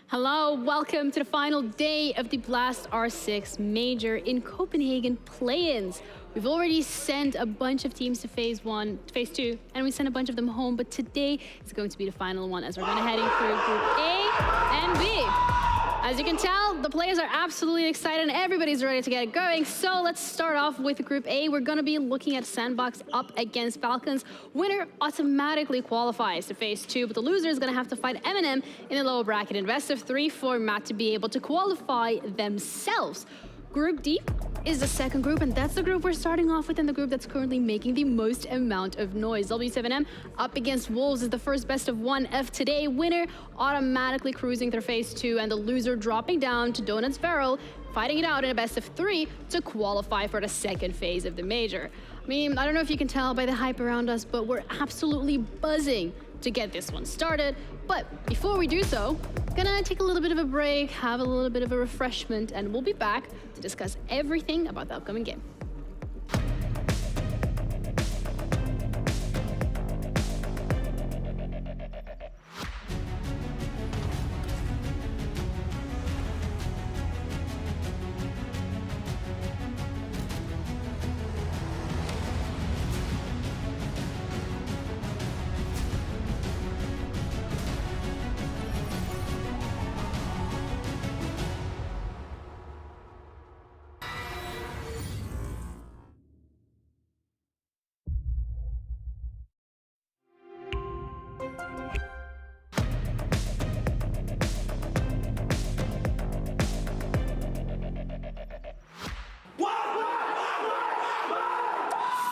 Hello, welcome to the final day of the Blast R6 Major in Copenhagen play-ins. We've already sent a bunch of teams to phase 2, and we sent a bunch of them home, but today is going to be the final one as we're going to heading through Group A and B. As you can tell, the players are absolutely excited and everybody's ready to get it going. So let's start off with Group A. We're going to be looking at Sandbox up against Falcons. Winner automatically qualifies to phase 2, but the loser is going to have to fight M&M in the lower bracket in best of 3 format to be able to qualify themselves. Group D is the second group, and that's the group we're starting off with, and the group that's currently making the most amount of noise. W7M up against Wolves is the first best of 1 of today. Winner automatically cruising through phase 2, and the loser dropping down to Donuts Barrel, fighting it out in a best of 3 to qualify for the second phase of the major. I mean, I don't know if you can tell by the hype around us, but we're absolutely buzzing to get this one started. But before we do so, gonna take a little bit of a break, have a little bit of a refreshment, and we'll be back to discuss everything about the upcoming game.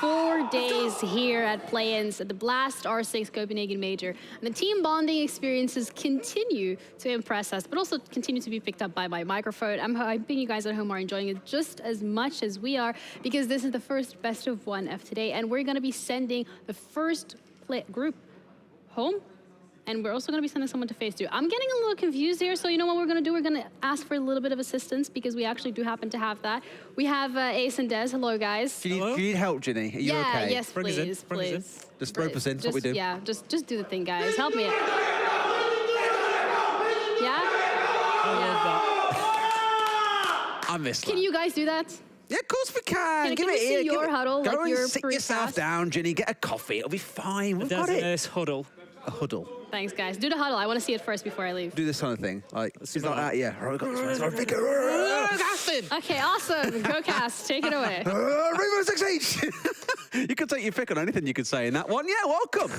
4 days here at play-ins at the Blast R6 Copenhagen Major. And the team bonding experiences continue to impress us, but also continue to be picked up by my microphone. I'm hoping you guys at home are enjoying it just as much as we are, because this is the first best of 1 of today, and we're gonna be sending the first group home. And we're also going to be sending someone to phase 2. I'm getting a little confused here, so you know what we're going to do? We're going to ask for a little bit of assistance, because we actually do happen to have that. We have Ace and Des. Hello, guys. Do you need help, Ginny? Are you okay? Yes, please, please. Just rope us in, that's what we do. Yeah, just do the thing, guys. Help me. Yeah? I missed that. Can you guys do that? Yeah, of course we can. Can we see your huddle? Go like and your sit yourself down, Ginny. Get a coffee. It'll be fine. We've got it. Huddle. A huddle. Thanks, guys. Do the huddle. I want to see it first before I leave. Do this kind of thing. Like, it's like that, yeah. Right, we got this one. nothing. Okay, awesome. Go Cast, take it away. Rainbow Six Siege! You could take your pick on anything you could say in that one. Yeah, welcome.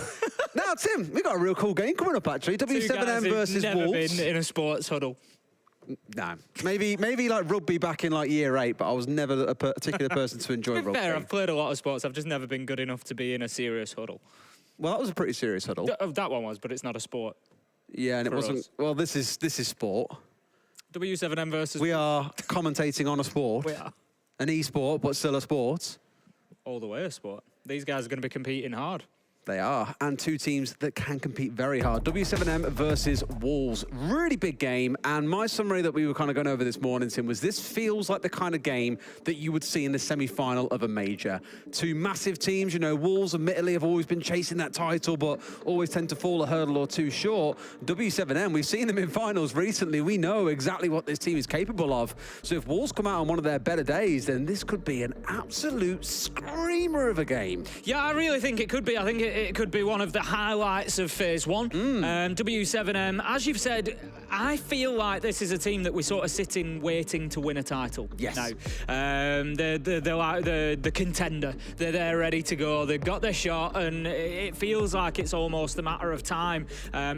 Now, Tim, we've got a real cool game coming up, actually. W7M versus never Wolves. been in a sports huddle. No, maybe like rugby back in like year 8, but I was never a particular person to enjoy To be rugby. fair, I've played a lot of sports. I've just never been good enough to be in a serious huddle. Well, that was a pretty serious huddle. That one was, but it's not a sport. Yeah, and it for wasn't. us. Well, this is sport. W7M versus... We are commentating on a sport. We are. An e-sport, but still a sport. All the way a sport. These guys are going to be competing hard. They are, and two teams that can compete very hard. W7M versus Wolves. Really big game, and my summary that we were kind of going over this morning, Tim, was this feels like the kind of game that you would see in the semi-final of a major. Two massive teams, you know, Wolves admittedly have always been chasing that title, but always tend to fall a hurdle or two short. W7M, we've seen them in finals recently. We know exactly what this team is capable of. So if Wolves come out on one of their better days, then this could be an absolute screamer of a game. Yeah, I really think it could be. I think it could be one of the highlights of Phase 1. W7M, as you've said, I feel like this is a team that we're sort of sitting waiting to win a title. Yes. Now, they're like the contender. They're there ready to go. They've got their shot, and it feels like it's almost a matter of time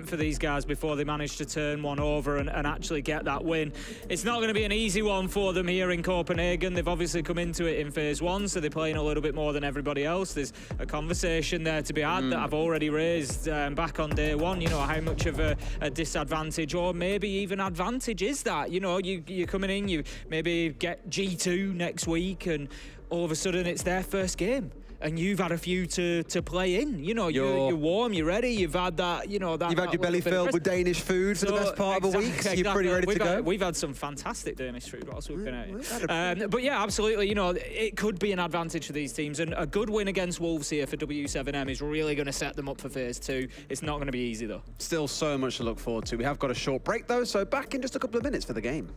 for these guys before they manage to turn one over and actually get that win. It's not going to be an easy one for them here in Copenhagen. They've obviously come into it in Phase 1, so they're playing a little bit more than everybody else. There's a conversation there to be had that I've already raised back on day 1. You know, how much of a disadvantage or maybe even advantage is that? You know, you're coming in, you maybe get G2 next week, and all of a sudden it's their first game. And you've had a few to play in. You know, you're warm, you're ready. You've had that, you know, that. You've had your belly filled with Danish food for the best part of a week. So you're pretty ready to go. We've had some fantastic Danish food whilst we've been out here. But yeah, absolutely. You know, it could be an advantage for these teams, and a good win against Wolves here for W7M is really going to set them up for Phase 2. It's not going to be easy though. Still so much to look forward to. We have got a short break though, so back in just a couple of minutes for the game.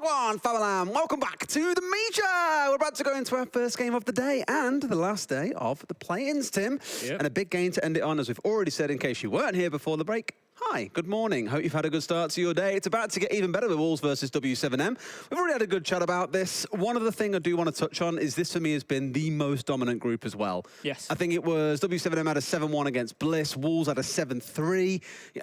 Wagwan, Famalam, welcome back to the Major. We're about to go into our first game of the day and the last day of the play-ins, Tim. Yep. And a big game to end it on, as we've already said, in case you weren't here before the break. Hi, good morning. Hope you've had a good start to your day. It's about to get even better with Wolves versus W7M. We've already had a good chat about this. One other thing I do want to touch on is this, for me, has been the most dominant group as well. Yes. I think it was W7M had a 7-1 against Bliss. Wolves had a 7-3. Yeah.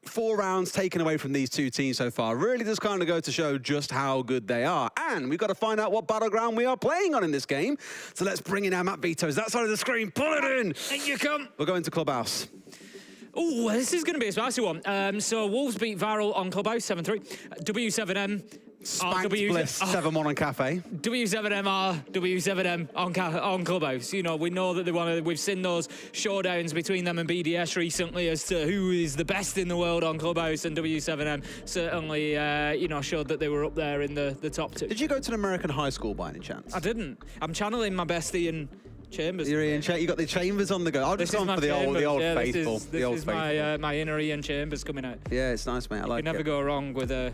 4 rounds taken away from these two teams so far really does kind of go to show just how good they are. And we've got to find out what battleground we are playing on in this game. So let's bring in our map vetoes. That side of the screen, pull it in. In you come. We're going to Clubhouse. Oh, this is going to be a spicy one. So Wolves beat Viral on Clubhouse 7-3. W7M Spanked Bliss 7-1 on Cafe. W7M are W7M on Clubhouse. You know, we know that they want to. We've seen those showdowns between them and BDS recently as to who is the best in the world on Clubhouse, and W7M certainly, you know, showed that they were up there in the top 2. Did you go to an American high school by any chance? I didn't. I'm channeling my best Ian Chambers. You're Ian you got the Chambers on the go. I'll just go for the old faithful. This is my inner Ian Chambers coming out. Yeah, it's nice, mate. I like it. You never go wrong with a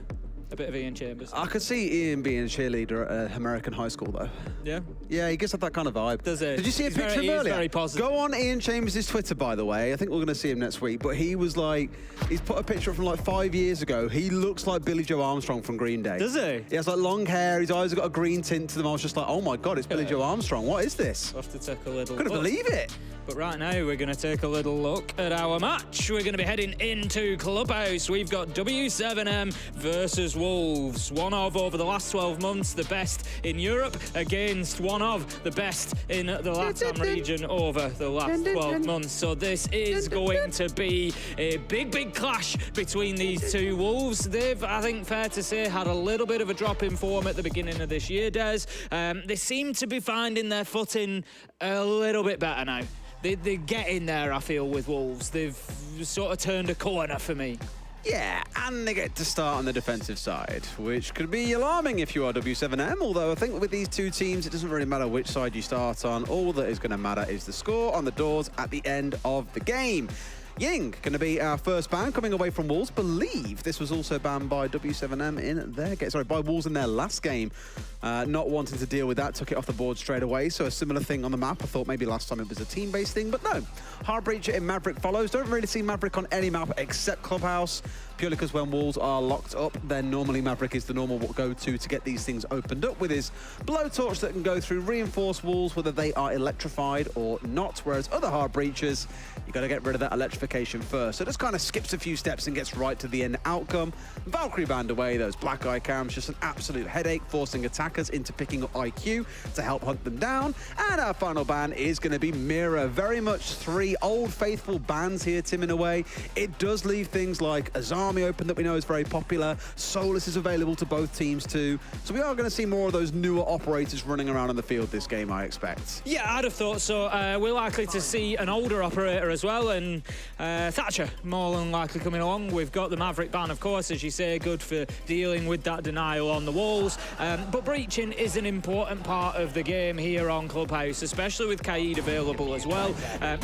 bit of Ian Chambers. I could see Ian being a cheerleader at American high school, though. Yeah? Yeah, he gives off that kind of vibe. Does it? Did you see a picture of him earlier? Very positive. Go on Ian Chambers' Twitter, by the way. I think we're going to see him next week. But he was like, he's put a picture up from like 5 years ago. He looks like Billy Joe Armstrong from Green Day. Does he? He has like long hair. His eyes have got a green tint to them. I was just like, oh my God, it's Billy Joe Armstrong. What is this? We'll have to take a little Couldn't look. believe it. But right now, we're going to take a little look at our match. We're going to be heading into Clubhouse. We've got W7M versus Wolves. One of, over the last 12 months, the best in Europe against one of the best in the LATAM region over the last 12 months. So this is going to be a big clash between these two Wolves. They've, I think, fair to say, had a little bit of a drop in form at the beginning of this year, Des. They seem to be finding their footing a little bit better now. They're getting there, I feel, with Wolves. They've sort of turned a corner for me. Yeah, and they get to start on the defensive side, which could be alarming if you are W7M, although I think with these two teams, it doesn't really matter which side you start on. All that is going to matter is the score on the doors at the end of the game. Ying going to be our first ban coming away from Wolves. Believe this was also banned by W7M in their game. Sorry, by Wolves in their last game. Not wanting to deal with that, took it off the board straight away. So a similar thing on the map. I thought maybe last time it was a team-based thing, but no. Heartbreacher in Maverick follows. Don't really see Maverick on any map except Clubhouse, purely because when Wolves are locked up, then normally Maverick is the normal go-to to get these things opened up with his blowtorch that can go through reinforced walls, whether they are electrified or not. Whereas other Heartbreachers, you got to get rid of that electrification first. So it just kind of skips a few steps and gets right to the end outcome. Valkyrie banned away, those black eye cams, just an absolute headache, forcing attackers into picking up IQ to help hunt them down. And our final ban is going to be Mira. Very much 3 old faithful bans here, Tim, in a way. It does leave things like Azami open that we know is very popular. Solus is available to both teams too. So we are going to see more of those newer operators running around on the field this game, I expect. Yeah, I'd have thought so. We're likely to see an older operator as well, and Thatcher more than likely coming along. We've got the Maverick ban, of course, as you say, good for dealing with that denial on the walls. But breaching is an important part of the game here on Clubhouse, especially with Kaid available as well.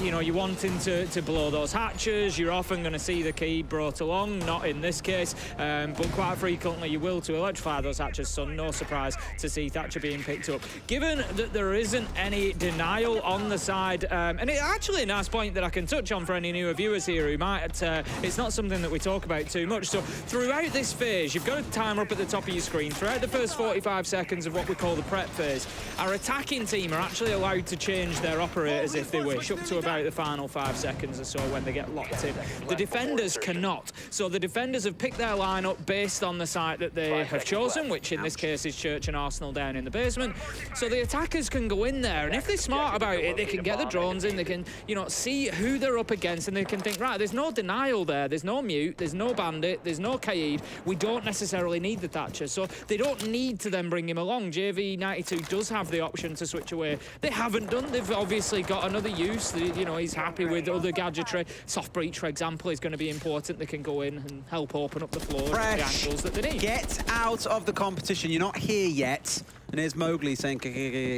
You know, you're wanting to blow those hatches. You're often going to see the Kaid brought along, not in this case, but quite frequently you will to electrify those hatches, so no surprise to see Thatcher being picked up. Given that there isn't any denial on the side, and it's actually a nice point that I can touch on for any newer viewers here who might, it's not something that we talk about too much. So throughout this phase, you've got a timer up at the top of your screen. Throughout the first 45 seconds of what we call the prep phase, our attacking team are actually allowed to change their operators if they wish, up to about the final 5 seconds or so when they get locked in. The defenders cannot. So the defenders have picked their lineup based on the site that they have chosen, which in this case is Church and Arsenal down in the basement. So the attackers can go in there, and if they're smart about it, they can get the drones in, they can, you know, see who they're up against, and they can think, right, there's no denial there, there's no mute, there's no bandit, there's no Kaid, we don't necessarily need the Thatcher, so they don't need to then bring him along. JV92 does have the option to switch away. They haven't done. They've obviously got another use. You know, he's happy with other gadgetry. Soft breach, for example, is going to be important. They can go in and help open up the floor Fresh. at the angles that they need. Get out of the competition. You're not here yet. And here's Mowgli saying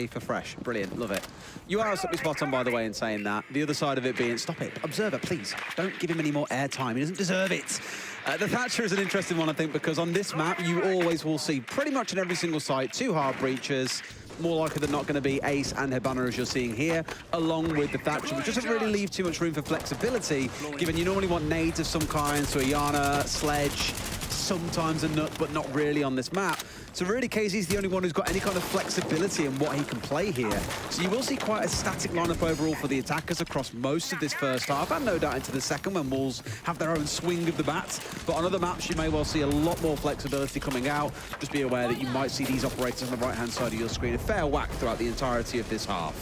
for Fresh. Brilliant, love it. You are absolutely spot on, by the way, in saying that. The other side of it being, stop it, Observer, please. Don't give him any more airtime. He doesn't deserve it. The Thatcher is an interesting one, I think, because on this map, you always will see pretty much in every single site 2 hard breachers. More likely than not going to be Ace and Hibana, as you're seeing here, along with the Thatcher, which doesn't really leave too much room for flexibility, given you normally want nades of some kind, so a Yana, Sledge, sometimes a Nut, but not really on this map. So really, KZ's the only one who's got any kind of flexibility in what he can play here. So you will see quite a static lineup overall for the attackers across most of this first half, and no doubt into the second when Wolves have their own swing of the bat. But on other maps, you may well see a lot more flexibility coming out. Just be aware that you might see these operators on the right-hand side of your screen a fair whack throughout the entirety of this half.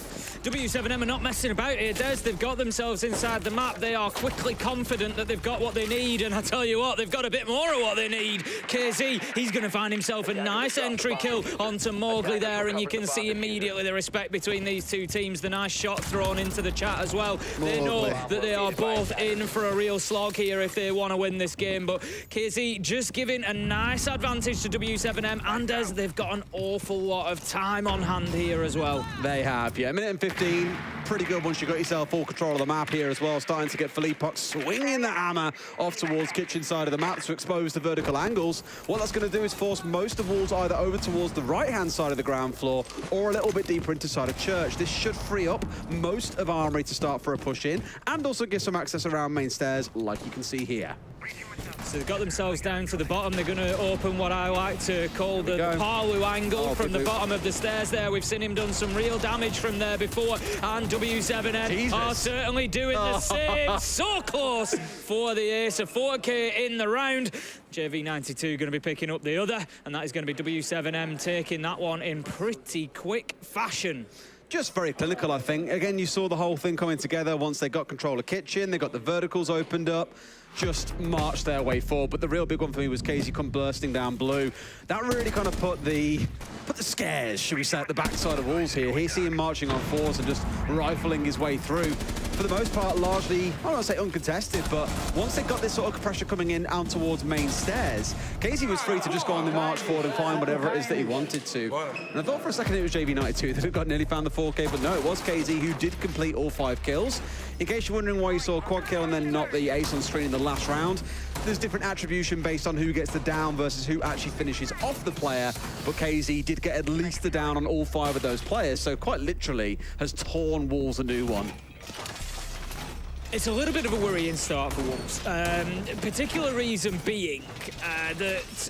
W7M are not messing about here, Des. They've got themselves inside the map. They are quickly confident that they've got what they need, and I tell you what, they've got a bit more of what they need. KZ, he's going to find himself a nice entry kill onto Mowgli there, and you can see immediately the respect between these two teams. The nice shot thrown into the chat as well. They know that they are both in for a real slog here if they want to win this game, but KZ just giving a nice advantage to W7M, and Des, they've got an awful lot of time on hand here as well. They have, yeah. A minute and 15, pretty good once you got yourself full control of the map here as well. Starting to get Philippe swinging the hammer off towards kitchen side of the map to expose the vertical angles. What that's going to do is force most of Wolves either over towards the right-hand side of the ground floor or a little bit deeper into side of Church. This should free up most of Armory to start for a push in, and also give some access around main stairs, like you can see here. So they've got themselves down to the bottom. They're going to open what I like to call the Parlu angle from the bottom of the stairs there. We've seen him done some real damage from there before, and W7M are certainly doing the same. So close for the ace, a 4K in the round. JV92 going to be picking up the other, and that is going to be W7M taking that one in pretty quick fashion. Just very clinical, I think. Again, you saw the whole thing coming together once they got control of kitchen. They got the verticals opened up, just marched their way forward. But the real big one for me was KZ come bursting down blue. That really kind of put the scares, should we say, at the backside of Wolves here. Here, see him marching on 4s and just rifling his way through. For the most part, largely, I don't want to say uncontested, but once they got this sort of pressure coming in out towards main stairs, KZ was free to just go on the march forward and find whatever it is that he wanted to. And I thought for a second it was JV92 that had got nearly found the 4K, but no, it was KZ who did complete all 5 kills. In case you're wondering why you saw a quad kill and then not the ace on screen in the last round, there's different attribution based on who gets the down versus who actually finishes off the player, but KZ did get at least the down on all 5 of those players, so quite literally has torn Wolves a new one. It's a little bit of a worrying start for Wolves. Particular reason being that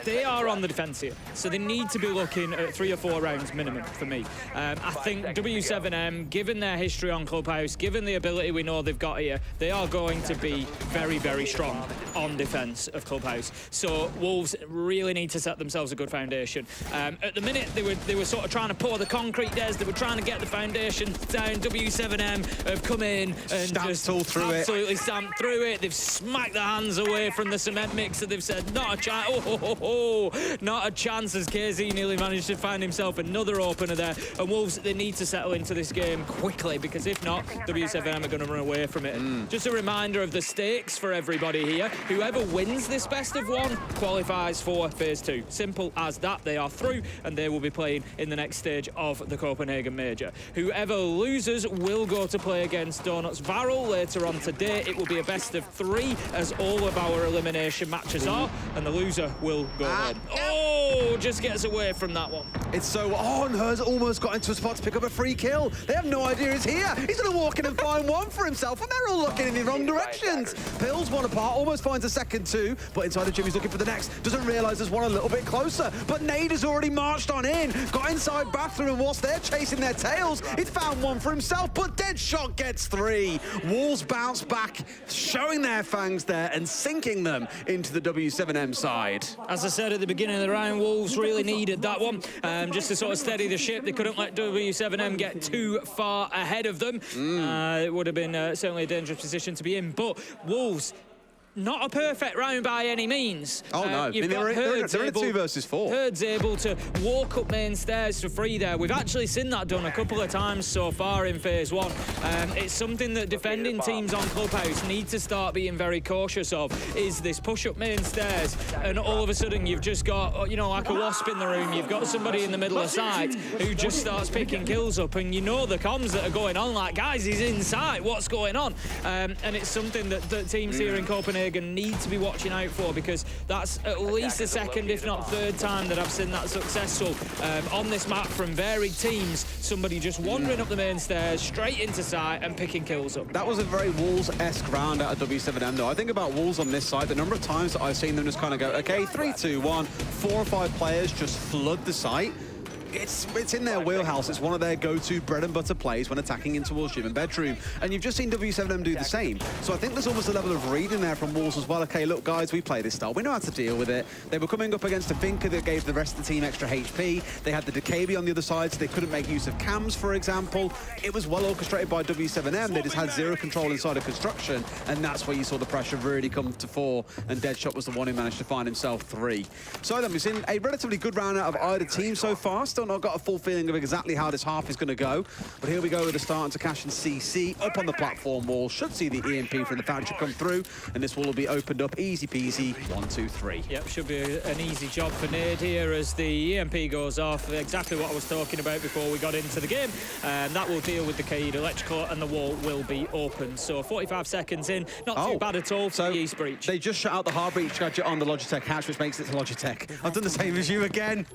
they are on the defense here, so they need to be looking at 3 or 4 rounds minimum for me. I think W7M, given their history on Clubhouse, given the ability we know they've got here, they are going to be very, very strong on defense of Clubhouse. So Wolves really need to set themselves a good foundation. At the minute, they were sort of trying to pour the concrete, Des. They were trying to get the foundation down. W7M have come in and just absolutely stamped through it. They've smacked their hands away from the cement mixer. They've said, not a chance. Not a chance, as KZ nearly managed to find himself another opener there. And Wolves, they need to settle into this game quickly, because if not, W7M are going to run away from it. Just a reminder of the stakes for everybody here. Whoever wins this best of 1 qualifies for phase 2. Simple as that. They are through, and they will be playing in the next stage of the Copenhagen Major. Whoever loses will go to play against Donuts Varel later on today. It will be a best of 3, as all of our elimination matches are, and the loser will go home. Oh, just gets away from that one. It's so on. Hers almost got into a spot to pick up a free kill. They have no idea he's here. He's going to walk in and find one for himself, and they're all looking in the wrong directions. Pills one apart, almost finds a second 2, but inside the gym he's looking for the next. Doesn't realise there's one a little bit closer, but Nade has already marched on in, got inside bathroom, and whilst they're chasing their tails, he's found one for himself, but Deadshot gets 3. Wolves bounce back, showing their fangs there and sinking them into the W7M side. As I said at the beginning of the round, Wolves really needed that one just to sort of steady the ship. They couldn't let W7M get too far ahead of them. It would have been certainly a dangerous position to be in, but Wolves, not a perfect round by any means. Oh, no. You've got They're in Herds a 2 versus 4. Herds able to walk up main stairs for free there. We've actually seen that done a couple of times so far in phase 1. It's something that defending teams on Clubhouse need to start being very cautious of, is this push up main stairs, and all of a sudden you've just got, you know, like a wasp in the room. You've got somebody in the middle of sight who just starts picking kills up, and you know the comms that are going on, like, guys, he's in sight, what's going on? And it's something that teams here in Copenhagen need to be watching out for, because that's at least the second, if not third time that I've seen that successful on this map from varied teams. Somebody just wandering up the main stairs, straight into sight and picking kills up. That was a very Wolves-esque round out of W7M, though. I think about Wolves on this side, the number of times that I've seen them just kind of go, okay, 3, 2, 1, 4 or 5 players just flood the site. It's in their wheelhouse. It's one of their go-to bread and butter plays when attacking in towards gym and bedroom. And you've just seen W7M do the same. So I think there's almost a level of reading there from Wolves as well. Okay, look, guys, we play this style. We know how to deal with it. They were coming up against a Finker that gave the rest of the team extra HP. They had the Decabi on the other side, so they couldn't make use of cams, for example. It was well orchestrated by W7M. They just had zero control inside of construction, and that's where you saw the pressure really come to fore, and Deadshot was the one who managed to find himself 3. So then we've seen a relatively good round out of either team so far. Still not got a full feeling of exactly how this half is going to go, but here we go with the start to Cash and CC up on the platform wall. Should see the EMP from the Thatcher come through, and this wall will be opened up easy peasy. 1, 2, 3. Yep, should be an easy job for Nade here as the EMP goes off. Exactly what I was talking about before we got into the game, and that will deal with the Kaid electrical, and the wall will be open. So 45 seconds in, not too bad at all for the East breach. They just shut out the hard breach gadget on the Logitech hatch, which makes it to Logitech. I've done the same as you again.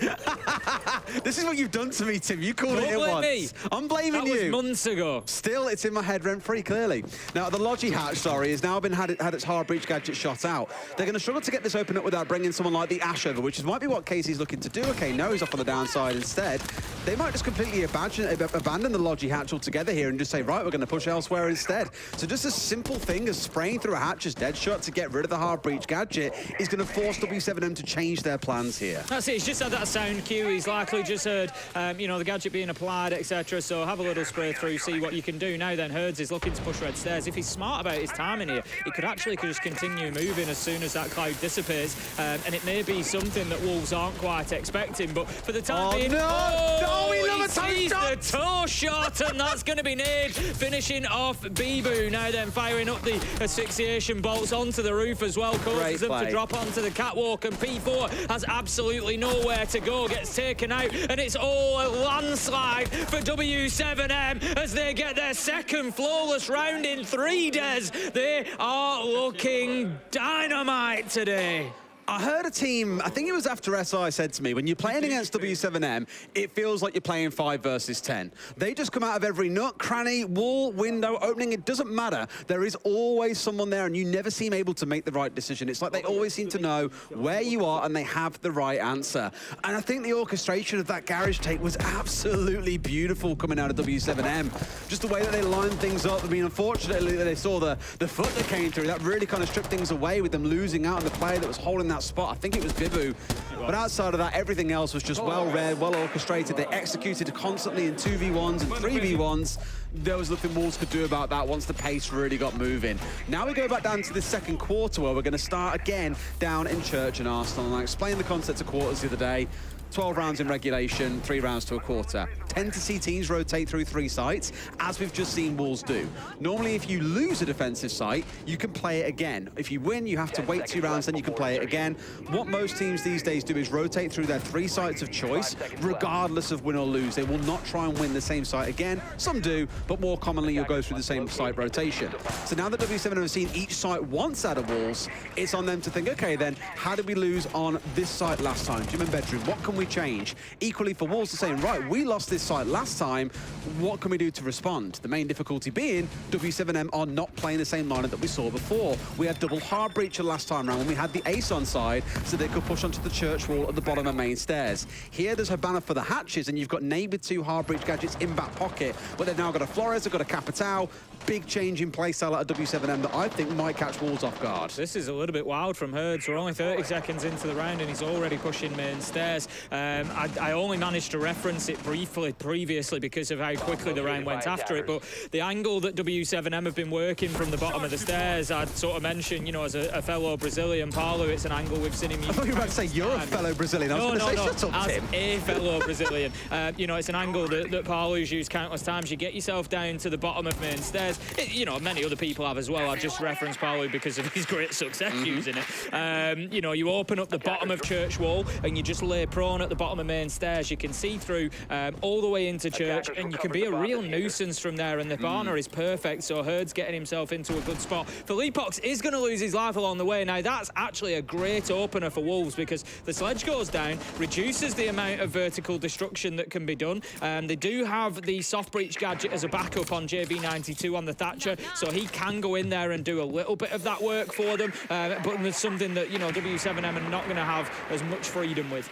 This is what you've done to me, Tim. You called it once. Me. I'm blaming you. That was months ago. Still, it's in my head rent-free, clearly. Now, the Logi hatch, has now had its hard breach gadget shot out. They're going to struggle to get this open up without bringing someone like the Ash over, which might be what Casey's looking to do. Okay, no, he's off on the downside instead. They might just completely abandon the Logi hatch altogether here and just say, right, we're going to push elsewhere instead. So just a simple thing as spraying through a hatch as Deadshot to get rid of the hard breach gadget is going to force W7M to change their plans here. That's it. He's just had that sound cue. He's likely just heard, you know, the gadget being applied, etc. So have a little spray through, see what you can do. Now then, Herds is looking to push red stairs. If he's smart about his timing here, he could actually just continue moving as soon as that cloud dissipates, and it may be something that Wolves aren't quite expecting. But for the time being, he sees the toe shot, and that's going to be Nade finishing off Bibu. Now then, firing up the asphyxiation bolts onto the roof as well, causes them to drop onto the catwalk, and P4 has absolutely nowhere to go, gets taken out, and it's all a landslide for W7M as they get their second flawless round in 3 days. They are looking dynamite today. I heard a team, I think it was after SI said to me, when you're playing against W7M, it feels like you're playing 5 versus 10. They just come out of every nook, cranny, wall, window, opening, it doesn't matter. There is always someone there and you never seem able to make the right decision. It's like they always seem to know where you are and they have the right answer. And I think the orchestration of that garage take was absolutely beautiful coming out of W7M. Just the way that they lined things up. I mean, unfortunately, they saw the foot that came through. That really kind of stripped things away with them losing out on the player that was holding that spot. I think it was Bibu. But outside of that, everything else was just well read, well orchestrated. They executed constantly in 2v1s and 3v1s. There was nothing Wolves could do about that once the pace really got moving. Now we go back down to the second quarter where we're going to start again down in Church and Arsenal. And I explained the concept of quarters the other day. 12 rounds in regulation, 3 rounds to a quarter. Tend to see teams rotate through 3 sites, as we've just seen Wolves do. Normally, if you lose a defensive site, you can play it again. If you win, you have to wait 2 rounds, then you can play it again. What most teams these days do is rotate through their 3 sites of choice, regardless of win or lose. They will not try and win the same site again. Some do, but more commonly, you'll go through the same site rotation. So now that W7 have seen each site once out of Wolves, it's on them to think, okay, then, how did we lose on this site last time? Gym and bedroom, what can we change? Equally for Wolves to saying, right, we lost this site last time, what can we do to respond? The main difficulty being W7M are not playing the same lineup that we saw before. We had double hard breacher last time around when we had the ace on side, so they could push onto the church wall at the bottom of main stairs. Here there's Habana for the hatches, and you've got Nade with 2 hard breach gadgets in back pocket, but they've now got a Flores, they've got a Capitao. Big change in play style at W7M that I think might catch Wolves off guard. This is a little bit wild from Herds. We're only 30 seconds into the round and he's already pushing main stairs. I only managed to reference it briefly previously because of how quickly the round went after it, but the angle that W7M have been working from the bottom of the stairs, I'd sort of mentioned, you know, as a fellow Brazilian, Palu, it's an angle we've seen him use. I thought you were about to say you're a fellow Brazilian. I was going to say, shut up, Tim. As a fellow Brazilian, you know, it's an angle that Palu's used countless times. You get yourself down to the bottom of main stairs. You know, many other people have as well. I just referenced Palu because of his great success using it. You know, you open up the bottom of church wall and you just lay prone at the bottom of main stairs. You can see through all the way into church, and you can be a real nuisance from there, and the corner is perfect, so Herd's getting himself into a good spot. Philippox is going to lose his life along the way. Now, that's actually a great opener for Wolves because the sledge goes down, reduces the amount of vertical destruction that can be done. They do have the soft breach gadget as a backup on JB92 on the Thatcher, so he can go in there and do a little bit of that work for them, but there's something that, you know, W7M are not going to have as much freedom with.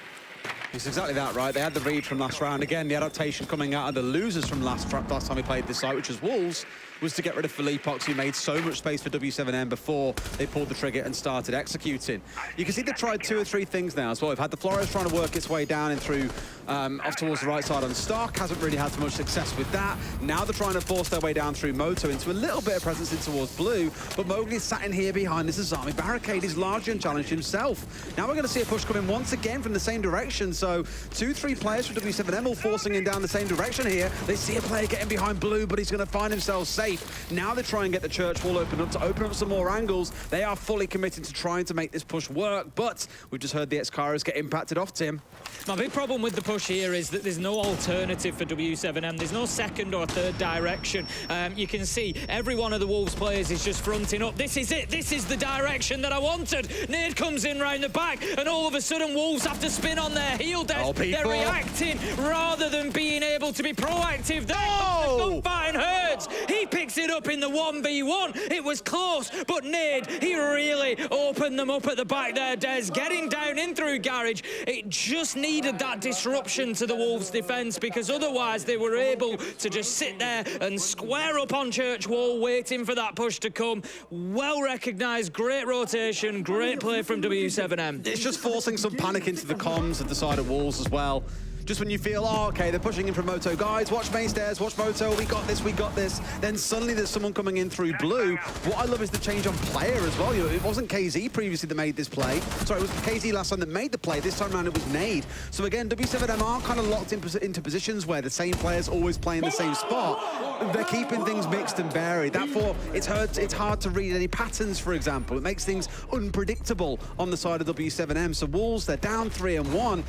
It's exactly that, right? They had the read from last round. Again, the adaptation coming out of the losers from last time we played this site, which was Wolves, was to get rid of Philippox, who made so much space for W7M before they pulled the trigger and started executing. You can see they've tried 2 or 3 things now as well. We've had the Flores trying to work its way down and through off towards the right side on Stark. Hasn't really had so much success with that. Now they're trying to force their way down through Moto into a little bit of presence in towards Blue, but Mowgli's sat in here behind this Azami barricade. He's largely unchallenged himself. Now we're going to see a push coming once again from the same direction, so 2-3 players from W7M all forcing in down the same direction here. They see a player getting behind Blue, but he's going to find himself safe. Now they try and get the church wall open up to open up some more angles. They are fully committed to trying to make this push work, but we've just heard the SixKarmas get impacted off, Tim. My big problem with the push here is that there's no alternative for W7M. There's no second or third direction. You can see every one of the Wolves players is just fronting up. This is it. This is the direction that I wanted. Nade comes in round the back, and all of a sudden Wolves have to spin on their heel. They're reacting rather than being able to be proactive. There, Gunfight and Herds. He picks it up in the 1v1. It was close, but Nade, he really opened them up at the back there. Des getting down in through Garage. It just needed that disruption to the Wolves' defence, because otherwise they were able to just sit there and square up on church wall, waiting for that push to come. Well recognised, great rotation, great play from W7M. It's just forcing some panic into the comms of the side of Wolves as well. Just when you feel, oh, okay, they're pushing in from Moto. Guys, watch main stairs, watch Moto, we got this, we got this. Then suddenly there's someone coming in through Blue. What I love is the change on player as well. You know, it wasn't KZ previously that made this play. Sorry, it was KZ last time that made the play. This time around it was Nade. So again, W7M are kind of locked into positions where the same players always play in the same spot. They're keeping things mixed and varied. Therefore, it's hard to read any patterns, for example. It makes things unpredictable on the side of W7M. So Wolves, they're down 3-1.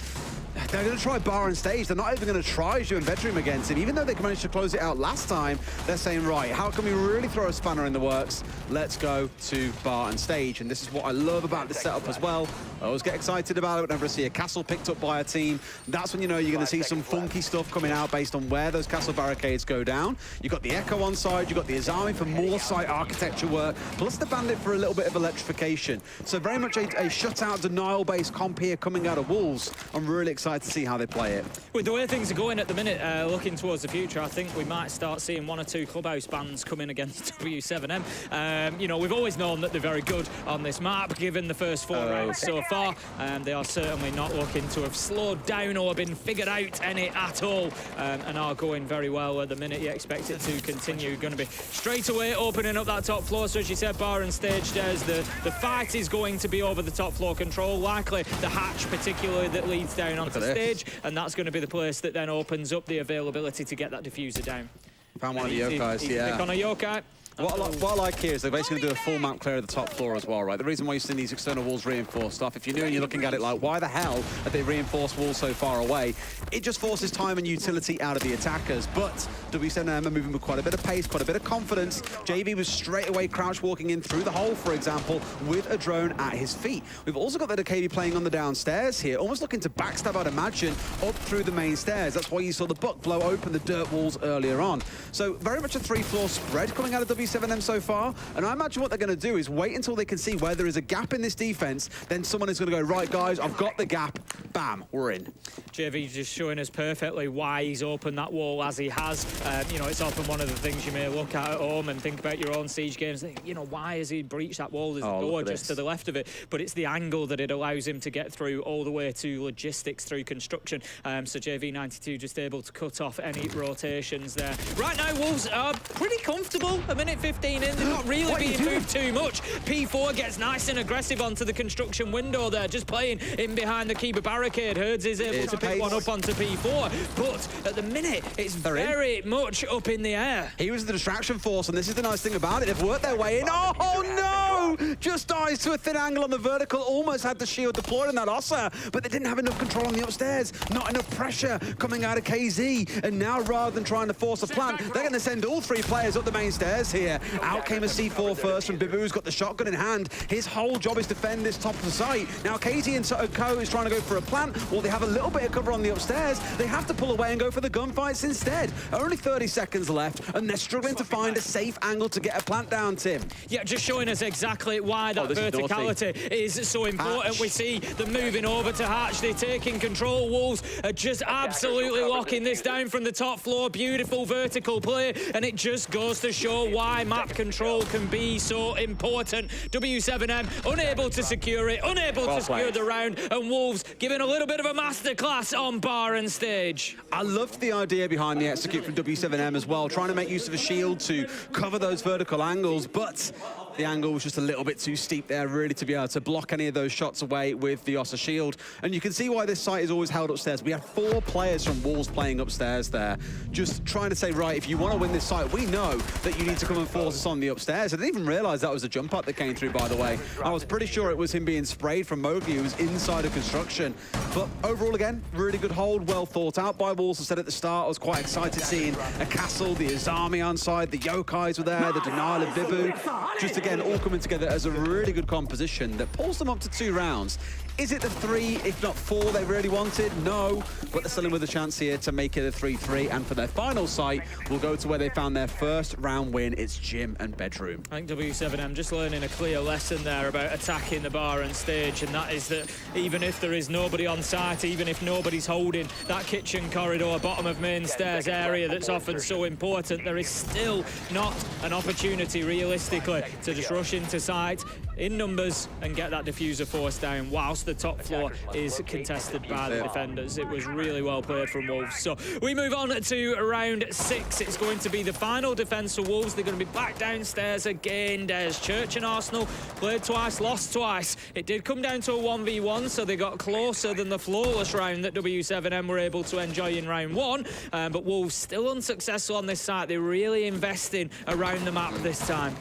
They're going to try bar and stage. They're not even going to try Zhu and Vedrim against him. Even though they managed to close it out last time, they're saying, right, how can we really throw a spanner in the works? Let's go to bar and stage. And this is what I love about this setup as well. I always get excited about it whenever I see a castle picked up by a team. That's when you know you're going to see some funky stuff coming out based on where those castle barricades go down. You've got the Echo on side, you've got the Azami for more site architecture work, plus the Bandit for a little bit of electrification. So very much a shutout denial-based comp here coming out of Wolves. I'm really excited to see how they play it. With the way things are going at the minute, looking towards the future, I think we might start seeing 1 or 2 clubhouse bans coming against W7M. You know, we've always known that they're very good on this map, given the first 4 rounds so far. They are certainly not looking to have slowed down or been figured out any at all, and are going very well at the minute. You expect it to continue. Going to be straight away opening up that top floor. So as you said, bar and stage, there's the fight is going to be over the top floor control, likely the hatch particularly that leads down onto the stage, and that's going to be the place that then opens up the availability to get that diffuser down. Found one of the yokais, yeah. Pick on a yokai. What I like here is they're basically going to do a full map clear of the top floor as well, right? The reason why you're seeing these external walls reinforced stuff, if you're new and you're looking at it like, why the hell have they reinforced walls so far away? It just forces time and utility out of the attackers, but W7M are moving with quite a bit of pace, quite a bit of confidence. JV was straight away crouch walking in through the hole, for example, with a drone at his feet. We've also got the KV playing on the downstairs here, almost looking to backstab, I'd imagine, up through the main stairs. That's why you saw the buck blow open the dirt walls earlier on. So very much a 3-floor spread coming out of W7M. W7M so far, and I imagine what they're going to do is wait until they can see where there is a gap in this defense, then someone is going to go, right guys, I've got the gap, bam, we're in. JV just showing us perfectly why he's opened that wall as he has. You know, it's often one of the things you may look at home and think about your own Siege games. You know, why has he breached that wall? There's a door just to the left of it, but it's the angle that it allows him to get through all the way to logistics through construction. So JV92 just able to cut off any rotations there. Right now, Wolves are pretty comfortable. A minute 15 in, they're not really being moved too much. P4 gets nice and aggressive onto the construction window there, just playing in behind the keeper barricade. Herds is able to pick one up onto P4, but at the minute, it's very much up in the air. He was the distraction force, and this is the nice thing about it. They've worked their way in. Oh no! Just dies to a thin angle on the vertical. Almost had the shield deployed on that Ossa, but they didn't have enough control on the upstairs. Not enough pressure coming out of KZ. And now, rather than trying to force a plant, they're going to send all three players up the main stairs here. Out came a C4 first from Bibu, who's got the shotgun in hand. His whole job is to defend this top of the site. Now, KZ and Co is trying to go for a plant. Well, they have a little bit of cover on the upstairs. They have to pull away and go for the gunfights instead. Only 30 seconds left, and they're struggling to find a safe angle to get a plant down, Tim. Yeah, just showing us exactly why that verticality is so important. Hatch. We see them moving over to Hatch. They're taking control. Wolves are just absolutely locking this down from the top floor. Beautiful vertical play, and it just goes to show why map control can be so important. W7M unable to secure it, unable to secure the round, and Wolves giving a little bit of a masterclass on bar and stage. I loved the idea behind the execute from W7M as well, trying to make use of a shield to cover those vertical angles, but the angle was just a little bit too steep there, really, to be able to block any of those shots away with the Ossa shield. And you can see why this site is always held upstairs. We have 4 players from Wolves playing upstairs there, just trying to say, right, if you want to win this site, we know that you need to come and force us on the upstairs. I didn't even realize that was a jump up that came through, by the way. I was pretty sure it was him being sprayed from Mowgli, who was inside of construction. But overall, again, really good hold, well thought out by Wolves. I said at the start, I was quite excited seeing a Castle, the Azami on side, the Yokais were there, the Denial of Bibu. Just again, all coming together as a really good composition that pulls them up to 2 rounds. Is it the 3, if not 4, they really wanted? No, but they're still in with a chance here to make it a 3-3, and for their final site, we'll go to where they found their first round win. It's gym and bedroom. I think W7M just learning a clear lesson there about attacking the bar and stage, and that is that even if there is nobody on site, even if nobody's holding that kitchen corridor, bottom of main stairs area that's often so important, there is still not an opportunity realistically to just rush into site in numbers and get that diffuser force down whilst the top floor is contested by the defenders. It was really well played from Wolves. So we move on to round 6. It's going to be the final defence for Wolves. They're going to be back downstairs again. There's Church and Arsenal. Played twice, lost twice. It did come down to a 1v1, so they got closer than the flawless round that W7M were able to enjoy in round 1. But Wolves still unsuccessful on this site. They're really investing around the map this time.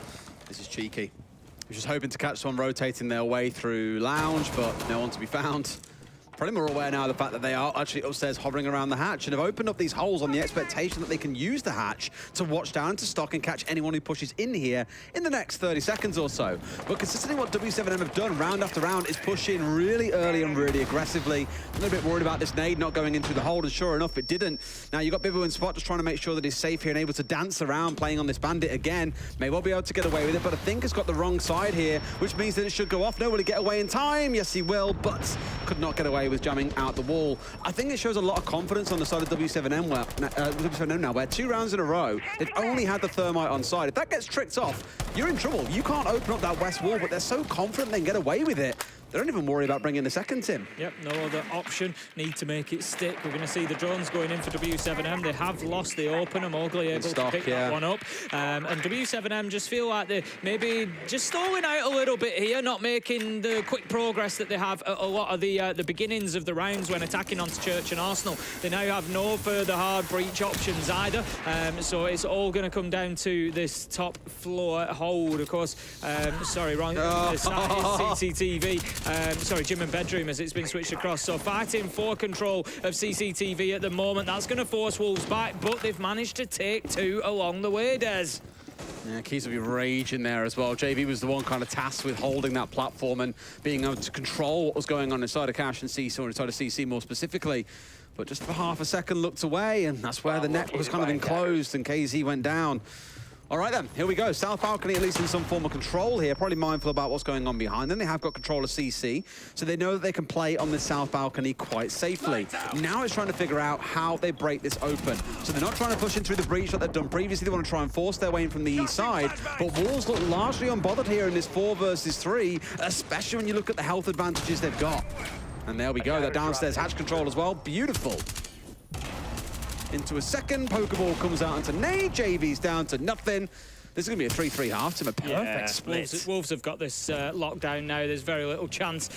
This is cheeky. We're just hoping to catch someone rotating their way through lounge, but no one to be found. Probably more aware now of the fact that they are actually upstairs hovering around the hatch and have opened up these holes on the expectation that they can use the hatch to watch down, to stock and catch anyone who pushes in here in the next 30 seconds or so. But consistently what W7M have done round after round is push in really early and really aggressively. A little bit worried about this nade not going into the hold, and sure enough, it didn't. Now you've got Bibu and Spot just trying to make sure that he's safe here and able to dance around playing on this bandit again. May well be able to get away with it, but I think it's got the wrong side here, which means that it should go off. No, will he get away in time? Yes, he will, but could not get away with jamming out the wall. I think it shows a lot of confidence on the side of W7M, W7M now, where 2 rounds in a row, they've only had the thermite on side. If that gets tricked off, you're in trouble. You can't open up that west wall, but they're so confident they can get away with it. They don't even worry about bringing the second, Tim. Yep, no other option. Need to make it stick. We're going to see the drones going in for W7M. They have lost the opener. Mowgli able to pick that one up. And W7M just feel like they're maybe just stalling out a little bit here, not making the quick progress that they have at a lot of the beginnings of the rounds when attacking onto Church and Arsenal. They now have no further hard breach options either. So it's all going to come down to this top floor hold. Of course, sorry, wrong. It's CCTV. Sorry, gym and bedroom as it's been switched across. So fighting for control of CCTV at the moment. That's going to force Wolves back, but they've managed to take 2 along the way, Des. Yeah, Keys will be raging there as well. JV was the one kind of tasked with holding that platform and being able to control what was going on inside of Cash and CC, or inside of CC more specifically. But just for half a second looked away, and that's where the net was kind of enclosed and KZ went down. All right then, here we go. South Balcony at least in some form of control here, probably mindful about what's going on behind them. They have got control of CC, so they know that they can play on the South Balcony quite safely. Now it's trying to figure out how they break this open. So they're not trying to push in through the breach like they've done previously. They want to try and force their way in from the east side, but Wolves look largely unbothered here in this 4 versus 3, especially when you look at the health advantages they've got. And there we go, that downstairs hatch control as well, beautiful. Into a second, Pokeball comes out into nade, JV's down to nothing. This is going to be a 3-3 half team, a perfect split. Wolves have got this lockdown now. There's very little chance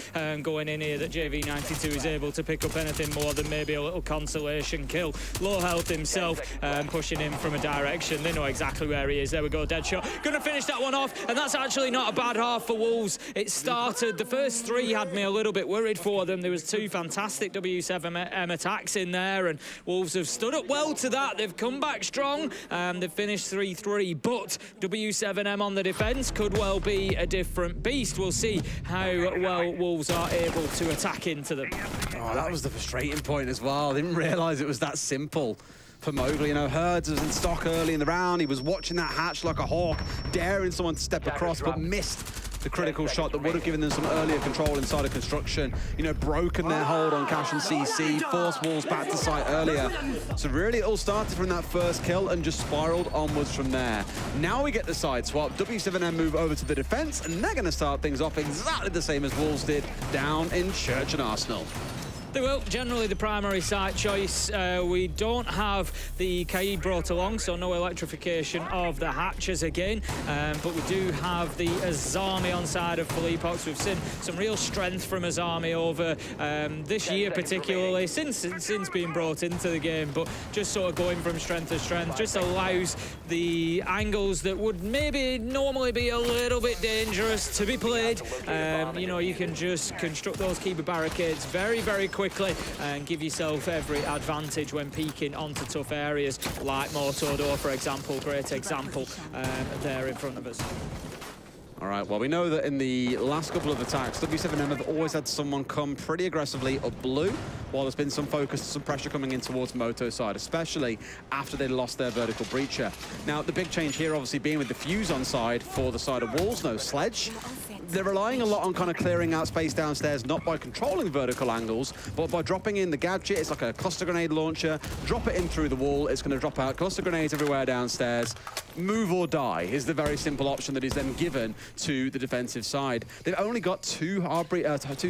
going in here that JV92 is able to pick up anything more than maybe a little consolation kill. Low health himself, pushing him from a direction. They know exactly where he is. There we go, dead shot. Going to finish that one off, and that's actually not a bad half for Wolves. It started, the first 3 had me a little bit worried for them. There was 2 fantastic W7M attacks in there, and Wolves have stood up well to that. They've come back strong. They've finished 3-3, but W7M on the defence could well be a different beast. We'll see how well Wolves are able to attack into them. Oh, that was the frustrating point as well. I didn't realise it was that simple for Mowgli. You know, Herds was in stock early in the round. He was watching that hatch like a hawk, daring someone to step across, but missed the critical shot that would have given them some earlier control inside of construction. You know, broken their hold on Cash and CC, forced Wolves back to site earlier. So really it all started from that first kill and just spiraled onwards from there. Now we get the side swap. W7M move over to the defense, and they're going to start things off exactly the same as Wolves did down in Church and Arsenal. They will, generally the primary site choice. We don't have the Kaid brought along, so no electrification of the hatches again. But we do have the Azami on side of Philippox. We've seen some real strength from Azami over this year particularly, since being brought into the game. But just sort of going from strength to strength just allows the angles that would maybe normally be a little bit dangerous to be played. You know, you can just construct those keeper barricades very, very quickly and give yourself every advantage when peeking onto tough areas like Mortodor, for example. Great example there in front of us. All right, well, we know that in the last couple of attacks, W7M have always had someone come pretty aggressively up blue, while there's been some focus, some pressure coming in towards Moto's side, especially after they lost their vertical breacher. Now, the big change here obviously being with the Fuse on side for the side of Wolves, no Sledge. They're relying a lot on kind of clearing out space downstairs, not by controlling vertical angles, but by dropping in the gadget. It's like a cluster grenade launcher. Drop it in through the wall. It's going to drop out cluster grenades everywhere downstairs. Move or die is the very simple option that is then given to the defensive side. They've only got two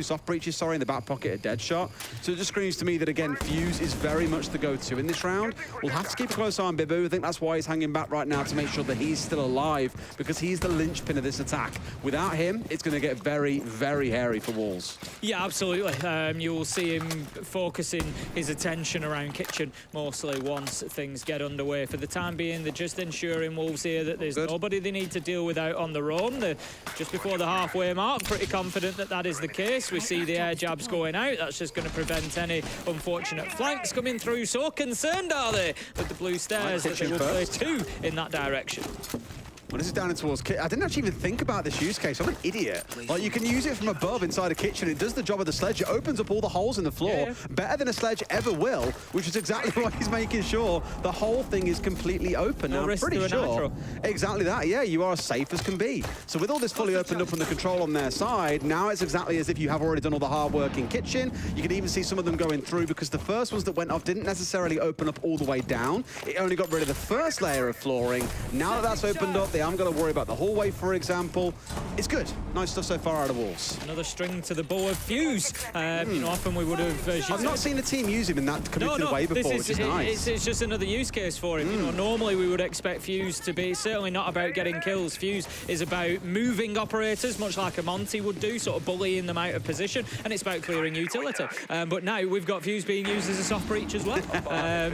soft breaches, in the back pocket at Deadshot. So it just screams to me that, again, Fuse is very much the go-to in this round. We'll have to keep a close eye on Bibu. I think that's why he's hanging back right now, to make sure that he's still alive, because he's the linchpin of this attack. Without him, it's going to get very, very hairy for Wolves. Yeah, absolutely. You will see him focusing his attention around Kitchen mostly once things get underway. For the time being, they're just ensuring Wolves here that there's nobody they need to deal with out on their own. They're just before the halfway mark, pretty confident that that is the case. We see the air jabs going out. That's just going to prevent any unfortunate flanks coming through. So concerned are they with the blue stairs that they will play 2 in that direction. Well, this is down in towards kitchen. I didn't actually even think about this use case. I'm an idiot. Like, you can use it from above inside a kitchen. It does the job of the sledge. It opens up all the holes in the floor. Better than a sledge ever will, which is exactly why he's making sure the whole thing is completely open. Now, I'm pretty sure. Exactly that. Yeah, you are as safe as can be. So with all this fully opened up and the control on their side, now it's exactly as if you have already done all the hard work in kitchen. You can even see some of them going through, because the first ones that went off didn't necessarily open up all the way down. It only got rid of the first layer of flooring. Now that that's opened up, they haven't got to worry about the hallway, for example. It's good. Nice stuff so far out of Wolves. Another string to the bow of Fuse. You know, often we would have... I've not seen a team use him in that committed way before, which is nice. It's just another use case for him. You know, normally we would expect Fuse to be certainly not about getting kills. Fuse is about moving operators, much like a Monty would do, sort of bullying them out of position, and it's about clearing utility. But now we've got Fuse being used as a soft breach as well.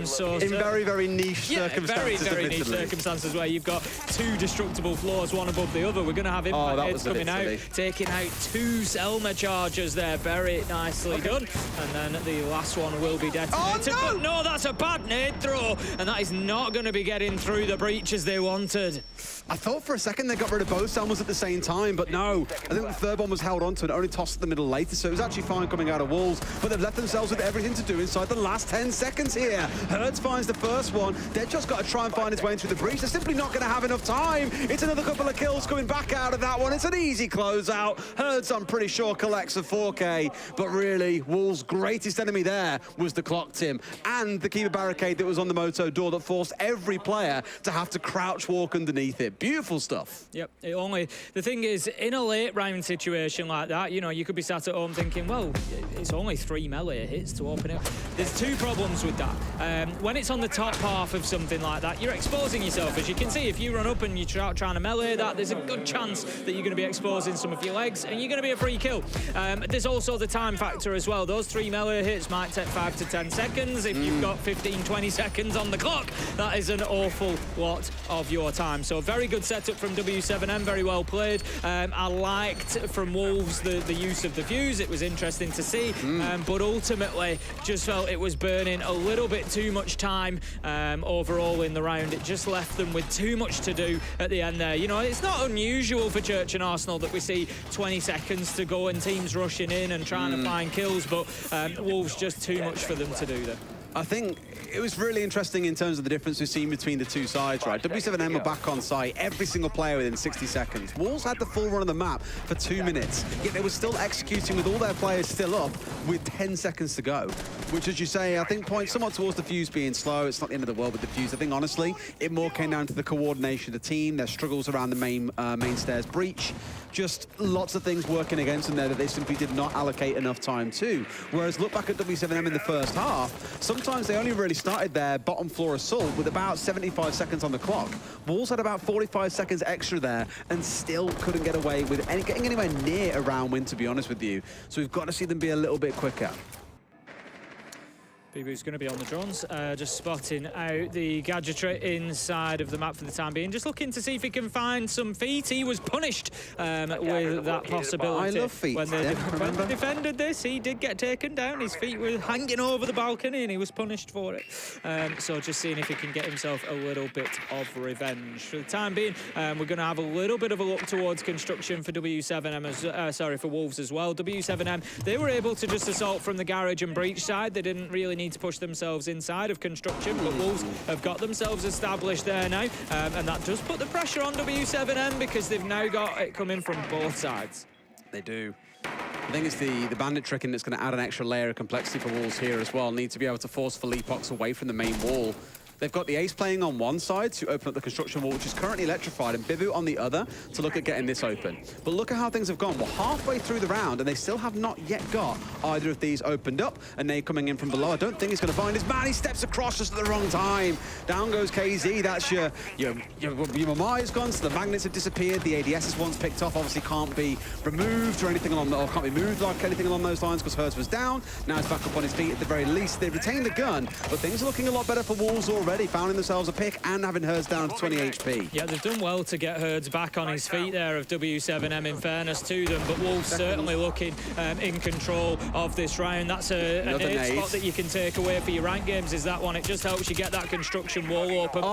So in very, very niche circumstances. Very, very niche circumstances where you've got 2 indestructible floors, one above the other. We're going to have impact that heads was a coming bit out, silly. taking out 2 Selma chargers there. Very nicely done. And then the last one will be detonated. Oh, no! But no, that's a bad nade throw, and that is not going to be getting through the breach as they wanted. I thought for a second they got rid of both Selmas at the same time, but no. I think the third one was held onto and only tossed in the middle later, so it was actually fine coming out of Wolves, but they've left themselves with everything to do inside the last 10 seconds here. Herds finds the first one. Deadshot's got to try and find his way into the breach. They're simply not going to have enough time. It's another couple of kills coming back out of that one. It's an easy closeout. Herds, I'm pretty sure, collects a 4K, but really, Wolves' greatest enemy there was the clock, Tim, and the keeper barricade that was on the Moto door that forced every player to have to crouch walk underneath it. Beautiful stuff. Yep. The thing is, in a late round situation like that, you know, you could be sat at home thinking, well, it's only 3 melee hits to open it. There's 2 problems with that. When it's on the top half of something like that, you're exposing yourself. As you can see, if you run up and you're trying to melee that, there's a good chance that you're going to be exposing some of your legs and you're going to be a free kill. There's also the time factor as well. Those 3 melee hits might take 5 to 10 seconds. If you've got 15, 20 seconds on the clock, that is an awful lot of your time. So a very good setup from W7M, very well played. I liked from Wolves the use of the fuse. It was interesting to see, but ultimately just felt it was burning a little bit too much time overall in the round. It just left them with too much to do at the end there. You know, it's not unusual for Church and Arsenal that we see 20 seconds to go and teams rushing in and trying to find kills, but Wolves just too much for them to do there. I think it was really interesting in terms of the difference we've seen between the two sides, right? W7M were back on site, every single player within 60 seconds. Wolves had the full run of the map for 2 minutes, yet they were still executing with all their players still up with 10 seconds to go. Which, as you say, I think points somewhat towards the fuse being slow. It's not the end of the world with the fuse. I think, honestly, it more came down to the coordination of the team, their struggles around the main stairs breach. Just lots of things working against them there that they simply did not allocate enough time to. Whereas look back at W7M in the first half, sometimes they only really started their bottom floor assault with about 75 seconds on the clock. Wolves had about 45 seconds extra there and still couldn't get away with getting anywhere near a round win, to be honest with you. So we've got to see them be a little bit quicker. Bibu's going to be on the drones, just spotting out the gadgetry inside of the map for the time being. Just looking to see if he can find some feet. He was punished with that possibility. I love feet. When they defended this, he did get taken down. His feet were hanging over the balcony and he was punished for it. So just seeing if he can get himself a little bit of revenge. For the time being, we're going to have a little bit of a look towards construction for W7M, for Wolves as well. W7M, they were able to just assault from the garage and breach side. They didn't really need to push themselves inside of construction, but Wolves have got themselves established there now, and that does put the pressure on W7M because they've now got it coming from both sides. They do. I think it's the bandit tricking that's going to add an extra layer of complexity for Wolves here as well. Need to be able to force Philippox away from the main wall. They've got the Ace playing on one side to open up the construction wall, which is currently electrified, and Bibu on the other to look at getting this open. But look at how things have gone. We're halfway through the round, and they still have not yet got either of these opened up, and they're coming in from below. I don't think he's going to find his man. He steps across just at the wrong time. Down goes KZ. That's your Mamai's gone, so the magnets have disappeared. The ADS's one's picked off. Obviously can't be removed or anything along, or can't be moved like anything along those lines because Hertz was down. Now he's back up on his feet at the very least. They've retained the gun, but things are looking a lot better for Wolves already, finding themselves a pick and having Herds down to 20 HP. Yeah, they've done well to get Herds back on his feet there of W7M, in fairness to them, but Wolves certainly looking in control of this round. That's an nade spot that you can take away for your rank games, is that one. It just helps you get that construction wall open.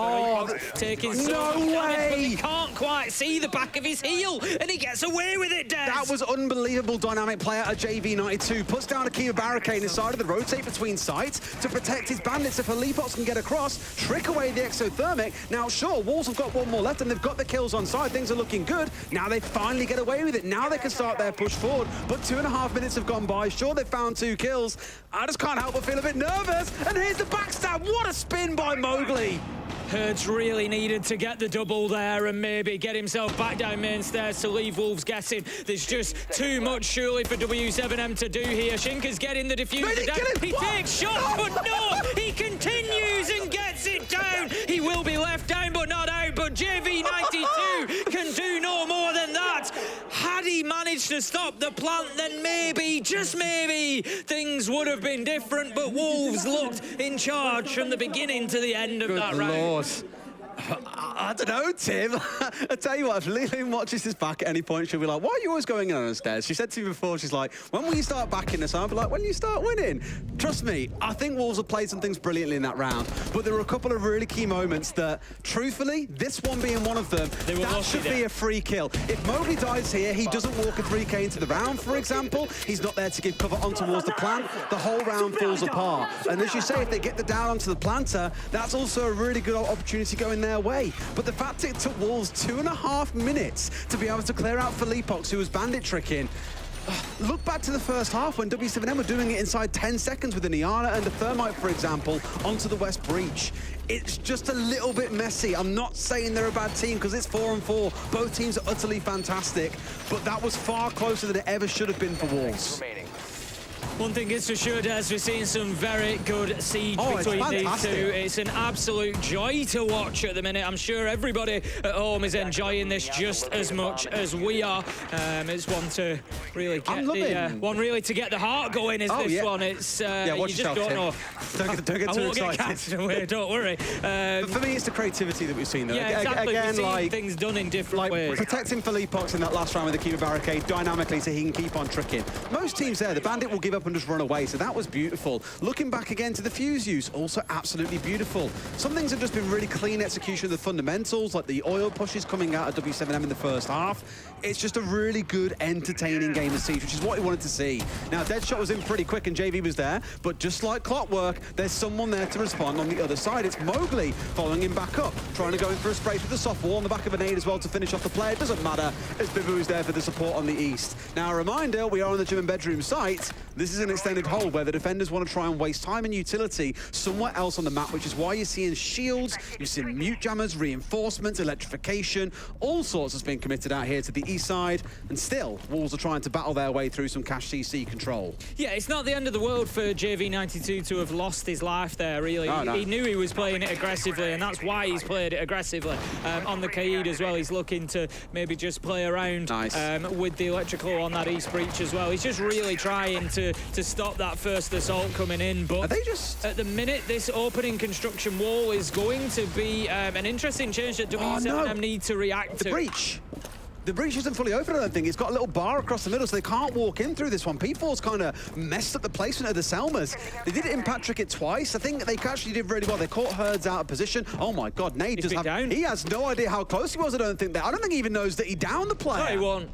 Taking so much damage, but he can't quite see the back of his heel, and he gets away with it, Des. That was unbelievable dynamic play out of JV92. Puts down a Kiva barricade inside of the rotate between sites to protect his bandits so Philippox can get across, trick away the exothermic. Now, sure, Wolves have got one more left and they've got the kills on side. Things are looking good. Now they finally get away with it. Now they can start their push forward. But 2.5 minutes have gone by. Sure, they've found 2 kills. I just can't help but feel a bit nervous. And here's the backstab. What a spin by Mowgli. Hertz really needed to get the double there and maybe get himself back down main stairs to leave Wolves guessing. There's just too much surely for W7M to do here. Shinka's getting the diffuser down. He takes shots, but no! He continues and gets it down. He will be left down, but not out. But JV92 can do no more than that. Had he managed to stop the plant, then maybe, just maybe, things would have been different. But Wolves looked in charge from the beginning to the end of that round. I don't know, Tim. I tell you what, if Lillian watches this back at any point, she'll be like, why are you always going in on us, Des? She said to me before, she's like, when will you start backing us? I'll be like, when you start winning. Trust me, I think Wolves have played some things brilliantly in that round, but there were a couple of really key moments that, truthfully, this one being one of them, that should be a free kill. If Mowgli dies here, he doesn't walk a 3K into the round, for example. He's not there to give cover on towards the plant. The whole round falls apart. And as you say, if they get the down onto the planter, that's also a really good opportunity going their way. But the fact it took Wolves 2.5 minutes to be able to clear out Philippox, who was bandit tricking. Look back to the first half when W7M were doing it inside 10 seconds with an Iana and a Thermite, for example, onto the West Breach. It's just a little bit messy. I'm not saying they're a bad team because it's 4-4. Both teams are utterly fantastic, but that was far closer than it ever should have been for Wolves. One thing is for sure, Des, we're seeing some very good siege between these two. It's an absolute joy to watch at the minute. I'm sure everybody at home is enjoying this just as much as we are. It's one to really get the heart going. Is this one? It's watch you just don't know. Don't get too excited. Don't worry. But for me, it's the creativity that we've seen though. Yeah, exactly. Again, we've seen like things done in different ways. Protecting Philippox in that last round with the Kiva barricade dynamically so he can keep on tricking. Most teams there, the Bandit will give up and just run away, so that was beautiful. Looking back again to the fuse use, also absolutely beautiful. Some things have just been really clean execution of the fundamentals, like the oil pushes coming out of W7M in the first half. It's just a really good, entertaining game of Siege, which is what we wanted to see. Now, Deadshot was in pretty quick and JV was there, but just like clockwork, there's someone there to respond on the other side. It's Mowgli following him back up, trying to go in for a spray for the soft wall on the back of an aid as well to finish off the play. It doesn't matter, as Bibu is there for the support on the east. Now, a reminder, we are on the gym and bedroom site. This is an extended hold where the defenders want to try and waste time and utility somewhere else on the map, which is why you're seeing shields, you're seeing mute jammers, reinforcements, electrification, all sorts has been committed out here to the east side, and still, Wolves are trying to battle their way through some cash CC control. Yeah, it's not the end of the world for JV92 to have lost his life there, really. No. He knew he was playing it aggressively, and that's why he's played it aggressively. On the Kaid as well, he's looking to maybe just play around with the electrical on that east breach as well. He's just really trying to stop that first assault coming in, but are they just... at the minute, this opening construction wall is going to be an interesting change that W7M need to react to. The breach isn't fully open, I don't think. It's got a little bar across the middle, so they can't walk in through this one. P4's kind of messed up the placement of the Selmas. They did impact trick it twice. I think they actually did really well. They caught Herds out of position. Oh my God, Nade does have... down. He has no idea how close he was, I don't think he even knows that he downed the player. No, he won't.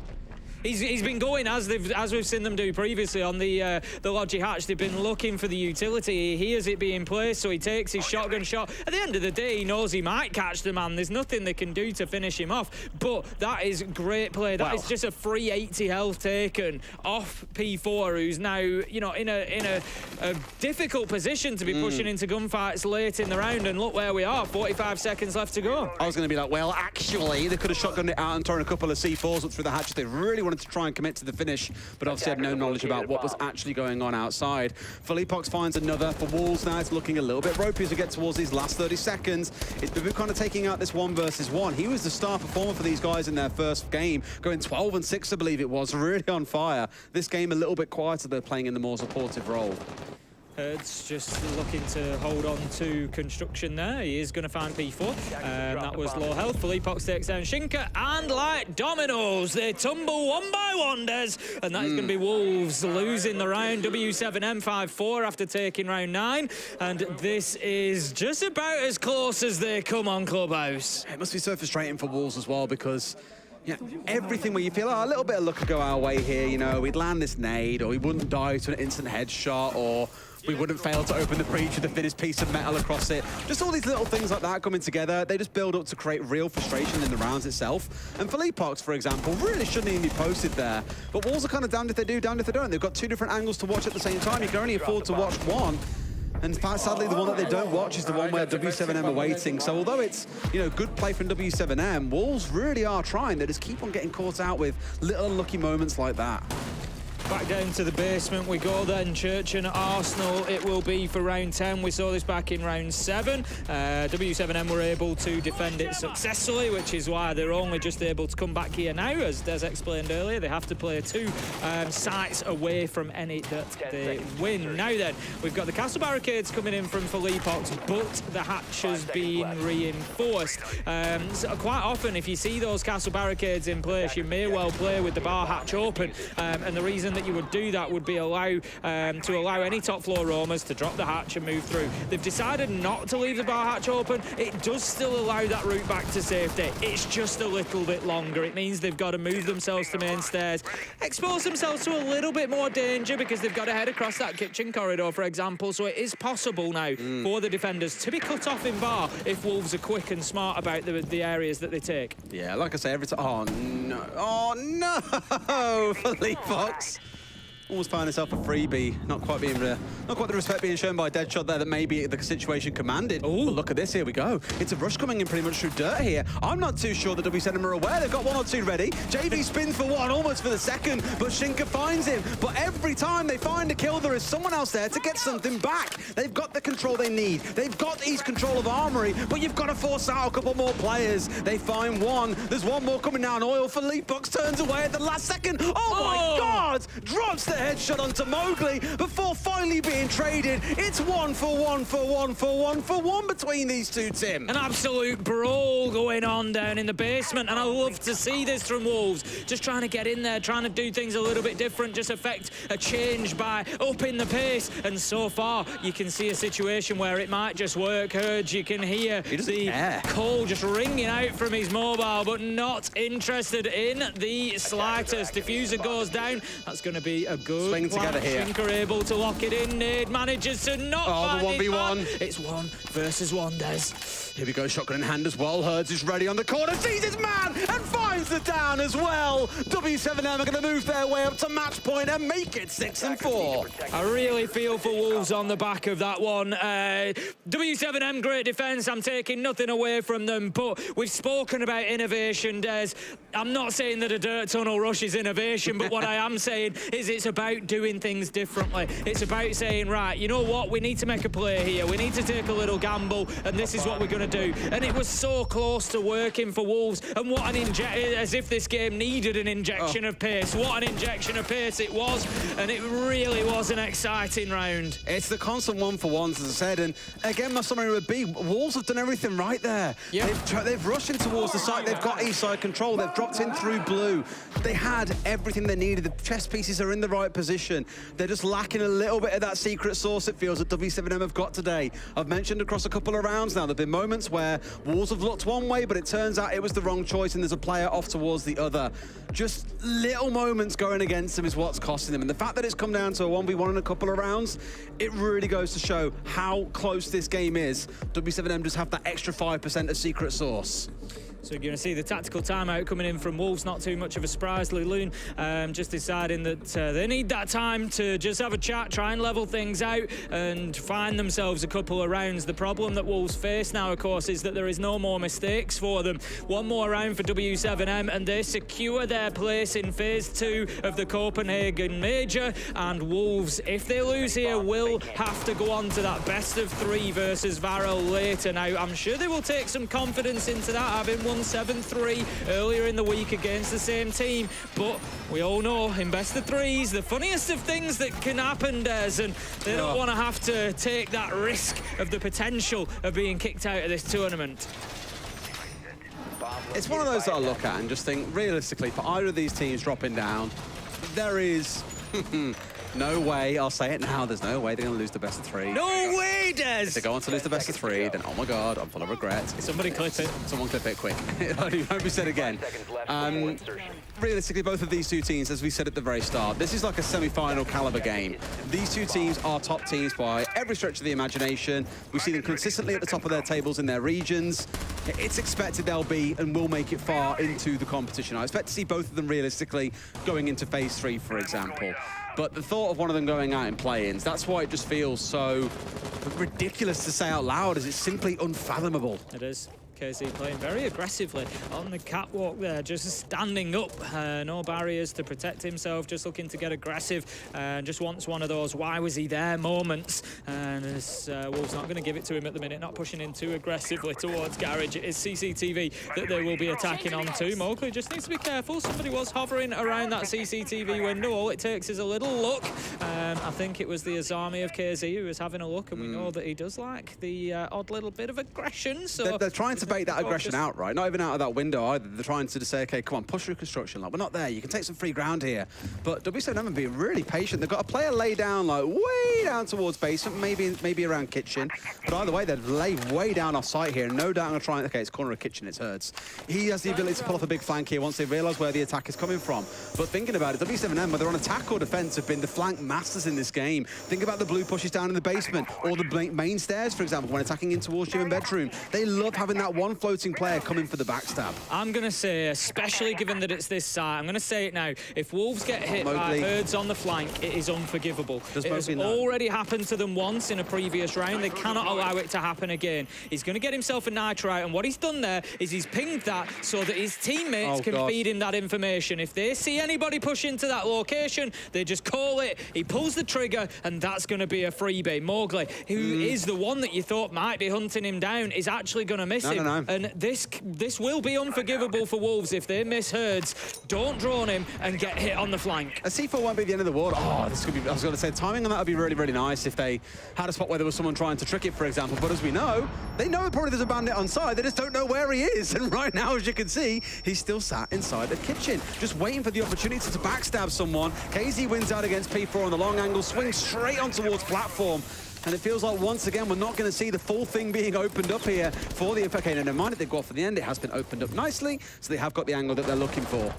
He's been going as we've seen them do previously on the Logi hatch. They've been looking for the utility. He hears it being placed, so he takes his shotgun shot. At the end of the day, he knows he might catch the man. There's nothing they can do to finish him off. But that is great play. That is just a free 80 health taken off P4, who's now in a difficult position to be pushing into gunfights late in the round. And look where we are. 45 seconds left to go. I was going to be like, well, actually, they could have shotgunned it out and thrown a couple of C4s up through the hatch. They really wanted to try and commit to the finish, but obviously had no knowledge about what was actually going on outside. Philippox finds another for Wolves now. It's looking a little bit ropey as we get towards these last 30 seconds. It's Bibu kind of taking out this 1 versus 1. He was the star performer for these guys in their first game, going 12-6, I believe it was, really on fire. This game a little bit quieter, they're playing in the more supportive role. Herds just looking to hold on to construction there. He is going to find P4. That was low health. Philippox takes down Shinka, and like dominoes, they tumble one by one, Des. And that is going to be Wolves losing the round. W7M 5-4 after taking round 9. And this is just about as close as they come on Clubhouse. It must be so frustrating for Wolves as well, because everything where you feel, a little bit of luck could go our way here, we'd land this nade, or we wouldn't die to an instant headshot, or we wouldn't fail to open the breach with a finished piece of metal across it. Just all these little things like that coming together, they just build up to create real frustration in the rounds itself. And Philippox, for example, really shouldn't even be posted there. But Wolves are kind of damned if they do, damned if they don't. They've got 2 different angles to watch at the same time. You can only afford to watch one. And sadly, the one that they don't watch is the one where W7M are waiting. So although it's, good play from W7M, Wolves really are trying. They just keep on getting caught out with little unlucky moments like that. Back down to the basement we go then. Church and Arsenal it will be for round 10. We saw this back in round 7. W7M were able to defend it successfully, which is why they're only just able to come back here now. As Des explained earlier, they have to play 2 sites away from any that they win. Now then, we've got the castle barricades coming in from Philippox, but the hatch has been reinforced. So quite often, if you see those castle barricades in place, you may well play with the bar hatch open, and the reason that you would do that would be to allow any top floor roamers to drop the hatch and move through. They've decided not to leave the bar hatch open. It does still allow that route back to safety. It's just a little bit longer. It means they've got to move themselves to main stairs, expose themselves to a little bit more danger because they've got to head across that kitchen corridor, for example. So it is possible now for the defenders to be cut off in bar if Wolves are quick and smart about the areas that they take. Yeah, like I say, every time... Oh, no. Oh, no! Philippox. Almost found himself a freebie, not quite the respect being shown by Deadshot there that maybe the situation commanded. But look at this, here we go. It's a rush coming in pretty much through dirt here. I'm not too sure that W7M are aware. They've got 1 or 2 ready. JV spins for 1, almost for the second, but Shinka finds him. But every time they find a kill, there is someone else there to get something back. They've got the control they need. They've got East control of Armory, but you've got to force out a couple more players. They find 1. There's 1 more coming down. Oil for Philippox turns away at the last second. Oh my God! Drops the headshot onto Mowgli before finally being traded. It's 1 for 1 for 1 for 1 for 1 between these two, Tim. An absolute brawl going on down in the basement, and I love to see this from Wolves. Just trying to get in there, trying to do things a little bit different, just affect a change by upping the pace. And so far, you can see a situation where it might just work. Urge, you can hear the call just ringing out from his mobile, but not interested in the slightest. Diffuser goes down. That's going to be a good swing together here. Shinka able to lock it in. Nade manages to not find the 1v1. It's 1 versus 1, Des. Here we go, shotgun in hand as well. Herds is ready on the corner, sees his man, and finds the down as well. W7M are going to move their way up to match point and make it 6 and 4. I really feel for Wolves on the back of that one. W7M, great defence. I'm taking nothing away from them, but we've spoken about innovation, Des. I'm not saying that a dirt tunnel rush is innovation, but what I am saying is it's about doing things differently. It's about saying, right, you know what, we need to make a play here. We need to take a little gamble, and this is what we're going to do. And it was so close to working for Wolves, and what an injection, as if this game needed an injection of pace. What an injection of pace it was, and it really was an exciting round. It's the constant 1-for-1s, as I said, and again, my summary would be, Wolves have done everything right there. Yep. They've rushed in towards the site, they've got east side control, they've dropped in through blue. They had everything they needed, the chess pieces are in the right position. They're just lacking a little bit of that secret sauce, it feels, that W7M have got today. I've mentioned across a couple of rounds now, there have been moments where Wolves have looked one way, but it turns out it was the wrong choice and there's a player off towards the other. Just little moments going against them is what's costing them. And the fact that it's come down to a 1v1 in a couple of rounds, it really goes to show how close this game is. W7M just have that extra 5% of secret sauce. So you're going to see the tactical timeout coming in from Wolves, not too much of a surprise. Lulun just deciding that they need that time to just have a chat, try and level things out and find themselves a couple of rounds. The problem that Wolves face now, of course, is that there is no more mistakes for them. 1 more round for W7M and they secure their place in phase 2 of the Copenhagen Major. And Wolves, if they lose here, will have to go on to that best of 3 versus Varel later. Now, I'm sure they will take some confidence into that, having won 7-3 earlier in the week against the same team, but we all know in best of 3s, the funniest of things that can happen, Des, and they don't want to have to take that risk of the potential of being kicked out of this tournament. It's one of those that I look at and just think, realistically, for either of these teams dropping down, there is no way, I'll say it now, there's no way they're going to lose the best of 3. No way, Des! If they go on to lose the best of 3, then oh my God, I'm full of regret. Somebody clip it. Someone clip it quick. It won't be said again. Realistically, both of these two teams, as we said at the very start, this is like a semi-final caliber game. These two teams are top teams by every stretch of the imagination. We see them consistently at the top of their tables in their regions. It's expected they'll be and will make it far into the competition. I expect to see both of them realistically going into phase 3, for example. But the thought of one of them going out in play-ins, that's why it just feels so ridiculous to say out loud, as it's simply unfathomable. It is. KC playing very aggressively on the catwalk there, just standing up. No barriers to protect himself, just looking to get aggressive. Just wants one of those why was he there moments. And as Wolves not going to give it to him at the minute, not pushing in too aggressively towards Garage. It is CCTV that they will be attacking onto. Mowgli just needs to be careful. Somebody was hovering around that CCTV window. All it takes is a little look. I think it was the Azami of KZ who was having a look, and we know that he does like the odd little bit of aggression. So they're trying to bait that aggression out, right? Not even out of that window either. They're trying to just say, okay, come on, push through construction. Like, we're not there. You can take some free ground here. But W7M are being really patient. They've got a player lay down, like, way down towards basement, maybe around kitchen. But either way, they've laid way down off site here. No doubt going to try and, okay, it's corner of kitchen, it's Herds. He has the ability to pull off a big flank here once they realise where the attack is coming from. But thinking about it, W7M, whether on attack or defence, have been the flank masters in this game. Think about the blue pushes down in the basement, or the main stairs, for example, when attacking in towards gym and bedroom. They love having that one floating player coming for the backstab. I'm going to say, especially given that it's this side, I'm going to say it now, if Wolves get hit by Herds on the flank, it is unforgivable. It has already happened to them once in a previous round. They cannot allow it to happen again. He's going to get himself a nitrite, and what he's done there is he's pinged that so that his teammates can feed him that information. If they see anybody push into that location, they just call it, he pulls the trigger, and that's going to be a freebie. Mowgli, who is the one that you thought might be hunting him down, is actually going to miss him. And this will be unforgivable for Wolves if they miss Herds. Don't drone him and get hit on the flank. A C4 won't be the end of the world. Oh, this could be, I was going to say, timing on that would be really, really nice if they had a spot where there was someone trying to trick it, for example. But as we know, they know probably there's a bandit on side. They just don't know where he is. And right now, as you can see, he's still sat inside the kitchen, just waiting for the opportunity to backstab someone. KZ wins out against P4 on the long angle, swings straight on towards platform. And it feels like, once again, we're not going to see the full thing being opened up here for the... Okay, never mind it, they've got for the end. It has been opened up nicely, so they have got the angle that they're looking for.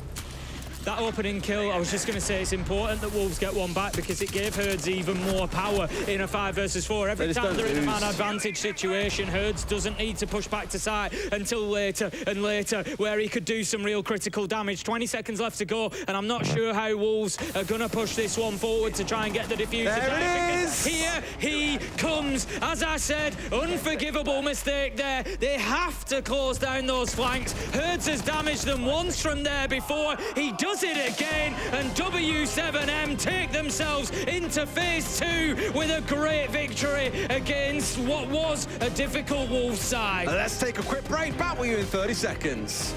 That opening kill, I was just going to say it's important that Wolves get one back because it gave Herds even more power in a 5 versus 4. Every time they're in a man advantage situation, Herds doesn't need to push back to side until later and later, where he could do some real critical damage. 20 seconds left to go, and I'm not sure how Wolves are going to push this one forward to try and get the diffuser down. There it is! Here he comes. As I said, unforgivable mistake there. They have to close down those flanks. Herds has damaged them once from there before. He does it again, and W7M take themselves into phase 2 with a great victory against what was a difficult Wolves side. Let's take a quick break. Back with you in 30 seconds.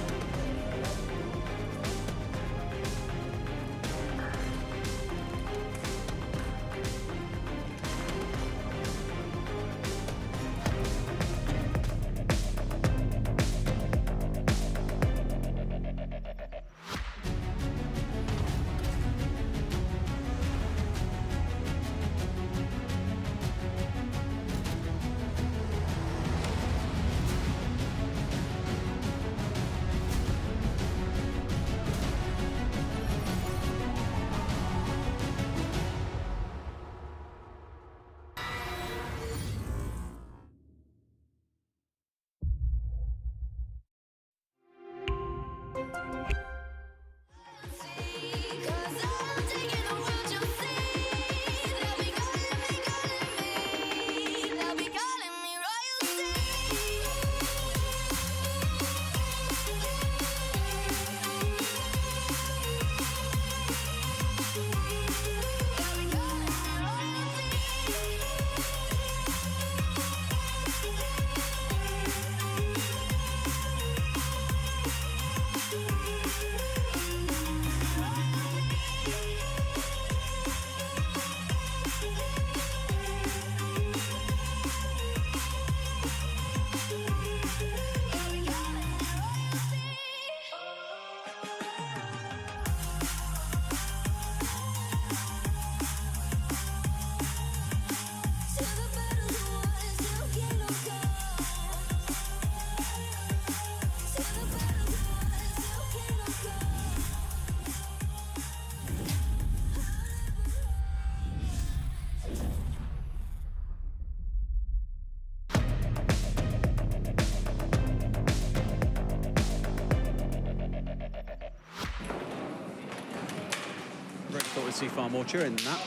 Thought we'd see far more cheering than that.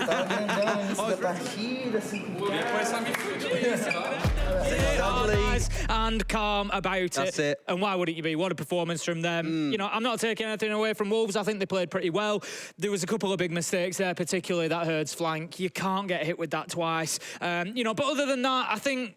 Tá ganhando antes da partida, assim, Nice and calm about That's it. And why wouldn't you be? What a performance from them. You know, I'm not taking anything away from Wolves. I think they played pretty well. There was a couple of big mistakes there, particularly that Herd's flank. You can't get hit with that twice. You know, but other than that, I think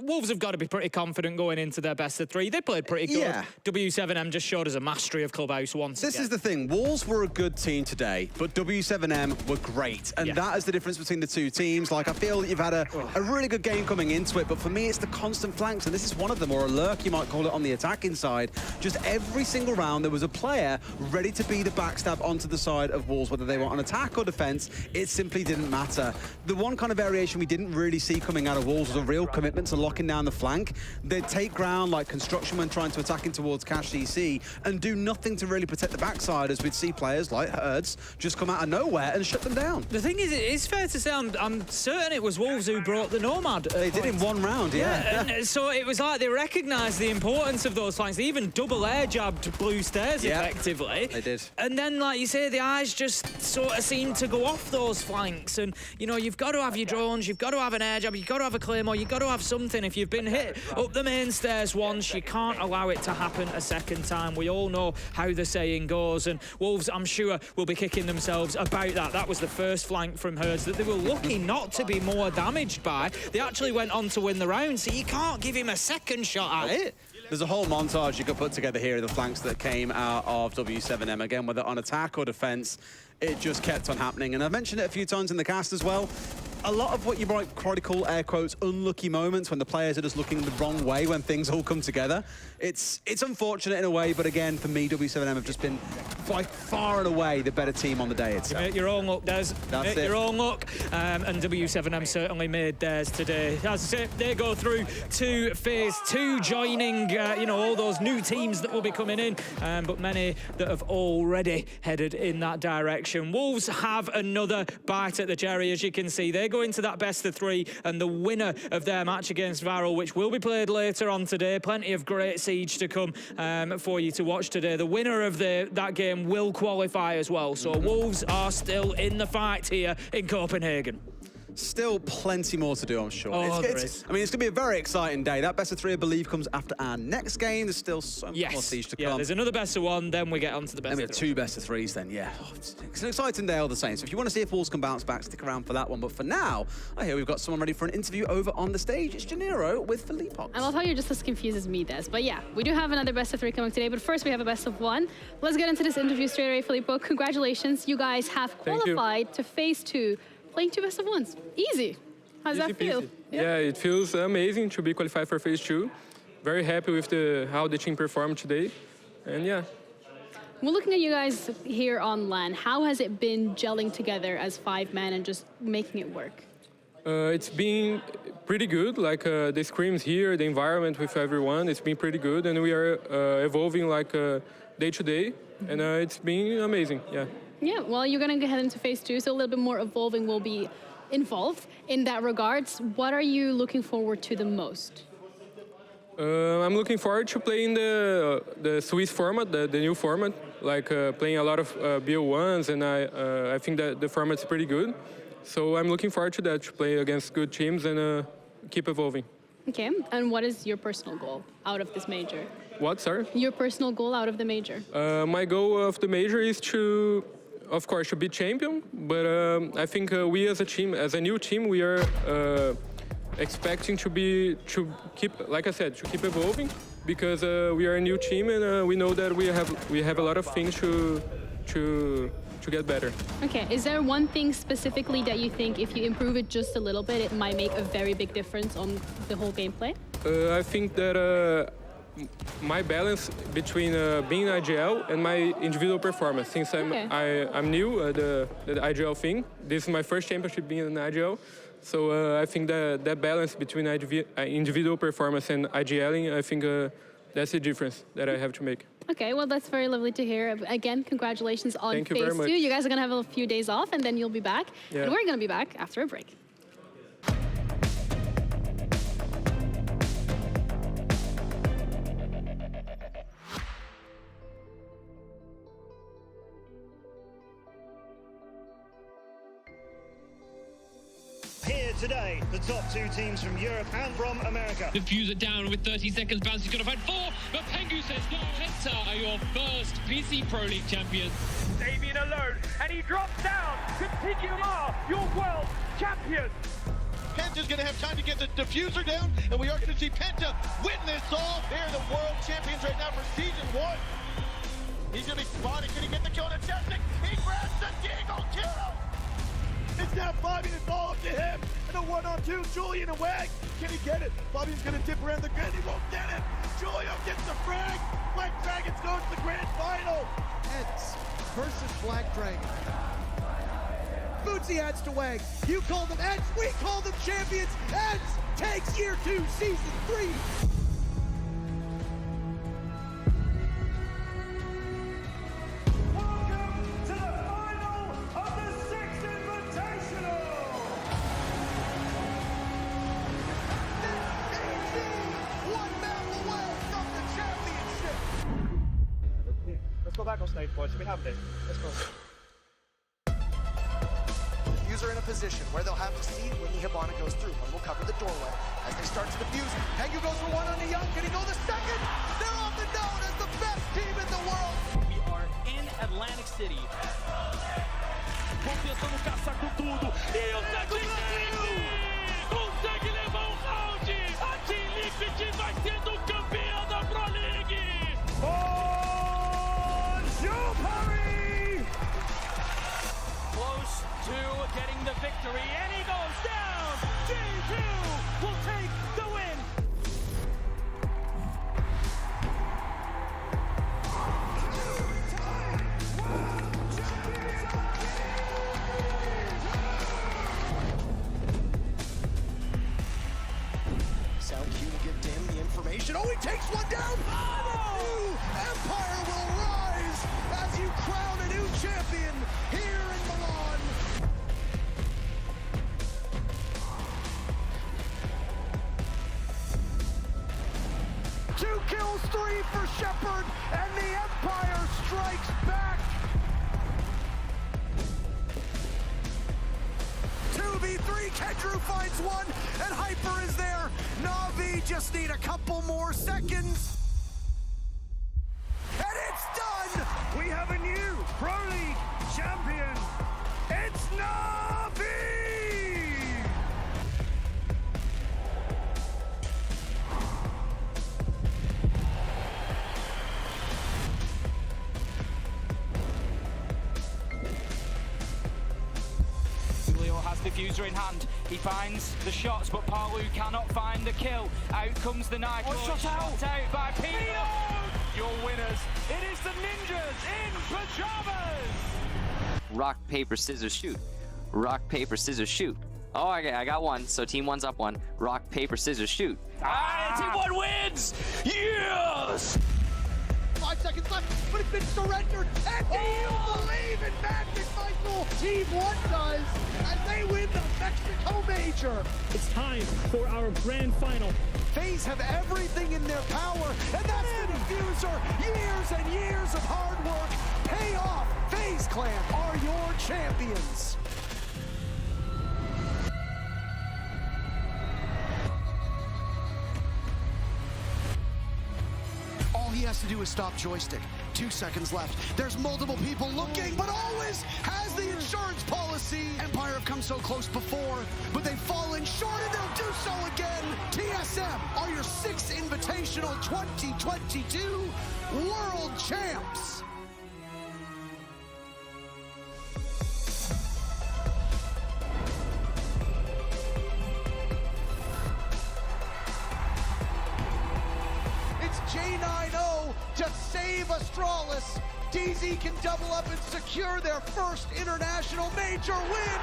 Wolves have got to be pretty confident going into their best of three. They played pretty good. Yeah. W7M just showed us a mastery of Clubhouse once again. This is the thing. Wolves were a good team today, but W7M were great. And that is the difference between the two teams. Like, I feel that you've had a really good game coming into it, but for me, it's the constant flanks, and this is one of them, or a lurk, you might call it, on the attacking side. Just every single round, there was a player ready to be the backstab onto the side of Wolves, whether they were on attack or defense. It simply didn't matter. The one kind of variation we didn't really see coming out of Wolves was a real commitment to locking down the flank. They'd take ground like construction when trying to attack in towards Cash CC and do nothing to really protect the backside, as we'd see players like Herds just come out of nowhere and shut them down. The thing is, it is fair to say, I'm certain it was Wolves who brought the Nomad. They did in one round, yeah. And so it was like they recognised the importance of those flanks. They even double air jabbed Blue Stairs effectively. They did. And then, like you say, the eyes just sort of seemed to go off those flanks. And, you know, you've got to have your drones, you've got to have an air jab, you've got to have a claymore, you've got to have something. If you've been hit up the main stairs once, you can't allow it to happen a second time. We all know how the saying goes, and Wolves, I'm sure, will be kicking themselves about that. That was the first flank from Herds that they were lucky not to be more damaged by. They actually went on to win the round, so you can't give him a second shot at it. There's a whole montage you could put together here of the flanks that came out of W7M. Again, whether on attack or defense, it just kept on happening. And I've mentioned it a few times in the cast as well. A lot of what you might probably call, air quotes, unlucky moments when the players are just looking the wrong way when things all come together. It's unfortunate in a way, but again, for me, W7M have just been by far and away the better team on the day itself. You make your own luck, Des. That's make it. your own luck. And W7M certainly made theirs today. As I say, they go through to phase two, joining, you know, all those new teams that will be coming in, but many that have already headed in that direction. Wolves have another bite at the cherry, as you can see. They go into that best of three, and the winner of their match against Varel, which will be played later on today, plenty of great siege to come for you to watch today. The winner of that game will qualify as well. So Wolves are still in the fight here in Copenhagen. Still plenty more to do, I'm sure. Oh, there is. is. I mean, it's going to be a very exciting day. That best of three, I believe, comes after our next game. There's still so much more siege to come. Yeah, there's another best of one, then we get on to the best Then we of have three. two best of threes then, yeah. Oh, it's an exciting day all the same. So if you want to see if Wolves can bounce back, stick around for that one. But for now, I hear we've got someone ready for an interview over on the stage. It's Janiro with Philippox. I love how you're just as confused as me, Des. But yeah, we do have another best of three coming today. But first, we have a best of one. Let's get into this interview straight away, Filippo. Congratulations. You guys have qualified to phase two, playing two best of ones. Easy. How does that feel? Yeah, it feels amazing to be qualified for phase two. Very happy with how the team performed today. And yeah. We're looking at you guys here on LAN. How has it been gelling together as 5 men and just making it work? It's been pretty good. Like the scrims here, the environment with everyone, it's been pretty good. And we are evolving like day to day. And it's been amazing, yeah. Yeah, well, you're going to head into phase two, so a little bit more evolving will be involved in that regards. What are you looking forward to the most? I'm looking forward to playing the Swiss format, the new format, like playing a lot of BO1s, and I think that the format's pretty good. So I'm looking forward to that, to play against good teams and keep evolving. Okay, and what is your personal goal out of this major? What, sorry? Your personal goal out of the major? My goal of the major is to, of course, to be champion, but I think we as a team, as a new team, we are expecting to keep, like I said, to keep evolving, because we are a new team and we know that we have a lot of things to get better. Okay, is there one thing specifically that you think if you improve it just a little bit, it might make a very big difference on the whole gameplay? I think that my balance between being an IGL and my individual performance, since I'm new at the IGL thing. This is my first championship being an IGL. So I think that balance between individual performance and IGLing, I think that's the difference that I have to make. Okay, well, that's very lovely to hear. Again, congratulations on Thank you phase very much. two. You guys are going to have a few days off, and then you'll be back. Yeah. And we're going to be back after a break. Here today, the top two teams from Europe and from America. Diffuser down with 30 seconds bounce. He's going to find 4, but Pengu says no. Penta are your first PC Pro League champions. Damien alone, and he drops down. Continuum are your world champions. Penta's going to have time to get the diffuser down, and we are going to see Penta win this all. They're the world champions right now for Season 1. He's going to be spotted. Can he get the kill on Chesnick? He grabs the Deagle kill! It's now Fabian, it's all up to him. And a 1-on-2, Julian and Wag. Can he get it? Fabian's going to dip around the grid. He won't get it. Julio gets the frag. Black Dragons go to the grand final. Eds versus Black Dragon. Bootsy adds to Wag. You call them Eds, we call them champions. Eds takes year 2, season 3. Let's go back on stage, boys. We have this. Let's go. Diffuser in a position where they'll have to see when the Hibana goes through. One will cover the doorway. As they start to defuse, Pengu goes for one on the Young. Can he go the second? They're often known as the best team in the world. We are in Atlantic City. Tentando caçar com tudo. E o consegue levar um round. A Team Liquid vai sendo campeã da Pro League. Close to getting the victory, and he goes down. G2 will take the win. Sound cue to give Dim the information. Oh, he takes one down. Oh! Empire will rise as you crown a new champion here in Milan. Two kills, 3 for Shepard, and the Empire strikes back. 2v3, Kedru finds one, and Hyper is there. Na'Vi just need a couple more seconds. And it's done! We have a new Pro League champion. It's Na'Vi! Julio has diffuser in hand. He finds the shots, but Palu cannot find the kill. Out comes the knife. Shot out by Pino! Your winners, it is the Ninjas in pajamas! Rock, paper, scissors, shoot. Rock, paper, scissors, shoot. Oh, I got one, so team one's up one. Rock, paper, scissors, shoot. Team one wins! Yes! 5 seconds left, but it's been surrendered. And do you believe in Magic, Michael? Team 1 does, and they win the Mexico Major. It's time for our grand final. FaZe have everything in their power, and that's the diffuser. Years and years of hard work pay off. FaZe Clan are your champions. All he has to do is stop joystick. 2 seconds left. There's multiple people looking, but always has the insurance policy. Empire have come so close before, but they've fallen short, and they'll do so again. TSM are your 6th Invitational 2022 World Champs. J9-0 to save Astralis. DZ can double up and secure their first international major win.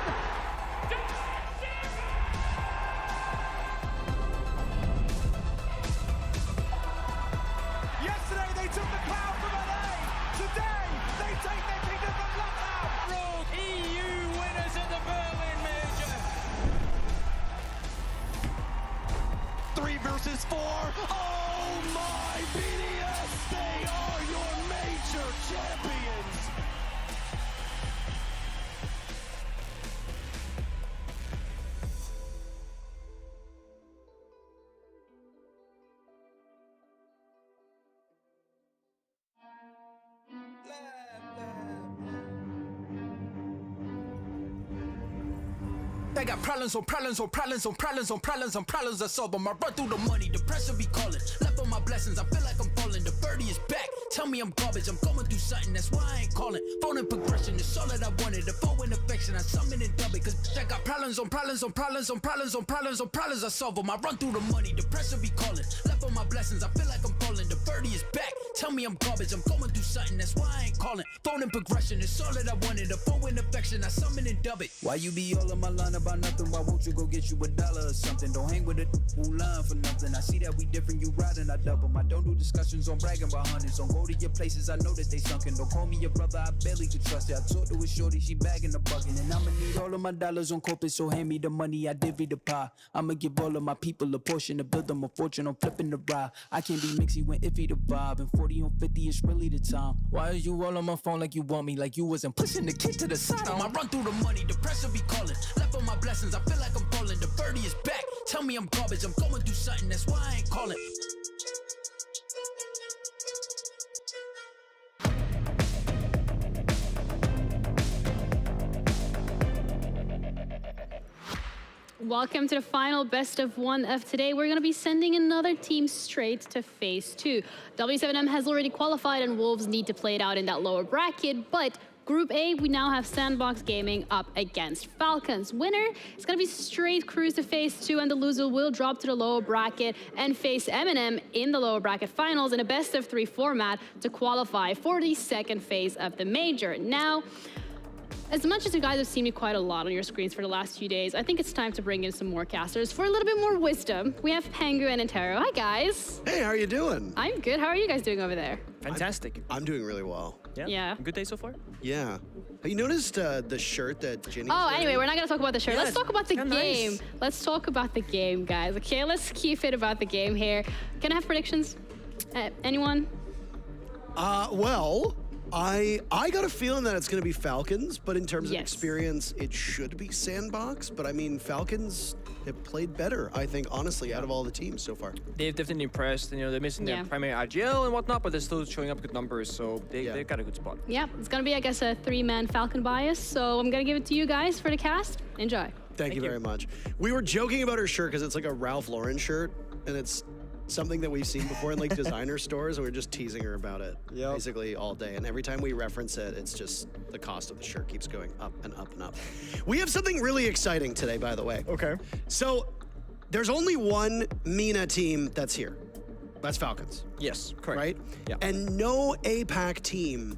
Yesterday they took the cloud from LA. Today they take their kingdom from Lucknow. Rogue EU winners at the Berlin Major. 3 versus 4. Oh my BDS, they are your major champions. They got problems on problems on problems on problems on problems on problems I solve them. I run through the money, the pressure be calling. Left on my blessings, I feel like I'm falling. The birdie is back. Tell me I'm garbage, I'm going through something, that's why I ain't calling. Phone and progression is all that I wanted. The phone and affection, I summon and dub it. Cause I got problems on problems on problems on problems on problems on problems I solve them. I run through the money, the pressure be calling. Left on my blessings, I feel like I'm falling. The birdie is back. Tell me I'm garbage, I'm going through something, that's why I ain't calling. Phone and progression is all that I wanted. The phone and affection, I summon and dub it. Why you be all on my line about nothing? Why won't you go get you $1 or something? Don't hang with a who line for nothing. I see that we different, you riding, I double. I don't do discussions on bragging about hundreds. Don't go to your places, I know that they sunken. Don't call me your brother, I barely could trust you. I talked to a shorty, she bagging the bucket. And I'ma need all of my dollars on corporate, so hand me the money, I divvy the pie. I'ma give all of my people a portion to build them a fortune. I'm flipping the ride. I can't be mixy when iffy the vibe. And 40 on 50 is really the time. Why are you all on my phone like you want me? Like you wasn't pushing the kid to the side. I run through the money, the pressure be calling. Left on my blessings, I feel like I'm falling. The birdie is back. Tell me I'm garbage, I'm going through something, that's why I ain't calling. Welcome to the final best of one of today. We're going to be sending another team straight to phase 2. W7M has already qualified and Wolves need to play it out in that lower bracket, but Group A, we now have Sandbox Gaming up against Falcons. Winner is going to be straight cruise to phase 2, and the loser will drop to the lower bracket and face M&M in the lower bracket finals in a best of 3 format to qualify for the second phase of the major. Now, as much as you guys have seen me quite a lot on your screens for the last few days, I think it's time to bring in some more casters for a little bit more wisdom. We have Pengu and Intero. Hi, guys. Hey, how are you doing? I'm good. How are you guys doing over there? Fantastic. I'm doing really well. Yeah. Good day so far? Yeah. Have you noticed the shirt that Ginny's Anyway, we're not going to talk about the shirt. Yeah, Let's talk about the game. nice. Let's talk about the game, guys. Okay, let's keep it about the game here. Can I have predictions? Anyone? Well, I got a feeling that it's going to be Falcons, but in terms of experience, it should be Sandbox. But I mean, Falcons have played better, I think, honestly, out of all the teams so far. They've definitely impressed. You know, they're missing their primary IGL and whatnot, but they're still showing up good numbers, so they've got a good spot. Yeah, it's going to be, I guess, a 3-man Falcon bias. So I'm going to give it to you guys for the cast. Enjoy. Thank you very much. We were joking about her shirt because it's like a Ralph Lauren shirt, and it's something that we've seen before in like designer stores, and we're just teasing her about it basically all day. And every time we reference it, it's just the cost of the shirt keeps going up and up and up. We have something really exciting today, by the way. Okay. So there's only one MENA team that's here. That's Falcons. Yes, correct. Right? Yeah. And no APAC team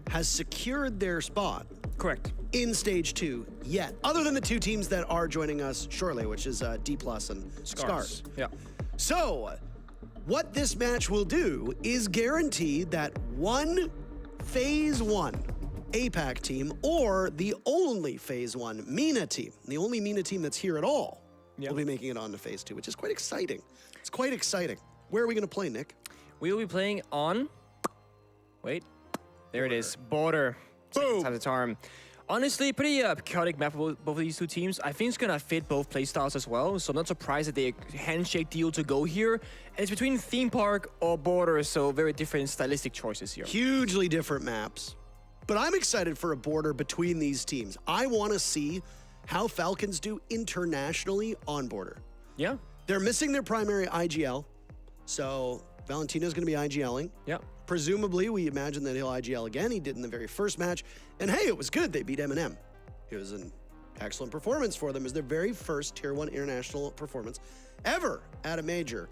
has secured their spot. Correct. In stage 2 yet, other than the 2 teams that are joining us shortly, which is D+ and Scars. Yeah. So, what this match will do is guarantee that one Phase 1 APAC team or the only Phase 1 MENA team, the only MENA team that's here at all, will be making it on to Phase 2, which is quite exciting. It's quite exciting. Where are we going to play, Nick? We will be playing on... Wait. There it is. Border. Boom. Time to charm. Honestly, pretty chaotic map for both of these 2 teams. I think it's going to fit both playstyles as well, so I'm not surprised that they handshake deal to go here. And it's between theme park or border, so very different stylistic choices here. Hugely different maps. But I'm excited for a border between these teams. I want to see how Falcons do internationally on border. Yeah. They're missing their primary IGL, so Valentino's going to be IGLing. Yeah. Presumably, we imagine that he'll IGL again. He did in the very first match. And hey, it was good. They beat M&M. It was an excellent performance for them. It was their very first Tier 1 international performance ever at a major.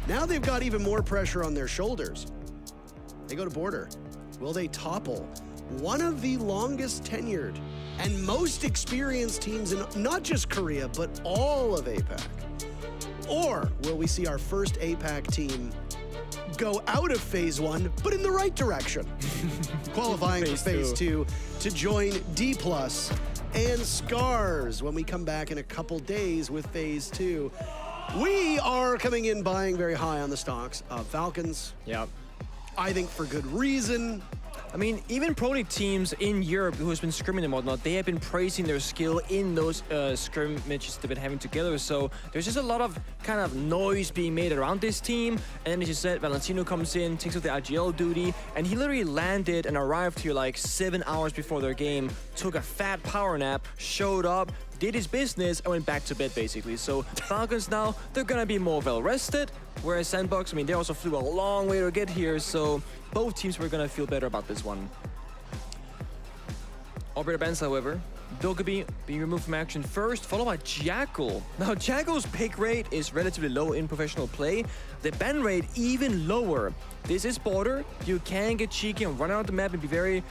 Now they've got even more pressure on their shoulders. They go to border. Will they topple one of the longest tenured and most experienced teams in not just Korea, but all of APAC? Or will we see our first APAC team go out of Phase 1, but in the right direction? Qualifying for Phase 2 to join D+ and Scars when we come back in a couple days with Phase 2. We are coming in buying very high on the stocks of Falcons. Yeah. I think for good reason. I mean, even Pro League teams in Europe who has been scrimming and whatnot, they have been praising their skill in those scrimmages they've been having together. So there's just a lot of kind of noise being made around this team. And as you said, Valentino comes in, takes up the IGL duty, and he literally landed and arrived here like 7 hours before their game, took a fat power nap, showed up, did his business, and went back to bed, basically. So Falcons now, they're gonna be more well-rested, whereas Sandbox, I mean, they also flew a long way to get here, so both teams were gonna feel better about this one. Operator bans, however. Dokkaebi being removed from action first, followed by Jackal. Now, Jackal's pick rate is relatively low in professional play. The ban rate even lower. This is border. You can get cheeky and run out the map and be very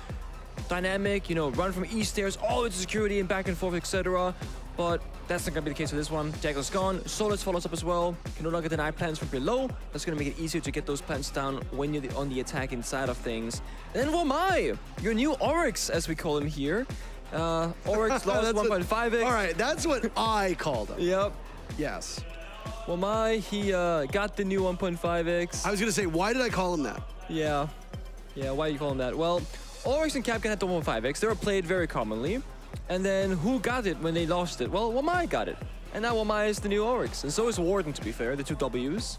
dynamic, you know, run from east stairs all the way to security and back and forth, etc. But that's not gonna be the case for this one. Jackal's gone. Solus follows up as well. Can no longer deny plants from below. That's gonna make it easier to get those plants down when you're on the attacking side of things. And then Wamai, your new Oryx, as we call him here. Oryx lost 1.5x. All right, that's what I called him. Yep. Yes. Wamai, he got the new 1.5x. I was gonna say, why did I call him that? Yeah. Yeah, why do you call him that? Well, Oryx and Capcan had the 1.5x. They were played very commonly. And then who got it when they lost it? Well, Wamai got it. And now Wamai is the new Oryx. And so is Warden, to be fair, the two Ws.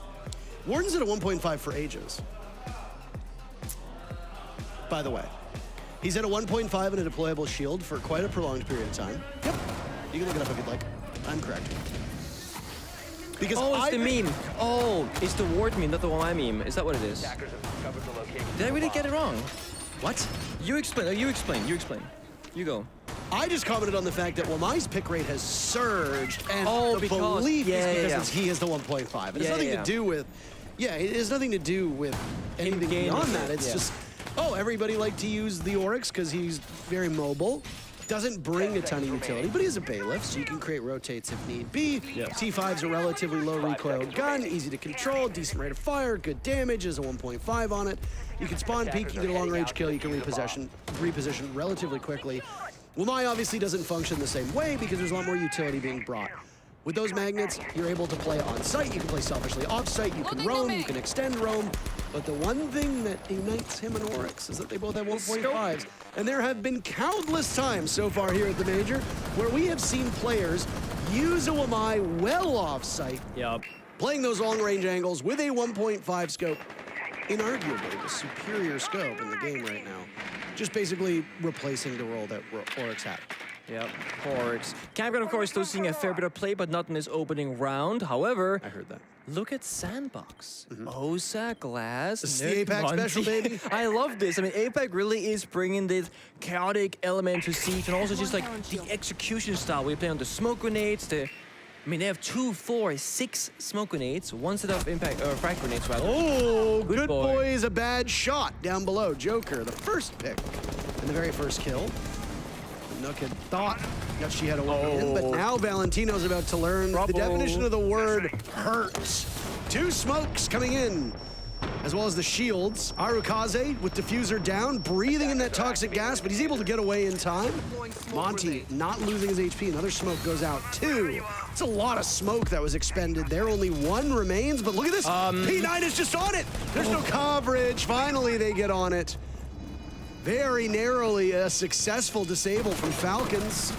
Warden's at a 1.5 for ages. By the way. He's at a 1.5 and a deployable shield for quite a prolonged period of time. Yep. You can look it up if you'd like. I'm correct. Because it's the meme. Oh, it's the Ward meme, not the Wamai meme. Is that what it is? Did I really get it wrong? What? You explain. Oh, you explain. You explain. You go. I just commented on the fact that Wamai's pick rate has surged, and the because, belief is because he has the 1.5. It has nothing to do with, it has nothing to do with anything beyond that. It's just, everybody liked to use the Oryx because he's very mobile. Doesn't bring a ton of utility, but he has a bailiff, so you can create rotates if need be. T5's a relatively low recoil gun, easy to control, decent rate of fire, good damage, is a 1.5 on it. You can spawn peek, you get a long range kill, you can reposition relatively quickly. Wamai obviously doesn't function the same way because there's a lot more utility being brought. With those magnets, you're able to play on site, you can play selfishly off site, you can roam, you can extend roam. But the one thing that unites him and Oryx is that they both have 1.5s. And there have been countless times so far here at the Major where we have seen players use a Wamai well off site, playing those long range angles with a 1.5 scope, inarguably the superior scope in the game right now. Just basically replacing the role that Oryx had. Yep, Oryx. Capcan, of course, still seeing a fair bit of play, but not in this opening round. However, I heard that. Look at Sandbox. Osa, Glass, This is the APAC special, baby. I love this. I mean, APAC really is bringing this chaotic element to Siege, and also just like the execution style. We play on the smoke grenades, I mean, they have 2, 4, 6 smoke grenades, one set of frag grenades, rather. Oh, good boy is a bad shot down below. Joker, the first pick and the very first kill. Nook had thought that she had a weapon in, but now Valentino's about to learn the definition of the word hurt. 2 smokes coming in, as well as the shields. Arukaze with diffuser down, breathing in that toxic gas, but he's able to get away in time. Monty not losing his HP. Another smoke goes out. 2. It's a lot of smoke that was expended there. Only 1 remains, but look at this. P9 is just on it. There's no coverage. Finally, they get on it. Very narrowly a successful disable from Falcons.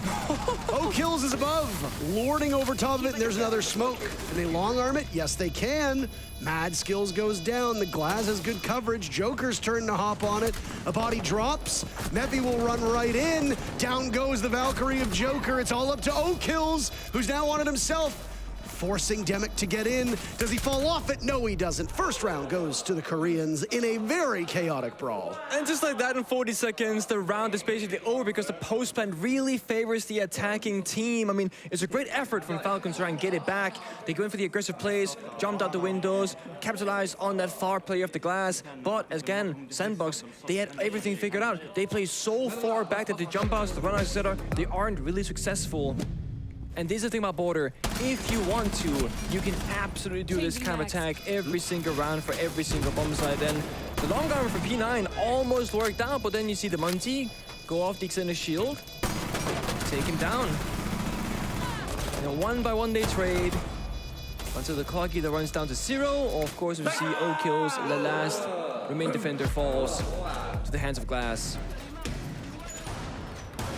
Kills is above, lording over top of it, and there's another smoke. Can they long arm it? Yes, they can. Mad Skills goes down. The Glass has good coverage. Joker's turn to hop on it. A body drops. Mephi will run right in. Down goes the Valkyrie of Joker. It's all up to Kills, who's now on it himself. Forcing Demic to get in. Does he fall off it? No, he doesn't. First round goes to the Koreans in a very chaotic brawl. And just like that, in 40 seconds, the round is basically over because the post plan really favors the attacking team. I mean, it's a great effort from Falcons to try and get it back. They go in for the aggressive plays, jumped out the windows, capitalized on that far play of the Glass. But again, Sandbox, they had everything figured out. They play so far back that the jump outs, the run outs, etc., they aren't really successful. And this is the thing about Border. If you want to, you can absolutely do this kind of attack every single round for every single bomb site. And the long armor for P9 almost worked out, but then you see the Monty go off the extended shield, take him down. In a 1-by-1 day trade until the clock either runs down to 0, or of course we see Kills, the last remaining defender falls to the hands of Glass.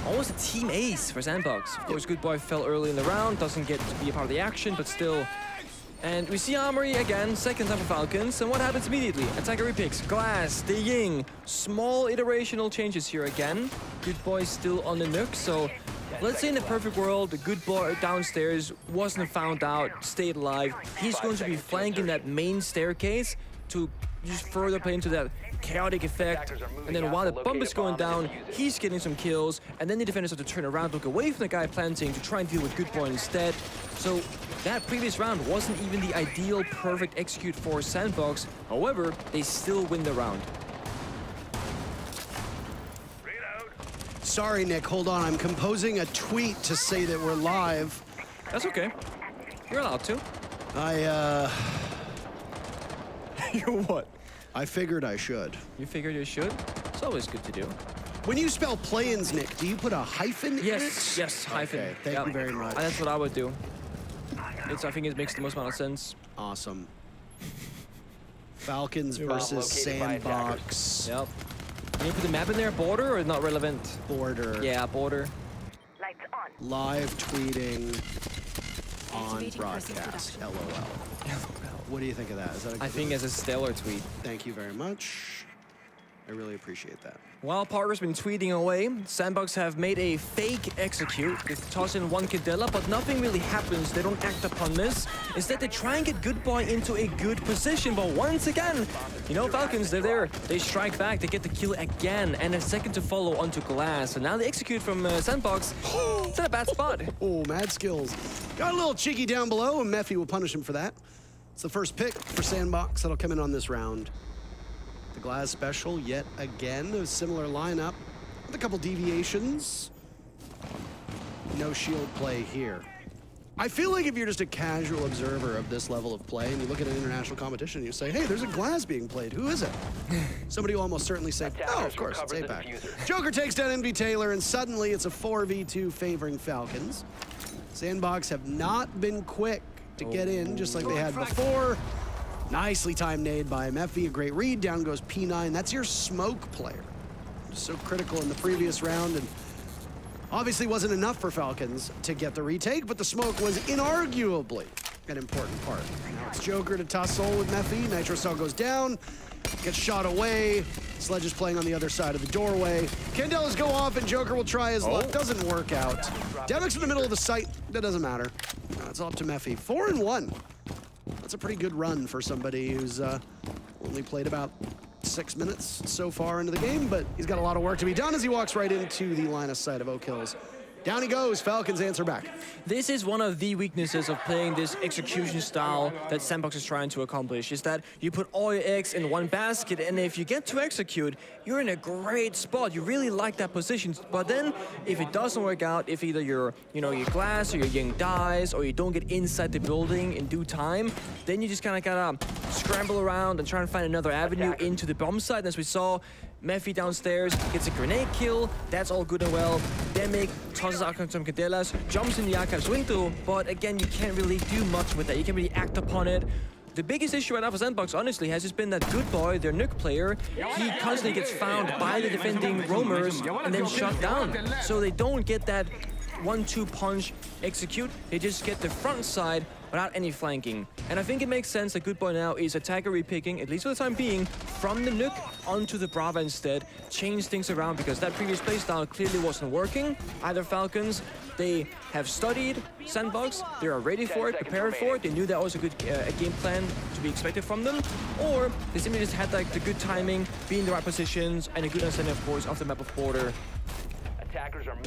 Almost a team ace for Sandbox. Of course, Good Boy fell early in the round, doesn't get to be a part of the action, but still. And we see Armory again, second time for Falcons, and what happens immediately? Attacker repicks, Glass, the Ying. Small iterational changes here again. Good Boy still on the Nook, so let's say in the perfect world, the good boy downstairs wasn't found out, stayed alive. He's going to be flanking that main staircase to just further play into that chaotic effect. And then while the bomb is going down, he's getting some kills. And then the defenders have to turn around, look away from the guy planting to try and deal with good boy instead. So that previous round wasn't even the ideal perfect execute for Sandbox. However, they still win the round. Sorry, Nick, hold on. I'm composing a tweet to say that we're live. That's okay. You're allowed to. You what? I figured I should. You figured you should? It's always good to do. When you spell play-ins, Nick, do you put a hyphen in it? Yes, hyphen. Okay, thank you very much. That's what I would do. I think it makes the most amount of sense. Awesome. Falcons versus Sandbox. Yep. Can you put the map in there? Border or not relevant? Border. Yeah, border. Live tweeting on broadcast. LOL. What do you think of that? Is that a good I think it's a stellar tweet. Thank you very much. I really appreciate that. While Parker's been tweeting away, Sandbox have made a fake execute. They toss in one Cadella, but nothing really happens. They don't act upon this. Instead, they try and get Good Boy into a good position, but once again, you know, Falcons, they're there. They strike back, they get the kill again, and a second to follow onto Glass. So now the execute from Sandbox, it's in a bad spot. Oh, mad skills. Got a little cheeky down below, and Mephi will punish him for that. It's the first pick for Sandbox that'll come in on this round. The Glass special yet again, a similar lineup with a couple deviations. No shield play here. I feel like if you're just a casual observer of this level of play and you look at an international competition and you say, hey, there's a Glass being played, who is it? Somebody will almost certainly say, oh, of course, it's APAC. Joker takes down MV Taylor and suddenly it's a 4v2 favoring Falcons. Sandbox have not been quick to get in just like they had before. Nicely timed nade by Mephi, a great read. Down goes P9. That's your smoke player. So critical in the previous round, and obviously wasn't enough for Falcons to get the retake, but the smoke was inarguably an important part. Now it's Joker to tussle with Mephi. Nitro Cell goes down, gets shot away. Sledge is playing on the other side of the doorway. Candelas go off, and Joker will try his luck. Doesn't work out. Demix in the middle of the site. That doesn't matter. It's all up to Mephi. 4-1. That's a pretty good run for somebody who's only played about 6 minutes so far into the game, but he's got a lot of work to be done as he walks right into the line of sight of Oak Hills. Down he goes, Falcons answer back. This is one of the weaknesses of playing this execution style that Sandbox is trying to accomplish, is that you put all your eggs in one basket, and if you get to execute, you're in a great spot. You really like that position, but then if it doesn't work out, if either your Glass or your Ying dies, or you don't get inside the building in due time, then you just kind of gotta scramble around and try and find another avenue into the bomb site. And as we saw, Mephi downstairs gets a grenade kill. That's all good and well. Demic tosses out some Cadellas, jumps in the archives window, but again, you can't really do much with that. You can't really act upon it. The biggest issue right now for Sandbox, honestly, has just been that Good Boy, their nuke player, he constantly gets found by the defending roamers and then shot down. So they don't get that 1-2 punch execute. They just get the front side without any flanking. And I think it makes sense that Good Boy now is attacker repicking, at least for the time being, from the nuke onto the Brava instead. Change things around because that previous playstyle clearly wasn't working. Either Falcons, they have studied Sandbox, they are ready for it, prepared for it, they knew that was a good game plan to be expected from them, or they simply just had like the good timing, be in the right positions, and a good understanding, of course, of the map of Border.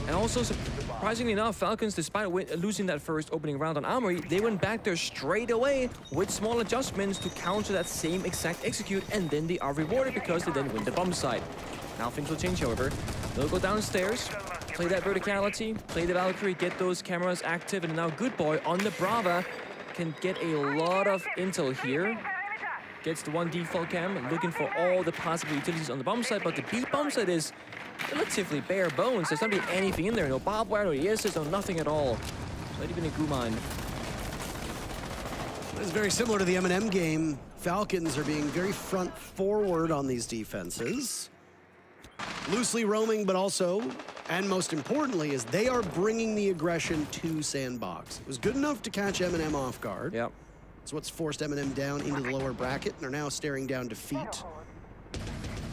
And also, surprisingly enough, Falcons, despite losing that first opening round on Armory, they went back there straight away with small adjustments to counter that same exact execute, and then they are rewarded because they then win the bomb side. Now things will change, however. They'll go downstairs, play that verticality, play the Valkyrie, get those cameras active, and now Good Boy on the Brava can get a lot of intel here. Gets the one default cam, looking for all the possible utilities on the bomb side, but the B bomb side is relatively bare bones. There's not really anything in there. No barbed wire, no ESs, no nothing at all. Not even a goo mine. It's very similar to the M&M game. Falcons are being very front forward on these defenses. Loosely roaming, but also, and most importantly, is they are bringing the aggression to Sandbox. It was good enough to catch M&M off guard. Yep. It's what's forced M&M down into the lower bracket, and are now staring down defeat.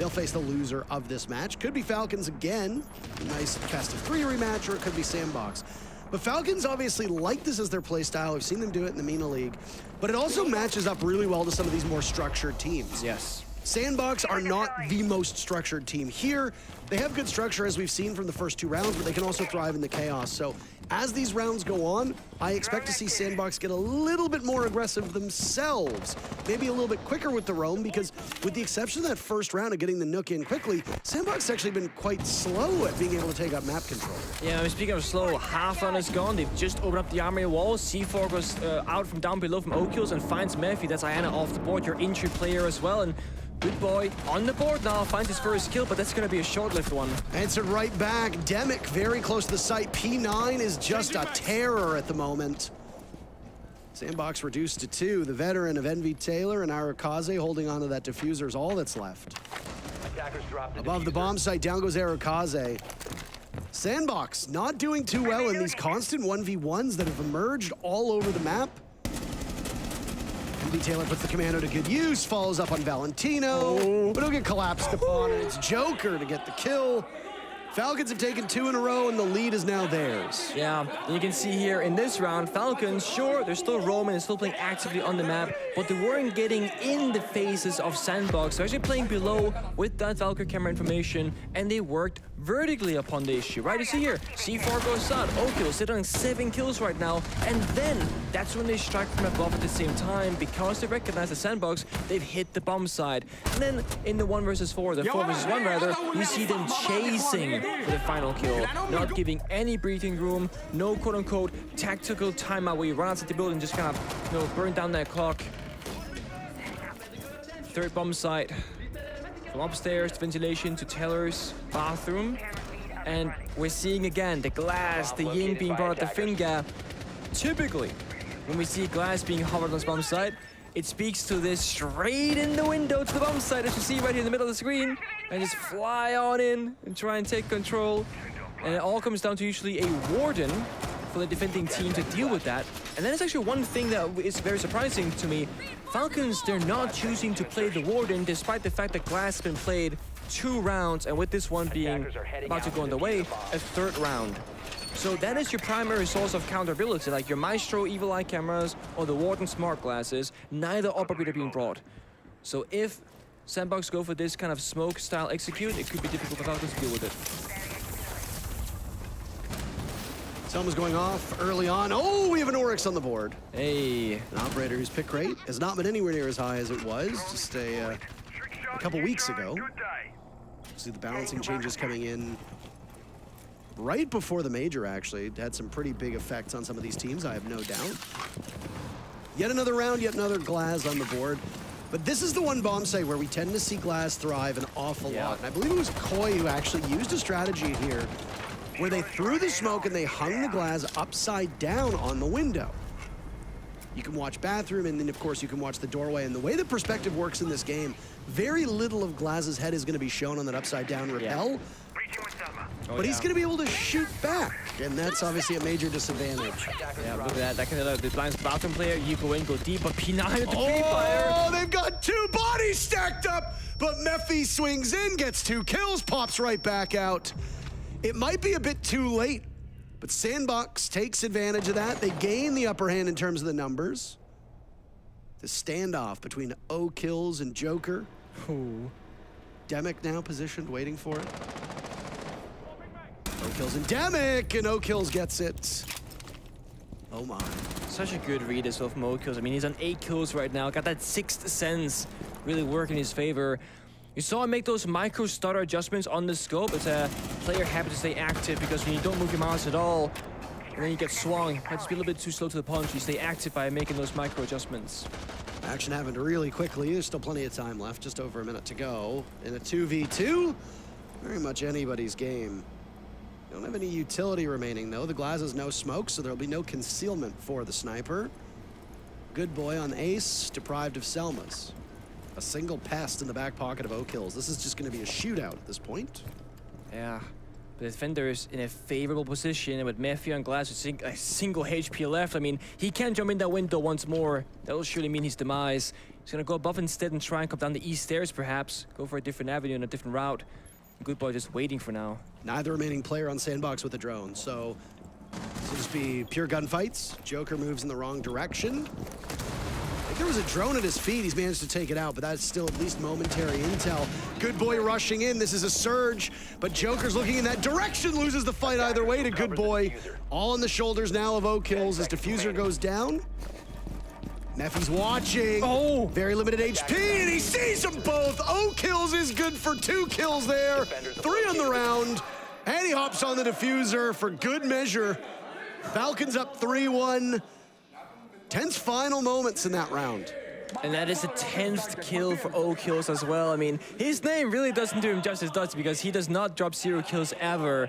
they'll face the loser of this match. Could be Falcons again, a nice best of 3 rematch, or it could be Sandbox. But Falcons obviously like this as their play style. We've seen them do it in the MENA League. But it also matches up really well to some of these more structured teams. Yes. Sandbox are not the most structured team here. They have good structure, as we've seen from the first 2 rounds, but they can also thrive in the chaos. So as these rounds go on, I expect to see Sandbox get a little bit more aggressive themselves. Maybe a little bit quicker with the roam, because with the exception of that first round of getting the Nook in quickly, Sandbox has actually been quite slow at being able to take up map control. Yeah, I mean, speaking of slow, half run is gone. They've just opened up the armory wall. C4 goes out from down below from O-Kills and finds Mephi. That's Iana off the board, your entry player as well. And Good Boy on the board now, finds his first kill, but that's going to be a short-lived one. Answered right back. Demic very close to the site. P9 is just a terror at the moment. Sandbox reduced to 2. The veteran of Envy Taylor and Arakaze holding onto that diffuser is all that's left. Above the bomb site, down goes Arakaze. Sandbox not doing too well in these constant 1v1s that have emerged all over the map. Taylor puts the commando to good use, follows up on Valentino, but he'll get collapsed upon, and it's Joker to get the kill. Falcons have taken 2 in a row, and the lead is now theirs. Yeah, you can see here in this round, Falcons, sure, they're still roaming, they're still playing actively on the map, but they weren't getting in the faces of Sandbox. They're actually playing below with that Valkyrie camera information, and they worked vertically upon the issue, right? You see here, C4 goes out, O-Kills, they're doing 7 kills right now, and then that's when they strike from above at the same time. Because they recognize the Sandbox, they've hit the bomb side. And then in the 1 versus 4, the 4 versus 1 rather, you see them chasing for the final kill, not giving any breathing room, no quote-unquote tactical timeout where you run outside the building and just kind of, burn down that clock. 3rd bomb site. From upstairs to ventilation to Taylor's bathroom. And we're seeing again the glass, the Ying being brought at the finger. Typically, when we see glass being hovered on this bomb site, it speaks to this straight in the window to the bomb site, as you see right here in the middle of the screen, and just fly on in and try and take control. And it all comes down to usually a warden for the defending team to deal with that. And that is actually one thing that is very surprising to me. Falcons, they're not choosing to play the warden, despite the fact that glass has been played 2 rounds, and with this one being about to go on the way, a 3rd round. So that is your primary source of counterability, like your Maestro Evil Eye cameras or the Warden Smart Glasses, neither operator being brought. So if Sandbox go for this kind of smoke style execute, it could be difficult for Falcons to deal with it. Selma's going off early on. Oh, we have an Oryx on the board. Hey. An operator whose pick rate has not been anywhere near as high as it was just a couple weeks ago. See the balancing changes coming in right before the major, actually. It had some pretty big effects on some of these teams, I have no doubt. Yet another round, yet another Glass on the board. But this is the one bomb site where we tend to see Glass thrive an awful lot. And I believe it was Koi who actually used a strategy here where they threw the smoke and they hung the Glass upside down on the window. You can watch bathroom, and then of course you can watch the doorway. And the way the perspective works in this game, very little of Glass's head is going to be shown on that upside down rappel. But he's going to be able to shoot back, and that's obviously a major disadvantage. Yeah, look at that. That can allow the Blind's bathroom player. You go in, go deep, but P9 at the pre-fire. Oh, they've got 2 bodies stacked up, but Mephi swings in, gets 2 kills, pops right back out. It might be a bit too late, but Sandbox takes advantage of that. They gain the upper hand in terms of the numbers. The standoff between O-Kills and Joker. Ooh. Demic now positioned, waiting for it. O-Kills and Demic, and O-Kills gets it. Oh my. Such a good read as well from O-Kills. I mean, he's on 8 kills right now. Got that 6th sense really working in his favor. You saw him make those micro stutter adjustments on the scope. It's a player happy to stay active, because when you don't move your mouse at all, and then you get swung, might just be a little bit too slow to the punch. You stay active by making those micro adjustments. Action happened really quickly. There's still plenty of time left, just over a minute to go. In a 2v2, very much anybody's game. Don't have any utility remaining though. The Glass has no smoke, so there'll be no concealment for the sniper. Good Boy on Ace, deprived of Selmas. A single pest in the back pocket of O-Kills. This is just going to be a shootout at this point. Yeah. The defender's in a favorable position, and with Mephi and Glass with a single HP left, I mean, he can jump in that window once more. That will surely mean his demise. He's gonna go above instead and try and come down the east stairs, perhaps. Go for a different avenue and a different route. Good boy just waiting for now. Neither remaining player on Sandbox with a drone, so this will just be pure gunfights. Joker moves in the wrong direction. I think there was a drone at his feet. He's managed to take it out, but that's still at least momentary intel. Good boy rushing in. This is a surge, but Joker's looking in that direction, loses the fight either way to Good boy. All on the shoulders now of O-Kills as Diffuser goes down. Mephi's watching. Oh! Very limited HP, and he sees them both. O-Kills is good for 2 kills there. 3 on the round, and he hops on the Diffuser for good measure. Falcons up 3-1. Tense final moments in that round. And that is the 10th kill for O-Kills as well. I mean, his name really doesn't do him justice, does it? Because he does not drop 0 kills ever.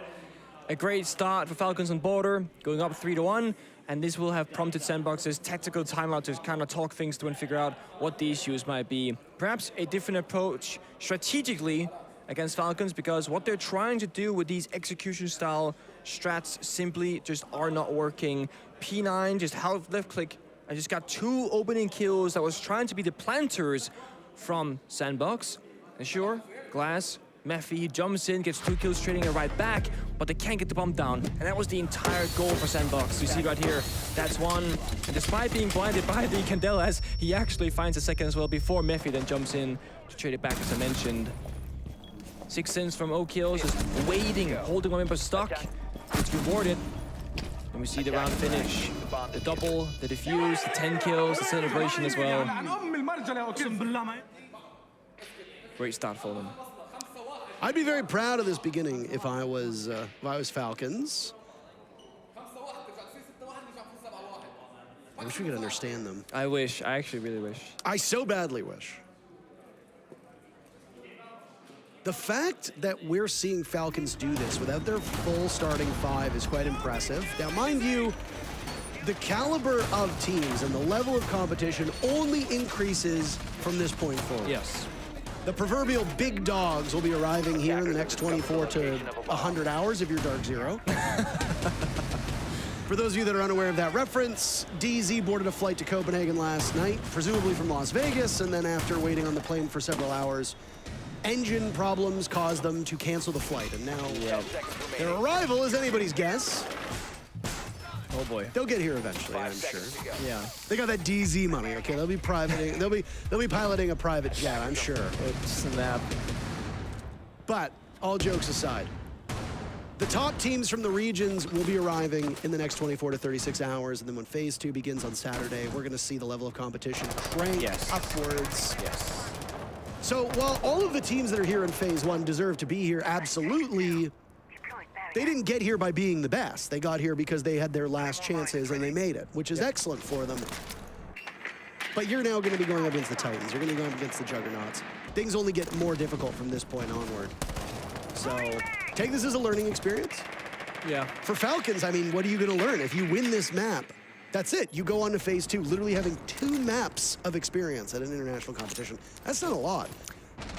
A great start for Falcons on border, going up 3-1. And this will have prompted Sandbox's tactical timeout to kind of talk things through and figure out what the issues might be. Perhaps a different approach strategically against Falcons, because what they're trying to do with these execution-style strats simply just are not working. P9 just held left-click and just got 2 opening kills that was trying to be the planters from Sandbox. And sure, Glass, Mephi jumps in, gets 2 kills, trading it right back, but they can't get the bomb down. And that was the entire goal for Sandbox. You see right here, that's one. And despite being blinded by the Candelas, he actually finds a second as well before Mephi then jumps in to trade it back, as I mentioned. 6 cents from O-Kills, just waiting, holding one member stuck. It's rewarded. And we see the round finish. The double, the defuse, the 10 kills, the celebration as well. Great start for them. I'd be very proud of this beginning if I was Falcons. I wish we could understand them. I wish. I actually really wish. I so badly wish. The fact that we're seeing Falcons do this without their full starting 5 is quite impressive. Now, mind you, the caliber of teams and the level of competition only increases from this point forward. Yes. The proverbial big dogs will be arriving here in the next 24 to 100 hours if you're Dark Zero. For those of you that are unaware of that reference, DZ boarded a flight to Copenhagen last night, presumably from Las Vegas, and then after waiting on the plane for several hours, engine problems caused them to cancel the flight, and now their arrival is anybody's guess. Oh boy. They'll get here eventually, I'm sure. Yeah. They got that DZ money, okay? They'll be piloting, they'll be piloting a private jet, I'm sure. Snap. But all jokes aside, the top teams from the regions will be arriving in the next 24 to 36 hours, and then when Phase 2 begins on Saturday, we're gonna see the level of competition crank upwards. Yes. So while all of the teams that are here in Phase 1 deserve to be here, absolutely, they didn't get here by being the best. They got here because they had their last chances and they made it, which is excellent for them. But you're now gonna be going up against the Titans. You're gonna go up against the Juggernauts. Things only get more difficult from this point onward. So take this as a learning experience. Yeah. For Falcons, I mean, what are you gonna learn? If you win this map, that's it. You go on to Phase 2, literally having 2 maps of experience at an international competition. That's not a lot.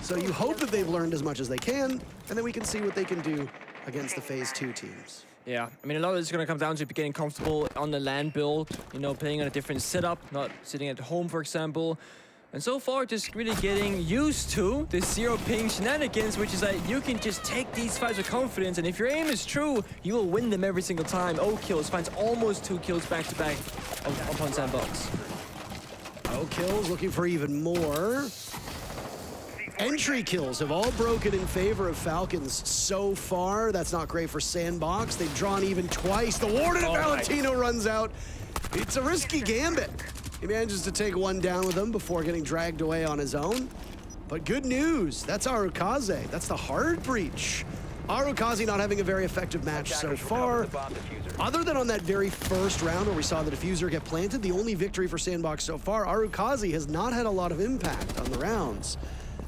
So you hope that they've learned as much as they can, and then we can see what they can do against the Phase 2 teams. Yeah, I mean, a lot of this is going to come down to getting comfortable on the LAN build, you know, playing on a different setup, not sitting at home, for example. And so far, just really getting used to the 0 ping shenanigans, which is that you can just take these fights with confidence, and if your aim is true, you will win them every single time. O-Kills finds almost 2 kills back-to-back upon Sandbox. O-Kills looking for even more. Entry kills have all broken in favor of Falcons so far. That's not great for Sandbox. They've drawn even twice. The Warden and Valentino runs out. It's a risky gambit. He manages to take 1 down with him before getting dragged away on his own. But good news, that's Arukaze. That's the hard breach. Arukaze not having a very effective match so far. Other than on that very first round where we saw the diffuser get planted, the only victory for Sandbox so far, Arukaze has not had a lot of impact on the rounds.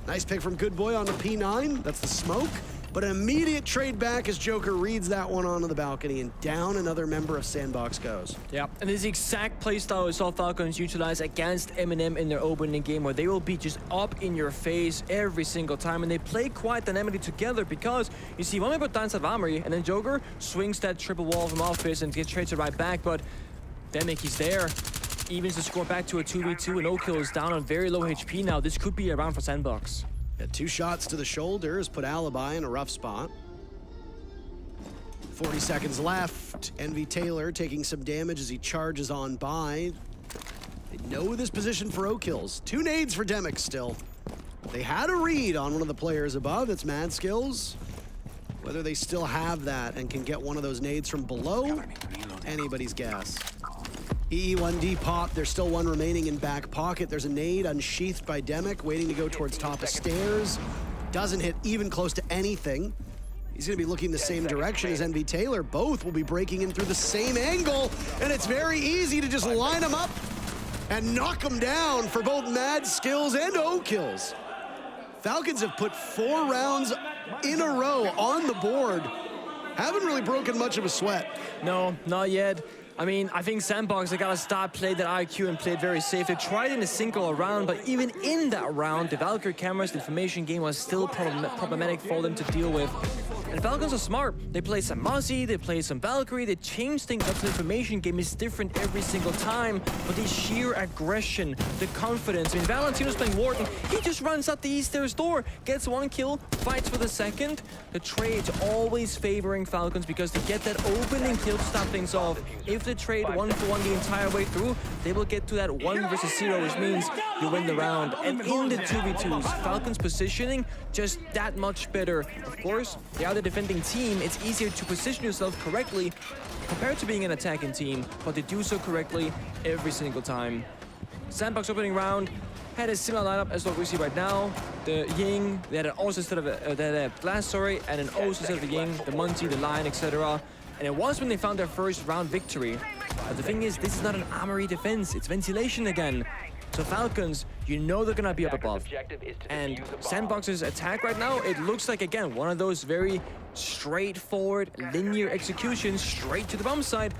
Nice pick from Good Boy on the P9. That's the smoke. But an immediate trade back as Joker reads that one onto the balcony, and down another member of Sandbox goes. Yeah, and this is the exact playstyle we saw Falcons utilize against M&M in their opening game, where they will be just up in your face every single time, and they play quite dynamically together because you see one member downs of Armory, and then Joker swings that triple wall from office and gets traded right back, but Demic, he's there. Evens the score back to a 2v2, and Okill is down on very low HP now. This could be a round for Sandbox. Yeah, 2 shots to the shoulders, put Alibi in a rough spot. 40 seconds left. Envy Taylor taking some damage as he charges on by. They know this position for O-kills. 2 nades for Demic still. They had a read on one of the players above. It's Mad Skills. Whether they still have that and can get one of those nades from below, anybody's guess. EE1D pop, there's still one remaining in back pocket. There's a nade unsheathed by Demic, waiting to go towards top of stairs. Doesn't hit even close to anything. He's gonna be looking the same direction as Envy Taylor. Both will be breaking in through the same angle, and it's very easy to just line them up and knock them down for both Mad Skills and O-kills. Falcons have put 4 rounds in a row on the board. Haven't really broken much of a sweat. No, not yet. I mean, I think Sandbox, they gotta start playing that IQ and play it very safe. They tried in a single round, but even in that round, the Valkyrie cameras, the information game was still problematic for them to deal with. And Falcons are smart. They play some Mozzie, they play some Valkyrie, they change things up. The information game is different every single time, but the sheer aggression, the confidence. I mean, Valentino's playing Warden. He just runs out the East Stairs door, gets 1 kill, fights for the second. The trade's always favoring Falcons because they get that opening kill to start things off. If they trade 1-for-1 the entire way through, they will get to that 1 versus 0, which means you win the round. And in the 2v2s, Falcons positioning just that much better. Of course, they are the defending team. It's easier to position yourself correctly compared to being an attacking team, but they do so correctly every single time. Sandbox opening round had a similar lineup as what we see right now. The Ying, they had an Oz instead of a Glass, sorry, and an Oz instead of the Ying, the Monty, the Lion, etc. And it was when they found their first round victory. But the thing is, this is not an armory defense, it's ventilation again. So Falcons, you know they're gonna be up above. And Sandbox's attack right now, it looks like, again, one of those very straightforward, linear executions straight to the bomb site,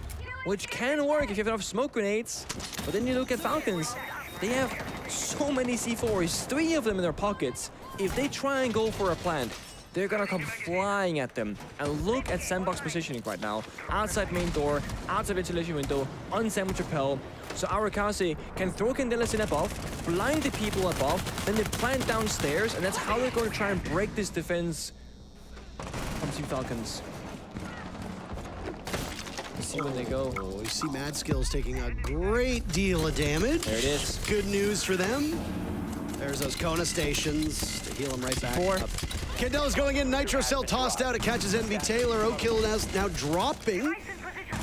which can work if you have enough smoke grenades. But then you look at Falcons, they have so many C4s, 3 of them in their pockets. If they try and go for a plant, they're gonna come flying at them. And look at Sandbox positioning right now. Outside main door, outside ventilation window, on sandwich rappel. So Arakaze can throw Candelas in above, blind the people above, then they plant downstairs, and that's how they're going to try and break this defense from Team Falcons. Let's see when they go. Oh, you see Mad Skills taking a great deal of damage. There it is. Good news for them. There's those Kona stations to heal him right back up. Candela's going in, Nitro Cell tossed out, it catches Envy Taylor. O-kill now dropping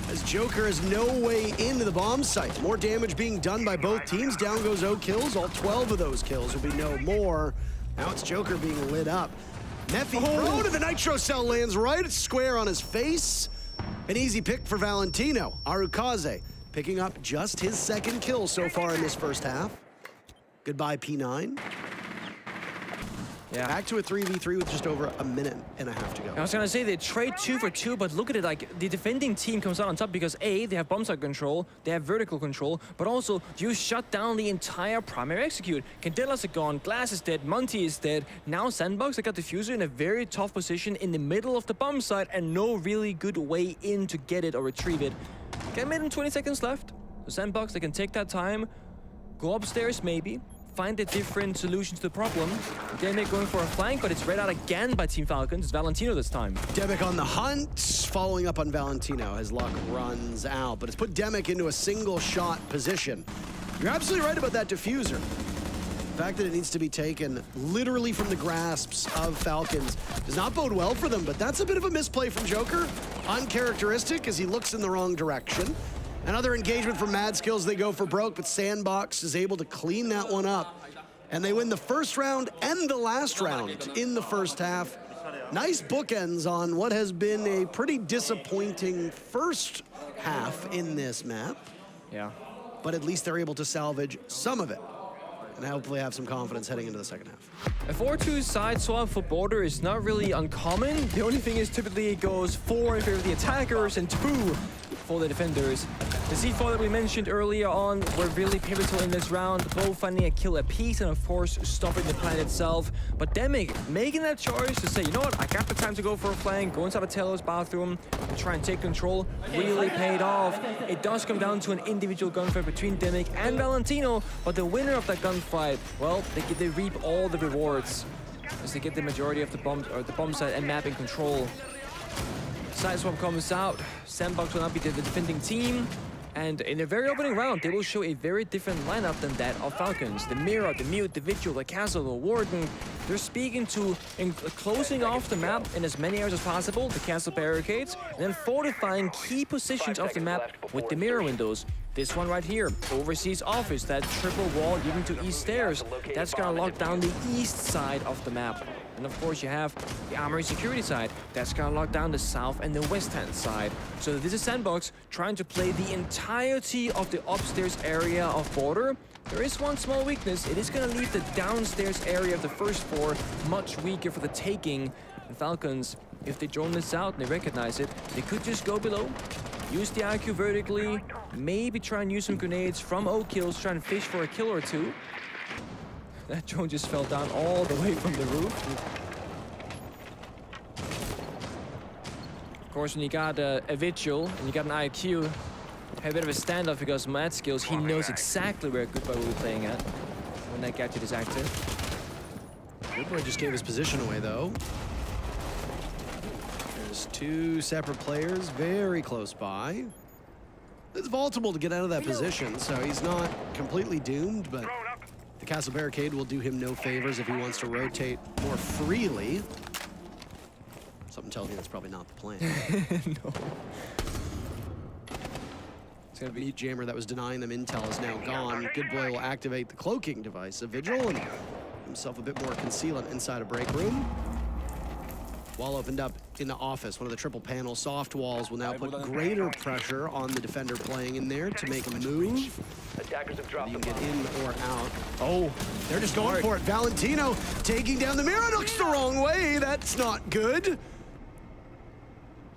as Joker has no way into the bomb site. More damage being done by both teams. Down goes O-kills, all 12 of those kills will be no more. Now it's Joker being lit up. Nephi thrown, and the Nitro Cell lands right square on his face. An easy pick for Valentino. Arukaze picking up just his 2nd kill so far in this first half. Goodbye, P9. Yeah. Back to a 3v3 with just over a minute and a half to go. I was gonna say they trade 2 for 2, but look at it, like the defending team comes out on top because A, they have bomb site control, they have vertical control, but also you shut down the entire primary execute. Candelas are gone, Glass is dead, Monty is dead. Now Sandbox, they got Diffuser in a very tough position in the middle of the bomb site and no really good way in to get it or retrieve it. Get mid in 20 seconds left. So Sandbox, they can take that time, go upstairs maybe, find a different solution to the problem. Demic going for a flank, but it's read out again by Team Falcons. It's Valentino this time. Demic on the hunt, following up on Valentino. His luck runs out, but it's put Demic into a single shot position. You're absolutely right about that diffuser. The fact that it needs to be taken literally from the grasps of Falcons does not bode well for them, but that's a bit of a misplay from Joker. Uncharacteristic as he looks in the wrong direction. Another engagement from Mad Skills, they go for broke, but Sandbox is able to clean that one up. And they win the first round and the last round in the first half. Nice bookends on what has been a pretty disappointing first half in this map. Yeah. But at least they're able to salvage some of it. and hopefully have some confidence heading into the second half. A 4-2 side swap for Border is not really uncommon. The only thing is typically it goes 4 in favor of the attackers and 2 for the defenders. The C4 that we mentioned earlier on were really pivotal in this round, both finding a kill apiece and of course stopping the plan itself. But Demic making that choice to say, you know what, I got the time to go for a flank, go inside the Taylor's bathroom and try and take control, really paid off. It does come down to an individual gunfight between Demic and Valentino, but the winner of that gunfight, well, they reap all the rewards as they get the majority of the bomb site and map in control. Side swap comes out, Sandbox will now be the defending team, and in the very opening round, they will show a very different lineup than that of Falcons. The Mirror, the Mute, the Vigil, the Castle, the Warden, they're speaking to closing off the map in as many areas as possible, the castle barricades, and then fortifying key positions of the map with the mirror windows. This one right here, Overseas Office, that triple wall leading to east stairs, that's gonna lock down the east side of the map. And of course you have the Armory security side, that's gonna lock down the south and the west hand side. So this is Sandbox trying to play the entirety of the upstairs area of Border. There is one small weakness, it is gonna leave the downstairs area of the first floor much weaker for the taking. And Falcons, if they drone this out and they recognize it, they could just go below, use the IQ vertically, maybe try and use some grenades from O-kills, try and fish for a kill or two. That drone just fell down all the way from the roof. Of course, when you got a Vigil and you got an IQ, have a bit of a standoff because Matt skills, he knows exactly where Goodboy will be playing at when that gadget is active. Goodboy just gave his position away though. There's 2 separate players very close by. It's vaultable to get out of that position, so he's not completely doomed, but the castle barricade will do him no favors if he wants to rotate more freely. Something tells me that's probably not the plan. No. It's gonna be Jammer that was denying them intel is now gone. Goodboy will activate the cloaking device, a Vigil, and himself a bit more concealant inside a break room. Wall opened up in the office, one of the triple panel soft walls will now put greater pressure on the defender playing in there to make a move. Attackers have dropped you can get in or out. Oh, they're just going for it. Valentino taking down the mirror, looks the wrong way. That's not good.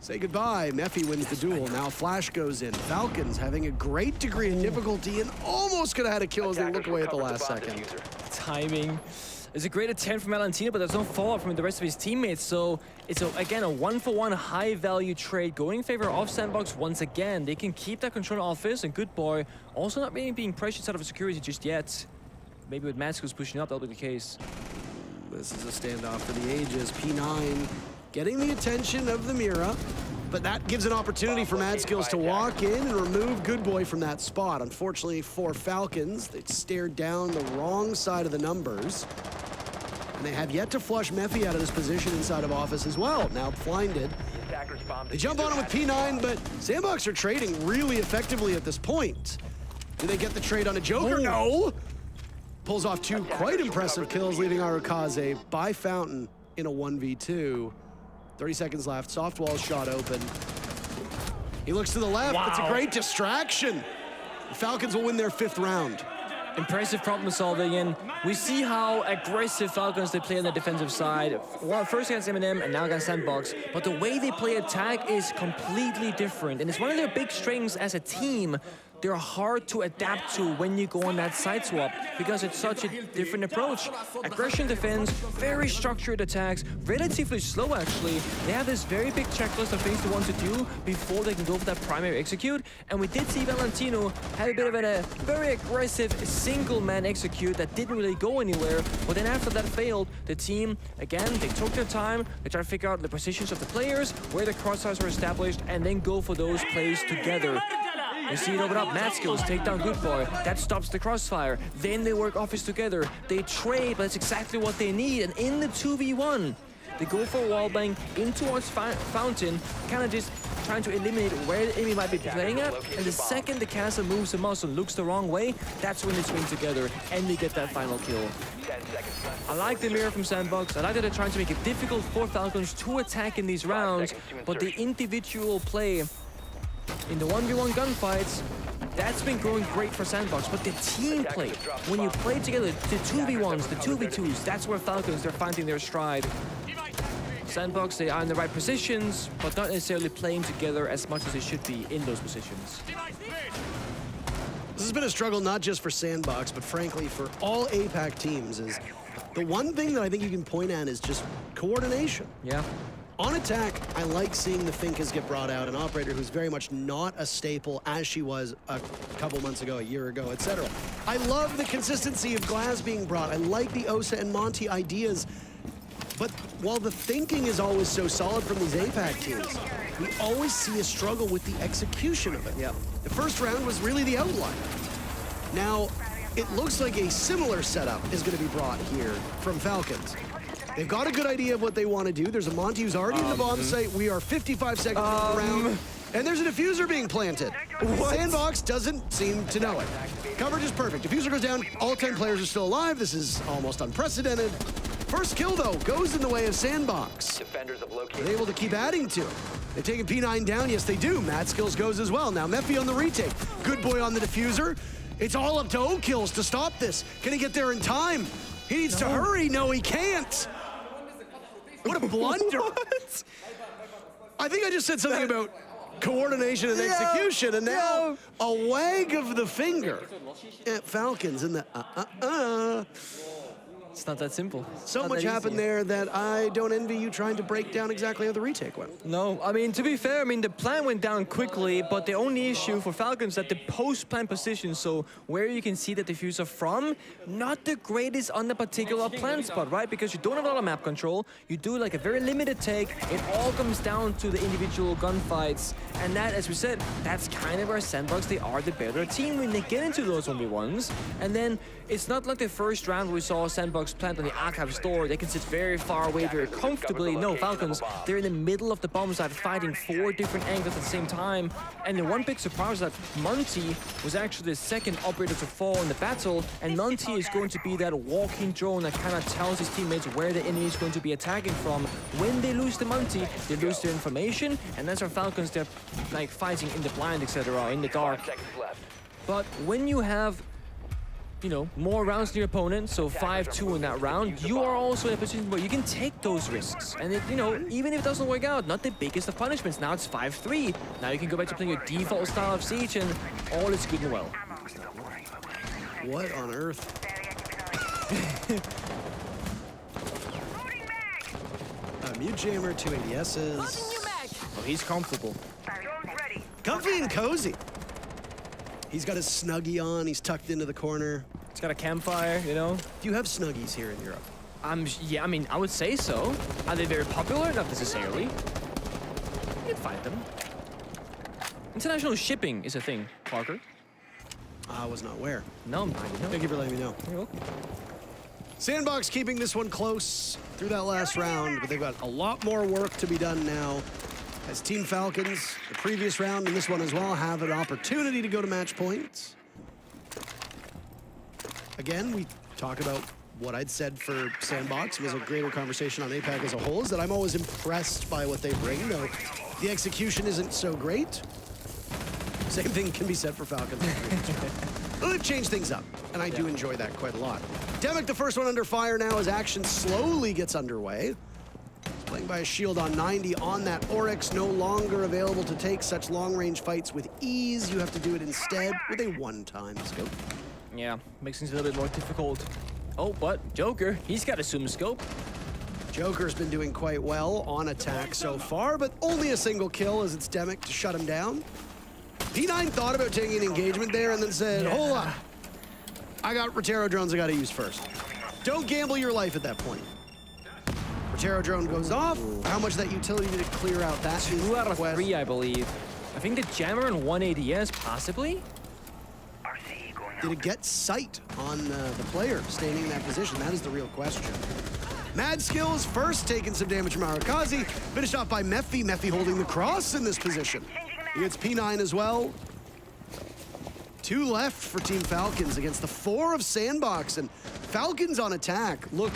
Say goodbye. Mephi wins the duel. Now Flash goes in. Falcons having a great degree of difficulty and almost could have had a kill as they look away at the last second. Timing. It's a great attempt from Valentino, but there's no follow-up from the rest of his teammates. So it's, again, a 1-for-1 high-value trade going in favor of Sandbox once again. They can keep that control office, and Goodboy also not really being pressured out of security just yet. Maybe with Matskos pushing up, that'll be the case. This is a standoff for the ages. P9 getting the attention of the Mira, but that gives an opportunity for Matskills to walk in and remove Goodboy from that spot. Unfortunately for Falcons, they stared down the wrong side of the numbers. And they have yet to flush Mephi out of this position inside of office as well. Now blinded. They jump on him with P9, but Sandbox are trading really effectively at this point. Do they get the trade on a Joker? No! Pulls off 2 quite impressive kills, leaving Arukaze by Fountain in a 1v2. 30 seconds left, soft wall shot open. He looks to the left, wow. It's a great distraction. The Falcons will win their 5th round. Impressive problem solving, and we see how aggressive Falcons they play on the defensive side. Well, first against M&M and now against Sandbox, but the way they play attack is completely different, and it's one of their big strengths as a team. They're hard to adapt to when you go on that side swap because it's such a different approach. Aggression defense, very structured attacks, relatively slow actually. They have this very big checklist of things they want to do before they can go for that primary execute. And we did see Valentino have a bit of a very aggressive single-man execute that didn't really go anywhere. But then after that failed, the team, again, they took their time. They tried to figure out the positions of the players, where the crossfires were established, and then go for those plays together. You see it open up, Matskills take down Goodboy. That stops the crossfire. Then they work office together. They trade, but that's exactly what they need. And in the 2v1, they go for a wallbang in towards Fountain, kind of just trying to eliminate where the enemy might be playing at. And the second the castle moves the muscle, looks the wrong way, that's when they swing together and they get that final kill. I like the mirror from Sandbox. I like that they're trying to make it difficult for Falcons to attack in these rounds, but the individual play in the 1v1 gunfights, That's been going great for Sandbox, but the team play, when you play together, the 2v1s, the 2v2s, that's where Falcons, they're finding their stride. Sandbox, they are in the right positions, but not necessarily playing together as much as they should be in those positions. This has been a struggle not just for Sandbox, but frankly for all APAC teams. Is the one thing that I think you can point at is just coordination. Yeah. On attack, I like seeing the Finkas get brought out, an operator who's very much not a staple as she was a couple months ago, a year ago, etc. I love the consistency of Glass being brought. I like the Osa and Monty ideas. But while the thinking is always so solid from these APAC teams, we always see a struggle with the execution of it. Yeah. The first round was really the outline. Now, it looks like a similar setup is going to be brought here from Falcons. They've got a good idea of what they want to do. There's a Monty who's already in the bomb site. We are 55 seconds into the round. And there's a diffuser being planted. Sandbox doesn't seem to know it. Coverage is perfect. Diffuser goes down. All 10 players are still alive. This is almost unprecedented. First kill, though, goes in the way of Sandbox. They're able to keep adding to it. They've taken P9 down. Yes, they do. Mad Skills goes as well. Now, Mephi on the retake. Good boy on the diffuser. It's all up to O-Kills to stop this. Can he get there in time? He needs to hurry. No, he can't. What a blunder. I think I just said something about coordination and execution, and now a wag of the finger at Falcons in the It's not that simple. So much happened there that I don't envy you trying to break down exactly how the retake went. No, I mean, to be fair, I mean, the plan went down quickly, but the only issue for Falcons is that the post-plan position, so where you can see the diffuser from, not the greatest on the particular plan spot, right? Because you don't have a lot of map control, you do like a very limited take, it all comes down to the individual gunfights, and that, as we said, that's kind of where Sandbox, they are the better team when they get into those 1v1s, and then it's not like the first round we saw Sandbox plant on the archive store. They can sit very far away, very comfortably. No, Falcons, they're in the middle of the bomb site fighting 4 different angles at the same time. And the one big surprise that Monty was actually the second operator to fall in the battle, and Monty is going to be that walking drone that kind of tells his teammates where the enemy is going to be attacking from. When they lose the Monty, they lose their information, and that's our Falcons, they're like fighting in the blind, etc., in the dark. But when you have, you know, more rounds than your opponent, so 5-2 in that round, you are also in a position where you can take those risks. And, you know, even if it doesn't work out, not the biggest of punishments. Now it's 5-3. Now you can go back to playing your default style of Siege, and all is good and well. What on earth? A mute jammer, 2 ADSs. Oh, he's comfortable. Comfy and cozy. He's got his Snuggie on, he's tucked into the corner. He's got a campfire, you know? Do you have Snuggies here in Europe? Yeah, I mean, I would say so. Are they very popular? Not necessarily. You can find them. International shipping is a thing, Parker. I was not aware. No, I didn't know. Thank you for letting me know. You're welcome. Sandbox keeping this one close through that last round, but they've got a lot more work to be done now. As Team Falcons, the previous round and this one as well, have an opportunity to go to match points. Again, we talk about what I'd said for Sandbox was a greater conversation on APAC as a whole, is that I'm always impressed by what they bring, though the execution isn't so great. Same thing can be said for Falcons. Well, they've changed things up, and I do enjoy that quite a lot. Demic, the first one under fire now as action slowly gets underway. Playing by a shield on 90 on that Oryx, no longer available to take such long-range fights with ease. You have to do it instead with a one-time scope. Yeah, makes things a little bit more difficult. Oh, but Joker, he's got a Zoom scope. Joker's been doing quite well on attack so far, but only a single kill as it's Demic to shut him down. P9 thought about taking an engagement there and then said, hold on. I got Rotero drones I gotta use first. Don't gamble your life at that point. Rotero drone goes off. How much of that utility did it clear out? That is 2 out of 3, I believe. I think the jammer and 1 ADS, possibly? Did it get sight on the player staying in that position? That is the real question. Mad Skills first taking some damage from Arakazi. Finished off by Mephi. Mephi holding the cross in this position. He gets P9 as well. 2 left for Team Falcons against the 4 of Sandbox. And Falcons on attack look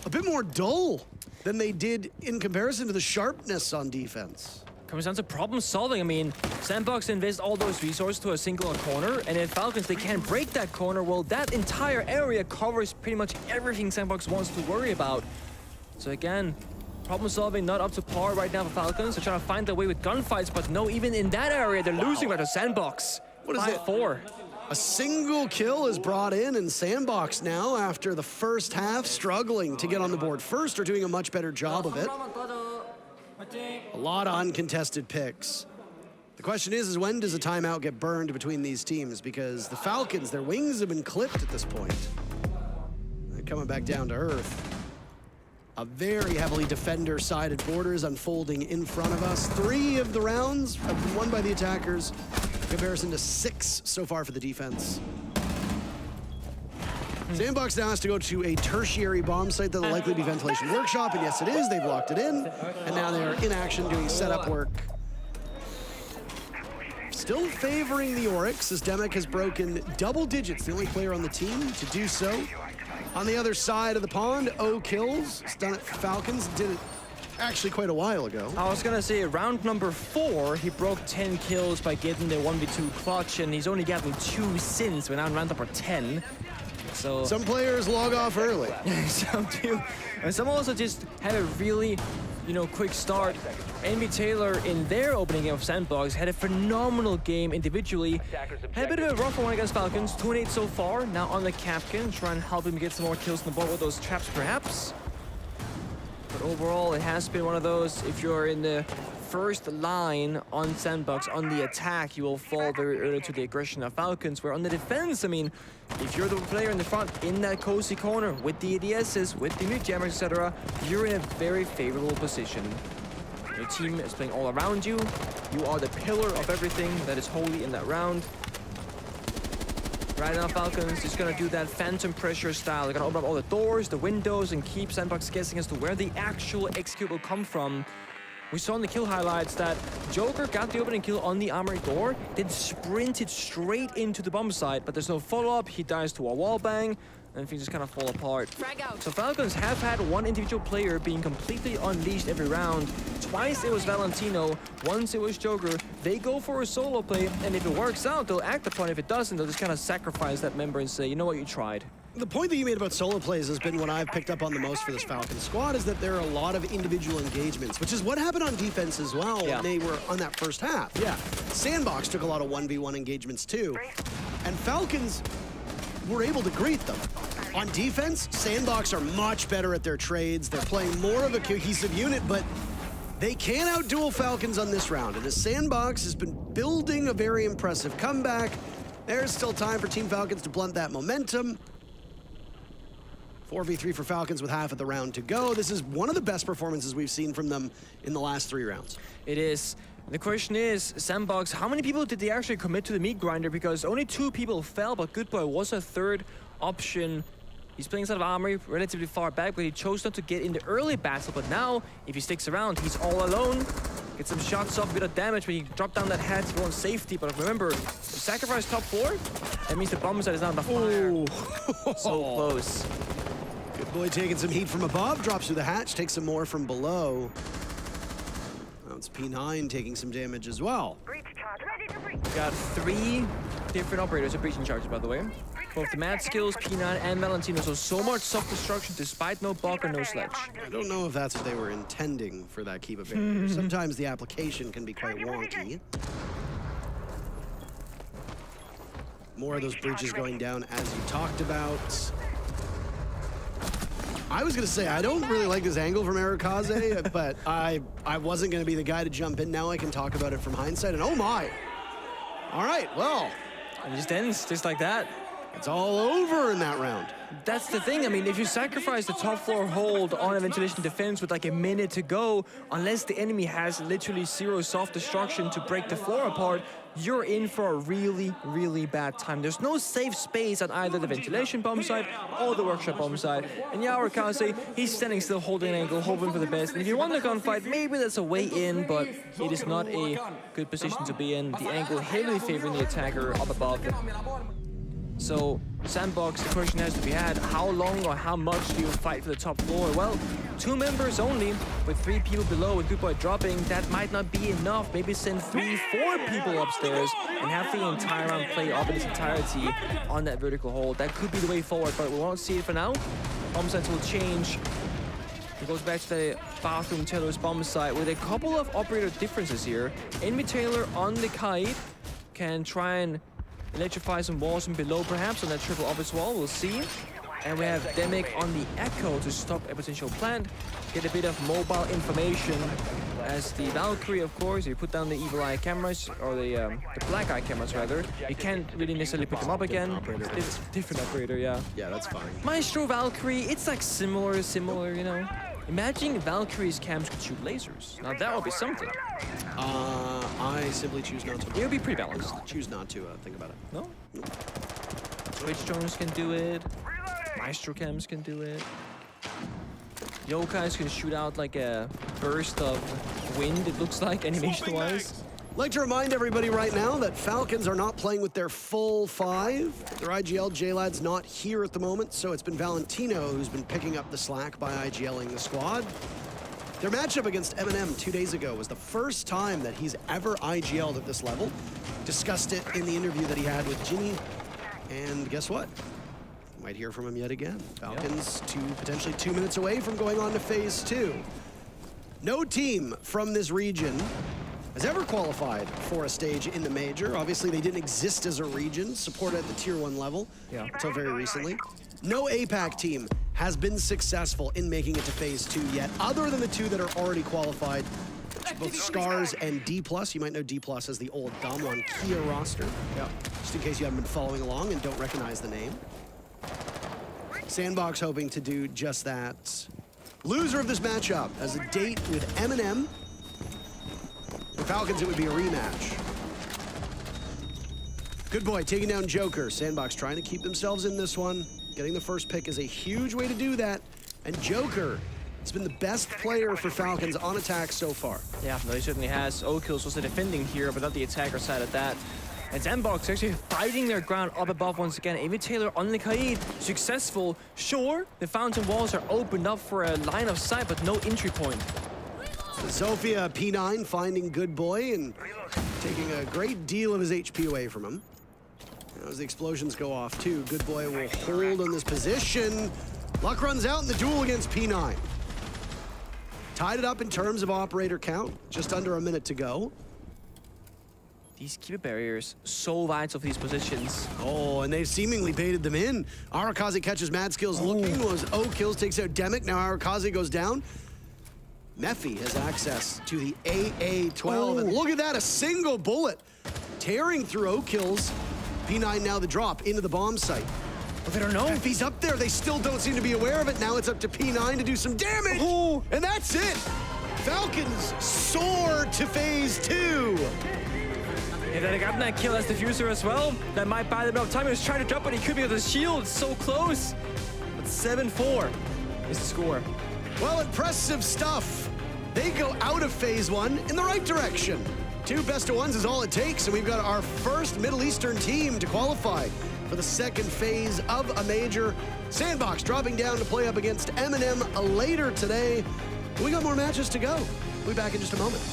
a bit more dull than they did in comparison to the sharpness on defense. comes down to problem solving. I mean, Sandbox invests all those resources to a single corner, and if Falcons, they can't break that corner, well, that entire area covers pretty much everything Sandbox wants to worry about. So again, problem solving not up to par right now for Falcons. They're trying to find their way with gunfights, but no, even in that area, they're losing right to Sandbox. What is it? 5-4. A single kill is brought in, and Sandbox now, after the first half, struggling to get on the board first, are doing a much better job of it. A lot of uncontested picks. The question is when does a timeout get burned between these teams? Because the Falcons, their wings have been clipped at this point. They're coming back down to earth. A very heavily defender-sided border is unfolding in front of us. 3 of the rounds have been won by the attackers, in comparison to 6 so far for the defense. Sandbox now has to go to a tertiary bomb site that'll likely be Ventilation Workshop, and yes it is, they've locked it in, and now they're in action doing setup work. Still favoring the Oryx, as Demek has broken double digits, the only player on the team to do so. On the other side of the pond, O kills. It's done it for Falcons. Did it actually quite a while ago. I was gonna say, round number 4, he broke 10 kills by getting the 1v2 clutch, and he's only gotten 2 since. We're now in round number 10. So some players log off early. Some do. And some also just had a really, quick start. Envy Taylor, in their opening game of Sandbox, had a phenomenal game individually. Had a bit of a rougher one against Falcons, 2-8 so far. Now on the Capkin, trying to help him get some more kills on the board with those traps perhaps. But overall, it has been one of those, if you're in the first line on Sandbox, on the attack, you will fall very early to the aggression of Falcons, where on the defense, I mean, if you're the player in the front, in that cozy corner, with the ADSs, with the mid jammers, etc., you're in a very favorable position. Your team is playing all around you. You are the pillar of everything that is holy in that round. Right now, Falcons just gonna do that phantom pressure style. They're gonna open up all the doors, the windows, and keep Sandbox guessing as to where the actual execute will come from. We saw in the kill highlights that Joker got the opening kill on the armory door, then sprinted straight into the bomb site, but there's no follow-up. He dies to a wall bang, and things just kind of fall apart. So Falcons have had one individual player being completely unleashed every round. Twice it was Valentino, once it was Joker. They go for a solo play, and if it works out, they'll act upon it. If it doesn't, they'll just kind of sacrifice that member and say, you know what, you tried. The point that you made about solo plays has been what I've picked up on the most for this Falcons squad, is that there are a lot of individual engagements, which is what happened on defense as well when they were on that first half. Yeah, Sandbox took a lot of 1v1 engagements too, and Falcons were able to greet them. On defense, Sandbox are much better at their trades. They're playing more of a cohesive unit, but they can't out-duel Falcons on this round, and as Sandbox has been building a very impressive comeback, there's still time for Team Falcons to blunt that momentum. 4v3 for Falcons with half of the round to go. This is one of the best performances we've seen from them in the last 3 rounds. It is. The question is, Sandbox, how many people did they actually commit to the meat grinder? Because only 2 people fell, but Goodboy was a third option. He's playing inside of Armory, relatively far back, but he chose not to get in the early battle. But now, if he sticks around, he's all alone. Get some shots off, a bit of damage, but he dropped down that hatch for safety. But remember, to sacrifice top 4, that means the bomb site is not on the fire. So close. Goodboy taking some heat from above, drops through the hatch, takes some more from below. Now it's P9 taking some damage as well. Got 3 different operators of breaching charges, by the way. Both the Mad Skills, P9, and Valentino, so much self-destruction despite no block or no sledge. I don't know if that's what they were intending for that Kiba barrier. Sometimes the application can be quite wonky. More of those breaches going down as you talked about. I was going to say, I don't really like this angle from Erikaze, but I wasn't going to be the guy to jump in. Now I can talk about it from hindsight, and oh my. All right, well. It just ends just like that. It's all over in that round. That's the thing. I mean, if you sacrifice the top floor hold on a ventilation defense with like a minute to go, unless the enemy has literally 0 self-destruction to break the floor apart, you're in for a really, really bad time. There's no safe space at either the ventilation bomb site or the workshop bomb site. And Erikaze, he's standing still, holding an angle, hoping for the best. And if you want the gunfight, maybe that's a way in, but it is not a good position to be in. The angle heavily favoring the attacker up above. So, Sandbox, the question has to be had, how long or how much do you fight for the top floor? Well, 2 members only, with 3 people below, with Good Boy dropping, that might not be enough. Maybe send 3, 4 people upstairs and have the entire round play up in its entirety on that vertical hold. That could be the way forward, but we won't see it for now. Bomb sites will change. It goes back to the bathroom Taylor's bomb site with a couple of operator differences here. Enemy Taylor on the kite can try and electrify some walls from below, perhaps on that triple office wall. We'll see. And we have Demic on the Echo to stop a potential plant. Get a bit of mobile information as the Valkyrie, of course. You put down the evil eye cameras, or the black eye cameras rather. You can't really necessarily pick them up again. It's a different operator, yeah. Yeah, that's fine. Maestro Valkyrie, it's like similar, you know. Imagine Valkyrie's cams could shoot lasers. Now that would be something. I simply choose not to. It would be pretty balanced. Choose not to think about it. No? Twitch drones can do it. Maestro cams can do it. Yokais can shoot out like a burst of wind, it looks like, animation-wise. Like to remind everybody right now that Falcons are not playing with their full 5. Their IGL J-Lad's not here at the moment, so it's been Valentino who's been picking up the slack by IGLing the squad. Their matchup against M&M 2 days ago was the first time that he's ever IGL'd at this level. Discussed it in the interview that he had with Ginny, and guess what? Might hear from him yet again. Falcons potentially 2 minutes away from going on to phase 2. No team from this region has ever qualified for a stage in the major. Obviously, they didn't exist as a region, supported at the tier 1 level until very recently. No APAC team has been successful in making it to phase 2 yet, other than the 2 that are already qualified, both Scars and D+. You might know D+ as the old Damwon Kia roster. Just in case you haven't been following along and don't recognize the name. Sandbox hoping to do just that. Loser of this matchup has a date with M&M. For Falcons, it would be a rematch. Good Boy taking down Joker. Sandbox trying to keep themselves in this one. Getting the first pick is a huge way to do that. And Joker has been the best player for Falcons on attack so far. Yeah, no, he certainly has. O'Kills was the defending here, but not the attacker side of that. And Sandbox actually fighting their ground up above once again. Amy Taylor on the Kaid, successful. Sure, the fountain walls are opened up for a line of sight, but no entry point. So Zofia P9 finding Good Boy and taking a great deal of his HP away from him. As the explosions go off too, Good Boy will hold in this position. Luck runs out in the duel against P9. Tied it up in terms of operator count, just under a minute to go. These keeper barriers, so vital for these positions. Oh, and they've seemingly baited them in. Arakaze catches Mad Skills looking, was O'Kills takes out Demic. Now Arakaze goes down. Mephi has access to the AA-12, and look at that, a single bullet tearing through O'Kills. P9 now the drop into the bomb site. But they don't know. If he's up there, they still don't seem to be aware of it. Now it's up to P9 to do some damage, and that's it. Falcons soar to phase 2. If they'd gotten that kill as diffuser as well, that might buy them enough time. He was trying to drop, but he could be with his shield. So close. But 7-4 is the score. Well, impressive stuff. They go out of phase 1 in the right direction. 2 best of 1s is all it takes, and we've got our first Middle Eastern team to qualify for the second phase of a major. Sandbox dropping down to play up against M&M later today. We got more matches to go. We'll be back in just a moment.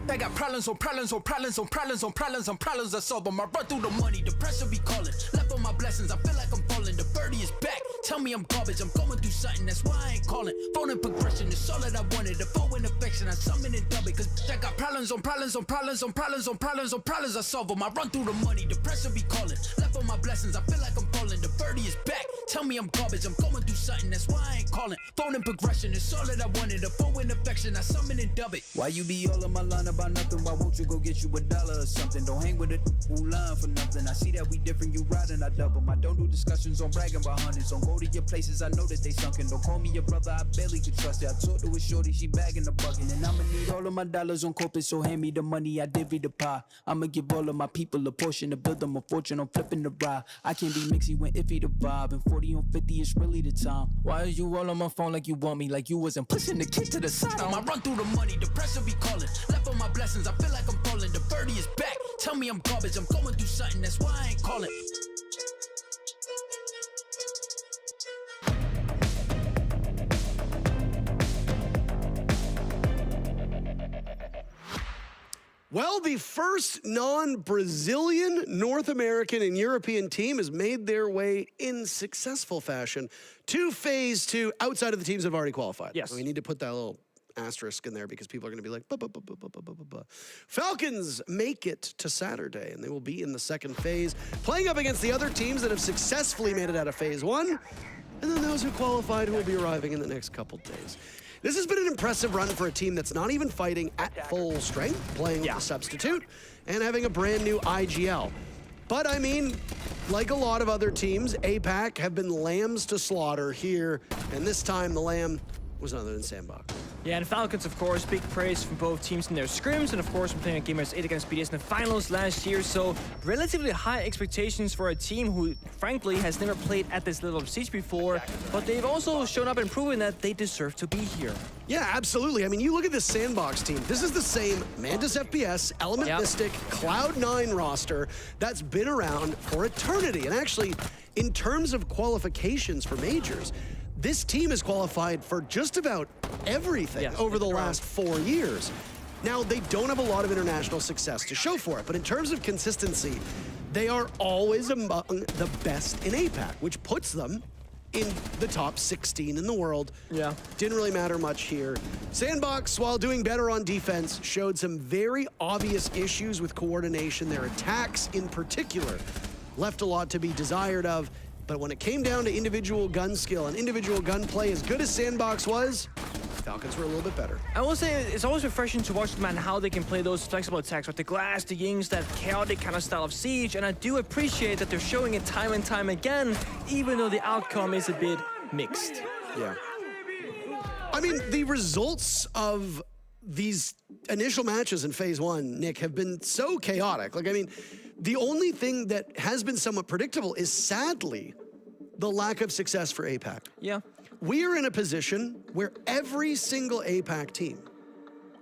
I got problems on problems on problems on problems on problems on problems I solve them. I run through the money, the pressure be calling. Left on my blessings, I feel like I'm falling. The birdie is back. Tell me I'm garbage, I'm going through something, that's why I ain't calling. Phone in progression, it's all that I wanted. The phone in affection, I summon and dub it. Cause I got problems on problems on problems on problems on problems on problems I solve them. I run through the money, the pressure be calling. Left on my my blessings, I feel like I'm falling. The birdie is back. Tell me I'm garbage, I'm going through something, that's why I ain't calling. Phone and progression, it's all that I wanted. A phone in affection, I summon and dub it. Why you be all on my line about nothing? Why won't you go get you $1 or something? Don't hang with it who line for nothing. I see that we different, you riding, I double. I don't do discussions on bragging about hundreds. Don't go to your places, I know that they sunken. Don't call me your brother, I barely could trust it. I talked to a shorty, she bagging the bucket. And I'ma need all of my dollars on corporate, so hand me the money, I divvy the pie. I'ma give all of my people a portion to build them a fortune. I'm flipping the ride. I can't be mixy when iffy the vibe. And 40 on 50 is really the time. Why are you all on my phone like you want me? Like you wasn't pushing the kid to the side. I run through the money, the pressure be calling. Left on my blessings, I feel like I'm falling. The birdie is back. Tell me I'm garbage, I'm going through something, that's why I ain't calling. Well, the first non-Brazilian, North American, and European team has made their way in successful fashion to Phase 2 outside of the teams that have already qualified. Yes. We need to put that little asterisk in there because people are going to be like, "Buh, buh, buh, buh, buh, buh, buh, buh." Falcons make it to Saturday, and they will be in the second phase, playing up against the other teams that have successfully made it out of Phase 1, and then those who qualified who will be arriving in the next couple days. This has been an impressive run for a team that's not even fighting at full strength, playing with a substitute, and having a brand new IGL. But I mean, like a lot of other teams, APAC have been lambs to slaughter here, and this time the lamb was none other than Sandbox. Yeah, and Falcons, of course, big praise from both teams in their scrims, and of course, we're playing a Gamers 8 against BDS in the finals last year, so relatively high expectations for a team who, frankly, has never played at this level of Siege before, but they've also shown up and proven that they deserve to be here. Yeah, absolutely. I mean, you look at this Sandbox team. This is the same Mantis FPS, Element Mystic, Cloud9 roster that's been around for eternity. And actually, in terms of qualifications for majors, this team has qualified for just about everything over the last 4 years. Now, they don't have a lot of international success to show for it, but in terms of consistency, they are always among the best in APAC, which puts them in the top 16 in the world. Yeah. Didn't really matter much here. Sandbox, while doing better on defense, showed some very obvious issues with coordination. Their attacks in particular left a lot to be desired of. But when it came down to individual gun skill and individual gunplay, as good as Sandbox was, Falcons were a little bit better. I will say it's always refreshing to watch them and how they can play those flexible attacks with the glass, the yings, that chaotic kind of style of Siege, and I do appreciate that they're showing it time and time again, even though the outcome is a bit mixed. Yeah. I mean, the results of these initial matches in Phase 1, Nick, have been so chaotic. Like, I mean, the only thing that has been somewhat predictable is, sadly, the lack of success for APAC. Yeah. We are in a position where every single APAC team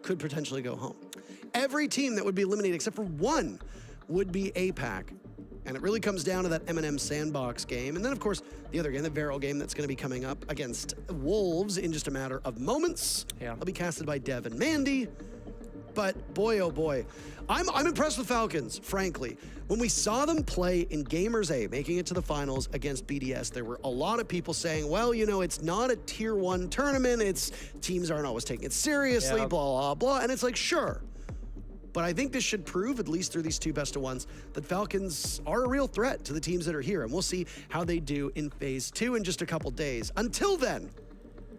could potentially go home. Every team that would be eliminated, except for one, would be APAC. And it really comes down to that M&M Sandbox game. And then, of course, the other game, the Varel game that's going to be coming up against Wolves in just a matter of moments. Yeah. It'll be casted by Dev and Mandy. But boy, oh boy, I'm impressed with Falcons, frankly. When we saw them play in Gamers A, making it to the finals against BDS, there were a lot of people saying, well, you know, it's not a tier 1 tournament. It's teams aren't always taking it seriously, blah, blah, blah. And it's like, sure. But I think this should prove, at least through these two best of ones, that Falcons are a real threat to the teams that are here. And we'll see how they do in Phase 2 in just a couple days. Until then,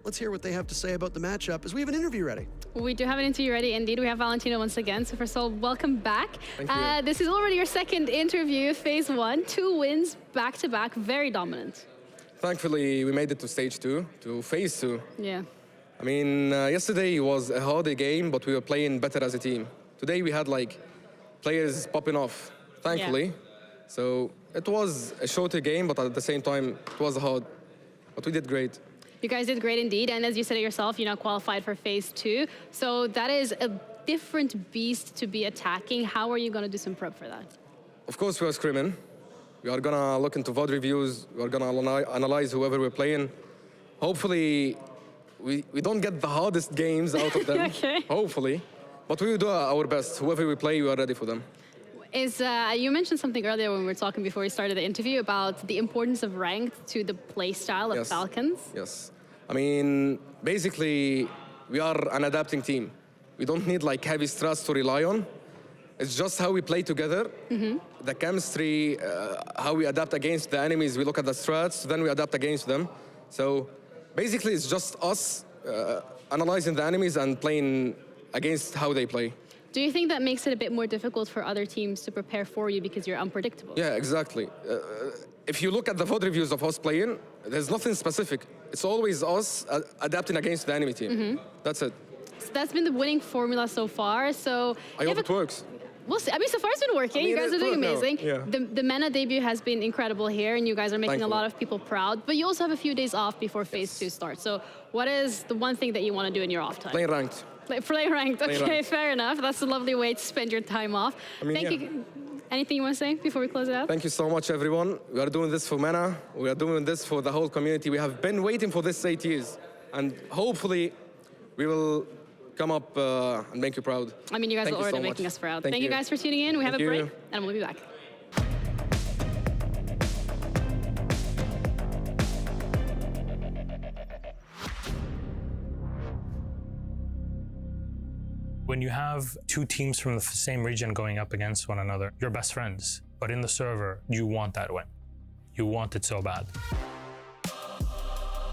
let's hear what they have to say about the matchup as we have an interview ready. We do have an interview ready, indeed. We have Valentino once again. So first of all, welcome back. Thank you. This is already your second interview, Phase 1. 2 wins back-to-back, very dominant. Thankfully, we made it to Stage 2, to Phase 2. Yeah. I mean, yesterday was a harder game, but we were playing better as a team. Today we had like players popping off, thankfully. Yeah. So it was a shorter game, but at the same time, it was hard. But we did great. You guys did great indeed, and as you said it yourself, you know, qualified for Phase 2. So that is a different beast to be attacking. How are you going to do some prep for that? Of course, we are scrimming. We are gonna look into VOD reviews. We are gonna analyze whoever we're playing. Hopefully, we don't get the hardest games out of them. Okay. Hopefully. But we will do our best. Whoever we play, we are ready for them. You mentioned something earlier when we were talking before we started the interview about the importance of ranked to the play style of Falcons. Yes. I mean, basically, we are an adapting team. We don't need like heavy strats to rely on. It's just how we play together, the chemistry, how we adapt against the enemies. We look at the strats, then we adapt against them. So basically, it's just us analyzing the enemies and playing against how they play. Do you think that makes it a bit more difficult for other teams to prepare for you because you're unpredictable? Yeah, exactly. If you look at the VOD reviews of us playing, there's nothing specific. It's always us adapting against the enemy team. That's it. So that's been the winning formula so far. So I hope it works. We'll see. I mean, so far it's been working. You guys are doing amazing. Yeah. The MENA debut has been incredible here, and you guys are making a lot of people proud. But you also have a few days off before Phase 2 starts. So what is the one thing that you want to do in your off time? Playing ranked. Play ranked. Okay, fair enough. That's a lovely way to spend your time off. Thank you. Anything you want to say before we close it out? Thank you so much, everyone. We are doing this for MENA. We are doing this for the whole community. We have been waiting for this 8 years. And hopefully, we will come up and make you proud. I mean, you guys are already making us proud. Thank you guys for tuning in. We have a break, and we'll be back. When you have two teams from the same region going up against one another, you're best friends. But in the server, you want that win. You want it so bad.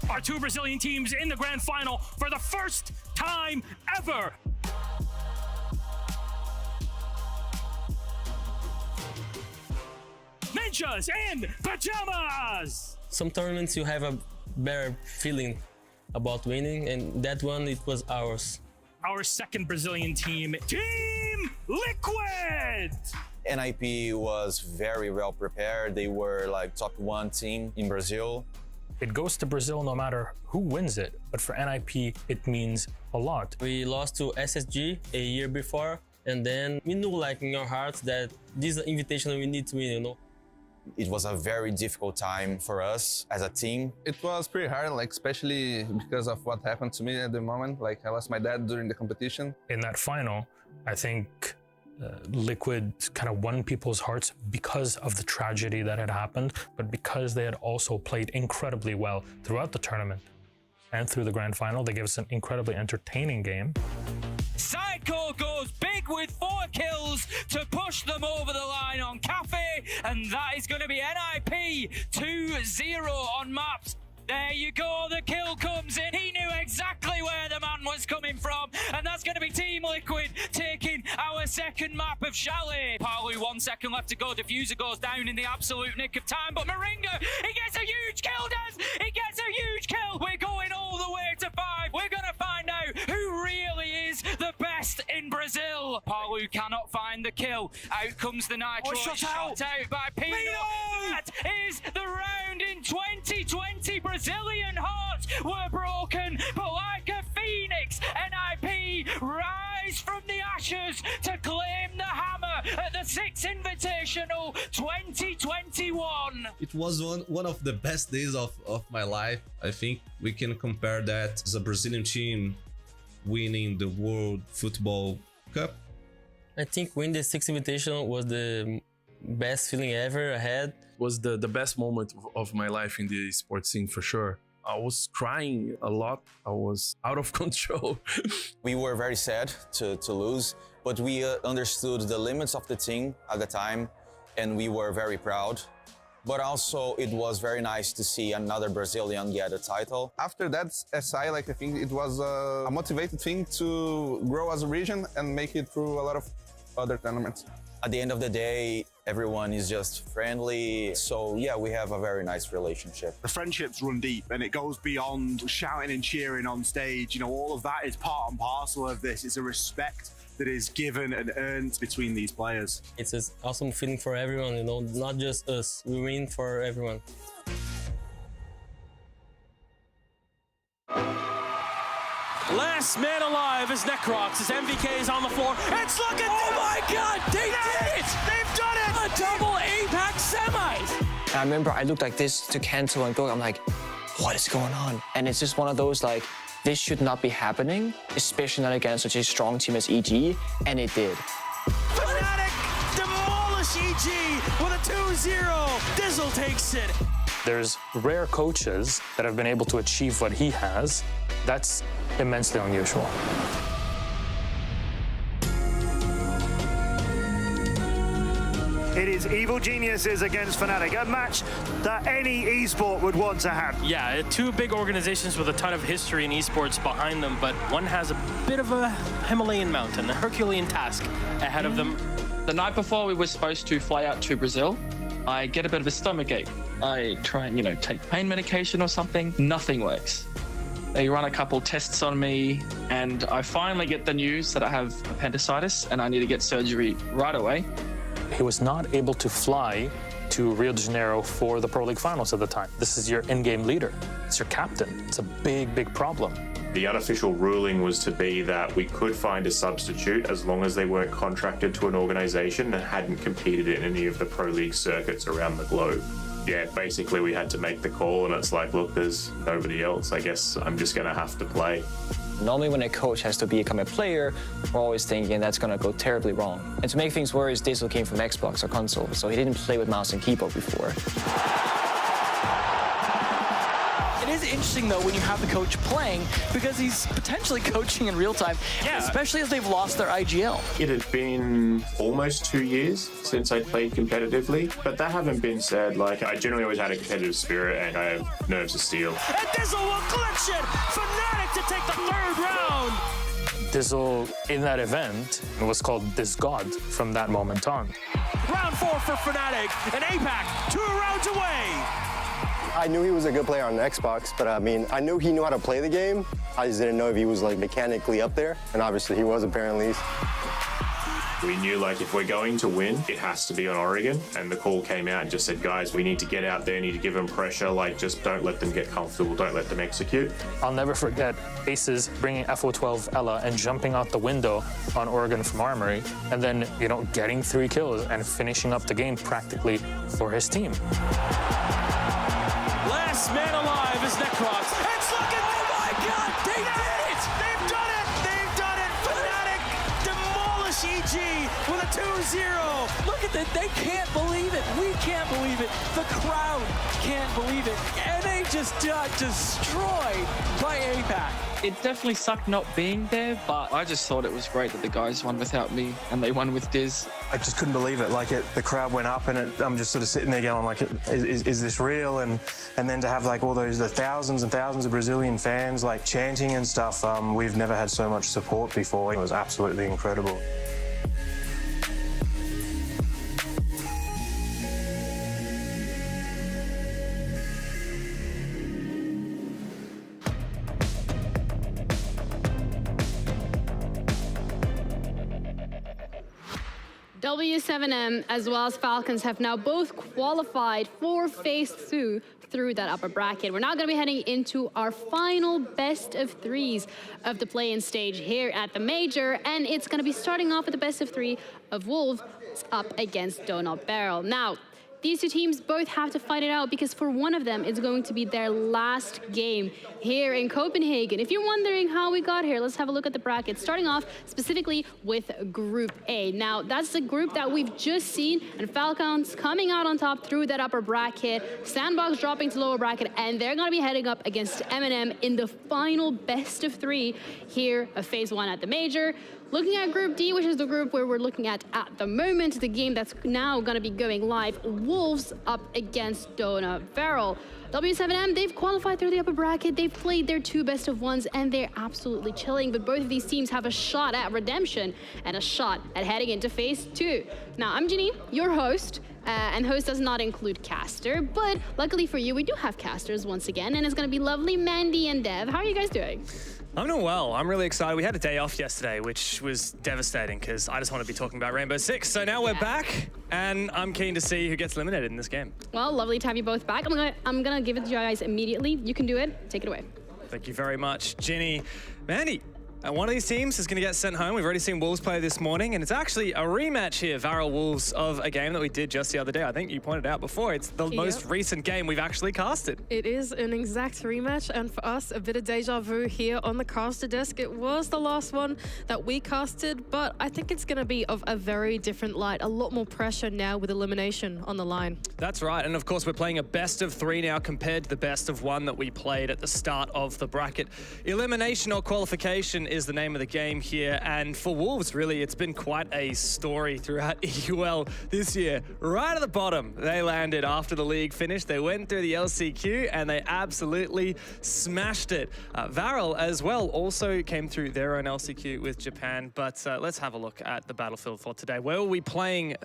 Our two Brazilian teams in the grand final for the first time ever. Ninjas in pajamas! Some tournaments you have a better feeling about winning, and that one, it was ours. Our second Brazilian team, Team Liquid! NIP was very well prepared. They were like top 1 team in Brazil. It goes to Brazil no matter who wins it, but for NIP, it means a lot. We lost to SSG a year before, and then we knew like in our hearts that this is an invitation we need to win, you know. It was a very difficult time for us as a team. It was pretty hard, like especially because of what happened to me at the moment. Like I lost my dad during the competition. In that final, I think Liquid kind of won people's hearts because of the tragedy that had happened, but because they had also played incredibly well throughout the tournament and through the grand final. They gave us an incredibly entertaining game. Sidecore goes big with 4 kills to push them over the line on Cafe, and that is going to be NIP 2-0 on maps. There you go, the kill comes in. He knew exactly where the man was coming from, and that's going to be Team Liquid taking our second map of Chalet. Palu, 1 second left to go. Diffuser goes down in the absolute nick of time, but Moringa, he gets a huge kill, He gets a huge kill. We're going all the way to 5. We're going to find out who really is the best in Brazil. Palu cannot find the kill. Out comes the Nitro. Shot out by Pino. That is the round in 2020. Brazilian hearts were broken, but like a phoenix, NIP rise from the ashes to claim the hammer at the Six Invitational 2021. It was one of the best days of my life. I think we can compare that as a Brazilian team winning the World Football Cup. I think winning the Six Invitational was the best feeling ever I had. Was the best moment of my life in the sports scene for sure. I was crying a lot. I was out of control. We were very sad to lose, but we understood the limits of the team at the time, and we were very proud. But also it was very nice to see another Brazilian get a title. After that SI, like I think it was a motivated thing to grow as a region and make it through a lot of other tournaments. At the end of the day, everyone is just friendly. So yeah, we have a very nice relationship. The friendships run deep and it goes beyond shouting and cheering on stage. You know, all of that is part and parcel of this. It's a respect that is given and earned between these players. It's an awesome feeling for everyone, you know, not just us. We win for everyone. Last man alive is Necrox. His MVK is on the floor. It's looking. Oh my God! They did it! They've done it! A double APAC semis. I remember I looked like this to cancel and go. I'm like, what is going on? And it's just one of those like, this should not be happening, especially not against such a strong team as EG, and it did. Fnatic demolish EG with a 2-0. Dizzle takes it. There's rare coaches that have been able to achieve what he has. That's immensely unusual. It is Evil Geniuses against Fnatic, a match that any esport would want to have. Yeah, two big organizations with a ton of history in esports behind them, but one has a bit of a Himalayan mountain, a Herculean task ahead of them. The night before we were supposed to fly out to Brazil, I get a bit of a stomachache. I try and, take pain medication or something. Nothing works. They run a couple tests on me, and I finally get the news that I have appendicitis and I need to get surgery right away. He was not able to fly to Rio de Janeiro for the Pro League finals at the time. This is your in-game leader. It's your captain. It's a big, big problem. The unofficial ruling was to be that we could find a substitute as long as they weren't contracted to an organization and hadn't competed in any of the Pro League circuits around the globe. Yeah, basically we had to make the call, and it's like, look, there's nobody else. I guess I'm just going to have to play. Normally when a coach has to become a player, we're always thinking that's going to go terribly wrong. And to make things worse, Dizzle came from Xbox or console, so he didn't play with mouse and keyboard before. It is interesting, though, when you have the coach playing, because he's potentially coaching in real time, especially as they've lost their IGL. It had been almost 2 years since I played competitively, but that having been said, I generally always had a competitive spirit and I have nerves of steel. And Dizzle will clutch it! Fnatic to take the third round! Dizzle, in that event, was called Disgod from that moment on. Round 4 for Fnatic, and APAC 2 rounds away! I knew he was a good player on Xbox, but I knew he knew how to play the game. I just didn't know if he was mechanically up there, and obviously he was apparently. We knew if we're going to win, it has to be on Oregon, and the call came out and just said, guys, we need to get out there, need to give them pressure, just don't let them get comfortable, don't let them execute. I'll never forget Aces bringing FO12 Ella and jumping out the window on Oregon from Armory, and then, getting 3 kills and finishing up the game practically for his team. Last man alive is Necrox. It's looking, oh my God, they did it! They've done it! They've done it! Fnatic demolish EG with a 2-0. Look at that, they can't believe it. We can't believe it. The crowd can't believe it. And they just got destroyed by APAC. It definitely sucked not being there, but I just thought it was great that the guys won without me and they won with Diz. I just couldn't believe it. The crowd went up, and I'm just sort of sitting there going, is this real? And then to have all the thousands and thousands of Brazilian fans chanting and stuff. We've never had so much support before. It was absolutely incredible. W7M as well as Falcons have now both qualified for phase 2 through that upper bracket. We're now going to be heading into our final best of 3s of the play-in stage here at the Major, and it's going to be starting off with the best of 3 of Wolves up against Donut Barrel. Now, these two teams both have to fight it out because for one of them, it's going to be their last game here in Copenhagen. If you're wondering how we got here, let's have a look at the bracket. Starting off specifically with Group A. Now, that's the group that we've just seen, and Falcons coming out on top through that upper bracket, Sandbox dropping to lower bracket, and they're going to be heading up against M&M in the final best of 3 here of phase 1 at the Major. Looking at Group D, which is the group where we're looking at the moment, the game that's now going to be going live, Wolves up against Donut Barrel. W7M, they've qualified through the upper bracket, they've played their 2 best of 1s, and they're absolutely chilling, but both of these teams have a shot at redemption and a shot at heading into phase 2. Now, I'm Janine, your host, and host does not include caster, but luckily for you, we do have casters once again, and it's going to be lovely Mandy and Dev. How are you guys doing? I'm doing well. I'm really excited. We had a day off yesterday, which was devastating because I just want to be talking about Rainbow Six. So now we're back, and I'm keen to see who gets eliminated in this game. Well, lovely to have you both back. I'm gonna give it to you guys immediately. You can do it. Take it away. Thank you very much, Ginny. Mandy, one of these teams is going to get sent home. We've already seen Wolves play this morning, and it's actually a rematch here, Varel Wolves, of a game that we did just the other day. I think you pointed out before. It's the most recent game we've actually casted. It is an exact rematch, and for us, a bit of deja vu here on the caster desk. It was the last one that we casted, but I think it's going to be of a very different light. A lot more pressure now with elimination on the line. That's right, and of course, we're playing a best of 3 now compared to the best of 1 that we played at the start of the bracket. Elimination or qualification is the name of the game here. And for Wolves, really, it's been quite a story throughout EUL this year. Right at the bottom, they landed after the league finished. They went through the LCQ and they absolutely smashed it. Varel as well also came through their own LCQ with Japan. But let's have a look at the battlefield for today. Where will we playing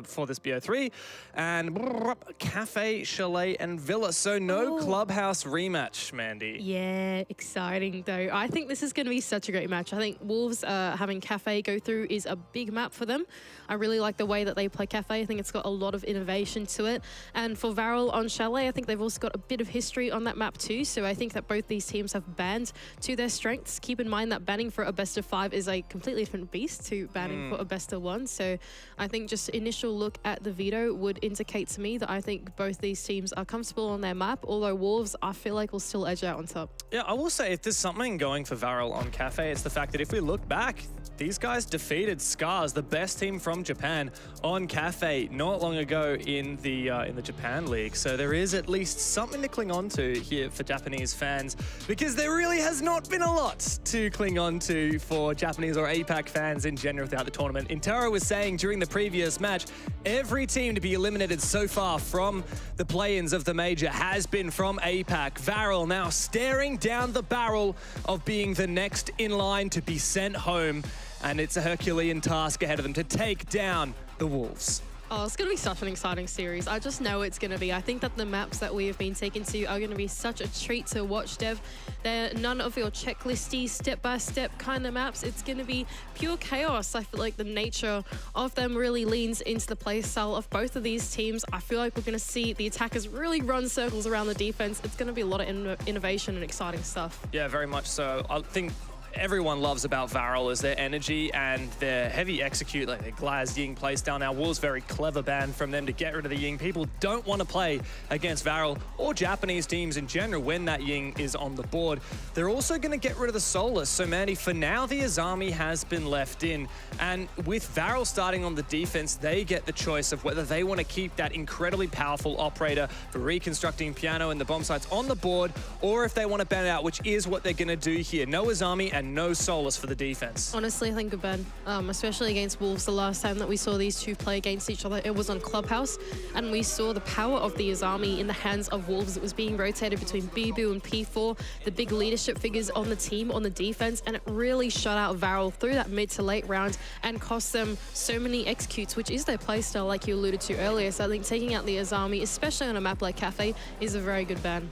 for this BO3? And Cafe, Chalet, and Villa. So no clubhouse rematch, Mandy. Yeah, exciting though. I think this is going to be such a great match. I think Wolves having Cafe go through is a big map for them. I really like the way that they play Cafe. I think it's got a lot of innovation to it. And for Varel on Chalet, I think they've also got a bit of history on that map too. So I think that both these teams have banned to their strengths. Keep in mind that banning for a best of 5 is a completely different beast to banning for a best of 1. So I think just initial look at the veto would indicate to me that I think both these teams are comfortable on their map, although Wolves, I feel like, will still edge out on top. Yeah, I will say if there's something going for Varel on Cafe, it's the fact that if we look back, these guys defeated Scars, the best team from Japan, on Cafe not long ago in the Japan League. So there is at least something to cling on to here for Japanese fans, because there really has not been a lot to cling on to for Japanese or APAC fans in general throughout the tournament. Intero was saying during the previous match, every team to be eliminated so far from the play-ins of the major has been from APAC. Varel now staring down the barrel of being the next in line to be sent home. And it's a Herculean task ahead of them to take down the Wolves. Oh, it's going to be such an exciting series. I just know it's going to be. I think that the maps that we have been taken to are going to be such a treat to watch, Dev. They're none of your checklisty, step-by-step kind of maps. It's going to be pure chaos. I feel like the nature of them really leans into the play style of both of these teams. I feel like we're going to see the attackers really run circles around the defense. It's going to be a lot of innovation and exciting stuff. Yeah, very much so. I think everyone loves about Varel is their energy and their heavy execute, like their Glaz Ying playstyle. Now, Wolves, very clever ban from them to get rid of the Ying. People don't want to play against Varel or Japanese teams in general when that Ying is on the board. They're also going to get rid of the Solus. So, Mandy, for now, the Azami has been left in. And with Varel starting on the defense, they get the choice of whether they want to keep that incredibly powerful operator for reconstructing Piano and the bomb sites on the board, or if they want to ban it out, which is what they're going to do here. No Azami and no Solus for the defense. Honestly, I think a ban, especially against Wolves. The last time that we saw these two play against each other, it was on Clubhouse, and we saw the power of the Azami in the hands of Wolves. It was being rotated between Bibu and P4, the big leadership figures on the team, on the defense, and it really shut out Varel through that mid to late round and cost them so many executes, which is their playstyle, like you alluded to earlier. So I think taking out the Azami, especially on a map like Cafe, is a very good ban.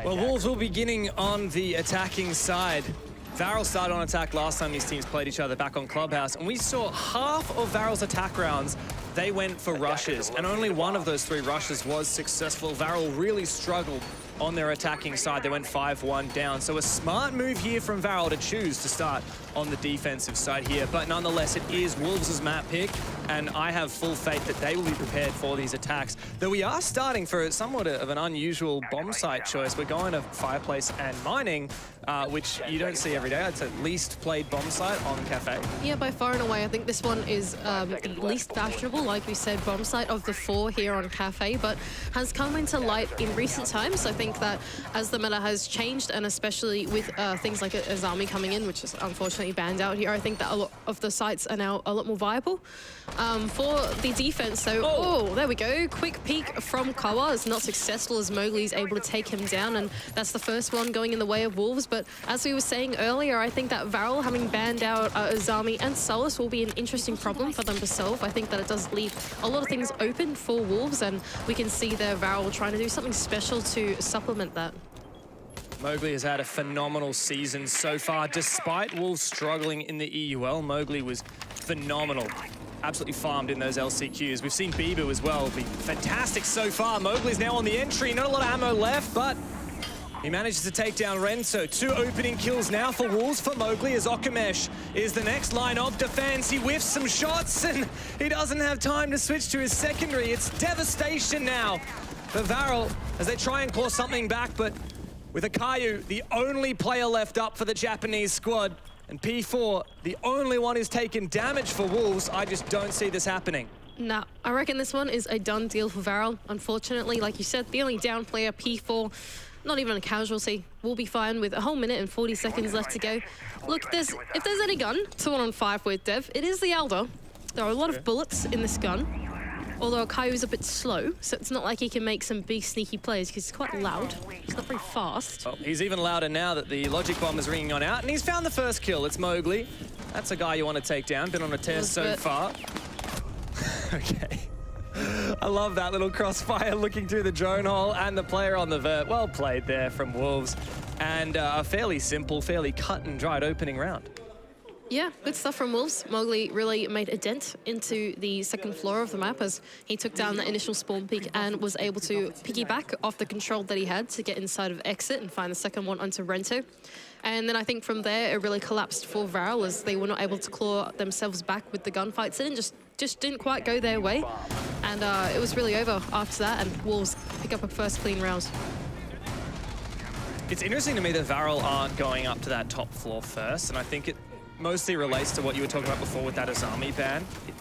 Well, Wolves will be beginning on the attacking side. Varel started on attack last time these teams played each other back on Clubhouse, and we saw half of Varel's attack rounds, they went for rushes, and only one of those 3 rushes was successful. Varel really struggled on their attacking side. They went 5-1 down. So a smart move here from Varel to choose to start on the defensive side here. But nonetheless, it is Wolves' map pick, and I have full faith that they will be prepared for these attacks. Though we are starting for somewhat of an unusual bomb site choice. We're going to Fireplace and Mining, which you don't see every day. It's at least played bomb site on Cafe. Yeah, by far and away, I think this one is the least fashionable, like we said, bomb site of the 4 here on Cafe, but has come into light in recent times. I think that as the meta has changed, and especially with things like Azami coming in, which is unfortunately banned out here, I think that a lot of the sites are now a lot more viable for the defense. So, there we go. Quick peek from Kawa is not successful as Mowgli's able to take him down, and that's the first one going in the way of Wolves. But as we were saying earlier, I think that Varel having banned out Azami and Solus will be an interesting problem for them to solve. I think that it does leave a lot of things open for Wolves, and we can see there Varel trying to do something special to supplement that. Mowgli has had a phenomenal season so far, despite Wolves struggling in the EUL. Mowgli was phenomenal. Absolutely farmed in those LCQs. We've seen Bibu as well be fantastic so far. Mowgli's now on the entry. Not a lot of ammo left, but he manages to take down Renzo. 2 opening kills now for Wolves for Mowgli, as Okamesh is the next line of defense. He whiffs some shots and he doesn't have time to switch to his secondary. It's devastation now for Varel as they try and claw something back, but with Akayu, the only player left up for the Japanese squad, and P4, the only one who's taken damage for Wolves, I just don't see this happening. Nah, I reckon this one is a done deal for Varel. Unfortunately, like you said, the only down player, P4, not even a casualty. We'll be fine with a whole minute and 40 seconds left to go. Look, if there's any gun to 1-on-5 with Dev, it is the Elder. There are a lot of bullets in this gun, although Kaiu's a bit slow, so it's not like he can make some big sneaky plays because he's quite loud. He's not very fast. Oh, he's even louder now that the Logic Bomb is ringing on out, and he's found the first kill. It's Mowgli. That's a guy you want to take down. Been on a tear so far. Okay. I love that little crossfire looking through the drone hole and the player on the vert. Well played there from Wolves. And a fairly simple, fairly cut and dried opening round. Yeah, good stuff from Wolves. Mowgli really made a dent into the second floor of the map as he took down the initial spawn peak and was able to piggyback off the control that he had to get inside of exit and find the second one onto Rento. And then I think from there, it really collapsed for Varel as they were not able to claw themselves back with the gunfights and just didn't quite go their way. And it was really over after that, and Wolves pick up a first clean round. It's interesting to me that Varel aren't going up to that top floor first, and I think it mostly relates to what you were talking about before with that Azami ban. It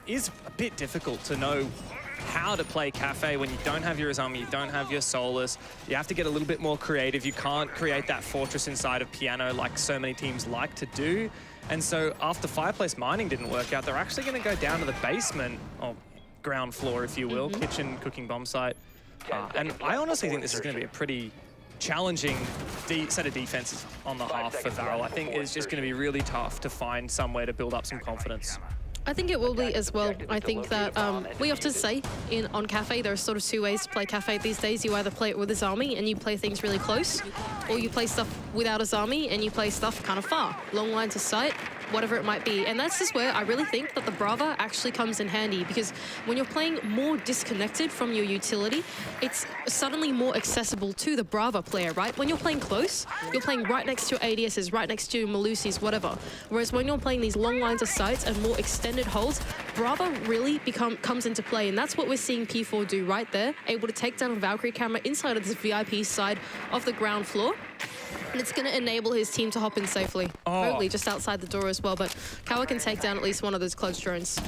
is a bit difficult to know how to play Cafe when you don't have your Azami, you don't have your Solus. You have to get a little bit more creative. You can't create that fortress inside of Piano like so many teams like to do. And so after Fireplace Mining didn't work out, they're actually going to go down to the basement, or ground floor, if you will, kitchen, cooking bomb site. And I honestly think this is going to be a pretty challenging set of defenses on the half for Varel. I think it's just going to be really tough to find somewhere to build up some confidence. I think it will be as well. I think that we often say on Cafe, there are sort of two ways to play Cafe these days. You either play it with Azami and you play things really close, or you play stuff without Azami and you play stuff kind of far, long line to sight, whatever it might be. And that's just where I really think that the Brava actually comes in handy, because when you're playing more disconnected from your utility, it's suddenly more accessible to the Brava player, right? When you're playing close, you're playing right next to your ADSs, right next to your Malusis, whatever. Whereas when you're playing these long lines of sights and more extended holds, Brava really comes into play, and that's what we're seeing P4 do right there, able to take down a Valkyrie camera inside of this VIP side of the ground floor. And it's going to enable his team to hop in safely. Mowgli just outside the door as well, but Kawa can take down at least one of those clutch drones.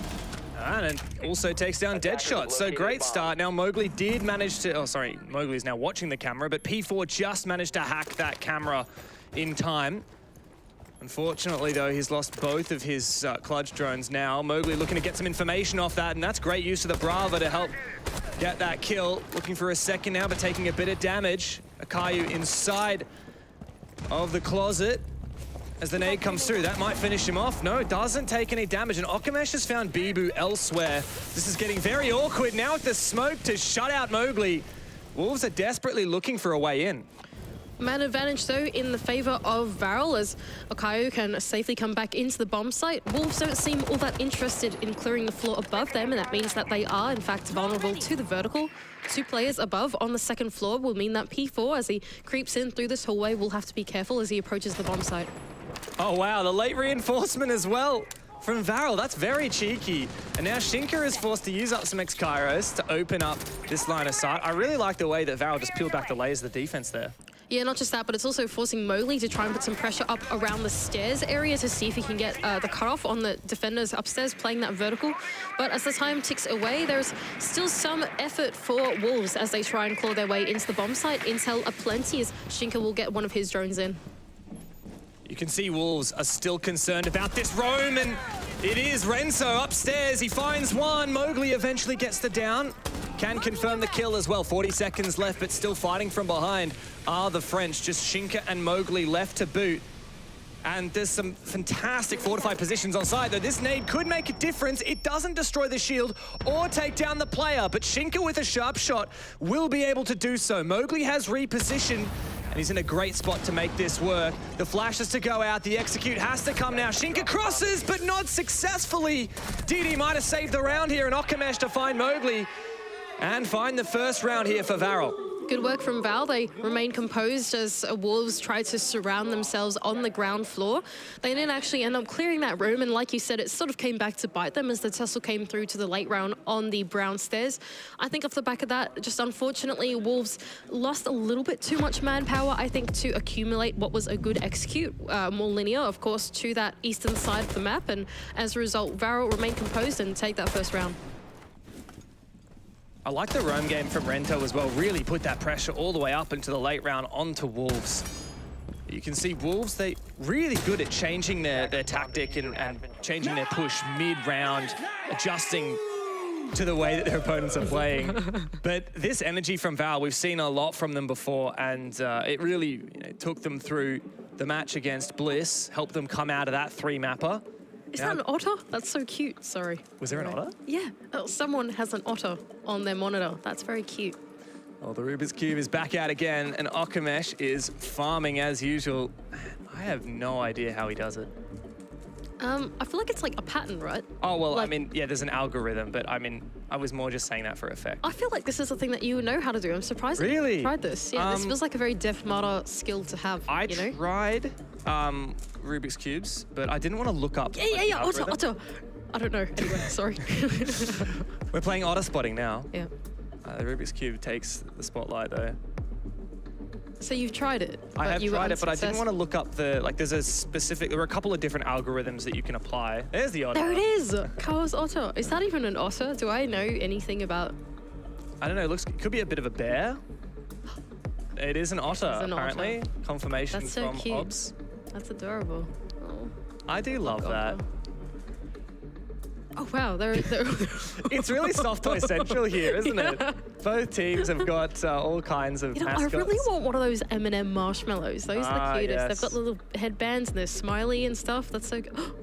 And also takes down Deadshot. So great start. Now Mowgli did manage to... Oh, sorry. Mowgli is now watching the camera, but P4 just managed to hack that camera in time. Unfortunately, though, he's lost both of his clutch drones now. Mowgli looking to get some information off that, and that's great use of the Brava to help get that kill. Looking for a second now, but taking a bit of damage. Akayu inside of the closet as the nade comes through. That might finish him off. No, it doesn't take any damage, and Okamesh has found Bibu elsewhere. This is getting very awkward now with the smoke to shut out Mowgli. Wolves are desperately looking for a way in. Man advantage, though, in the favor of Varel as Akayu can safely come back into the bomb site. Wolves don't seem all that interested in clearing the floor above them, and that means that they are, in fact, vulnerable to the vertical. Two players above on the second floor will mean that P4, as he creeps in through this hallway, will have to be careful as he approaches the bomb site. Oh, wow, the late reinforcement as well from Varel. That's very cheeky. And now Shinka is forced to use up some X-Kairos to open up this line of sight. I really like the way that Varel just peeled back the layers of the defense there. Yeah, not just that, but it's also forcing Mowgli to try and put some pressure up around the stairs area to see if he can get the cutoff on the defenders upstairs playing that vertical. But as the time ticks away, there's still some effort for Wolves as they try and claw their way into the bomb site. Intel aplenty as Shinka will get one of his drones in. You can see Wolves are still concerned about this roam, and it is Renzo upstairs. He finds one. Mowgli eventually gets the down. Can confirm the kill as well. 40 seconds left, but still fighting from behind are the French. Just Shinka and Mowgli left to boot. And there's some fantastic fortified positions on site, though this nade could make a difference. It doesn't destroy the shield or take down the player, but Shinka with a sharp shot will be able to do so. Mowgli has repositioned, and he's in a great spot to make this work. The flash is to go out, the execute has to come now. Shinka crosses, but not successfully. DD might have saved the round here, and Okamesh to find Mowgli and find the first round here for Varel. Good work from Val. They remain composed as Wolves try to surround themselves on the ground floor. They didn't actually end up clearing that room, and like you said, it sort of came back to bite them as the tussle came through to the late round on the brown stairs. I think off the back of that, just unfortunately, Wolves lost a little bit too much manpower, I think, to accumulate what was a good execute, more linear, of course, to that eastern side of the map, and as a result, Varel remained composed and take that first round. I like the roam game from Rento as well. Really put that pressure all the way up into the late round onto Wolves. You can see Wolves, they really good at changing their tactic and changing their push mid-round, adjusting to the way that their opponents are playing. But this energy from Val, we've seen a lot from them before, and it really took them through the match against Bliss, helped them come out of that 3-mapper. Is that an otter? That's so cute. Sorry. Was there an otter? Yeah. Someone has an otter on their monitor. That's very cute. Oh, the Rubik's Cube is back out again, and Okamesh is farming as usual. I have no idea how he does it. I feel like it's like a pattern, right? Oh, well, like, I mean, yeah, there's an algorithm, but I mean, I was more just saying that for effect. I feel like this is a thing that you know how to do. I'm surprised Really? you tried this. Yeah, this feels like a very Def Mata skill to have, I you know? tried Rubik's Cubes, but I didn't want to look up. Yeah, otter. I don't know. Anyway, sorry. We're playing otter spotting now. Yeah. The Rubik's Cube takes the spotlight, though. So you've tried it? I have tried it, but I didn't want to look up there are a couple of different algorithms that you can apply. There's the otter. There it is! Chaos otter. Is that even an otter? Do I know anything about... I don't know, it could be a bit of a bear. It is an otter, It's an apparently. otter. Confirmation That's so from cute. Obs. That's adorable. Oh. I do love that. Oh wow, they're It's really soft toy central here, isn't it? Both teams have got all kinds of mascots. I really want one of those M&M marshmallows. Those are the cutest. Yes. They've got little headbands and they're smiley and stuff. That's so good.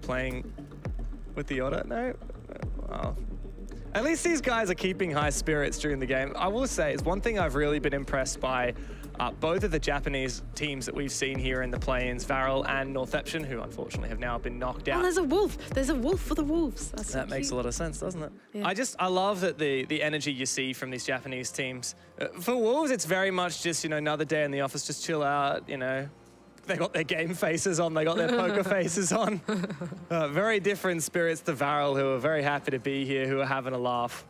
Playing with the otter? No? Well, at least these guys are keeping high spirits during the game. I will say, it's one thing I've really been impressed by both of the Japanese teams that we've seen here in the play-ins, Varel and Northeption, who unfortunately have now been knocked out. Oh, there's a wolf. There's a wolf for the wolves. That makes a lot of sense, doesn't it? Yeah. I love that the energy you see from these Japanese teams. For Wolves, it's very much just, another day in the office, just chill out, They got their game faces on, they got their poker faces on. Very different spirits to Varel, who are very happy to be here, who are having a laugh.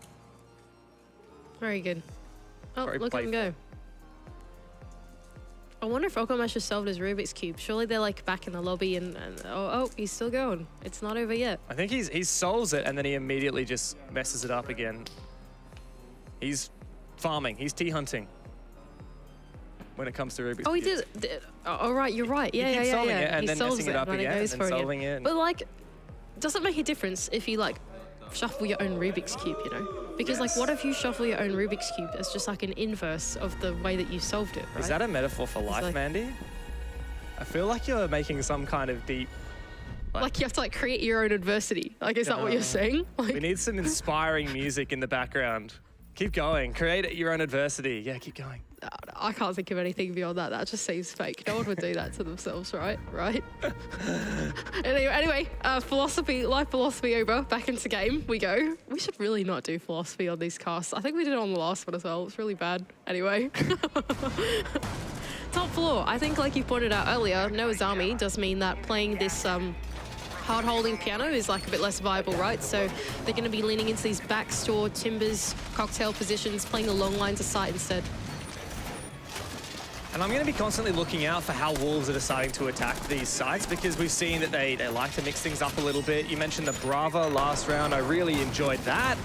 Very good. Oh, Very look at him go. I wonder if Okamesh has solved his Rubik's Cube. Surely they're like back in the lobby and oh, he's still going. It's not over yet. I think he solves it and then he immediately just messes it up again. He's farming, he's tea hunting when it comes to Rubik's Oh, he Cubes. did. Oh, right, you're right. Yeah, He keeps yeah. solving it and He then solves messing it up and again goes and for then solving it. But like, does it make a difference if you like shuffle your own Rubik's Cube, Because like, what if you shuffle your own Rubik's Cube as just like an inverse of the way that you solved it, right? Is that a metaphor for life, like- Mandy? I feel like you're making some kind of deep... Like you have to like create your own adversity. Like, is that what you're saying? Like, We need some inspiring music in the background. Keep going. Create your own adversity. Yeah, keep going. I can't think of anything beyond that. That just seems fake. No one would do that to themselves, right? Right? Anyway, life philosophy over. Back into game we go. We should really not do philosophy on these casts. I think we did it on the last one as well. It's really bad. Anyway. Top floor. I think, like you pointed out earlier, no Azami does mean that playing this hard holding piano is like a bit less viable, right? So they're going to be leaning into these backstore timbers, cocktail positions, playing the long lines of sight instead. And I'm going to be constantly looking out for how Wolves are deciding to attack these sites because we've seen that they like to mix things up a little bit. You mentioned the Brava last round. I really enjoyed that,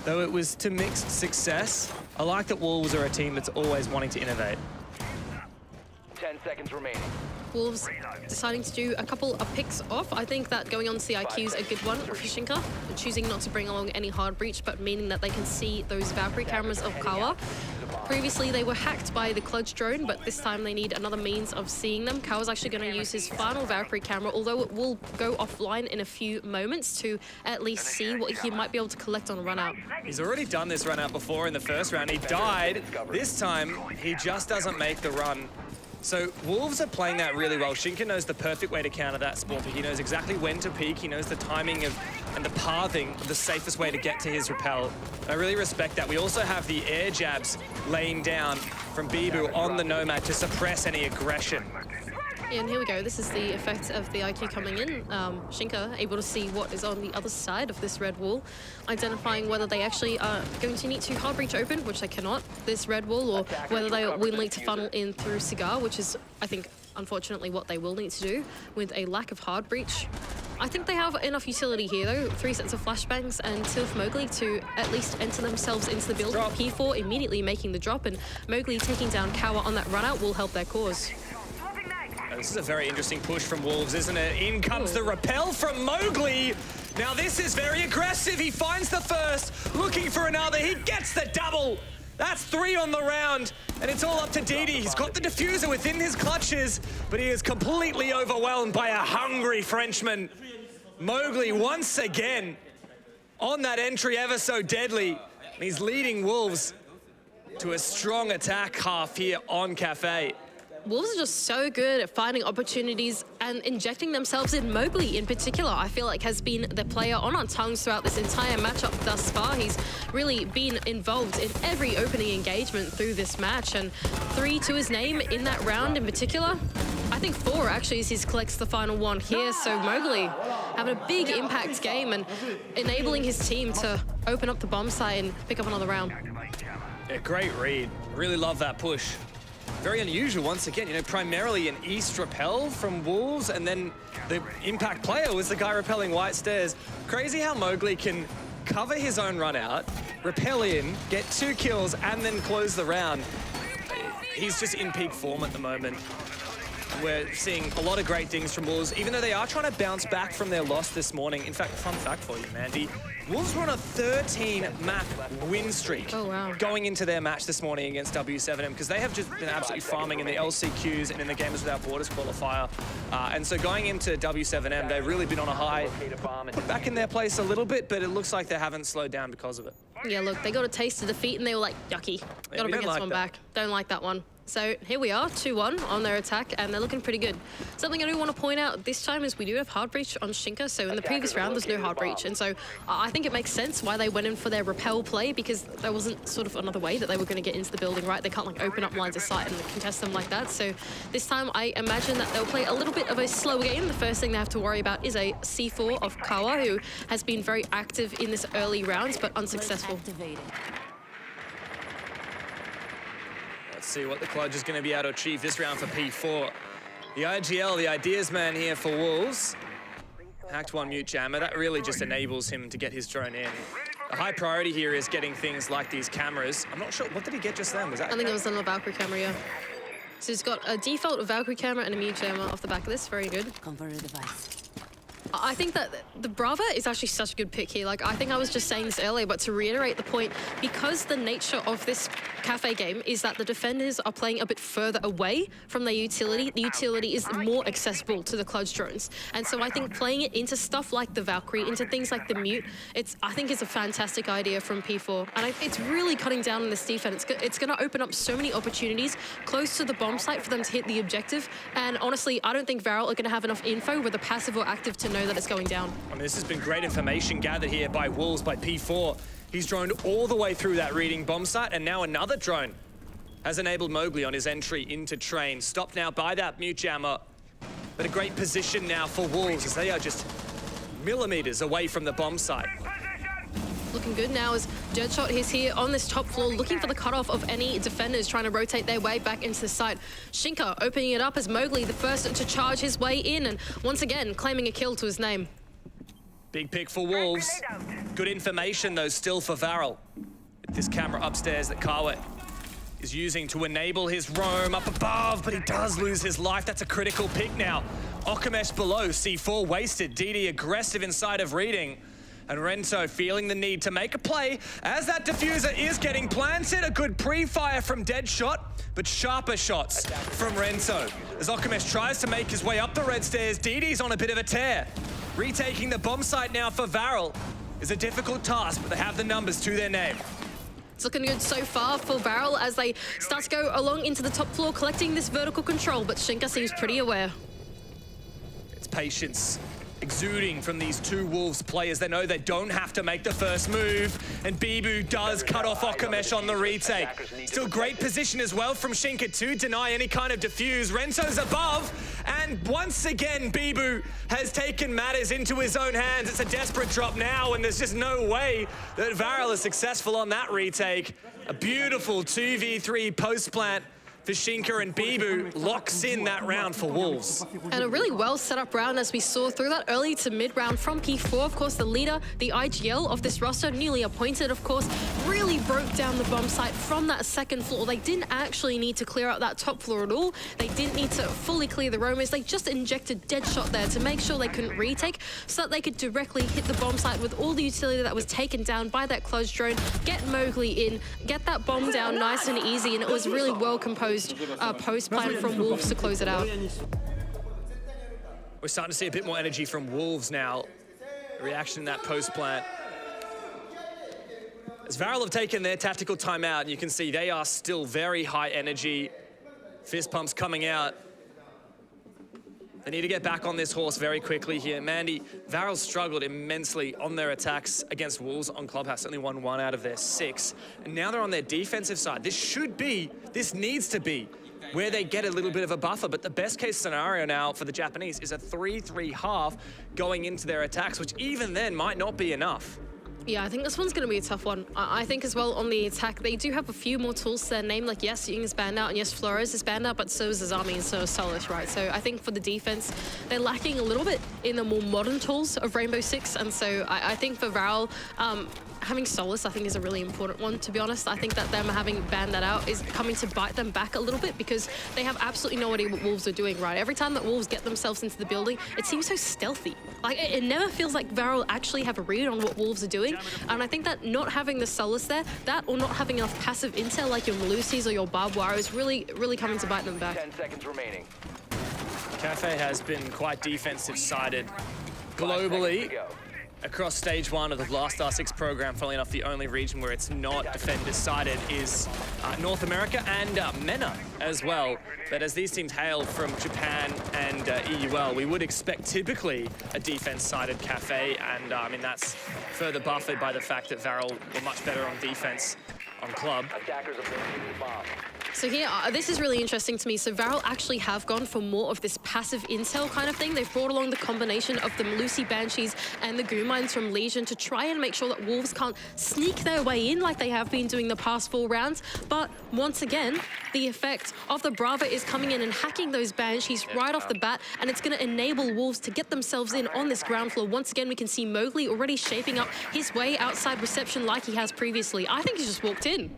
though it was to mixed success. I like that Wolves are a team that's always wanting to innovate. 10 seconds remaining. Wolves deciding to do a couple of picks off. I think that going on CIQ is a good one for Shinka, choosing not to bring along any hard breach, but meaning that they can see those Valkyrie cameras of Kawa. Previously, they were hacked by the Kludge drone, but this time they need another means of seeing them. Kawa's actually going to use his final Valkyrie camera, although it will go offline in a few moments to at least see what he might be able to collect on run out. He's already done this run out before in the first round. He died. This time, he just doesn't make the run. So Wolves are playing that really well. Shinka knows the perfect way to counter that Splinter. He knows exactly when to peek. He knows the timing of and the pathing of the safest way to get to his rappel. I really respect that. We also have the air jabs laying down from Bibu on the Nomad to suppress any aggression. And here we go. This is the effect of the IQ coming in. Shinka able to see what is on the other side of this red wall, identifying whether they actually are going to need to hard breach open, which they cannot, this red wall, or whether they will need to funnel in through Cigar, which is, I think, unfortunately what they will need to do with a lack of hard breach. I think they have enough utility here, though. 3 sets of flashbangs and 2 for Mowgli to at least enter themselves into the building. P4 immediately making the drop, and Mowgli taking down Kawa on that run out will help their cause. This is a very interesting push from Wolves, isn't it? In comes the repel from Mowgli. Now this is very aggressive. He finds the first, looking for another. He gets the double. That's 3 on the round, and it's all up to Didi. He's got the diffuser within his clutches, but he is completely overwhelmed by a hungry Frenchman. Mowgli once again on that entry, ever so deadly. He's leading Wolves to a strong attack half here on Cafe. Wolves are just so good at finding opportunities and injecting themselves in. Mowgli in particular, I feel like has been the player on our tongues throughout this entire matchup thus far. He's really been involved in every opening engagement through this match, and 3 to his name in that round in particular. I think 4 actually as he collects the final one here. So Mowgli having a big impact game and enabling his team to open up the bomb site and pick up another round. Yeah, great read. Really love that push. Very unusual once again, you know, primarily an East repel from Wolves, and then the impact player was the guy repelling White Stairs. Crazy how Mowgli can cover his own run out, repel in, get 2 kills, and then close the round. He's just in peak form at the moment. We're seeing a lot of great things from Wolves, even though they are trying to bounce back from their loss this morning. In fact, fun fact for you, Mandy, Wolves were on a 13-map win streak going into their match this morning against W7M, because they have just been absolutely farming in the LCQs and in the Gamers Without Borders qualifier. And so going into W7M, they've really been on a high, put back in their place a little bit, but it looks like they haven't slowed down because of it. Yeah, look, they got a taste of defeat and they were like, yucky. Gotta bring this one back. Don't like that one. So here we are, 2-1 on their attack, and they're looking pretty good. Something I do want to point out this time is we do have hard breach on Shinka, so in the previous round there's no hard breach, and so I think it makes sense why they went in for their repel play, because there wasn't sort of another way that they were going to get into the building, right? They can't like open up lines of sight and contest them like that. So this time I imagine that they'll play a little bit of a slower game. The first thing they have to worry about is a C4 of Kawa, who has been very active in this early rounds, but unsuccessful. Let's see what the Clutch is going to be able to achieve this round for P4. The IGL, the ideas man here for Wolves. Hacked 1 mute jammer. That really just enables him to get his drone in. The high priority here is getting things like these cameras. I'm not sure, what did he get just then? Was that? I think it was on the Valkyrie camera, yeah. So he's got a default Valkyrie camera and a mute jammer off the back of this. Very good. Converter device. I think that the Brava is actually such a good pick here. Like, I think I was just saying this earlier, but to reiterate the point, because the nature of this Cafe game is that the defenders are playing a bit further away from their utility. The utility is more accessible to the Clutch drones. And so I think playing it into stuff like the Valkyrie, into things like the mute, I think it's a fantastic idea from P4. And it's really cutting down on this defense. It's going to open up so many opportunities close to the bomb site for them to hit the objective. And honestly, I don't think Varel are going to have enough info, whether passive or active, to know that it's going down. I mean, this has been great information gathered here by Wolves, by P4. He's droned all the way through that reading bomb site, and now another drone has enabled Mowgli on his entry into train. Stopped now by that mute jammer, but a great position now for Wolves as they are just millimeters away from the bomb site. Looking good now as Dirtshot is here on this top floor looking for the cutoff of any defenders trying to rotate their way back into the site. Shinka opening it up as Mowgli the first to charge his way in, and once again claiming a kill to his name. Big pick for Wolves. Good information though still for Varel. This camera upstairs that Kawa is using to enable his roam up above, but he does lose his life. That's a critical pick now. Okamesh below, C4 wasted. Didi aggressive inside of reading. And Rento feeling the need to make a play as that diffuser is getting planted. A good pre-fire from Deadshot, but sharper shots from Rento. As Okamesh tries to make his way up the red stairs, Didi's on a bit of a tear. Retaking the bomb site now for Varel is a difficult task, but they have the numbers to their name. It's looking good so far for Varel as they start to go along into the top floor collecting this vertical control, but Shinka seems pretty aware. It's patience exuding from these two Wolves players. They know they don't have to make the first move, and Bibu does cut off Okamesh on the retake. Still great position as well from Shinka to deny any kind of defuse. Rento's above, and once again Bibu has taken matters into his own hands. It's a desperate drop now, and there's just no way that Varel is successful on that retake. A beautiful 2v3 post plant Vashinka and Bibu locks in that round for Wolves. And a really well set up round as we saw through that early to mid round from P4. Of course, the leader, the IGL of this roster, newly appointed, of course, really broke down the bomb site from that second floor. They didn't actually need to clear out that top floor at all. They didn't need to fully clear the roamers. They just injected Deadshot there to make sure they couldn't retake so that they could directly hit the bomb site with all the utility that was taken down by that closed drone, get Mowgli in, get that bomb down nice and easy, and it was really well composed post-plan from Wolves to close it out. We're starting to see a bit more energy from Wolves now. A reaction in that post-plant. As Varel have taken their tactical timeout, you can see they are still very high energy. Fist pumps coming out. They need to get back on this horse very quickly here. Mandy, Varel struggled immensely on their attacks against Wolves on Clubhouse, only won 1 out of their 6. And now they're on their defensive side. This needs to be where they get a little bit of a buffer, but the best case scenario now for the Japanese is a 3-3 half going into their attacks, which even then might not be enough. Yeah, I think this one's going to be a tough one. I think as well on the attack, they do have a few more tools to their name. Like, yes, Ying is banned out, and yes, Flores is banned out, but so is Azami and so is Solus, right? So I think for the defense, they're lacking a little bit in the more modern tools of Rainbow Six. And so I think for Varel, having Solus, I think, is a really important one, to be honest. I think that them having banned that out is coming to bite them back a little bit because they have absolutely no idea what Wolves are doing, right? Every time that Wolves get themselves into the building, it seems so stealthy. Like, it never feels like Varel actually have a read on what Wolves are doing. And I think that not having the Solus there, that or not having enough passive intel like your Malusis or your barbed wire is really, really coming to bite them back. 10 seconds remaining. Cafe has been quite defensive-sided globally. Across stage 1 of the Blast R6 program, funnily enough, the only region where it's not defender-sided is North America and MENA as well. But as these teams hail from Japan and EUL, we would expect typically a defense-sided Cafe, and I mean, that's further buffered by the fact that Varel were much better on defense on club. Attackers have located the bomb. So here, this is really interesting to me. So Varel actually have gone for more of this passive intel kind of thing. They've brought along the combination of the Malusi Banshees and the Goo Mines from Legion to try and make sure that Wolves can't sneak their way in like they have been doing the past 4 rounds. But once again, the effect of the Brava is coming in and hacking those Banshees right off the bat, and it's going to enable Wolves to get themselves in on this ground floor. Once again, we can see Mowgli already shaping up his way outside reception like he has previously. I think he's just walked in.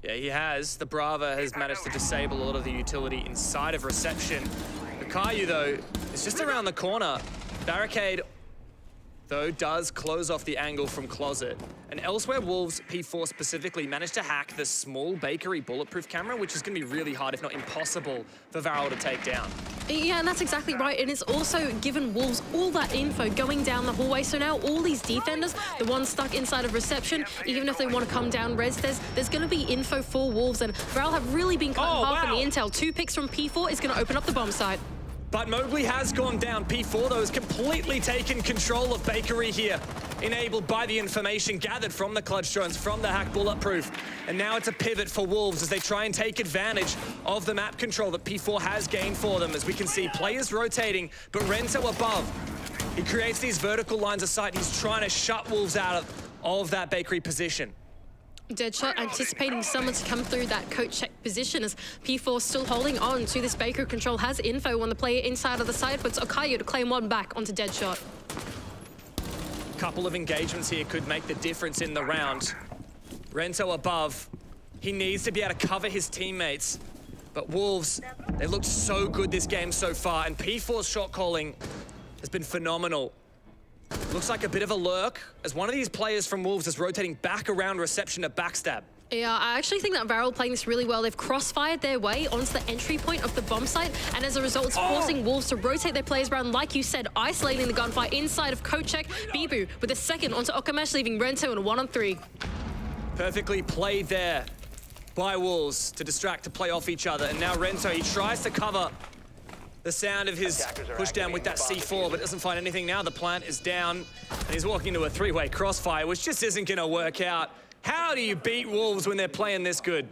Yeah, he has. The Brava has managed to disable a lot of the utility inside of reception. The Caillou, though, is just around the corner. Barricade, though, does close off the angle from Closet. And elsewhere, Wolves, P4 specifically, managed to hack the small bakery bulletproof camera, which is going to be really hard, if not impossible, for Varel to take down. Yeah, and that's exactly right. And it's also given Wolves all that info going down the hallway. So now all these defenders, the ones stuck inside of reception, even if they want to come down res, there's going to be info for Wolves. And Varel have really been cut in half in the intel. 2 picks from P4 is going to open up the bomb site. But Mowgli has gone down. P4, though, has completely taken control of Bakery here, enabled by the information gathered from the clutch drones, from the hack bulletproof. And now it's a pivot for Wolves as they try and take advantage of the map control that P4 has gained for them. As we can see, players rotating, but Rento above. He creates these vertical lines of sight. He's trying to shut Wolves out of that Bakery position. Deadshot anticipating someone to come through that coach check position as P4 still holding on to this Baker control, has info on the player inside of the side, puts Okayu to claim 1 back onto Deadshot. Couple of engagements here could make the difference in the round. Rento above. He needs to be able to cover his teammates. But Wolves, they looked so good this game so far, and P4's shot calling has been phenomenal. Looks like a bit of a lurk as one of these players from Wolves is rotating back around reception to backstab. Yeah, I actually think that Varel playing this really well. They've crossfired their way onto the entry point of the bomb site, and as a result, it's forcing Wolves to rotate their players around, like you said, isolating the gunfire inside of Kochek. Bibu with a second onto Okamesh, leaving Rento in a 1-on-3. Perfectly played there by Wolves to distract, to play off each other. And now Rento, he tries to cover the sound of his push down with that C4, but doesn't find anything now. The plant is down, and he's walking into a 3-way crossfire, which just isn't going to work out. How do you beat Wolves when they're playing this good?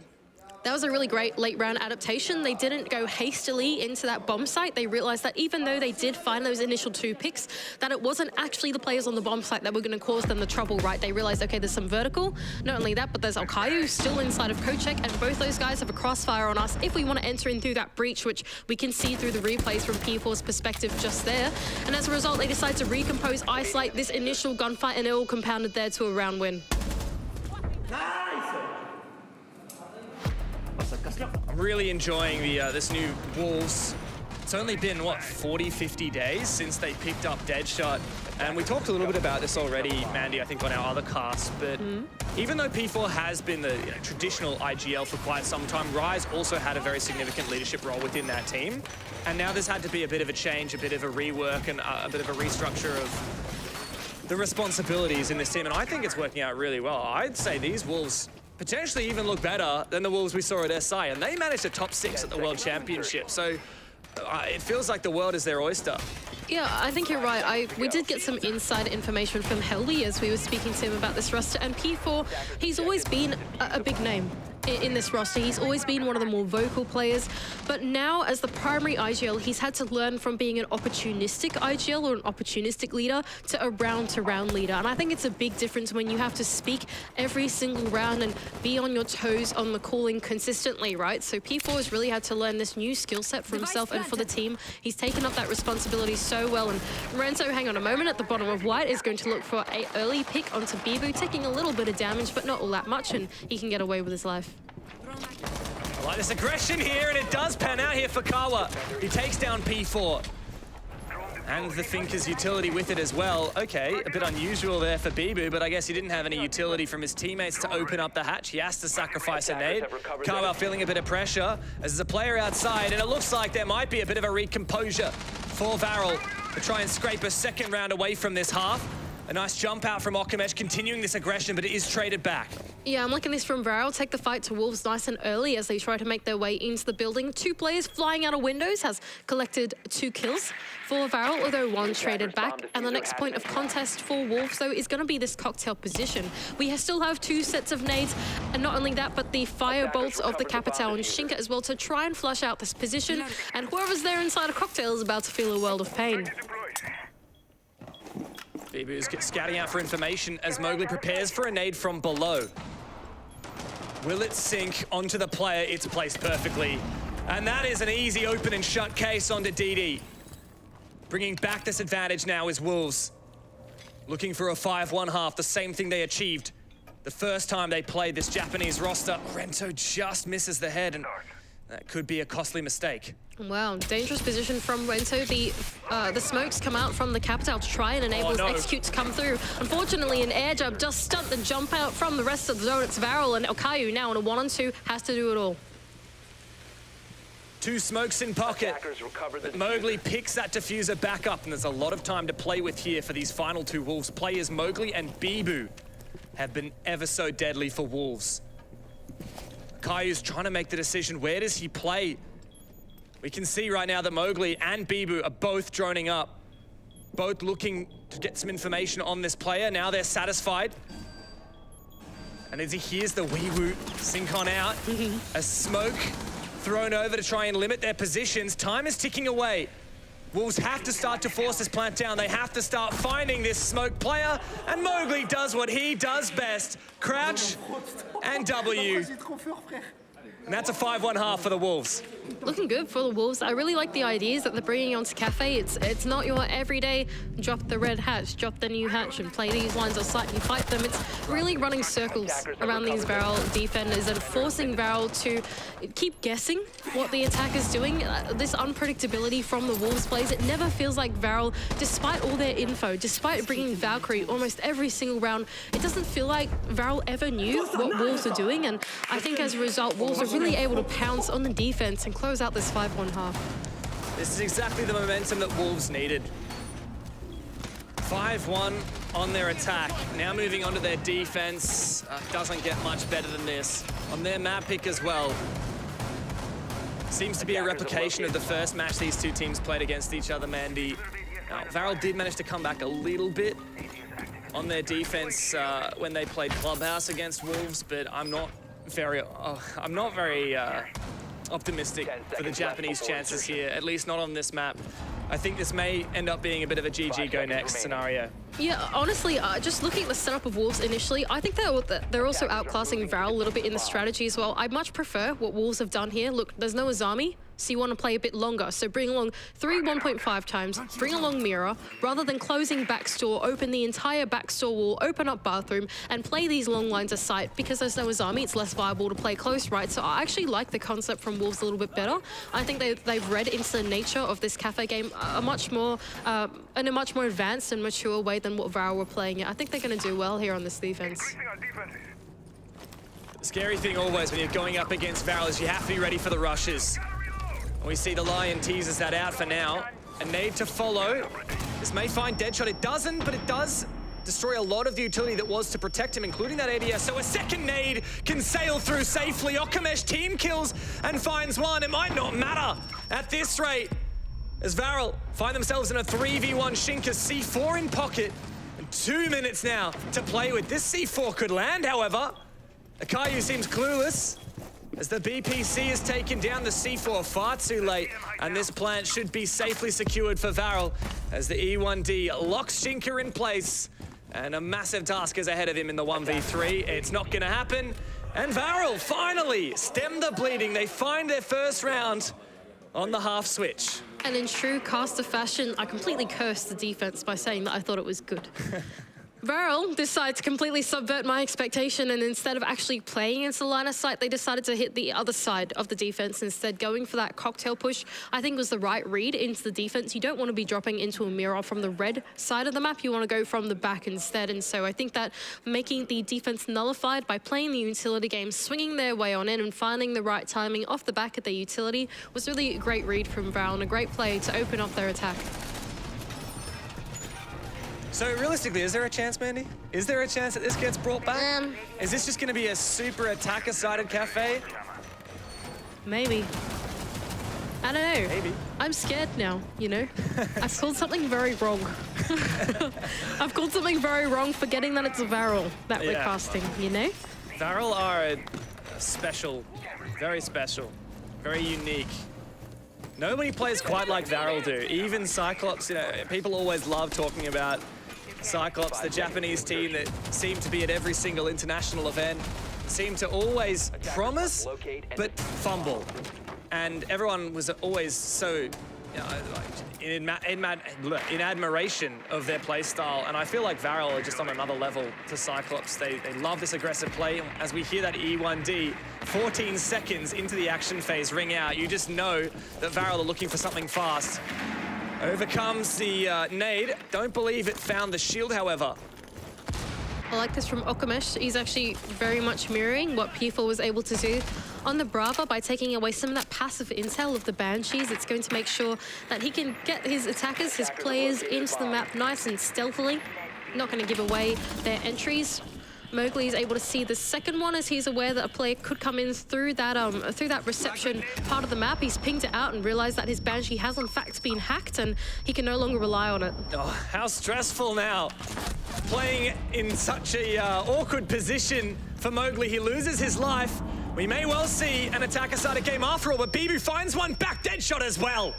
that was a really great late round adaptation. They didn't go hastily into that bomb site. They realized that even though they did find those initial 2 picks, that it wasn't actually the players on the bomb site that were going to cause them the trouble, right? They realized, okay, there's some vertical. Not only that, but there's Alkayu still inside of Kochek, and both those guys have a crossfire on us if we want to enter in through that breach, which we can see through the replays from P4's perspective just there. And as a result, they decide to recompose, isolate this initial gunfight, and it all compounded there to a round win. I'm really enjoying the this new Wolves. It's only been, what, 40, 50 days since they picked up Deadshot. And we talked a little bit about this already, Mandy, I think, on our other cast. But even though P4 has been the traditional IGL for quite some time, Rise also had a very significant leadership role within that team. And now there's had to be a bit of a change, a bit of a rework, and a bit of a restructure of the responsibilities in this team. And I think it's working out really well. I'd say these Wolves potentially even look better than the Wolves we saw at SI. And they managed a top 6 at the World Championship. So it feels like the world is their oyster. Yeah, I think you're right. We did get some inside information from Helby as we were speaking to him about this roster. And P4, he's always been a big name in this roster. He's always been one of the more vocal players. But now, as the primary IGL, he's had to learn from being an opportunistic IGL or an opportunistic leader to a round-to-round leader. And I think it's a big difference when you have to speak every single round and be on your toes on the calling consistently, right? So P4 has really had to learn this new skill set for himself and for the team. He's taken up that responsibility so well. And Renzo, hang on a moment, at the bottom of white is going to look for an early pick onto Bibu, taking a little bit of damage, but not all that much, and he can get away with his life. I like this aggression here, and it does pan out here for Kawa. He takes down P4. And the Finker's utility with it as well. Okay, a bit unusual there for Bibu, but I guess he didn't have any utility from his teammates to open up the hatch. He has to sacrifice a nade. Kawa feeling a bit of pressure as there's a player outside, and it looks like there might be a bit of a recomposure for Varel to try and scrape a second round away from this half. A nice jump out from Okamesh, continuing this aggression, but it is traded back. Yeah, I'm liking this from Varel. Take the fight to Wolves nice and early as they try to make their way into the building. 2 players flying out of windows, has collected 2 kills for Varel, although 1 traded back. And the next point of contest for Wolves, though, is going to be this cocktail position. We still have 2 sets of nades, and not only that, but the fire bolts of the Capital and Shinka as well to try and flush out this position. And whoever's there inside a cocktail is about to feel a world of pain. Bibu's scouting out for information as Mowgli prepares for a nade from below. Will it sink onto the player? It's placed perfectly. And that is an easy open and shut case onto DD. Bringing back this advantage now is Wolves. Looking for a 5-1 half, the same thing they achieved the first time they played this Japanese roster. Rento just misses the head, and that could be a costly mistake. Wow, dangerous position from Rento. The smokes come out from the Capital to try and enable his execute to come through. Unfortunately, an air jump just stunt the jump out from the rest of the zone. It's Varel, and Okayu now on a 1-on-2 has to do it all. 2 smokes in pocket, but Mowgli picks that diffuser back up, and there's a lot of time to play with here for these final 2 Wolves players. Mowgli and Bibu have been ever so deadly for Wolves. Kayu's trying to make the decision. Where does he play? We can see right now that Mowgli and Bibu are both droning up, both looking to get some information on this player. Now they're satisfied. And as he hears the wee-woo sink on out, a smoke thrown over to try and limit their positions. Time is ticking away. Wolves have to start to force this plant down. They have to start finding this smoke player, and Mowgli does what he does best. Crouch and W. And that's a 5-1 half for the Wolves. Looking good for the Wolves. I really like the ideas that they're bringing onto Cafe. It's not your everyday drop the red hatch, drop the new hatch and play these lines of sight and fight them. It's really running circles around these Varel defenders and forcing Varel to keep guessing what the attack is doing. This unpredictability from the Wolves plays, it never feels like Varel, despite all their info, despite bringing Valkyrie almost every single round, it doesn't feel like Varel ever knew what Wolves are doing. And I think as a result, Wolves are really able to pounce on the defense and close out this 5-1 half. This is exactly the momentum that Wolves needed. 5-1 on their attack. Now moving on to their defense. Doesn't get much better than this. On their map pick as well. Seems to be a replication of the first match these 2 teams played against each other, Mandy. Now, Varel did manage to come back a little bit on their defense when they played Clubhouse against Wolves, but I'm not I'm not very optimistic for the Japanese chances here, at least not on this map. I think this may end up being a bit of a GG go next scenario. Yeah, honestly, just looking at the setup of Wolves initially, I think they're also outclassing Varel a little bit in the strategy as well. I much prefer what Wolves have done here. Look, there's no Azami, so you want to play a bit longer. So bring along 3 1.5 times, bring along Mirror, rather than closing backstore, open the entire backstore wall, open up bathroom, and play these long lines of sight. Because there's no Azami, it's less viable to play close, right? So I actually like the concept from Wolves a little bit better. I think they've read into the nature of this Cafe game in a much more advanced and mature way than what Varel were playing it. I think they're going to do well here on this defense. The scary thing always when you're going up against Varel is you have to be ready for the rushes. We see the Lion teases that out for now. A nade to follow. This may find Deadshot. It doesn't, but it does destroy a lot of the utility that was to protect him, including that ADS. So a second nade can sail through safely. Okamesh team kills and finds one. It might not matter at this rate, as Varel find themselves in a 3v1 Shinka. C4 in pocket. And 2 minutes now to play with. This C4 could land, however. Akayu seems clueless, as the BPC is taken down. The C4 far too late, and this plant should be safely secured for Varel, as the E1D locks Shinka in place, and a massive task is ahead of him in the 1v3. It's not gonna happen, and Varel finally stem the bleeding. They find their first round on the half switch. And in true caster fashion, I completely cursed the defense by saying that I thought it was good. Varel decided to completely subvert my expectation, and instead of actually playing into the line of sight, they decided to hit the other side of the defense instead. Going for that cocktail push, I think, was the right read into the defense. You don't want to be dropping into a mirror from the red side of the map. You want to go from the back instead. And so I think that making the defense nullified by playing the utility game, swinging their way on in and finding the right timing off the back of their utility was really a great read from Varel and a great play to open up their attack. So realistically, is there a chance, Mandy? Is there a chance that this gets brought back? Is this just going to be a super attacker-sided Cafe? Maybe. I don't know. Maybe. I'm scared now, you know? I've called something very wrong. I've called something very wrong, forgetting that it's a Varel that we're casting, you know? Varel are a special, very unique. Nobody plays quite like Varel do. Even Cyclops, you know, people always love talking about Cyclops, the Japanese team that seem to be at every single international event, seem to always promise, but fumble. And everyone was always so, you know, like in admiration of their play style. And I feel like Varel are just on another level to Cyclops. They love this aggressive play. As we hear that E1D, 14 seconds into the action phase ring out, you just know that Varel are looking for something fast. Overcomes the nade. Don't believe it found the shield, however. I like this from Okamesh. He's actually very much mirroring what P4 was able to do on the Brava by taking away some of that passive intel of the Banshees. It's going to make sure that he can get his attackers, his players into the map nice and stealthily. Not going to give away their entries. Mowgli is able to see the second one as he's aware that a player could come in through that reception part of the map. He's pinged it out and realized that his Banshee has in fact been hacked and he can no longer rely on it. Oh, how stressful now. Playing in such a awkward position for Mowgli. He loses his life. We may well see an attacker-sided game after all, but Bibu finds one back Deadshot as well.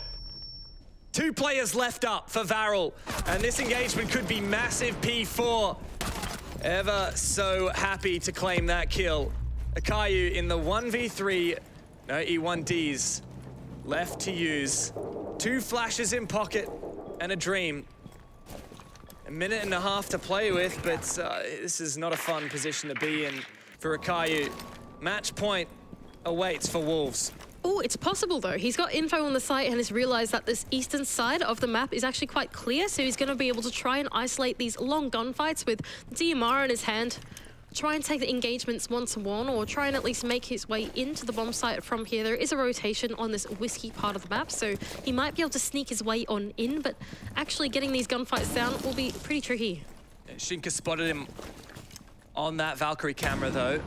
2 players left up for Varel, and this engagement could be massive. P4 ever so happy to claim that kill. Akayu in the 1v3, no E1Ds left to use. 2 flashes in pocket and a dream. A minute and a half to play with, but this is not a fun position to be in for Akayu. Match point awaits for Wolves. Oh, it's possible though. He's got info on the site and has realized that this eastern side of the map is actually quite clear, so he's going to be able to try and isolate these long gunfights with DMR in his hand. Try and take the engagements 1-to-1, or try and at least make his way into the bomb site from here. There is a rotation on this whiskey part of the map, so he might be able to sneak his way on in, but actually getting these gunfights down will be pretty tricky. Shinka spotted him on that Valkyrie camera though,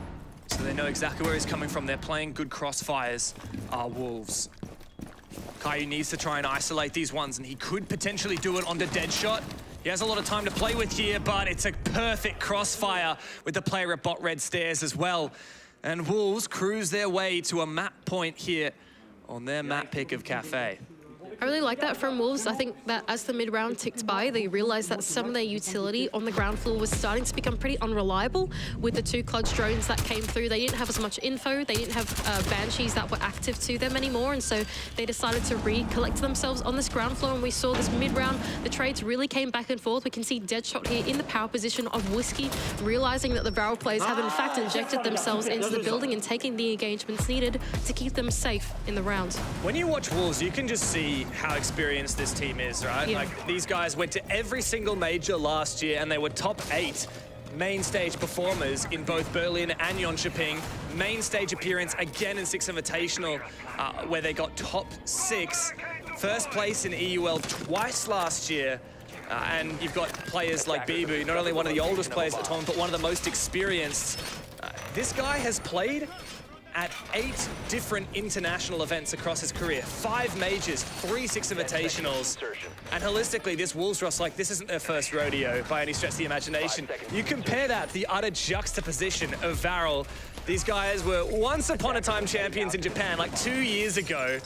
so they know exactly where he's coming from. They're playing good crossfires, Wolves. Caillou needs to try and isolate these ones, and he could potentially do it onto Deadshot. He has a lot of time to play with here, but it's a perfect crossfire with the player at bot red stairs as well. And Wolves cruise their way to a map point here on their map pick of Cafe. I really like that from Wolves. I think that as the mid-round ticked by, they realized that some of their utility on the ground floor was starting to become pretty unreliable with the 2 Clutch drones that came through. They didn't have as much info. They didn't have Banshees that were active to them anymore, and so they decided to recollect themselves on this ground floor, and we saw this mid-round. The trades really came back and forth. We can see Deadshot here in the power position of Whiskey, realizing that the Varel players have in fact injected themselves into the building and taking the engagements needed to keep them safe in the round. When you watch Wolves, you can just see how experienced this team is, right? Yeah. Like, these guys went to every single major last year and they were top 8 main stage performers in both Berlin and Jönköping. Main stage appearance again in Six Invitational, where they got top 6. First place in EUL twice last year. And you've got players like Bibu, not only one of the oldest players at the tournament, but one of the most experienced. This guy has played at 8 different international events across his career. 5 majors, 3 Six Invitationals. And holistically, this Wolves roster, like, this isn't their first rodeo by any stretch of the imagination. You compare that to the utter juxtaposition of Varel. These guys were once upon a time champions in Japan, like 2 years ago.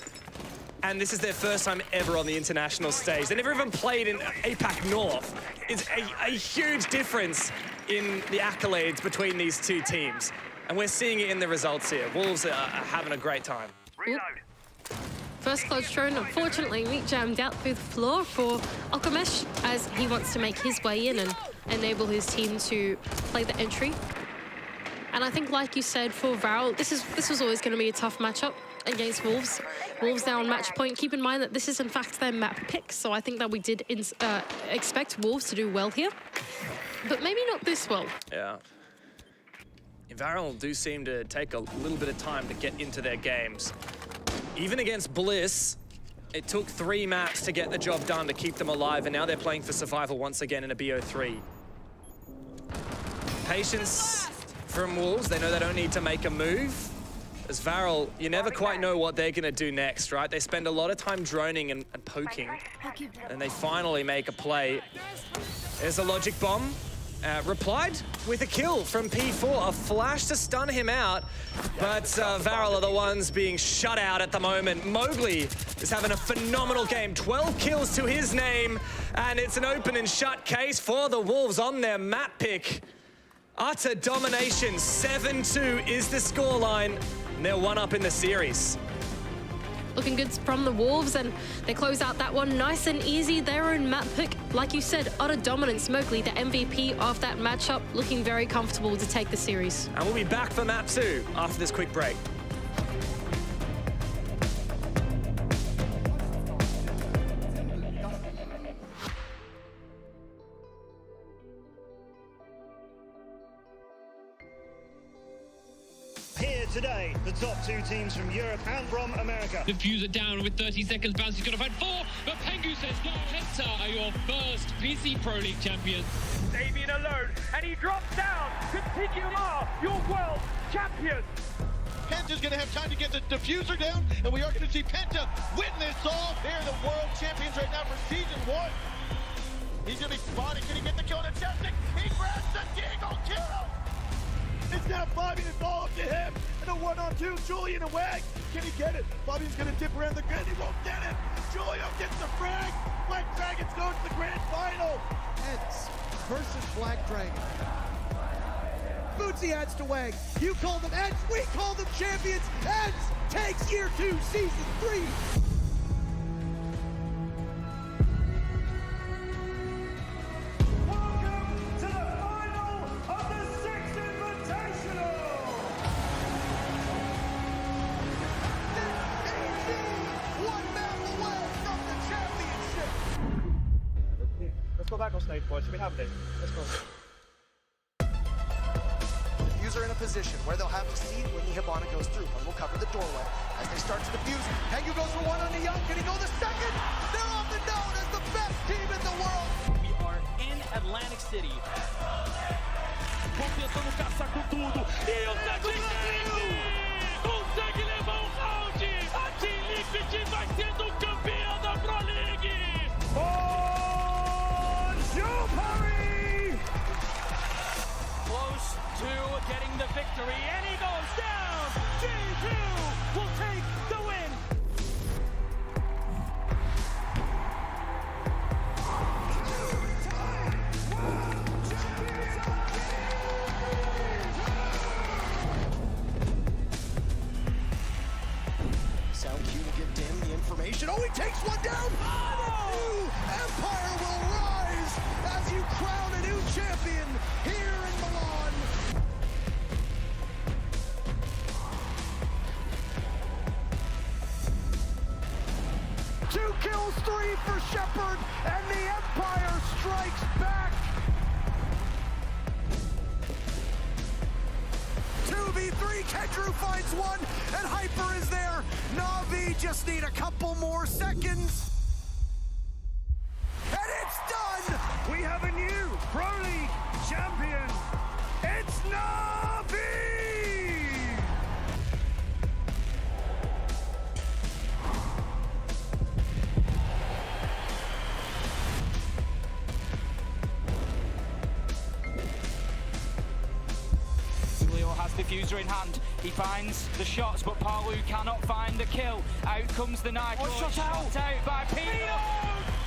And this is their first time ever on the international stage. They never even played in APAC North. It's a huge difference in the accolades between these 2 teams. And we're seeing it in the results here. Wolves are having a great time. Oop. First Clutch drone, unfortunately, meat jammed out through the floor for Okamesh as he wants to make his way in and enable his team to play the entry. And I think, like you said, for Varel, this was always going to be a tough matchup against Wolves. Wolves now on match point. Keep in mind that this is in fact their map pick, so I think that we did expect Wolves to do well here, but maybe not this well. Yeah. Varel do seem to take a little bit of time to get into their games. Even against Bliss, it took 3 maps to get the job done to keep them alive, and now they're playing for survival once again in a BO3. Patience from Wolves. They know they don't need to make a move. As Varel, you never quite know what they're gonna do next, right? They spend a lot of time droning and poking, and they finally make a play. There's a logic bomb. Replied with a kill from P4, a flash to stun him out, but Varel are the ones being shut out at the moment. Mowgli is having a phenomenal game, 12 kills to his name, and it's an open and shut case for the Wolves on their map pick. Utter domination, 7-2 is the scoreline, and they're 1 up in the series. Looking good from the Wolves, and they close out that one nice and easy. Their own map pick, like you said, utter dominance. Mowgli, the MVP of that matchup, looking very comfortable to take the series. And we'll be back for map 2 after this quick break. Here today, the top 2 teams from Europe and from America. Diffuser down with 30 seconds. Bounce, he's going to find 4, but Pengu says no. Penta are your first PC Pro League champions. Davian alone, and he drops down. Contigular, your world champion. Penta's going to have time to get the diffuser down, and we are going to see Penta win this all. They're the world champions right now for Season 1. He's going to be spotted. Can he get the kill on the testing? He grabs the Deagle kill. It's now Fabian, it's all up to him. And a 1-on-2, Julian and Wag. Can he get it? Fabian's gonna dip around the grid, he won't get it. Julio gets the frag. Black Dragons go to the grand final. Eds versus Black Dragon. Bootsy adds to Wag. You call them Eds, we call them champions. Eds takes year 2, season 3. Let's go back on stage, boys. We have this. Let's go. Diffuser in a position where they'll have to see when the Hibana goes through. One will cover the doorway as they start to defuse. Pengu goes for 1 on the Young. Can he go the second? They're often known as the best team in the world. We are in Atlantic City. Vão tentando caçar com tudo. E o SixKarma consegue levar um round. A Team Liquid vai sendo campeã da Pro League. Close to getting the victory, and he goes down. one, and Hyper is there. Na'Vi just need a couple more seconds. And it's done! We have a new Pro League champion. It's Na'Vi! Has diffuser in hand. He finds the shots, but Palu cannot find the kill. Out comes the knife. Shot out by Pino.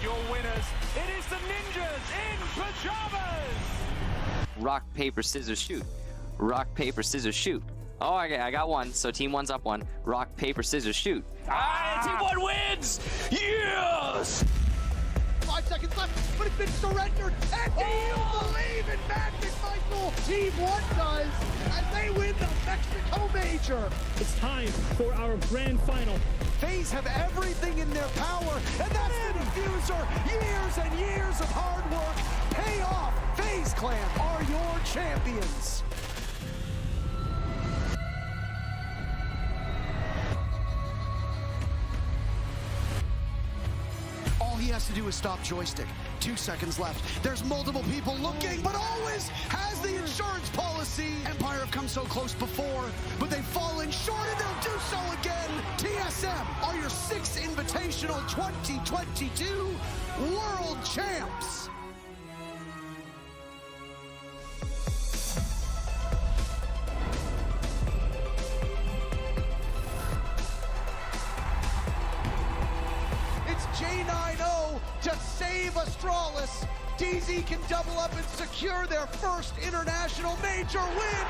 Your winners. It is the Ninjas in pajamas. Rock, paper, scissors, shoot. Rock, paper, scissors, shoot. Oh, I got one. So team one's up one. Rock, paper, scissors, shoot. Team one wins. Yes. 5 seconds left, but it's been surrendered. And do you believe in Magic, Michael? Team 1 does, and they win the Mexico Major. It's time for our grand final. FaZe have everything in their power, and that's the diffuser. Years and years of hard work pay off. FaZe Clan are your champions. All he has to do is stop joystick. 2 seconds left. There's multiple people looking, but always has the insurance policy. Empire have come so close before, but they've fallen short, and they'll do so again. TSM are your 6th Invitational 2022 World Champs. J90 to save Astralis. DZ can double up and secure their first international major win.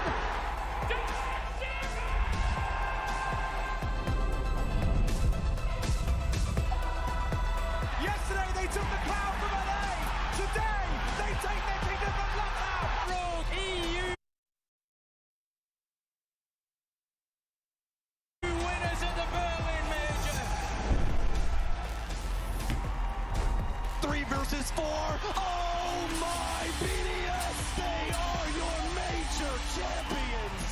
Yesterday they took the crown from LA. Today they take their kingdom from Lucknow. Rogue EU winners of the Berlin Major. 3 versus 4. Oh my BDS, they are your major champions.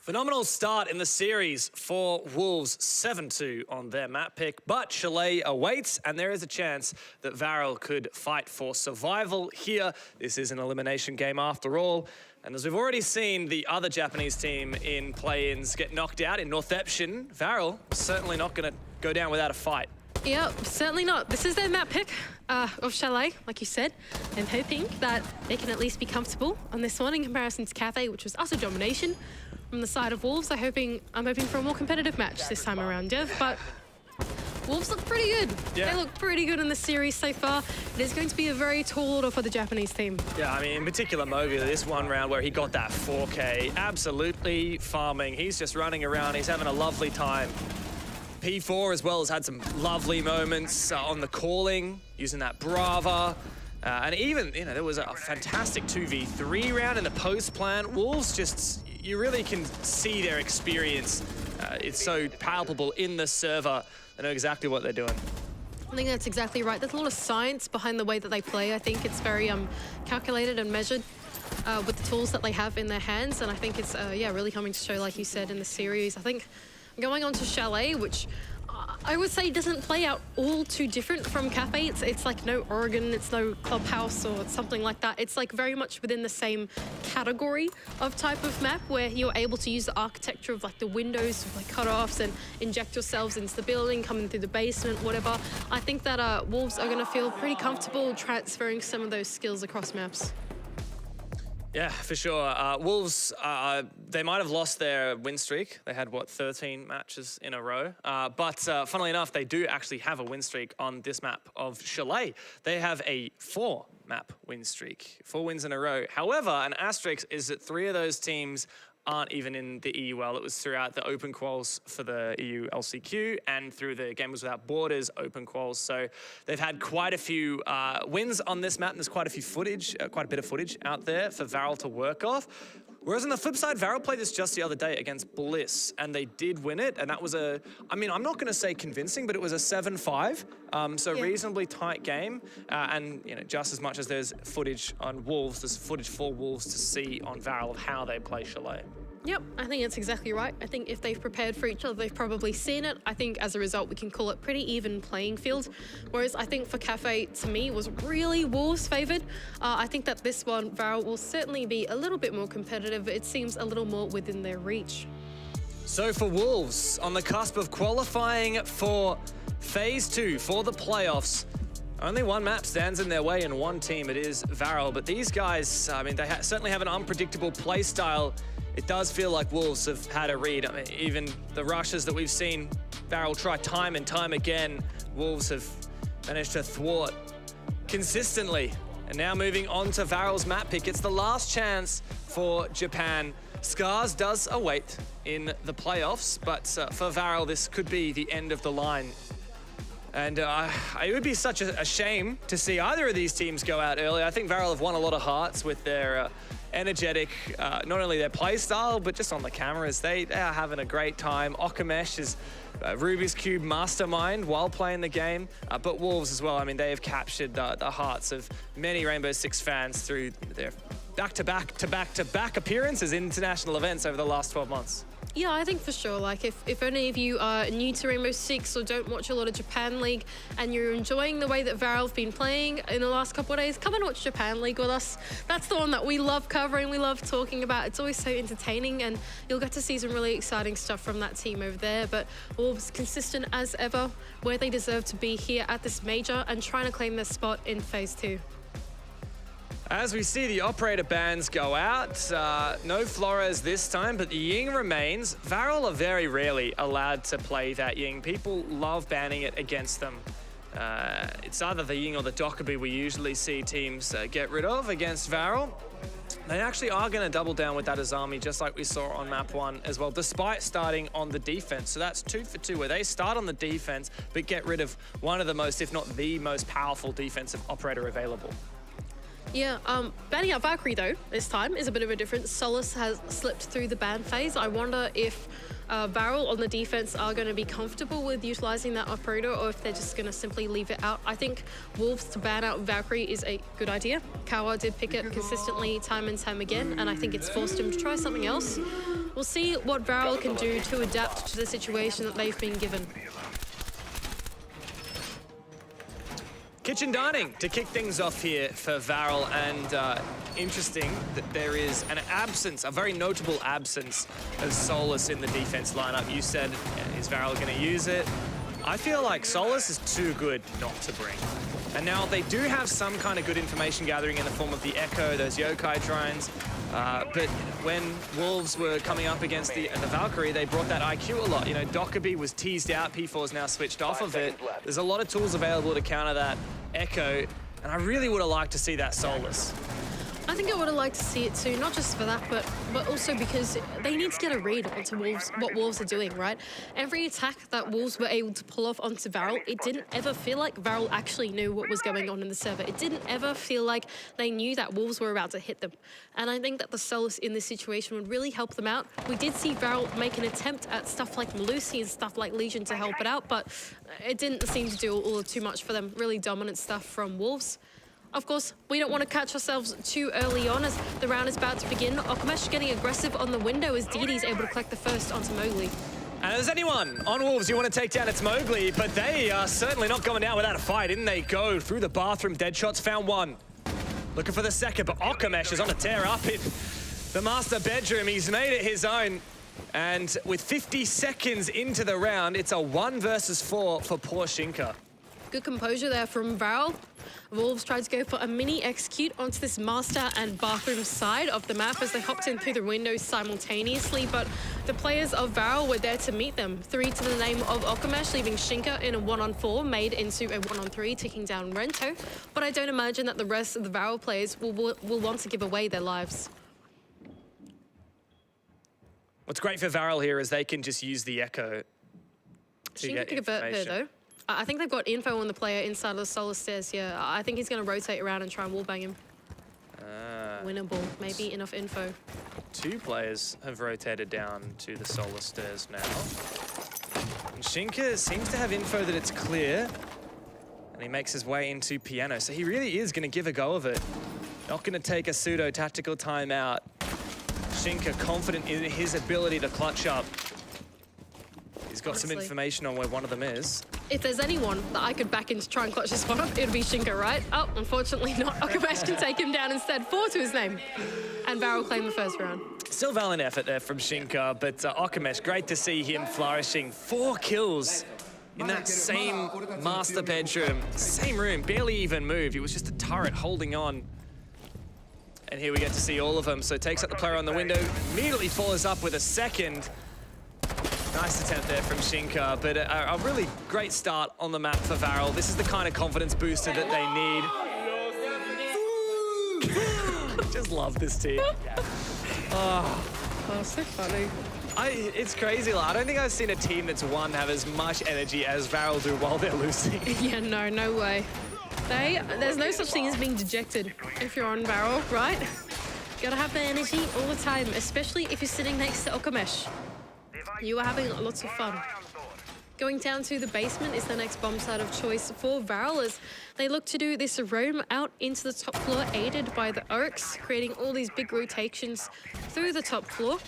Phenomenal start in the series for Wolves, 7-2 on their map pick, but Chalet awaits, and there is a chance that Varel could fight for survival here. This is an elimination game after all, and as we've already seen the other Japanese team in play-ins get knocked out in Northeption, Varel certainly not going to go down without a fight. Yep, certainly not. This is their map pick of Chalet, like you said. I'm hoping that they can at least be comfortable on this one in comparison to Cathay, which was utter domination from the side of Wolves. I'm hoping for a more competitive match this time around, Dev, but Wolves look pretty good. Yeah. They look pretty good in the series so far. It is going to be a very tall order for the Japanese team. Yeah, I mean, in particular, Movi, this one round where he got that 4K, absolutely farming. He's just running around. He's having a lovely time. P4 as well has had some lovely moments on the calling, using that Brava. And even, you know, there was a fantastic 2v3 round in the post plan. Wolves just, you really can see their experience It's so palpable in the server. They know exactly what they're doing. I think that's exactly right. There's a lot of science behind the way that they play. I think it's very calculated and measured with the tools that they have in their hands. And I think it's, yeah, really coming to show, like you said, in the series. I think going on to Chalet, which I would say doesn't play out all too different from Cafe. It's like no Oregon, it's no Clubhouse or something like that. It's like very much within the same category of type of map where you're able to use the architecture of like the windows with like cutoffs and inject yourselves into the building, coming through the basement, whatever. I think that Wolves are going to feel pretty comfortable transferring some of those skills across maps. Yeah, for sure. Wolves, they might have lost their win streak. They had, what, 13 matches in a row? But funnily enough, they do actually have a win streak on this map of Chalet. They have a 4-map win streak, 4 wins in a row. However, an asterisk is that 3 of those teams aren't even in the EUL. It was throughout the open quals for the EU LCQ and through the Gamers Without Borders open quals. So they've had quite a few wins on this map, and there's quite a few footage, quite a bit of footage out there for Varel to work off. Whereas on the flip side, Varel played this just the other day against Bliss, and they did win it. And that was a, I mean, I'm not going to say convincing, but it was a 7-5. So reasonably tight game. And, you know, just as much as there's footage on Wolves, there's footage for Wolves to see on Varel of how they play Chalet. Yep, I think it's exactly right. I think if they've prepared for each other, they've probably seen it. I think as a result, we can call it pretty even playing field. Whereas I think for Cafe, to me, was really Wolves favoured. I think that this one, Varel, will certainly be a little bit more competitive. It seems a little more within their reach. So for Wolves, on the cusp of qualifying for Phase 2, for the playoffs, only one map stands in their way and one team, it is Varel. But these guys, I mean, they certainly have an unpredictable play style. It does feel like Wolves have had a read. I mean, even the rushes that we've seen Varel try time and time again, Wolves have managed to thwart consistently. And now moving on to Varel's map pick. It's the last chance for Japan. Scars does await in the playoffs, but for Varel, this could be the end of the line. And it would be such a shame to see either of these teams go out early. I think Varel have won a lot of hearts with their energetic, not only their play style, but just on the cameras. They are having a great time. Okamesh is Rubik's Cube mastermind while playing the game, but Wolves as well. I mean, they have captured the hearts of many Rainbow Six fans through their back-to-back appearances in international events over the last 12 months. Yeah, I think for sure. Like, if any of you are new to Rainbow Six or don't watch a lot of Japan League and you're enjoying the way that Varel have been playing in the last couple of days, come and watch Japan League with us. That's the one that we love covering, we love talking about. It's always so entertaining, and you'll get to see some really exciting stuff from that team over there. But Wolves consistent as ever, where they deserve to be here at this major and trying to claim their spot in Phase 2. As we see the operator bans go out, no Flores this time, but the Ying remains. Varel are very rarely allowed to play that Ying. People love banning it against them. It's either the Ying or the Dokkaebi we usually see teams get rid of against Varel. They actually are going to double down with that Azami, just like we saw on map 1 as well, despite starting on the defense. So that's 2 for 2, where they start on the defense, but get rid of one of the most, if not the most powerful defensive operator available. Yeah, banning out Valkyrie though, this time, is a bit of a difference. Solus has slipped through the ban phase. I wonder if Varel on the defense are going to be comfortable with utilizing that operator, or if they're just going to simply leave it out. I think Wolves to ban out Valkyrie is a good idea. Kawa did pick it consistently time and time again, and I think it's forced him to try something else. We'll see what Varel can do to adapt to the situation that they've been given. Kitchen dining to kick things off here for Varel, and interesting that there is an absence, a very notable absence of Solus in the defense lineup. You said, is Varel going to use it? I feel like Solus is too good not to bring. And now they do have some kind of good information gathering in the form of the Echo, those yokai drones. But when Wolves were coming up against the Valkyrie, they brought that IQ a lot. You know, Dokkaebi was teased out, P4 is now switched off of it. There's a lot of tools available to counter that Echo, and I really would have liked to see that Solus. I think I would have liked to see it too, not just for that, but also because they need to get a read onto Wolves, what Wolves are doing, right? Every attack that Wolves were able to pull off onto Varel, it didn't ever feel like Varel actually knew what was going on in the server. It didn't ever feel like they knew that Wolves were about to hit them. And I think that the Solace in this situation would really help them out. We did see Varel make an attempt at stuff like Melusi and stuff like Legion to help it out, but it didn't seem to do all too much for them. Really dominant stuff from Wolves. Of course, we don't want to catch ourselves too early on as the round is about to begin. Okamesh getting aggressive on the window as DD's able to collect the first onto Mowgli. And if there's anyone on Wolves you want to take down, it's Mowgli, but they are certainly not going down without a fight. In they go through the bathroom. Deadshots found one. Looking for the second, but Okamesh is on a tear up in the master bedroom. He's made it his own. And with 50 seconds into the round, it's a 1 versus 4 for poor Shinka. Good composure there from Varel. Wolves tried to go for a mini execute onto this master and bathroom side of the map as they hopped in through the windows simultaneously, but the players of Varel were there to meet them. 3 to the name of Okamesh, leaving Shinka in a 1-on-4, made into a 1-on-3, taking down Rento. But I don't imagine that the rest of the Varel players will want to give away their lives. What's great for Varel here is they can just use the echo to Shinka get could convert her though. I think they've got info on the player inside of the solar stairs. Yeah, I think he's going to rotate around and try and wallbang him. Winnable, maybe enough info. 2 players have rotated down to the solar stairs now. And Shinka seems to have info that it's clear. And he makes his way into Piano. So he really is going to give a go of it. Not going to take a pseudo tactical timeout. Shinka confident in his ability to clutch up. He's got some information on where one of them is. If there's anyone that I could back in to try and clutch this one up, it would be Shinka, right? Oh, unfortunately not. Okamesh can take him down instead. 4 to his name. And Varel claim the first round. Still valiant effort there from Shinka, but Okamesh, great to see him flourishing. 4 kills in that same master bedroom. Same room, barely even moved. It was just a turret holding on. And here we get to see all of them. So takes out the player on the window, immediately follows up with a second. Nice attempt there from Shinka, but a really great start on the map for Varel. This is the kind of confidence booster that they need. Just love this team. Oh, so funny. It's crazy. Like, I don't think I've seen a team that's won have as much energy as Varel do while they're losing. Yeah, no way. There's no such thing as being dejected if you're on Varel, right? Gotta have the energy all the time, especially if you're sitting next to Okamesh. You are having lots of fun. Going down to the basement is the next bomb site of choice for Varel as they look to do this roam out into the top floor, aided by the Oryx, creating all these big rotations through the top floor,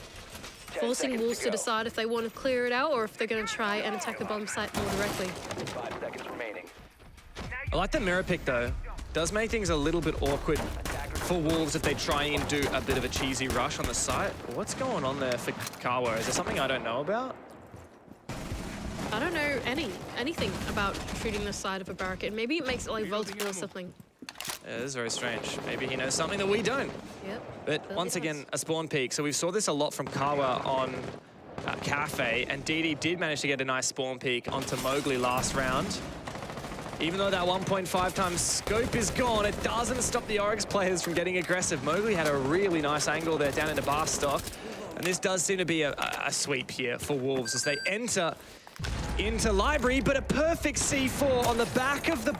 forcing Wolves to decide if they want to clear it out or if they're going to try and attack the bomb site more directly. 5 seconds remaining. I like the mirror pick though. Does make things a little bit awkward for Wolves if they try and do a bit of a cheesy rush on the site. What's going on there for Kawa? Is there something I don't know about? I don't know anything about shooting the side of a barricade. Maybe it makes it like multiple or something. Yeah, this is very strange. Maybe he knows something that we don't. Yep. But once again, a spawn peek. So we saw this a lot from Kawa on Cafe, and DD did manage to get a nice spawn peek onto Mowgli last round. Even though that 1.5 times scope is gone, it doesn't stop the Oryx players from getting aggressive. Mowgli had a really nice angle there down into bar stock. And this does seem to be a sweep here for Wolves as they enter into Library, but a perfect C4 on the back of the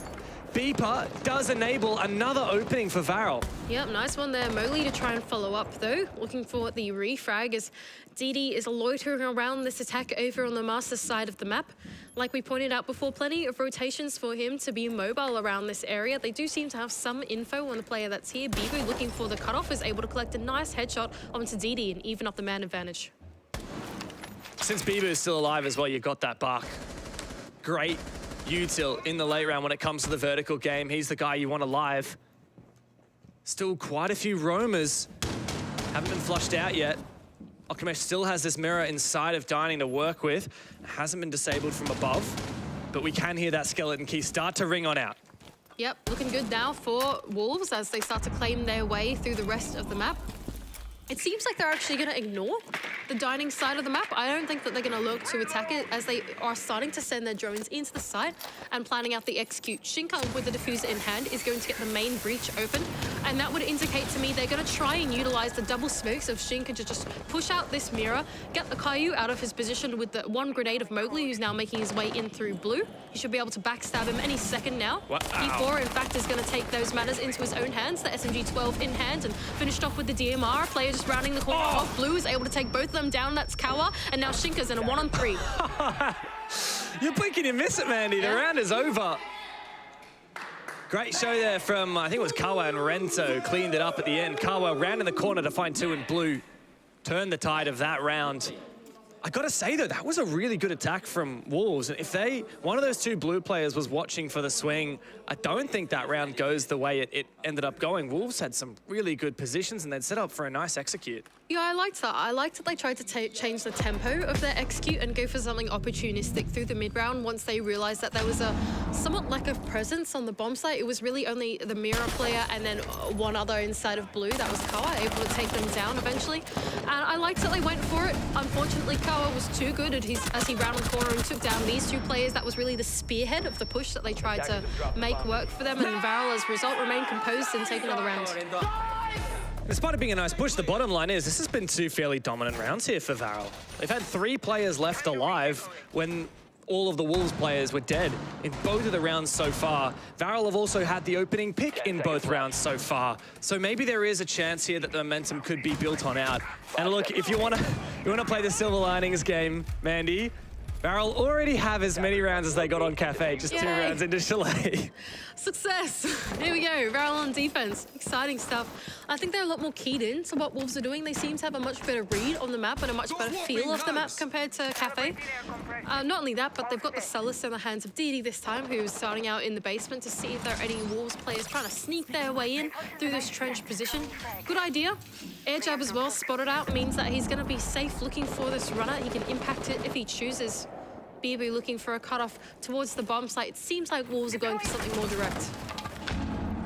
beeper does enable another opening for Varel. Yep, nice one there. Mowgli to try and follow up though, looking for the refrag as DD is loitering around this attack over on the master side of the map. Like we pointed out before, plenty of rotations for him to be mobile around this area. They do seem to have some info on the player that's here. Bibu looking for the cutoff is able to collect a nice headshot onto DD and even up the man advantage. Since Bibu is still alive as well, you've got that buck. Great util in the late round when it comes to the vertical game. He's the guy you want alive. Still quite a few roamers haven't been flushed out yet. Okamesh still has this mirror inside of Dining to work with. It hasn't been disabled from above, but we can hear that skeleton key start to ring on out. Yep, looking good now for Wolves as they start to claim their way through the rest of the map. it seems like they're actually going to ignore the dining side of the map. I don't think that they're going to look to attack it, as they are starting to send their drones into the site and planning out the execute. Shinka, with the diffuser in hand, is going to get the main breach open, and that would indicate to me they're going to try and utilize the double smokes of Shinka to just push out this mirror, get the Caillou out of his position with the one grenade of Mowgli, who's now making his way in through blue. He should be able to backstab him any second now. Wow. P4, in fact, is going to take those matters into his own hands. The SMG-12 in hand and finished off with the DMR. Player just rounding the corner off. Blue is able to take both of them down. That's Kawa, and now Shinka's in a 1-on-3. You're blinking and miss it, Mandy. The round is over. Great show there from, I think it was Kawa and Renzo, cleaned it up at the end. Kawa ran in the corner to find 2 in blue, turned the tide of that round. I gotta say though, that was a really good attack from Wolves. If one of those 2 blue players was watching for the swing, I don't think that round goes the way it ended up going. Wolves had some really good positions and they'd set up for a nice execute. Yeah, I liked that. I liked that they tried to change the tempo of their execute and go for something opportunistic through the mid-round once they realized that there was a somewhat lack of presence on the bomb site. It was really only the Mirror player and then one other inside of blue. That was Kawa, able to take them down eventually. And I liked that they went for it. Unfortunately, Kawa was too good as he rounded the corner and took down these 2 players. That was really the spearhead of the push that they tried to make work for them. And Varel, as a result, remained composed and take another round. Despite it being a nice push, the bottom line is this has been 2 fairly dominant rounds here for Varel. They've had 3 players left alive when all of the Wolves players were dead in both of the rounds so far. Varel have also had the opening pick in both rounds so far. So maybe there is a chance here that the momentum could be built on out. And look, if you want to play the silver linings game, Mandy, Varel already have as many rounds as they got on Cafe, just 2 rounds into Chalet. Success! Here we go, Varel on defense. Exciting stuff. I think they're a lot more keyed in to what Wolves are doing. They seem to have a much better read on the map and a much better feel of the map compared to Cafe. Not only that, but they've got the Celis in the hands of Didi this time, who's starting out in the basement to see if there are any Wolves players trying to sneak their way in through this trench position. Good idea. Air jab as well, spotted out, means that he's going to be safe looking for this runner. He can impact it if he chooses. Bibu looking for a cutoff towards the bomb site. It seems like Wolves are going for something more direct.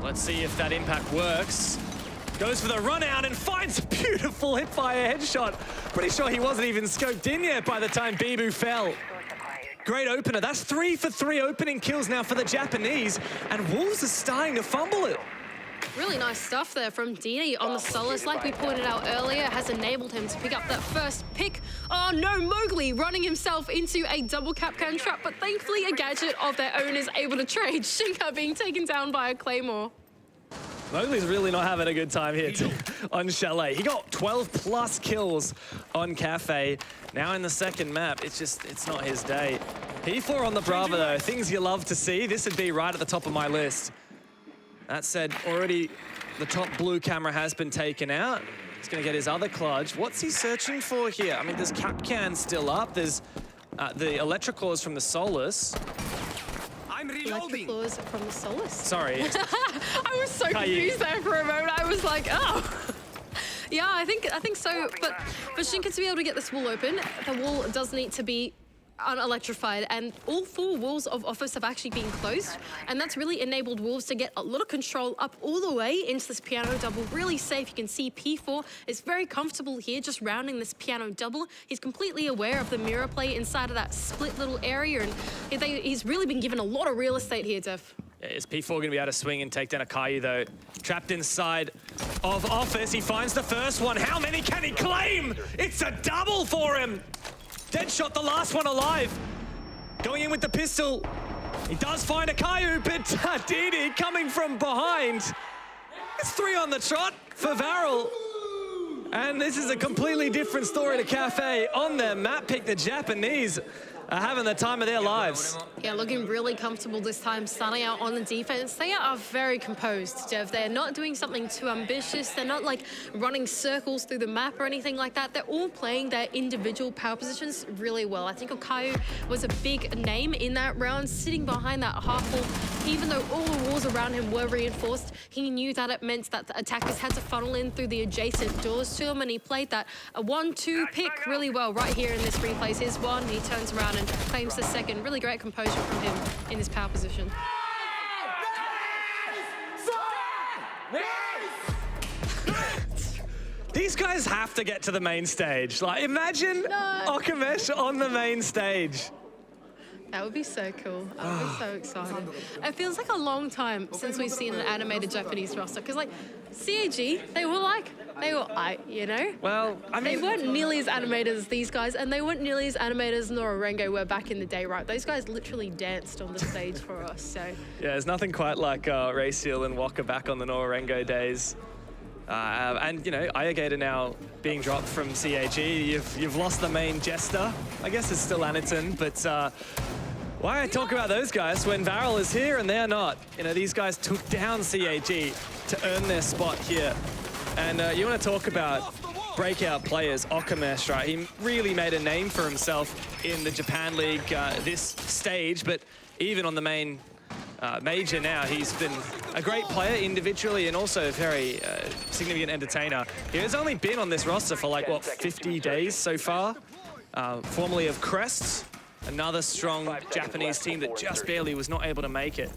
Let's see if that impact works. Goes for the run out and finds a beautiful hipfire headshot. Pretty sure he wasn't even scoped in yet by the time Bibu fell. Great opener. That's 3 for 3 opening kills now for the Japanese, and Wolves are starting to fumble it. Really nice stuff there from Didi on the Solis. Like we pointed out earlier, has enabled him to pick up that first pick. Oh no, Mowgli running himself into a double Capcan trap, but thankfully a gadget of their own is able to trade. Shinka being taken down by a Claymore. Mowgli's really not having a good time here on Chalet. He got 12 plus kills on Cafe. Now in the second map, it's not his day. P4 on the Brava though, things you love to see. This would be right at the top of my list. That said, already the top blue camera has been taken out. He's going to get his other clutch. What's he searching for here? I mean, there's Capcan still up. There's the Electroclaws from the Solis. I'm reloading. Electroclaws from the Solis? Sorry. I was so confused there for a moment. I was like, oh. Yeah, I think so. But for Shinka to be able to get this wall open, the wall does need to be unelectrified, and all 4 walls of office have actually been closed, and that's really enabled Wolves to get a lot of control up all the way into this piano double. Really safe. You can see P4 is very comfortable here just rounding this piano double. He's completely aware of the mirror play inside of that split little area, and he's really been given a lot of real estate here, Def. Yeah, is P4 going to be able to swing and take down a Caillou though? Trapped inside of office. He finds the first one. How many can he claim? It's a double for him. Deadshot, the last one alive. Going in with the pistol. He does find a Caillou, but Didi coming from behind. It's 3 on the trot for Varel. And this is a completely different story to Cafe. On their map pick, the Japanese are having the time of their lives. Yeah, looking really comfortable this time, starting out on the defense. They are very composed, Dev. They're not doing something too ambitious. They're not like running circles through the map or anything like that. They're all playing their individual power positions really well. I think Okayu was a big name in that round, sitting behind that half wall. Even though all the walls around him were reinforced, he knew that it meant that the attackers had to funnel in through the adjacent doors to him, and he played that a 1-2 pick really well right here in this replay. Here's one, he turns around and claims the second. Really great composure from him in his power position. These guys have to get to the main stage. Like, imagine Okamesh on the main stage. That would be so cool. I would be so excited. It feels like a long time since we've seen an animated Japanese roster. Because, like, CAG, they were you know? Well, I mean... They weren't nearly as animated as these guys, and they weren't nearly as animated as Northeption were back in the day, right? Those guys literally danced on the stage for us, so... Yeah, there's nothing quite like Rayseal and Waka back on the Northeption days. And, you know, Ayagator now being dropped from CAG. You've lost the main Jester. I guess it's still Aniton, but why I talk about those guys when Varel is here and they're not? You know, these guys took down CAG to earn their spot here. And you want to talk about breakout players, Okamesh, right? He really made a name for himself in the Japan League this stage, but even on the main Major now, he's been a great player individually and also a very significant entertainer. He has only been on this roster for like, what, 50 days so far? Formerly of Crest, another strong Japanese team that just barely was not able to make it.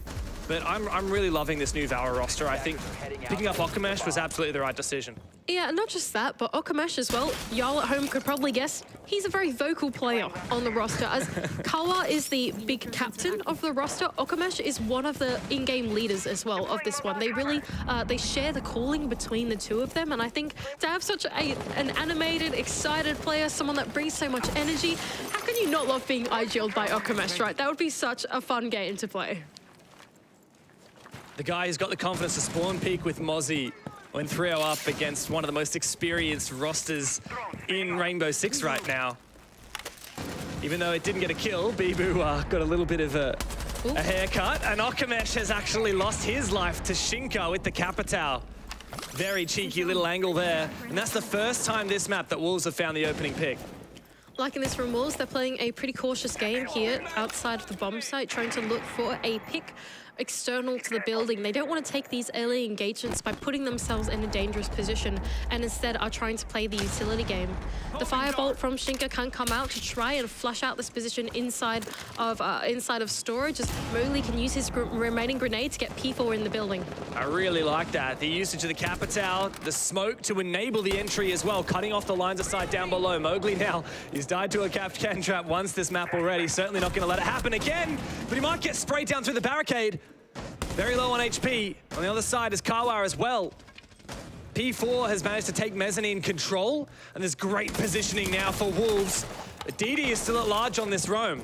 But I'm really loving this new Valor roster. I think picking up Okamesh was absolutely the right decision. Yeah, not just that, but Okamesh as well. Y'all at home could probably guess he's a very vocal player on the roster. As Kawa is the big captain of the roster, Okamesh is one of the in-game leaders as well of this one. They really, they share the calling between the two of them. And I think to have such an animated, excited player, someone that brings so much energy, how can you not love being IGL'd by Okamesh, right? That would be such a fun game to play. The guy who's got the confidence to spawn peek with Mozzie when 3-0 up against one of the most experienced rosters in Rainbow Six right now. Even though it didn't get a kill, Bibu got a little bit of a haircut, and Okamesh has actually lost his life to Shinka with the Capitao. Very cheeky little angle there, and that's the first time this map that Wolves have found the opening pick. Liking this from Wolves, they're playing a pretty cautious game here outside of the bomb site, trying to look for a pick external to the building. They don't want to take these early engagements by putting themselves in a dangerous position and instead are trying to play the utility game. The firebolt from Shinka can come out to try and flush out this position inside of storage, as Mowgli can use his remaining grenade to get P4 in the building. I really like that. The usage of the Capitao, the smoke to enable the entry as well, cutting off the lines of sight down below. Mowgli now, he's died to a Capcan trap once this map already. Certainly not going to let it happen again, but he might get sprayed down through the barricade. Very low on HP. On the other side is Kawa as well. P4 has managed to take mezzanine control, and there's great positioning now for Wolves. DD is still at large on this roam.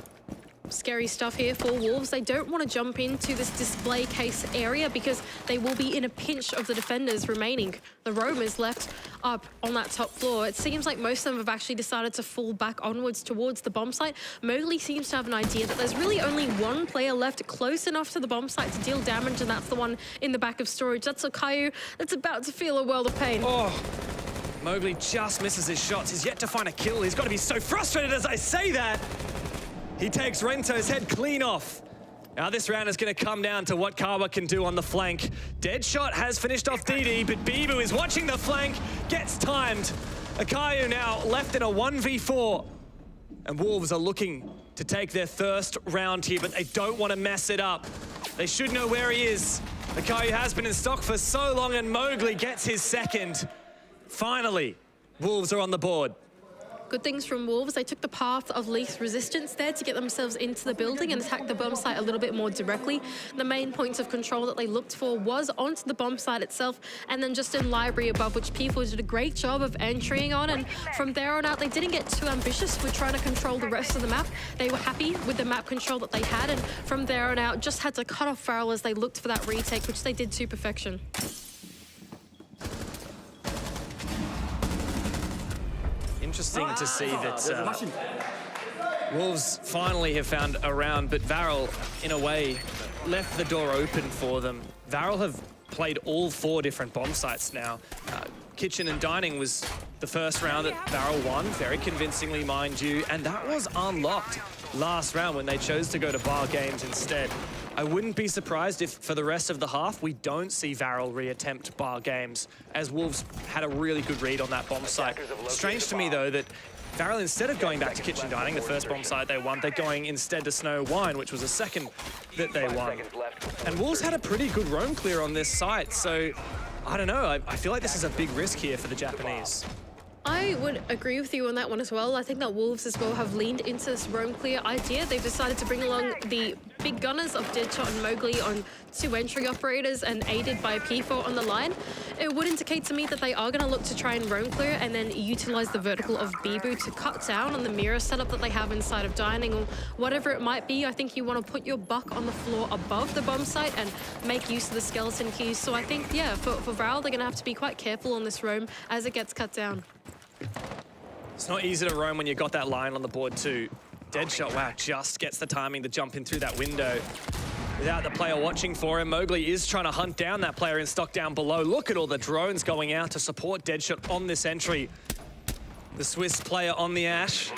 Scary stuff here for Wolves. They don't want to jump into this display case area because they will be in a pinch of the defenders remaining. The roam is left up on that top floor. It seems like most of them have actually decided to fall back onwards towards the bomb site. Mowgli seems to have an idea that there's really only one player left close enough to the bomb site to deal damage, and that's the one in the back of storage. That's Okayu that's about to feel a world of pain. Oh, Mowgli just misses his shots. He's yet to find a kill. He's got to be so frustrated as I say that. He takes Rento's head clean off. Now this round is going to come down to what Kawa can do on the flank. Deadshot has finished off DD, but Bibu is watching the flank, gets timed. Akayu now left in a 1v4. And Wolves are looking to take their first round here, but they don't want to mess it up. They should know where he is. Akayu has been in stock for so long, and Mowgli gets his second. Finally, Wolves are on the board. Good things from Wolves. They took the path of least resistance there to get themselves into the building and attack the bomb site a little bit more directly. The main points of control that they looked for was onto the bomb site itself and then just in library above, which people did a great job of entering on. And from there on out, they didn't get too ambitious with trying to control the rest of the map. They were happy with the map control that they had, and from there on out, just had to cut off Farrell as they looked for that retake, which they did to perfection. Interesting to see that Wolves finally have found a round, but Varel, in a way, left the door open for them. Varel have played all 4 different bomb sites now. Kitchen and Dining was the first round that Varel won, very convincingly, mind you, and that was unlocked last round when they chose to go to bar games instead. I wouldn't be surprised if, for the rest of the half, we don't see Varel reattempt bar games, as Wolves had a really good read on that bomb site. Strange to me, though, that Varel, instead of going back to Kitchen Dining, the first bomb site they won, they're going instead to Snow Wine, which was the second that they won. And Wolves had a pretty good roam clear on this site, so I don't know. I feel like this is a big risk here for the Japanese. I would agree with you on that one as well. I think that Wolves as well have leaned into this roam clear idea. They've decided to bring along the big gunners of Deadshot and Mowgli on 2 entry operators and aided by P4 on the line. It would indicate to me that they are going to look to try and roam clear and then utilize the vertical of Bibu to cut down on the mirror setup that they have inside of Dining or whatever it might be. I think you want to put your buck on the floor above the bomb site and make use of the skeleton keys. So I think, yeah, for Val, they're going to have to be quite careful on this roam as it gets cut down. It's not easy to roam when you got that line on the board too. Deadshot, wow, just gets the timing to jump in through that window without the player watching for him. Mowgli is trying to hunt down that player in stock down below. Look at all the drones going out to support Deadshot on this entry. The Swiss player on the Ash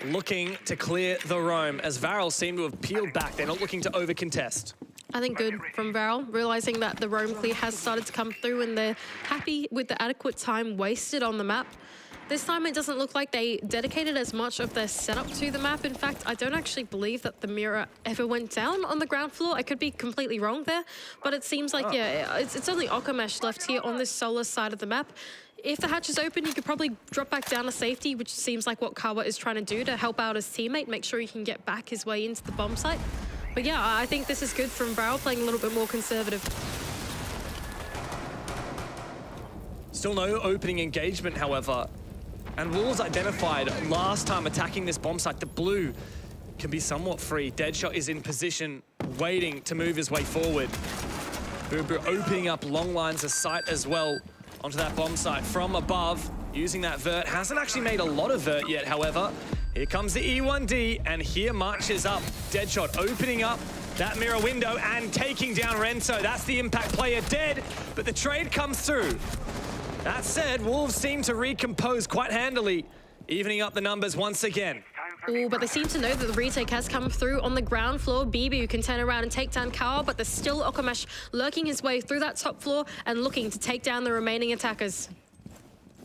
looking to clear the roam as Varel seem to have peeled back. They're not looking to over-contest. I think good from Varel, realizing that the roam clear has started to come through and they're happy with the adequate time wasted on the map. This time it doesn't look like they dedicated as much of their setup to the map. In fact, I don't actually believe that the mirror ever went down on the ground floor. I could be completely wrong there, but it seems like, yeah, it's only Okamesh left here on this solar side of the map. If the hatch is open, you could probably drop back down to safety, which seems like what Kawa is trying to do to help out his teammate, make sure he can get back his way into the bomb site. But yeah, I think this is good from Varel, playing a little bit more conservative. Still no opening engagement, however. And Wolves identified last time attacking this bomb site, the blue can be somewhat free. Deadshot is in position, waiting to move his way forward. Boo opening up long lines of sight as well onto that bomb site from above, using that vert. Hasn't actually made a lot of vert yet, however. Here comes the E1D, and here marches up Deadshot, opening up that mirror window and taking down Rento. That's the impact player dead, but the trade comes through. That said, Wolves seem to recompose quite handily, evening up the numbers once again. Oh, but they seem to know that the retake has come through on the ground floor. Bibu can turn around and take down Kawa, but there's still Okamesh lurking his way through that top floor and looking to take down the remaining attackers.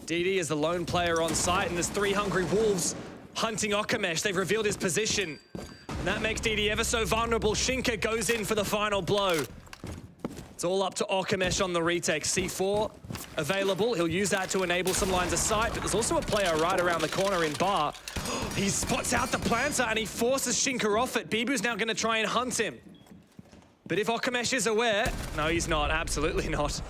DD is the lone player on site, and there's 3 hungry Wolves hunting Okamesh. They've revealed his position, and that makes DD ever so vulnerable. Shinka goes in for the final blow. It's all up to Okamesh on the retake. C4 available. He'll use that to enable some lines of sight, but there's also a player right around the corner in bar. He spots out the planter and he forces Shinka off it. Bibu's now going to try and hunt him. But if Okamesh is aware, no, he's not, absolutely not.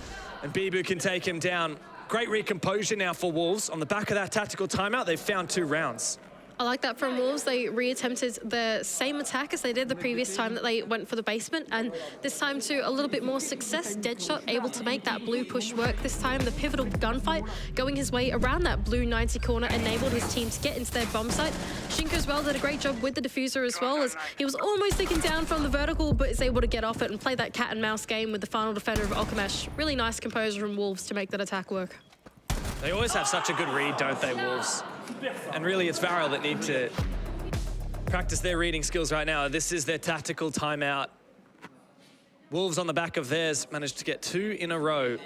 And Bibu can take him down. Great recomposure now for Wolves. On the back of that tactical timeout, they've found 2 rounds. I like that from Wolves. They reattempted the same attack as they did the previous time that they went for the basement, and this time to a little bit more success. Deadshot able to make that blue push work this time. The pivotal gunfight going his way around that blue 90 corner enabled his team to get into their bomb site. Shinka as well did a great job with the diffuser as well, as he was almost taken down from the vertical, but is able to get off it and play that cat and mouse game with the final defender of Okamesh. Really nice composure from Wolves to make that attack work. They always have such a good read, don't they, Wolves? And really, it's Varel that need to practice their reading skills right now. This is their tactical timeout. Wolves on the back of theirs managed to get 2 in a row.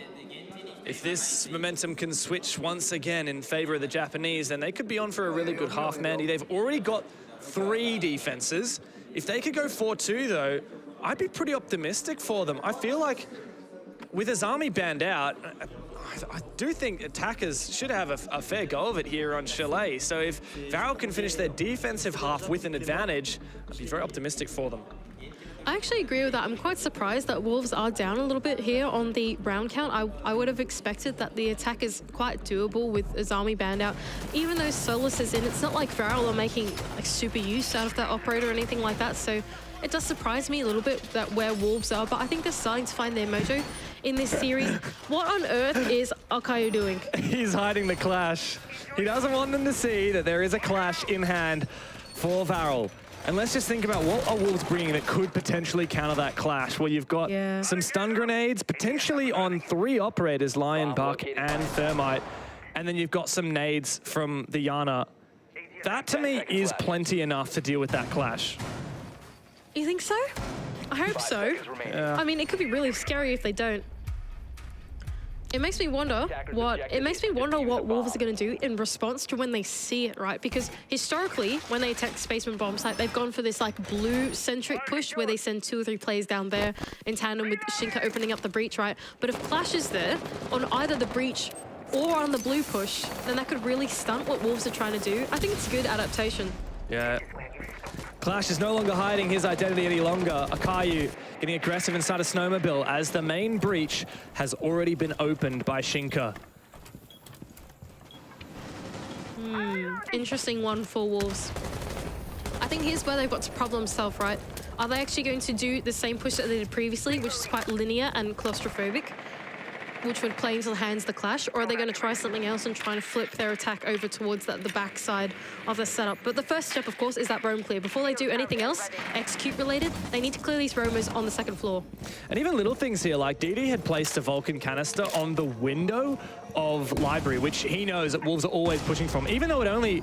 If this momentum can switch once again in favor of the Japanese, then they could be on for a really good half, Mandy. They've already got 3 defenses. If they could go 4-2, though, I'd be pretty optimistic for them. I feel like with Azami banned out, I do think attackers should have a fair go of it here on Chalet. So if Varel can finish their defensive half with an advantage, I'd be very optimistic for them. I actually agree with that. I'm quite surprised that Wolves are down a little bit here on the round count. I would have expected that the attack is quite doable with Azami banned out. Even though Solus is in, it's not like Varel are making like super use out of that operator or anything like that. So it does surprise me a little bit that where Wolves are, but I think they're starting to find their mojo in this series. What on earth is Akayu doing? He's hiding the clash. He doesn't want them to see that there is a clash in hand for Varel. And let's just think about what are Wolves bringing that could potentially counter that clash. Well, you've got some stun grenades, potentially on 3 operators, Lion, Buck, and Thermite. And then you've got some nades from the Yana. That, to me, is plenty enough to deal with that clash. You think so? I hope so. Yeah. I mean, it could be really scary if they don't. It makes me wonder what Wolves are going to do in response to when they see it, right? Because historically, when they attack Spaceman bomb site, they've gone for this like blue-centric push where they send 2 or 3 players down there in tandem with Shinka opening up the breach, right? But if Clash is there on either the breach or on the blue push, then that could really stunt what Wolves are trying to do. I think it's a good adaptation. Yeah. Clash is no longer hiding his identity any longer. Akayu getting aggressive inside a snowmobile as the main breach has already been opened by Shinka. Interesting one for Wolves. I think here's where they've got to problem solve, right? Are they actually going to do the same push that they did previously, which is quite linear and claustrophobic, which would play into the hands of the Clash, or are they going to try something else and try to flip their attack over towards the back side of the setup? But the first step, of course, is that roam clear. Before they do anything else, execute related, they need to clear these roamers on the second floor. And even little things here, like DD had placed a Vulcan canister on the window of Library, which he knows that Wolves are always pushing from. Even though it only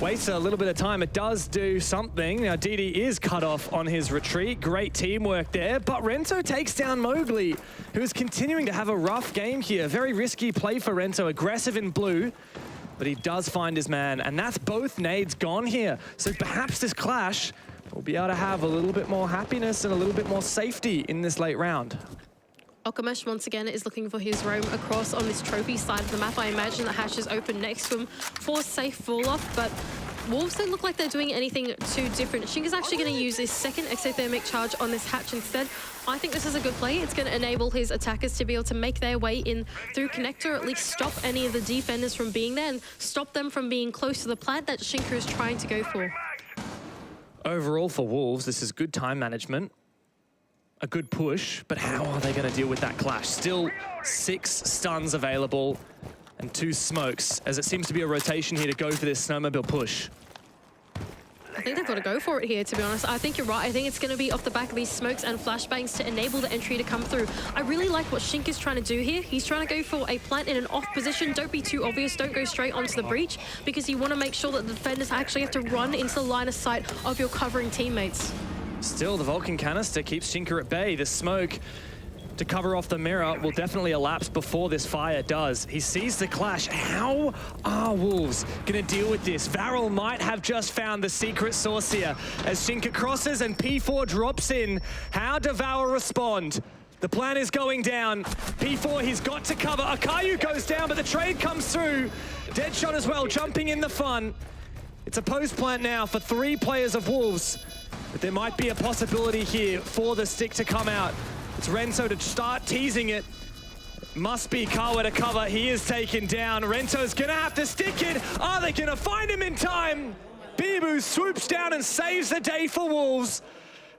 wastes a little bit of time, it does do something. Now, DD is cut off on his retreat. Great teamwork there, but Rento takes down Mowgli, who is continuing to have a rough game here. Very risky play for Rento, aggressive in blue, but he does find his man, and that's both nades gone here. So perhaps this Clash will be able to have a little bit more happiness and a little bit more safety in this late round. Okamesh once again is looking for his roam across on this trophy side of the map. I imagine the hatch is open next to him for safe fall-off, but Wolves don't look like they're doing anything too different. Shinka's actually going to use his second exothermic charge on this hatch instead. I think this is a good play. It's going to enable his attackers to be able to make their way in through connector, at least stop any of the defenders from being there and stop them from being close to the plant that Shinka is trying to go for. Overall for Wolves, this is good time management. A good push, but how are they going to deal with that Clash? Still 6 stuns available and 2 smokes, as it seems to be a rotation here to go for this snowmobile push. I think they've got to go for it here, to be honest. I think you're right. I think it's going to be off the back of these smokes and flashbangs to enable the entry to come through. I really like what Shinka's trying to do here. He's trying to go for a plant in an off position. Don't be too obvious. Don't go straight onto the breach, because you want to make sure that the defenders actually have to run into the line of sight of your covering teammates. Still, the Vulcan canister keeps Shinka at bay. The smoke to cover off the mirror will definitely elapse before this fire does. He sees the Clash. How are Wolves going to deal with this? Varel might have just found the secret source here. As Shinka crosses and P4 drops in, how do Varel respond? The plan is going down. P4, he's got to cover. Akayu goes down, but the trade comes through. Deadshot as well, jumping in the fun. It's a post plant now for 3 players of Wolves. But there might be a possibility here for the stick to come out. It's Rento to start teasing it. Must be Kawa to cover. He is taken down. Rento's gonna have to stick it. Are they gonna find him in time? Bibu swoops down and saves the day for Wolves.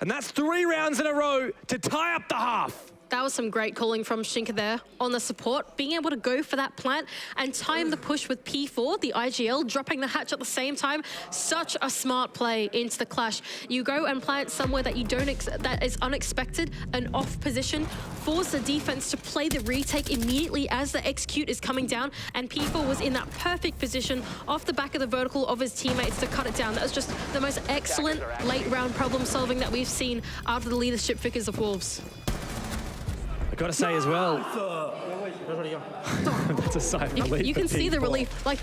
And that's 3 rounds in a row to tie up the half. That was some great calling from Shinka there on the support, being able to go for that plant and time the push with P4, the IGL, dropping the hatch at the same time. Such a smart play into the Clash. You go and plant somewhere that you don't that is unexpected, an off position, force the defense to play the retake immediately as the execute is coming down, and P4 was in that perfect position off the back of the vertical of his teammates to cut it down. That was just the most excellent late round problem solving that we've seen out of the leadership figures of Wolves. Got to say as well, that's a sigh of relief. You can see the relief. Like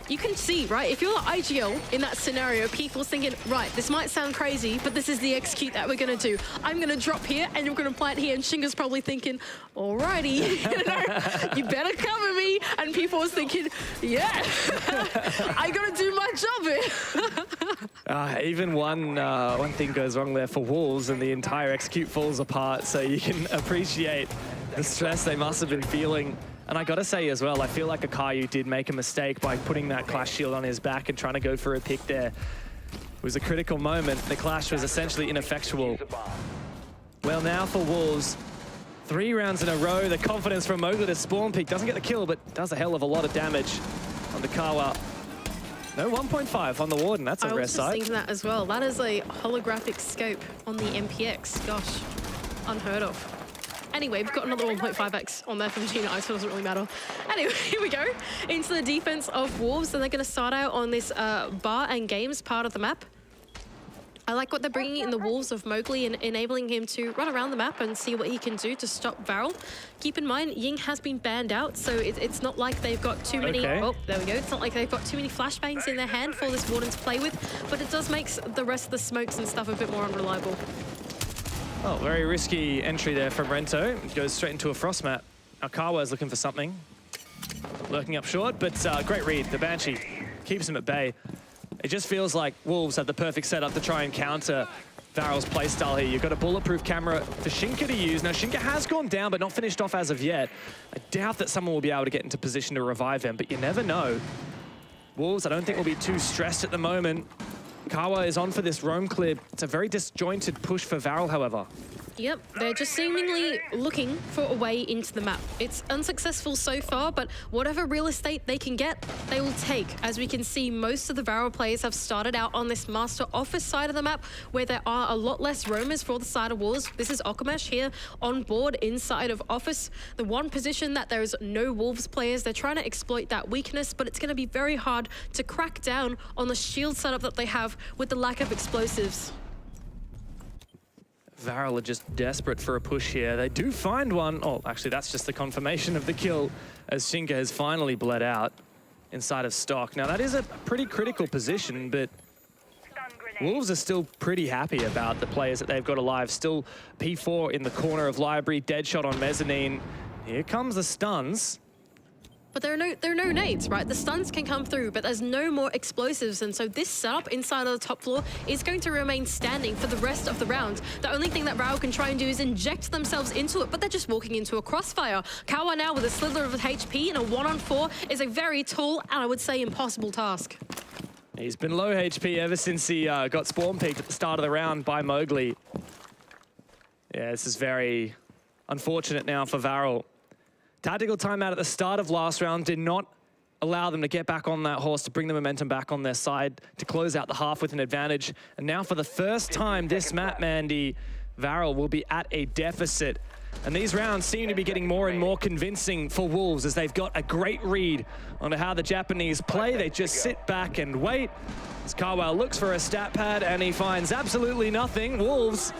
you can see, right? If you're the IGL in that scenario, people's thinking, right, this might sound crazy, but this is the execute that we're gonna do. I'm gonna drop here, and you're gonna plant here, and Shinga's probably thinking, alrighty, you better cover me. And people was thinking, yeah, I gotta do my job here. Even one thing goes wrong there for Wolves, and the entire execute falls apart. So you can appreciate the stress they must have been feeling. And I gotta say as well, I feel like Akayu did make a mistake by putting that Clash shield on his back and trying to go for a pick there. It was a critical moment. The Clash was essentially ineffectual. Well, now for Wolves, 3 rounds in a row. The confidence from Mowgli to spawn peek. Doesn't get the kill, but does a hell of a lot of damage on the Kawa. No 1.5 on the Warden. That's a rare sight. I was thinking that as well. That is a holographic scope on the MPX. Gosh, unheard of. Anyway, we've got another 1.5x on there from G9, so it doesn't really matter. Anyway, here we go into the defense of Wolves, and they're going to start out on this bar and games part of the map. I like what they're bringing in the Wolves of Mowgli and enabling him to run around the map and see what he can do to stop Varel. Keep in mind, Ying has been banned out, so it's not like they've got too many... Okay. Oh, there we go. It's not like they've got too many flashbangs in their hand for this Warden to play with, but it does make the rest of the smokes and stuff a bit more unreliable. Oh, very risky entry there from Rento. Goes straight into a frost mat. Now Kawa is looking for something. Lurking up short, but great read. The Banshee keeps him at bay. It just feels like Wolves have the perfect setup to try and counter Varel's playstyle here. You've got a bulletproof camera for Shinka to use. Now, Shinka has gone down, but not finished off as of yet. I doubt that someone will be able to get into position to revive him, but you never know. Wolves, I don't think will be too stressed at the moment. Kawa is on for this roam clear. It's a very disjointed push for Varel, however. Yep, they're just seemingly looking for a way into the map. It's unsuccessful so far, but whatever real estate they can get, they will take. As we can see, most of the Varel players have started out on this master office side of the map, where there are a lot less roamers for the side of Wolves. This is Okamesh here on board inside of office. The one position that there's no Wolves players, they're trying to exploit that weakness, but it's going to be very hard to crack down on the shield setup that they have with the lack of explosives. Varel are just desperate for a push here. They do find one. Oh, actually, that's just the confirmation of the kill as Shinka has finally bled out inside of stock. Now, that is a pretty critical position, but Wolves are still pretty happy about the players that they've got alive. Still P4 in the corner of Library, dead shot on Mezzanine. Here comes the stuns. But there are no nades, right? The stuns can come through, but there's no more explosives. And so this setup inside of the top floor is going to remain standing for the rest of the round. The only thing that Varel can try and do is inject themselves into it, but they're just walking into a crossfire. Kawa now with a slither of HP and a 1-on-4 is a very tall and I would say impossible task. He's been low HP ever since he got spawn peeked at the start of the round by Mowgli. Yeah, this is very unfortunate now for Varel. Tactical timeout at the start of last round did not allow them to get back on that horse, to bring the momentum back on their side, to close out the half with an advantage. And now for the first time this map, Mandy, Varel will be at a deficit. And these rounds seem to be getting more and more convincing for Wolves as they've got a great read on how the Japanese play. They just sit back and wait. As Carwell looks for a stat pad and he finds absolutely nothing. Wolves,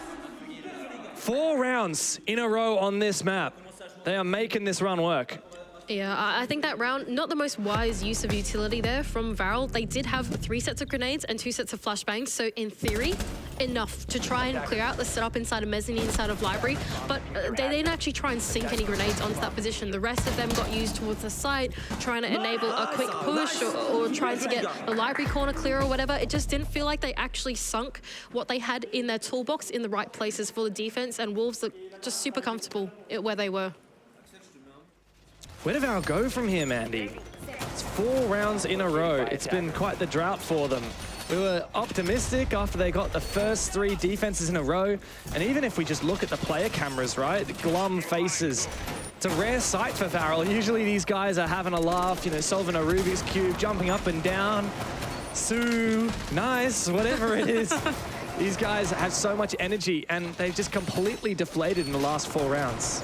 4 rounds in a row on this map. They are making this run work. Yeah, I think that round, not the most wise use of utility there from Varel. They did have 3 sets of grenades and 2 sets of flashbangs, so in theory, enough to try and clear out the setup inside of Mezzanine, inside of Library, but they didn't actually try and sink any grenades onto that position. The rest of them got used towards the site, trying to enable a quick push or trying to get the Library corner clear or whatever. It just didn't feel like they actually sunk what they had in their toolbox in the right places for the defense, and Wolves looked just super comfortable where they were. Where did Varel go from here, Mandy? It's 4 rounds in a row. It's been quite the drought for them. We were optimistic after they got the first 3 defenses in a row. And even if we just look at the player cameras, right? The glum faces. It's a rare sight for Varel. Usually these guys are having a laugh, you know, solving a Rubik's Cube, jumping up and down. Sue, nice, whatever it is. These guys have so much energy and they've just completely deflated in the last 4 rounds.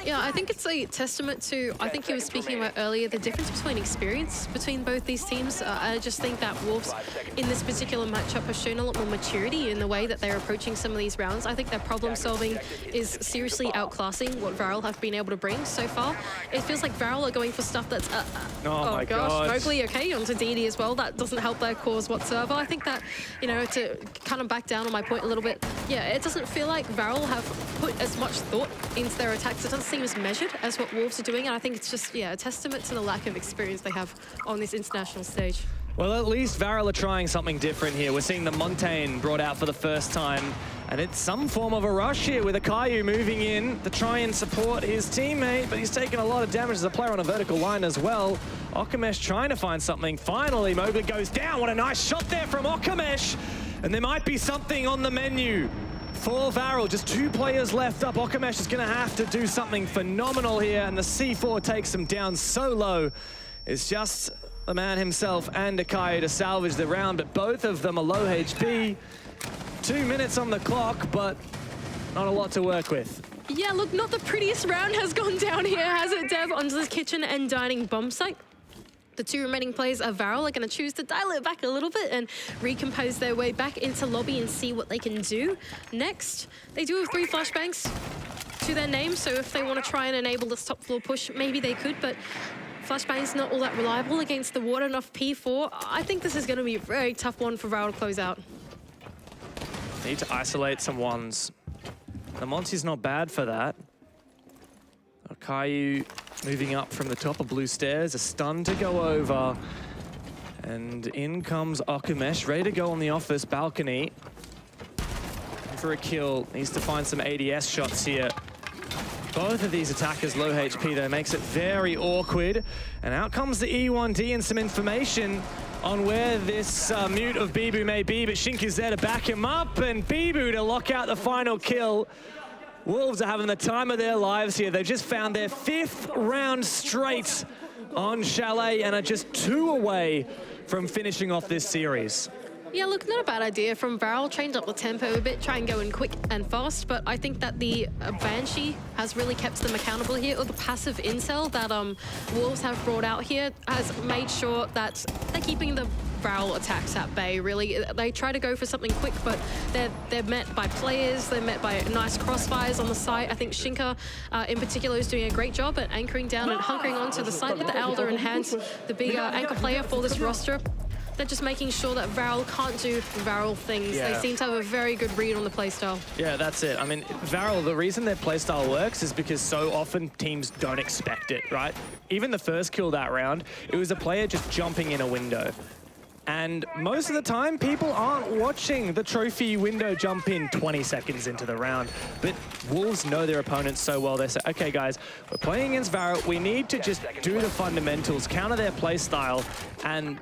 Yeah, I think it's a testament to, I think he was speaking about earlier, the difference between experience between both these teams. I just think that Wolves in this particular matchup have shown a lot more maturity in the way that they're approaching some of these rounds. I think their problem solving is seriously outclassing what Varel have been able to bring so far. It feels like Varel are going for stuff that's, oh my gosh. Mowgli, okay, onto DD as well. That doesn't help their cause whatsoever. I think that, you know, to kind of back down on my point a little bit, yeah, it doesn't feel like Varel have put as much thought into their attacks. It doesn't seem as measured as what Wolves are doing, and I think it's just, yeah, a testament to the lack of experience they have on this international stage. Well, at least Varel are trying something different here. We're seeing the Montaigne brought out for the first time, and it's some form of a rush here with Akayu moving in to try and support his teammate, but he's taken a lot of damage as a player on a vertical line as well. Okamesh trying to find something. Finally, Mowgli goes down. What a nice shot there from Okamesh, and there might be something on the menu for Varel. Just 2 players left up. Okamesh is going to have to do something phenomenal here, and the C4 takes him down so low. It's just the man himself and Akayu to salvage the round, but both of them are low HP. 2 minutes on the clock, but not a lot to work with. Yeah, look, not the prettiest round has gone down here, has it, Dev, onto this kitchen and dining bomb site? The two remaining players of Varel are going to choose to dial it back a little bit and recompose their way back into lobby and see what they can do. Next, they do have 3 flashbangs to their name, so if they want to try and enable this top floor push, maybe they could, but flashbang's not all that reliable against the Warden of P4. I think this is going to be a very tough one for Varel to close out. Need to isolate some ones. The Monty's not bad for that. Caillou moving up from the top of blue stairs, a stun to go over. And in comes Okumesh, ready to go on the office balcony. For a kill, needs to find some ADS shots here. Both of these attackers low HP though, makes it very awkward. And out comes the E1D and some information on where this mute of Bibu may be, but Shink is there to back him up, and Bibu to lock out the final kill. Wolves are having the time of their lives here. They've just found their 5th round straight on Chalet and are just 2 away from finishing off this series. Yeah, look, not a bad idea from Varel. Trained up the tempo a bit, try and go in quick and fast, but I think that the Banshee has really kept them accountable here, or the passive incel that Wolves have brought out here has made sure that they're keeping the Varel attacks at bay, really. They try to go for something quick, but they're met by players, they're met by nice crossfires on the site. I think Shinka, in particular, is doing a great job at anchoring down and hunkering onto the site with the Elder in hand, the big anchor player for this roster. They're just making sure that Varel can't do Varel things. Yeah. They seem to have a very good read on the playstyle. Yeah, that's it. I mean, Varel, the reason their playstyle works is because so often teams don't expect it, right? Even the first kill that round, it was a player just jumping in a window. And most of the time, people aren't watching the trophy window jump in 20 seconds into the round. But Wolves know their opponents so well. They say, okay, guys, we're playing against Varel. We need to just do the fundamentals, counter their play style. And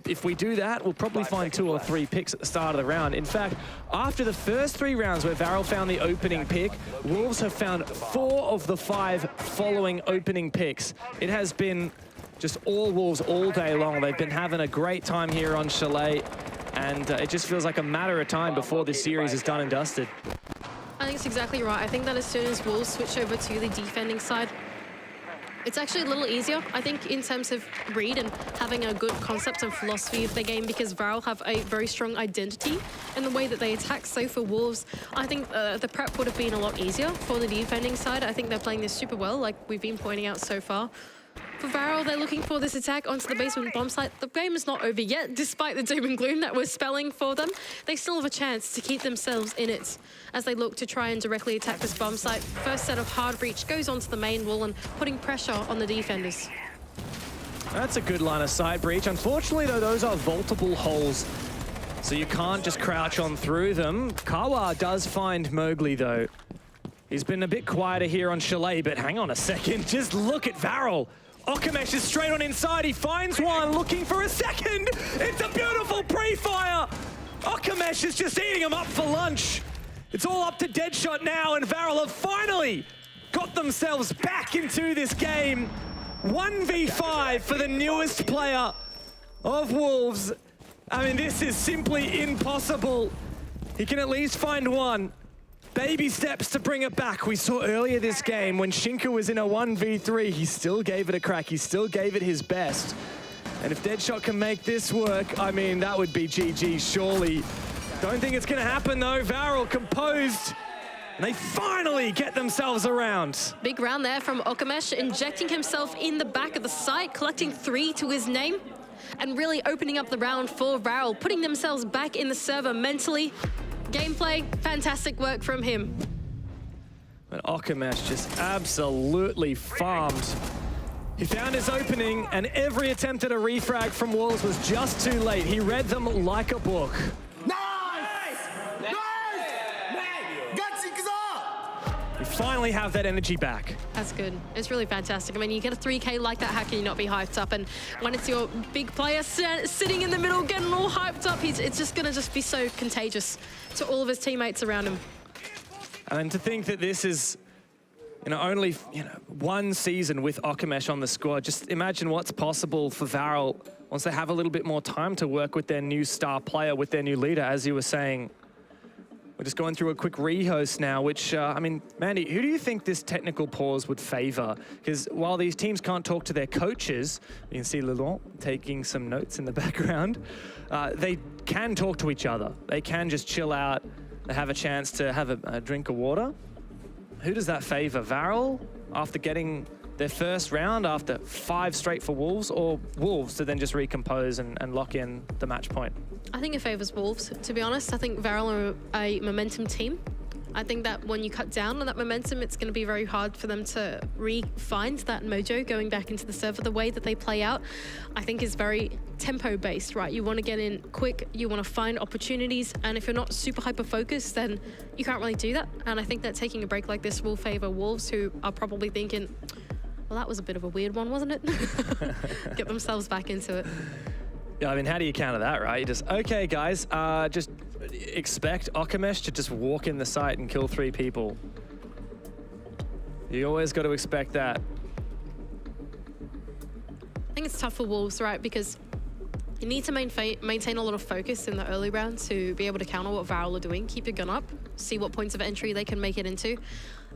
if we do that, we'll probably find 2 or 3 picks at the start of the round. In fact, after the first 3 rounds where Varel found the opening pick, Wolves have found 4 of the 5 following opening picks. It has been just all Wolves all day long. They've been having a great time here on Chalet, and it just feels like a matter of time before this series is done and dusted. I think it's exactly right. I think that as soon as Wolves switch over to the defending side, it's actually a little easier, I think, in terms of read and having a good concept and philosophy of the game, because Varel have a very strong identity in the way that they attack. So for Wolves, I think the prep would have been a lot easier for the defending side. I think they're playing this super well, like we've been pointing out so far. For Varel, they're looking for this attack onto the basement bomb site. The game is not over yet, despite the doom and gloom that we're spelling for them. They still have a chance to keep themselves in it as they look to try and directly attack this bomb site. First set of hard breach goes onto the main wall and putting pressure on the defenders. That's a good line of sight breach. Unfortunately, though, those are vaultable holes, so you can't just crouch on through them. Kawa does find Mowgli, though. He's been a bit quieter here on Chalet, but hang on a second. Just look at Varel. Okumesh is straight on inside. He finds one, looking for a second. It's a beautiful pre-fire. Okumesh is just eating him up for lunch. It's all up to Deadshot now, and Varel have finally got themselves back into this game. 1v5 for the newest player of Wolves. I mean, this is simply impossible. He can at least find one. Baby steps to bring it back. We saw earlier this game when Shinka was in a 1v3, he still gave it a crack. He still gave it his best. And if Deadshot can make this work, I mean, that would be GG, surely. Don't think it's gonna happen though. Varel composed, and they finally get themselves around. Big round there from Okumesh, injecting himself in the back of the site, collecting 3 to his name, and really opening up the round for Varel, putting themselves back in the server mentally. Gameplay, fantastic work from him. But Okumesh just absolutely farmed. He found his opening, and every attempt at a refrag from Wolves was just too late. He read them like a book. We finally have that energy back. That's good. It's really fantastic. I mean, you get a 3K like that, how can you not be hyped up? And when it's your big player sitting in the middle, getting all hyped up, it's just going to be so contagious to all of his teammates around him. And to think that this is, only, one season with Okumesh on the squad, just imagine what's possible for Varel once they have a little bit more time to work with their new star player, with their new leader, as you were saying. We're just going through a quick rehost now, which, I mean, Mandy, who do you think this technical pause would favor? Because while these teams can't talk to their coaches, you can see Lelon taking some notes in the background, they can talk to each other. They can just chill out, they have a chance to have a drink of water. Who does that favor? Varel, after getting their first round, after 5 straight for Wolves, or Wolves to then just recompose and lock in the match point? I think it favors Wolves, to be honest. I think Varel are a momentum team. I think that when you cut down on that momentum, it's going to be very hard for them to re-find that mojo going back into the server. The way that they play out, I think, is very tempo-based, right? You want to get in quick, you want to find opportunities, and if you're not super hyper-focused, then you can't really do that. And I think that taking a break like this will favor Wolves, who are probably thinking, well, that was a bit of a weird one, wasn't it? Get themselves back into it. Yeah, I mean, how do you counter that, right? You just, okay, guys, just expect Okamesh to just walk in the site and kill 3 people. You always got to expect that. I think it's tough for Wolves, right? Because you need to maintain a lot of focus in the early round to be able to counter what Varel are doing. Keep your gun up, see what points of entry they can make it into.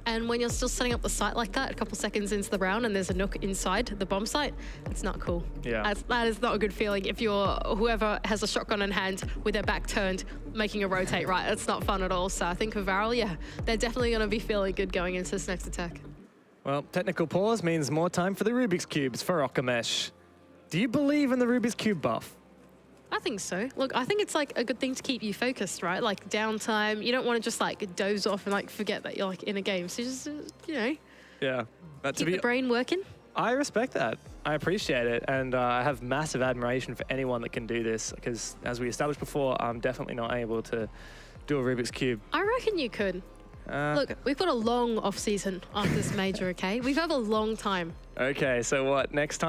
And when you're still setting up the site like that, a couple seconds into the round and there's a nook inside the bomb site, it's not cool. Yeah. That is not a good feeling if you're whoever has a shotgun in hand with their back turned, making a rotate, right? It's not fun at all. So I think for Varel, yeah, they're definitely going to be feeling good going into this next attack. Well, technical pause means more time for the Rubik's Cubes for Okamesh. Do you believe in the Rubik's Cube buff? I think so. Look, I think it's like a good thing to keep you focused, right? Like downtime. You don't want to just like doze off and like forget that you're like in a game. So just, you know, Yeah. keep the brain working. I respect that. I appreciate it. And I have massive admiration for anyone that can do this because as we established before, I'm definitely not able to do a Rubik's Cube. I reckon you could. Look, we've got a long off season after this major, okay? We've had a long time. Okay, so what, next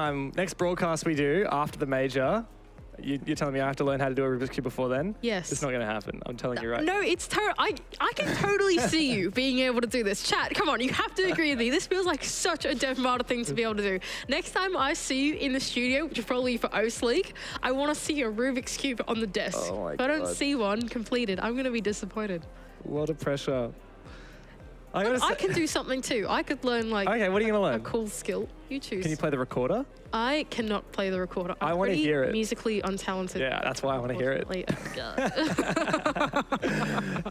broadcast we do after the major, you're telling me I have to learn how to do a Rubik's Cube before then? Yes. It's not going to happen. I'm telling you right. No, it's I can totally see you being able to do this. Chat, come on, you have to agree with me. This feels like such a Dev Marta thing to be able to do. Next time I see you in the studio, which is probably for OS League, I want to see a Rubik's Cube on the desk. Oh my if I don't God. see one completed, I'm going to be disappointed. A lot of pressure. I can do something too. I could learn like Okay, what are you going to learn? a cool skill. You choose. Can you play the recorder? I cannot play the recorder. I want to hear it. Musically untalented. Yeah, that's why I want to hear it.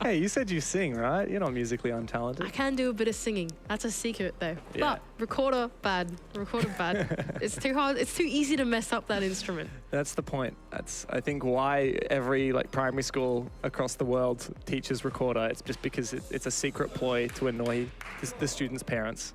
Hey, you said you sing, right? You're not musically untalented. I can do a bit of singing. That's a secret though. Yeah. But recorder, bad. Recorder, bad. It's too hard. It's too easy to mess up that instrument. That's the point. That's, I think, why every primary school across the world teaches recorder. It's just because it's a secret ploy to annoy the students' parents.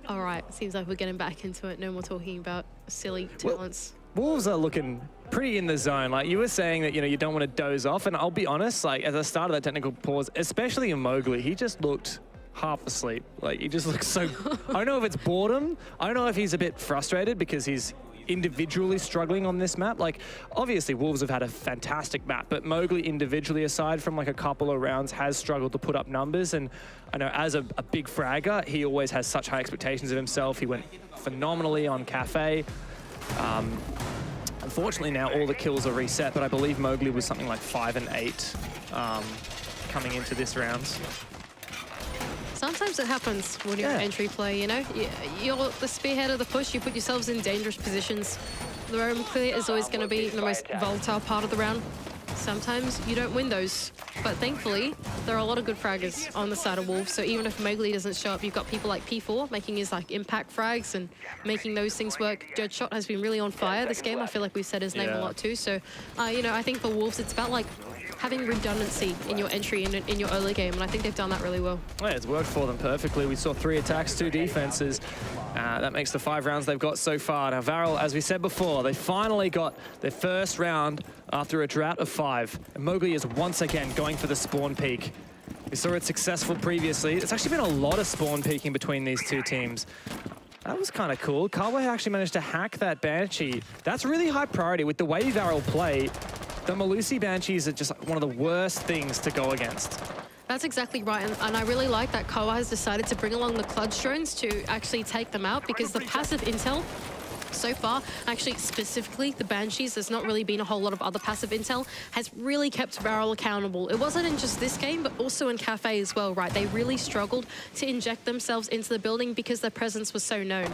All right, seems like we're getting back into it. No more talking about silly talents. Wolves are looking pretty in the zone. Like you were saying that, you don't want to doze off. And I'll be honest, like as I started that technical pause, especially in Mowgli, he just looked half asleep. Like he just looks so, I don't know if it's boredom. I don't know if he's a bit frustrated because he's individually struggling on this map. Like obviously Wolves have had a fantastic map, but Mowgli individually, aside from like a couple of rounds, has struggled to put up numbers. And I know as a big fragger, he always has such high expectations of himself. He went phenomenally on Cafe. Unfortunately now all the kills are reset, but I believe Mowgli was something like 5 and 8 coming into this round. Sometimes it happens when you're entry play, you know? You're the spearhead of the push, you put yourselves in dangerous positions. The roam clear is always going to be the most volatile part of the round. Sometimes you don't win those, but thankfully there are a lot of good fraggers on the side of Wolves, so even if Mowgli doesn't show up, you've got people like P4 making his impact frags and making those things work. Judge Shot has been really on fire this game. I feel like we've said his name a lot too, so I think for Wolves it's about having redundancy in your entry in your early game, and I think they've done that really well. Yeah, it's worked for them perfectly. We saw 3 attacks, 2 defenses. That makes the 5 rounds they've got so far. Now, Varel, as we said before, they finally got their first round after a drought of 5. And Mowgli is once again going for the spawn peak. We saw it successful previously. It's actually been a lot of spawn peeking between these two teams. That was kind of cool. Cowboy actually managed to hack that Banshee. That's really high priority. With the way Varel played, the Malusi Banshees are just one of the worst things to go against. That's exactly right, and I really like that Koa has decided to bring along the Clutch drones to actually take them out, because the passive intel so far, actually specifically the Banshees, there's not really been a whole lot of other passive intel, has really kept Varel accountable. It wasn't in just this game, but also in Cafe as well, right? They really struggled to inject themselves into the building because their presence was so known.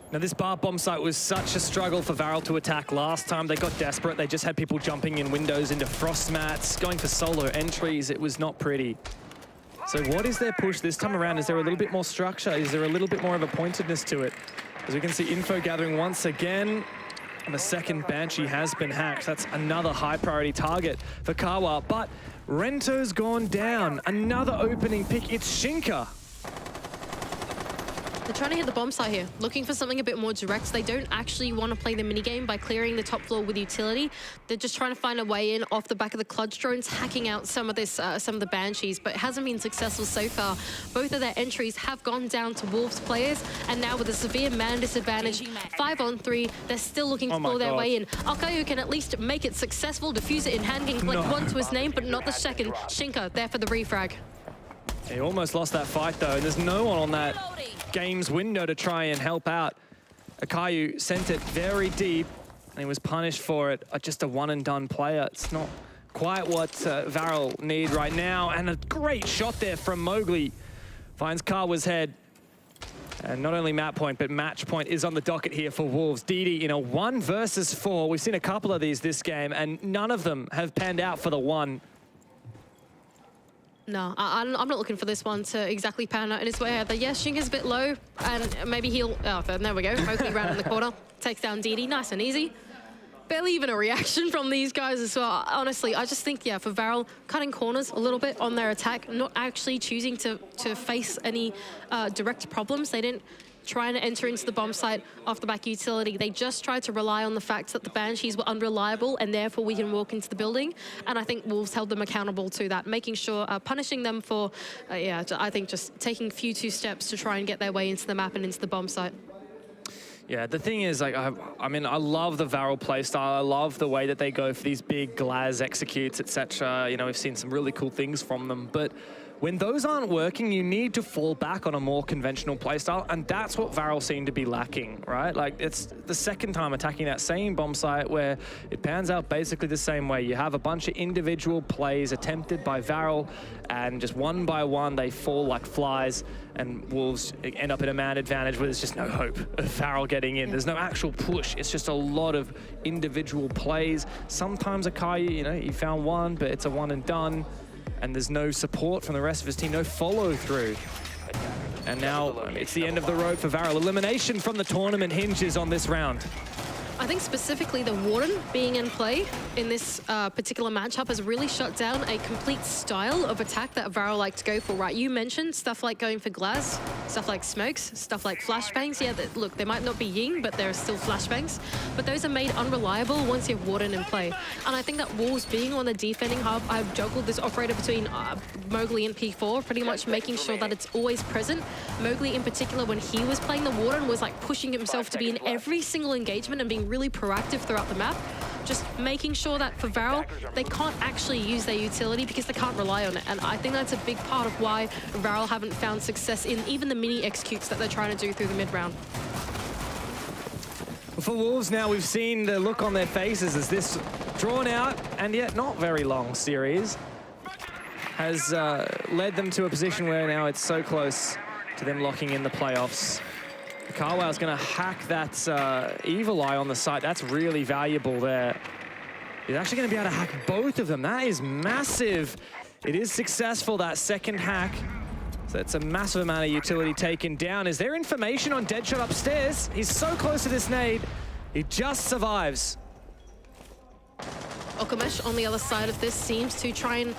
Now this bar bomb site was such a struggle for Varel to attack last time. They got desperate. They just had people jumping in windows into frost mats, going for solo entries. It was not pretty. So what is their push this time around? Is there a little bit more structure? Is there a little bit more of a pointedness to it? As we can see, info gathering once again. And the second Banshee has been hacked. That's another high priority target for Kawa. But Rento's gone down. Another opening pick. It's Shinka. They're trying to hit the bomb site here, looking for something a bit more direct. They don't actually want to play the minigame by clearing the top floor with utility. They're just trying to find a way in off the back of the Clutch drones, hacking out some of the Banshees, but it hasn't been successful so far. Both of their entries have gone down to Wolves players, and now with a severe man disadvantage, 5-on-3, they're still looking to claw their way in. Akayu can at least make it successful, defuse it in hand, getting collect one to his name, but not the second. Shinka there for the refrag. He almost lost that fight though, and there's no one on that game's window to try and help out. Akayu sent it very deep, and he was punished for it. Just a one-and-done player. It's not quite what Varel need right now, and a great shot there from Mowgli. Finds Kawa's head. And not only map point, but match point is on the docket here for Wolves. DD in a 1 versus 4. We've seen a couple of these this game, and none of them have panned out for the one. No, I'm not looking for this one to exactly pan out in his way either. Yes, Shinka's a bit low, and maybe he'll... Oh, there we go. Mowgli round in the corner. Takes down DD. Nice and easy. Barely even a reaction from these guys as well. Honestly, I just think, yeah, for Varel, cutting corners a little bit on their attack, not actually choosing to face any direct problems. They didn't try and enter into the bomb site off the back utility. They just tried to rely on the fact that the Banshees were unreliable and therefore we can walk into the building. And I think Wolves held them accountable to that, making sure, punishing them for, yeah, I think just taking a few steps to try and get their way into the map and into the bomb site. Yeah, the thing is, like, I mean, I love the Varel playstyle. I love the way that they go for these big Glaz executes, etc. You know, we've seen some really cool things from them, but when those aren't working, you need to fall back on a more conventional playstyle, and that's what Varel seemed to be lacking, right? Like, it's the second time attacking that same bomb site where it pans out basically the same way. You have a bunch of individual plays attempted by Varel, and just one by one, they fall like flies, and Wolves end up in a man advantage where there's just no hope of Varel getting in. There's no actual push. It's just a lot of individual plays. Sometimes Akayu, you know, he found one, but it's a one and done. And there's no support from the rest of his team, no follow through. And now it's the end of the road for Varel. Elimination from the tournament hinges on this round. I think specifically the Warden being in play in this particular matchup has really shut down a complete style of attack that Varel like to go for, right? You mentioned stuff like going for Glaz, stuff like smokes, stuff like flashbangs. Yeah, look, they might not be Ying, but they're still flashbangs. But those are made unreliable once you have Warden in play. And I think that Wolves being on the defending hub, I've juggled this operator between Mowgli and P4, pretty much making sure that it's always present. Mowgli in particular, when he was playing the Warden, was like pushing himself to be in every single engagement and being really proactive throughout the map, just making sure that for Varel, they can't actually use their utility because they can't rely on it. And I think that's a big part of why Varel haven't found success in even the mini executes that they're trying to do through the mid-round. For Wolves now, we've seen the look on their faces as this drawn out and yet not very long series has led them to a position where now it's so close to them locking in the playoffs. Carwow's going to hack that Evil Eye on the site. That's really valuable there. He's actually going to be able to hack both of them. That is massive. It is successful, that second hack. So that's a massive amount of utility taken down. Is there information on Deadshot upstairs? He's so close to this nade. He just survives. Okamesh on the other side of this seems to try and...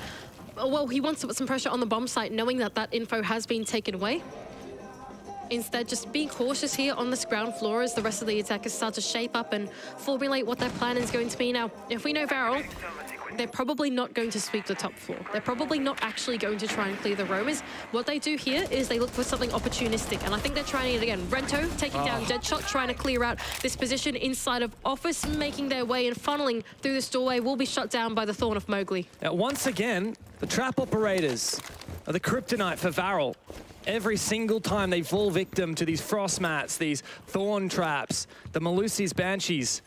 Well, he wants to put some pressure on the bomb site, knowing that that info has been taken away. Instead, just being cautious here on this ground floor as the rest of the attackers start to shape up and formulate what their plan is going to be. Now, if we know Varel, they're probably not going to sweep the top floor. They're probably not actually going to try and clear the roamers. What they do here is they look for something opportunistic, and I think they're trying it again. Rento taking down Deadshot, trying to clear out this position inside of Office, making their way and funneling through this doorway, will be shut down by the Thorn of Mowgli. Now, once again, the trap operators are the kryptonite for Varel. every single time they fall victim to these frost mats, these thorn traps, the Malusi's Banshees.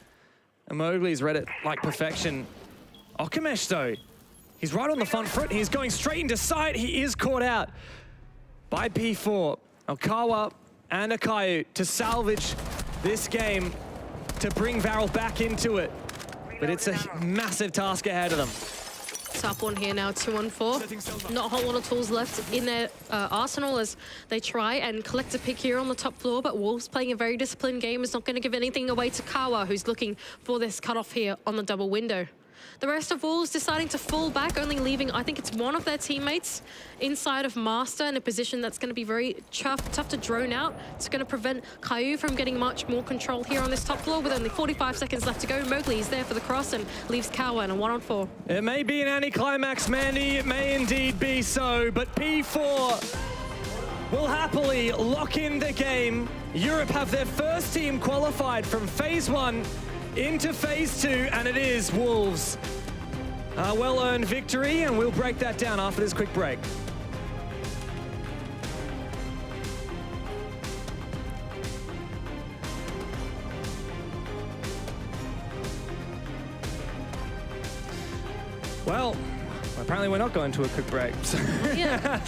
And Mowgli's read it like perfection. Okamesh, though, he's right on the front foot. He's going straight into sight. He is caught out by P4. Alkawa and Akayu to salvage this game, to bring Varel back into it. But it's a massive task ahead of them. Top one here now, 2-on-4. Not a whole lot of tools left in their arsenal as they try and collect a pick here on the top floor, but Wolves playing a very disciplined game is not going to give anything away to Kawa, who's looking for this cutoff here on the double window. The rest of Wolves deciding to fall back, only leaving, I think it's one of their teammates inside of Master in a position that's going to be very tough to drone out. It's going to prevent Caillou from getting much more control here on this top floor with only 45 seconds left to go. Mowgli is there for the cross and leaves Kawa in a 1-on-4. It may be an anticlimax, Mandy. It may indeed be so, but P4 will happily lock in the game. Europe have their first team qualified from phase 1 into phase 2, and it is Wolves. A well-earned victory, and we'll break that down after this quick break. Well, apparently we're not going to a quick break. Yeah.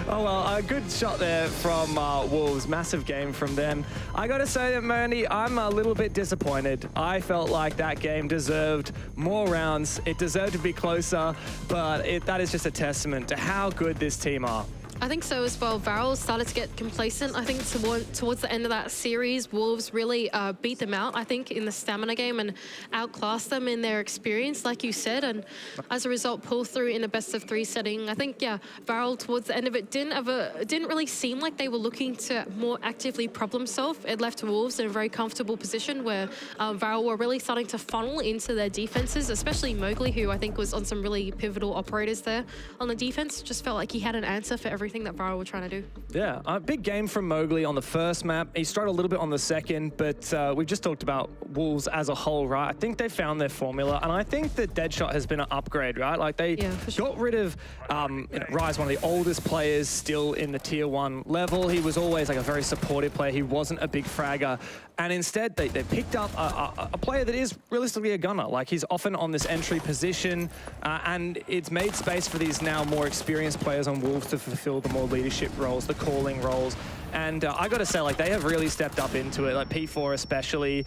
Oh well, a good shot there from Wolves. Massive game from them. I got to say that, Mandy, I'm a little bit disappointed. I felt like that game deserved more rounds. It deserved to be closer, but that is just a testament to how good this team are. I think so as well. Varel started to get complacent. I think towards the end of that series, Wolves really beat them out, I think, in the stamina game and outclassed them in their experience, like you said, and as a result, pull through in a best-of-3 setting. I think, yeah, Varel towards the end of it didn't really seem like they were looking to more actively problem solve. It left Wolves in a very comfortable position where Varel were really starting to funnel into their defenses, especially Mowgli, who I think was on some really pivotal operators there on the defense. Just felt like he had an answer for everything that Varel were trying to do. Yeah, a big game from Mowgli on the first map. He struggled a little bit on the second, but we've just talked about Wolves as a whole, right? I think they found their formula, and I think that Deadshot has been an upgrade, right? Like they got rid of Rise, one of the oldest players still in the tier 1 level. He was always like a very supportive player. He wasn't a big fragger. And instead, they picked up a player that is realistically a gunner. Like, he's often on this entry position, and it's made space for these now more experienced players on Wolves to fulfill the more leadership roles, the calling roles. And I got to say, like, they have really stepped up into it, like P4 especially.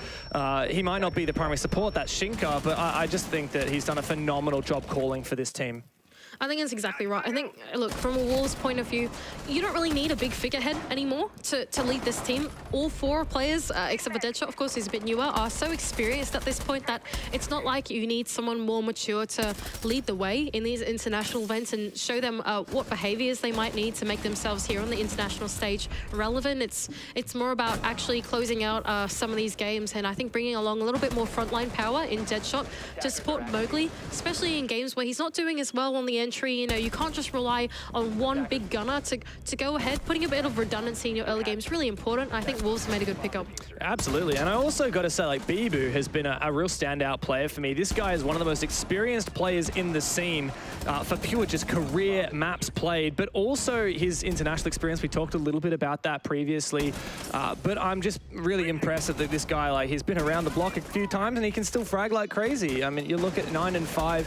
He might not be the primary support, that's Shinka, but I just think that he's done a phenomenal job calling for this team. I think that's exactly right. I think, look, from a Wolves point of view, you don't really need a big figurehead anymore to lead this team. All 4 players, except for Deadshot, of course, who's a bit newer, are so experienced at this point that it's not like you need someone more mature to lead the way in these international events and show them what behaviors they might need to make themselves here on the international stage relevant. It's more about actually closing out some of these games, and I think bringing along a little bit more frontline power in Deadshot to support Mowgli, especially in games where he's not doing as well on the entry. You know, you can't just rely on one big gunner to go ahead. Putting a bit of redundancy in your early game is really important. I think Wolves made a good pickup. Absolutely, and I also got to say, like, Bibu has been a real standout player for me. This guy is one of the most experienced players in the scene for pure just career maps played, but also his international experience. We talked a little bit about that previously, but I'm just really impressed that this guy, like, he's been around the block a few times and he can still frag like crazy. I mean, you look at 9-5,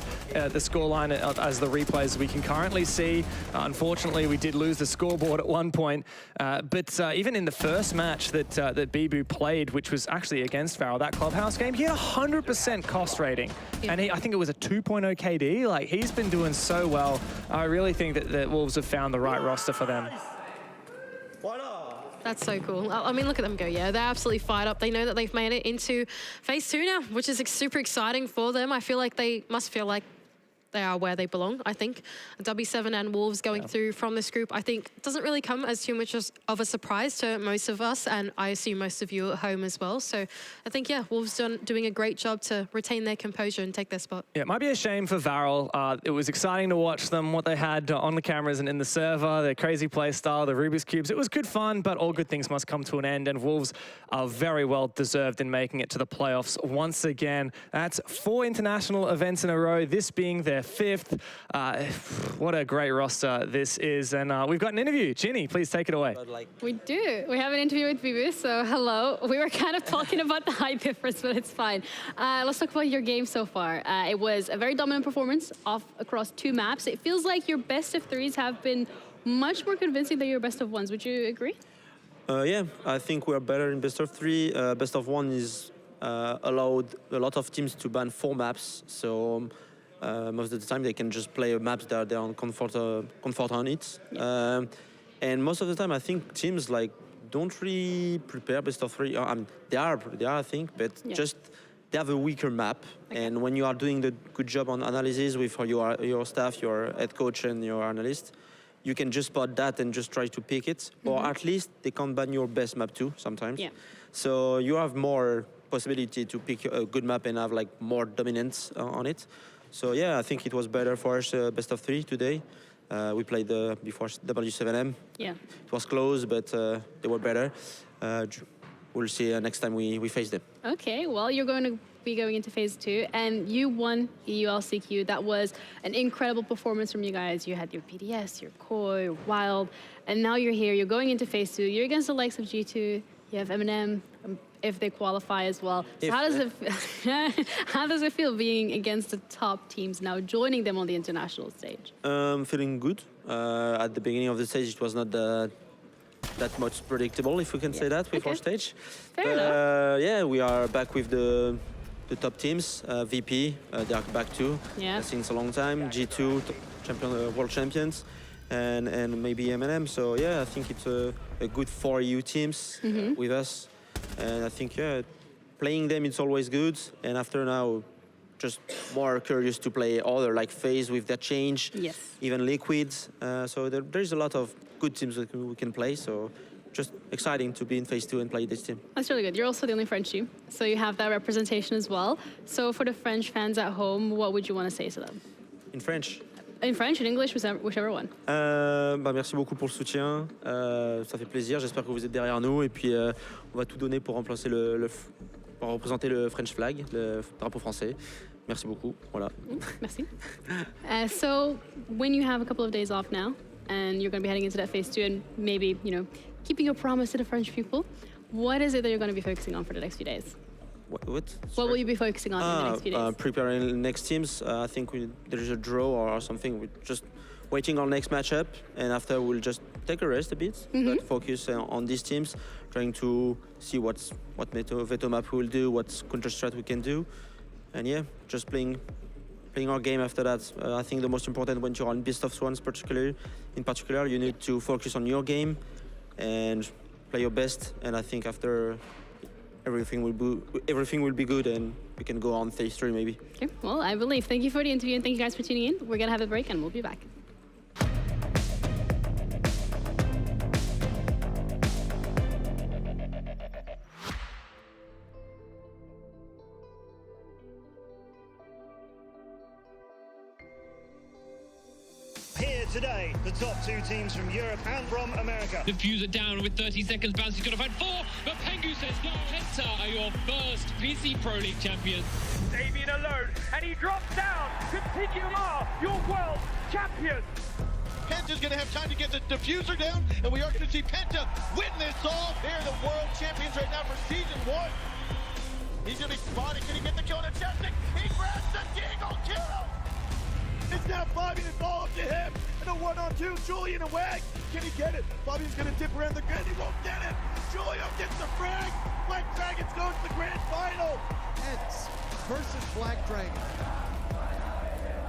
the scoreline as the replays we can currently see. Unfortunately, we did lose the scoreboard at one point, but even in the first match that Bibu played, which was actually against Varel, that clubhouse game, he had 100% cost rating, and I think it was a 2.0 KD. Like, he's been doing so well. I really think that Wolves have found the right roster for them. That's so cool. I mean, look at them go. Yeah, they're absolutely fired up. They know that they've made it into phase 2 now, which is super exciting for them. I feel like they must feel like they are where they belong, I think. W7 and Wolves going through from this group, I think, doesn't really come as too much of a surprise to most of us, and I assume most of you at home as well. So I think, yeah, Wolves doing a great job to retain their composure and take their spot. Yeah, it might be a shame for Varel. It was exciting to watch them, what they had on the cameras and in the server, their crazy play style, the Rubik's Cubes. It was good fun, but all good things must come to an end, and Wolves are very well deserved in making it to the playoffs once again. That's 4 international events in a row, this being their their 5th. What a great roster this is. And we've got an interview. Ginny, please take it away. We do. We have an interview with Bibu, so hello. We were kind of talking about the height difference, but it's fine. Let's talk about your game so far. It was a very dominant performance across 2 maps. It feels like your best of 3s have been much more convincing than your best of 1s. Would you agree? Yeah, I think we're better in best of 3. Best of 1 is allowed a lot of teams to ban 4 maps, so most of the time they can just play maps that they're on comfort on it. Yeah. And most of the time I think teams like don't really prepare best of 3. They are I think, but just they have a weaker map. Okay. And when you are doing the good job on analysis with your staff, your head coach and your analyst, you can just spot that and just try to pick it, or at least they can ban your best map too sometimes. Yeah. So you have more possibility to pick a good map and have like more dominance on it. So yeah, I think it was better for us best of 3 today. We played before W7M. Yeah. It was close, but they were better. We'll see next time we face them. Okay, well, you're going to be going into phase 2, and you won EULCQ. That was an incredible performance from you guys. You had your PDS, your Koi, your Wild, and now you're here. You're going into phase 2. You're against the likes of G2. You have Eminem, if they qualify as well. So how does it feel being against the top teams now, joining them on the international stage? Feeling good. At the beginning of the stage, it was not that much predictable, if we can say that, with our stage. Fair enough. Yeah, we are back with the top teams. VP, they are back too. Yeah. Since a long time. G2, world champions, and maybe M&M. So yeah, I think it's a good 4 EU teams with us. And I think, yeah, playing them, it's always good. And after now, just more curious to play other, like FaZe with that change. Yes. Even Liquids. So there's a lot of good teams that we can play. So just exciting to be in phase 2 and play this team. That's really good. You're also the only French team, so you have that representation as well. So for the French fans at home, what would you want to say to them? In French? In French, in English, whichever one. Merci beaucoup pour le soutien. Ça fait plaisir. J'espère que vous êtes derrière nous. Et puis, on va tout donner pour représenter le French flag, le drapeau français. Merci beaucoup. Voilà. Merci. So, when you have a couple of days off now, and you're going to be heading into that phase 2, and maybe, keeping your promise to the French people, what is it that you're going to be focusing on for the next few days? What will you be focusing on in the next few days? Preparing next teams. I think there's a draw or something. We're just waiting on next matchup, and after we'll just take a rest a bit, but focus on these teams, trying to see what veto map we will do, what counter strat we can do, and yeah, just playing our game after that. I think the most important when you're on best of 1s in particular, you need to focus on your game and play your best. And I think after everything will be good, and we can go on phase 3 maybe. Okay, well, I believe. Thank you for the interview, and thank you guys for tuning in. We're gonna have a break, and we'll be back. Here today, the top 2 teams from Europe and from America. Diffuser down with 30 seconds. Bouncy's going to find 4, but Pengu says no. Penta are your first PC Pro League champions. Damien alone, and he drops down. Continuum are your world champions. Penta's going to have time to get the diffuser down, and we are going to see Penta win this all. They're the world champions right now for season 1. He's going to be spotted. Can he get the kill on a Chestic? He grabs the Deagle kill. It's now Fabian involved to him. And a 1-on-2, Julian and Wag. Can he get it? Fabian's gonna dip around the grid. He won't get it. Julio gets the frag. Black Dragons goes to the grand final. Eds versus Black Dragon.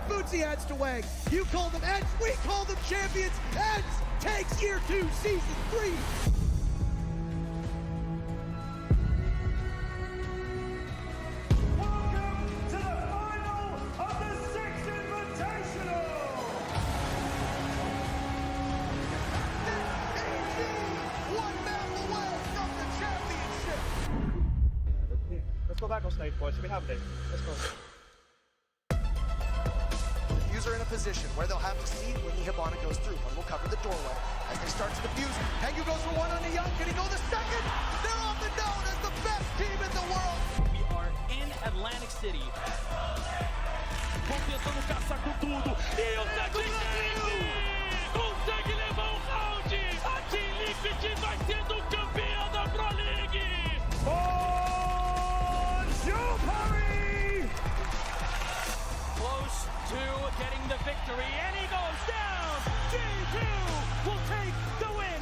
Bootsy adds to Wag. You call them Eds, we call them champions. Eds takes year 2, season 3. Go back on stage, boys. We have this. Let's go. Diffuser in a position where they'll have to see when the Hibana goes through. One will cover the doorway as they start to defuse. Pengu goes for 1 on the Young. Can he go the second? They're often known as the best team in the world. We are in Atlantic City. Focus lança no caça com tudo. E o CPH consegue levar o round. A Team Liquid vai sendo campeã da Pro League. On Joe Parry! Close to getting the victory, and he goes down. G2 will take the win.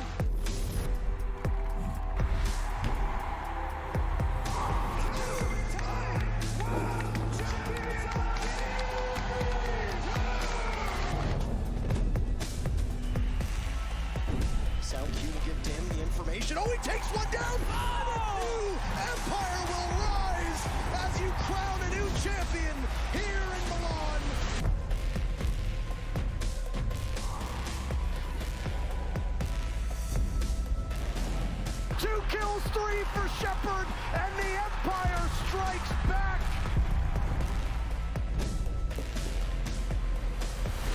Sound cue to give Dan the information. Oh, he takes one down! And a new empire will rise as you crown a new champion here in Milan. Two kills, three for Shepard, and the empire strikes back.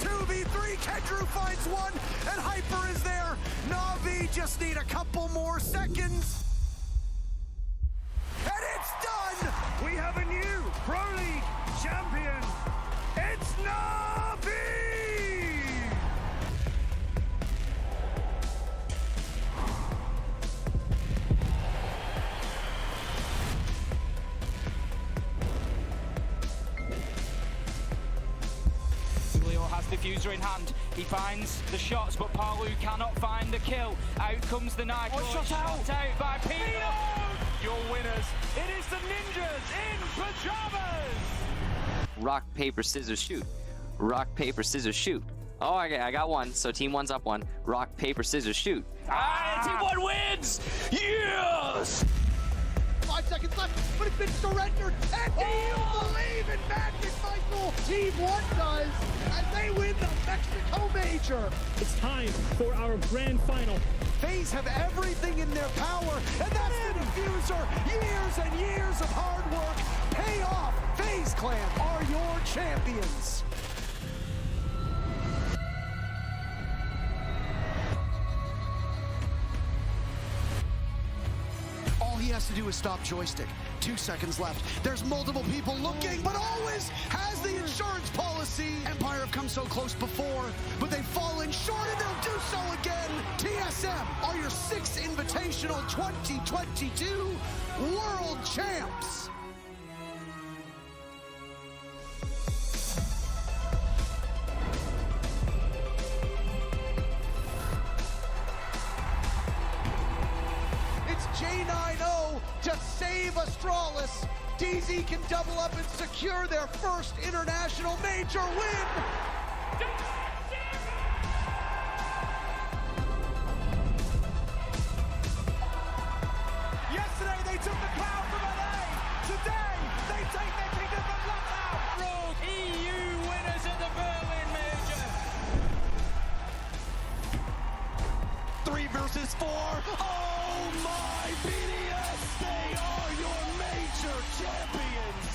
2v3, Kedru finds one, and Hyper is there. Na'Vi just need a couple more seconds. And it's done! We have a new Pro League champion. It's Na'Vi! Leo has diffuser in hand. He finds the shots, but Palu cannot find the kill. Out comes the knife. Shot out by Pino. Your winners. It is the Ninjas in pajamas. Rock, paper, scissors, shoot. Rock, paper, scissors, shoot. Oh, I got one. So team one's up one. Rock, paper, scissors, shoot. Team one wins. Yes. 5 seconds left, but it's been surrendered. And do you believe in Magic, Michael? Team 1 does, as they win the Mexico Major. It's time for our grand final. FaZe have everything in their power, and that's the diffuser. Years and years of hard work pay off. FaZe Clan are your champions. All he has to do is stop joystick. 2 seconds left. There's multiple people looking, but always has the insurance policy. Empire have come so close before, but they've fallen short, and they'll do so again. TSM are your 6th Invitational 2022 World Champs. It's J9-0 to save Astralis. DZ can double up and secure their first international major win. Yesterday they took the crown from LA. Today they take their kingdom from Lucknow. Rogue EU winners at the Berlin Major. 3 versus 4. Oh my BDS, they are your major champions.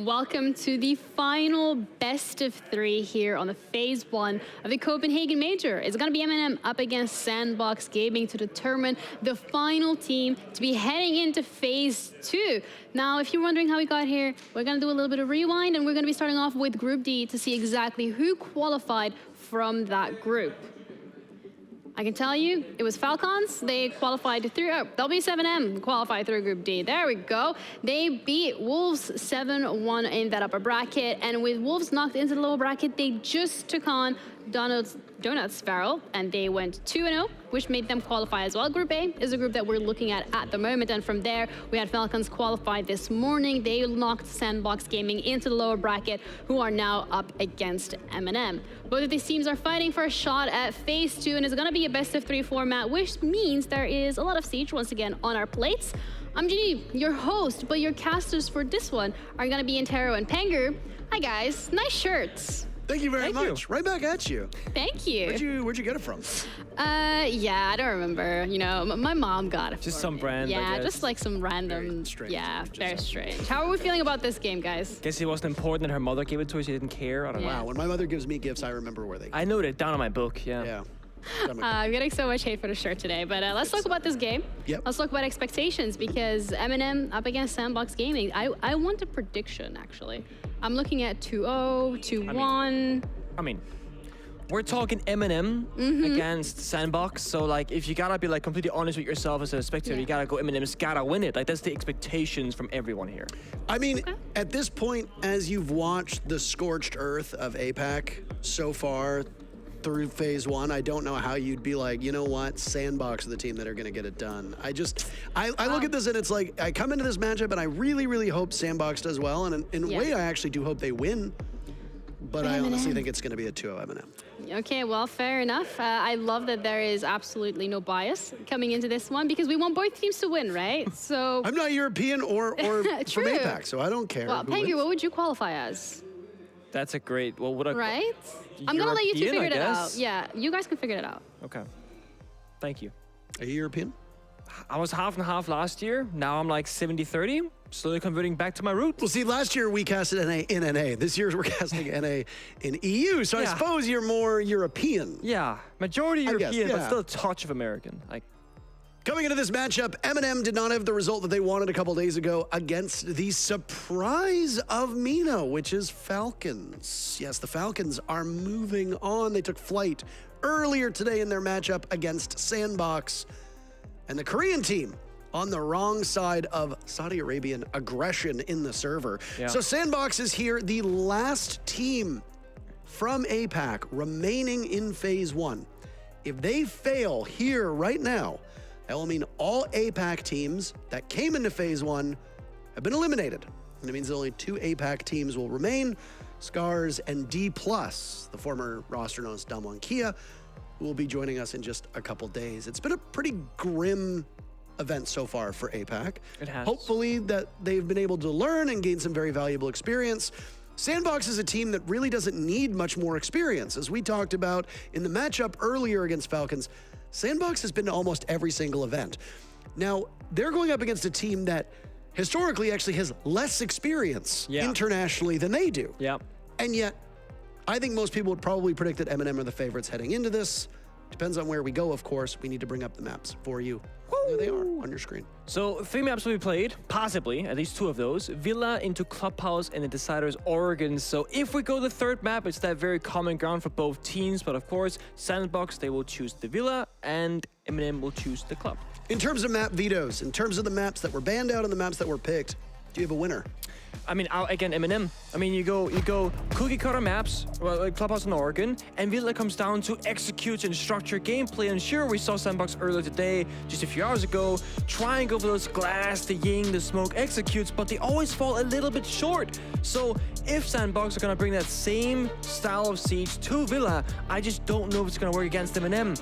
Welcome to the final best of 3 here on the phase 1 of the Copenhagen Major. It's going to be M&M up against Sandbox Gaming to determine the final team to be heading into phase 2. Now, if you're wondering how we got here, we're going to do a little bit of rewind, and we're going to be starting off with Group D to see exactly who qualified from that group. I can tell you, it was Falcons. They qualified through, WB7M qualified through Group D. There we go. They beat Wolves 7-1 in that upper bracket. And with Wolves knocked into the lower bracket, they just took on Donuts Farrell, and they went 2-0, which made them qualify as well. Group A is a group that we're looking at the moment, and from there, we had Falcons qualify this morning. They knocked Sandbox Gaming into the lower bracket, who are now up against M&M. Both of these teams are fighting for a shot at phase 2, and it's going to be a best-of-3 format, which means there is a lot of siege once again on our plates. I'm Ginny, your host, but your casters for this one are going to be Intero and Penger. Hi guys, nice shirts. Thank you very much. Right back at you. Thank you. Where'd you get it from? Yeah, I don't remember. You know, my mom got it. Just some brand. Yeah, just like some random. Very strange. Yeah, very strange. How are we feeling about this game, guys? Guess it wasn't important that her mother gave it to her. She didn't care. I don't know. Wow, when my mother gives me gifts, I remember where they go. I noted it down in my book. Yeah. Yeah. I'm getting so much hate for the shirt today, but let's talk about this game. Yep. Let's talk about expectations, because M&M up against Sandbox Gaming. I want a prediction, actually. I'm looking at 2-0, 2-1. I mean, we're talking M&M against Sandbox, so like if you gotta be like completely honest with yourself as a spectator, you gotta go M&M's gotta win it. Like that's the expectations from everyone here. I mean, at this point, as you've watched the scorched earth of APAC so far through phase 1, I don't know how you'd be like, you know what, Sandbox are the team that are gonna get it done. I look at this and it's like, I come into this matchup and I really, really hope Sandbox does well, and in a way I actually do hope they win. But I honestly think it's going to be a 2-0 M&M. Okay, well, fair enough. I love that there is absolutely no bias coming into this one, because we want both teams to win, right? So I'm not European or from APAC, so I don't care. Well, Pengu, what would you qualify as? That's a great. Well, what a right? I'm gonna let you two figure European, it I out. guess. Yeah, you guys can figure it out. Okay. Thank you. Are you European? I was half and half last year. Now I'm like 70-30. Slowly converting back to my roots. Well, see, last year we casted NA in NA. This year we're casting NA in EU. So I suppose you're more European. Yeah, majority European, guess, but still a touch of American. Like. Coming into this matchup, M&M did not have the result that they wanted a couple days ago against the surprise of Mino, which is Falcons. Yes, the Falcons are moving on. They took flight earlier today in their matchup against Sandbox. And the Korean team on the wrong side of Saudi Arabian aggression in the server. Yeah. So Sandbox is here, the last team from APAC remaining in phase 1. If they fail here right now, that will mean all APAC teams that came into phase 1 have been eliminated. And it means only 2 APAC teams will remain, Scars and D+, the former roster known as Damwon Kia, who will be joining us in just a couple days. It's been a pretty grim event so far for APAC. It has. Hopefully that they've been able to learn and gain some very valuable experience. Sandbox is a team that really doesn't need much more experience. As we talked about in the matchup earlier against Falcons, Sandbox has been to almost every single event. Now, they're going up against a team that historically actually has less experience internationally than they do. Yep. And yet, I think most people would probably predict that M&M are the favorites heading into this. Depends on where we go, of course. We need to bring up the maps for you. There they are on your screen. So 3 maps will be played, possibly, at least 2 of those. Villa into Clubhouse and the Deciders Oregon. So if we go the 3rd map, it's that very common ground for both teams. But of course, Sandbox, they will choose the Villa, and M&M will choose the Club. In terms of map vetoes, in terms of the maps that were banned out and the maps that were picked, do you have a winner? I mean, again, M&M. I mean, you go cookie cutter maps, well, like Clubhouse in Oregon, and Villa comes down to execute and structure gameplay. And sure, we saw Sandbox earlier today, just a few hours ago, trying over those glass, the ying, the smoke executes, but they always fall a little bit short. So if Sandbox are gonna bring that same style of siege to Villa, I just don't know if it's gonna work against M&M.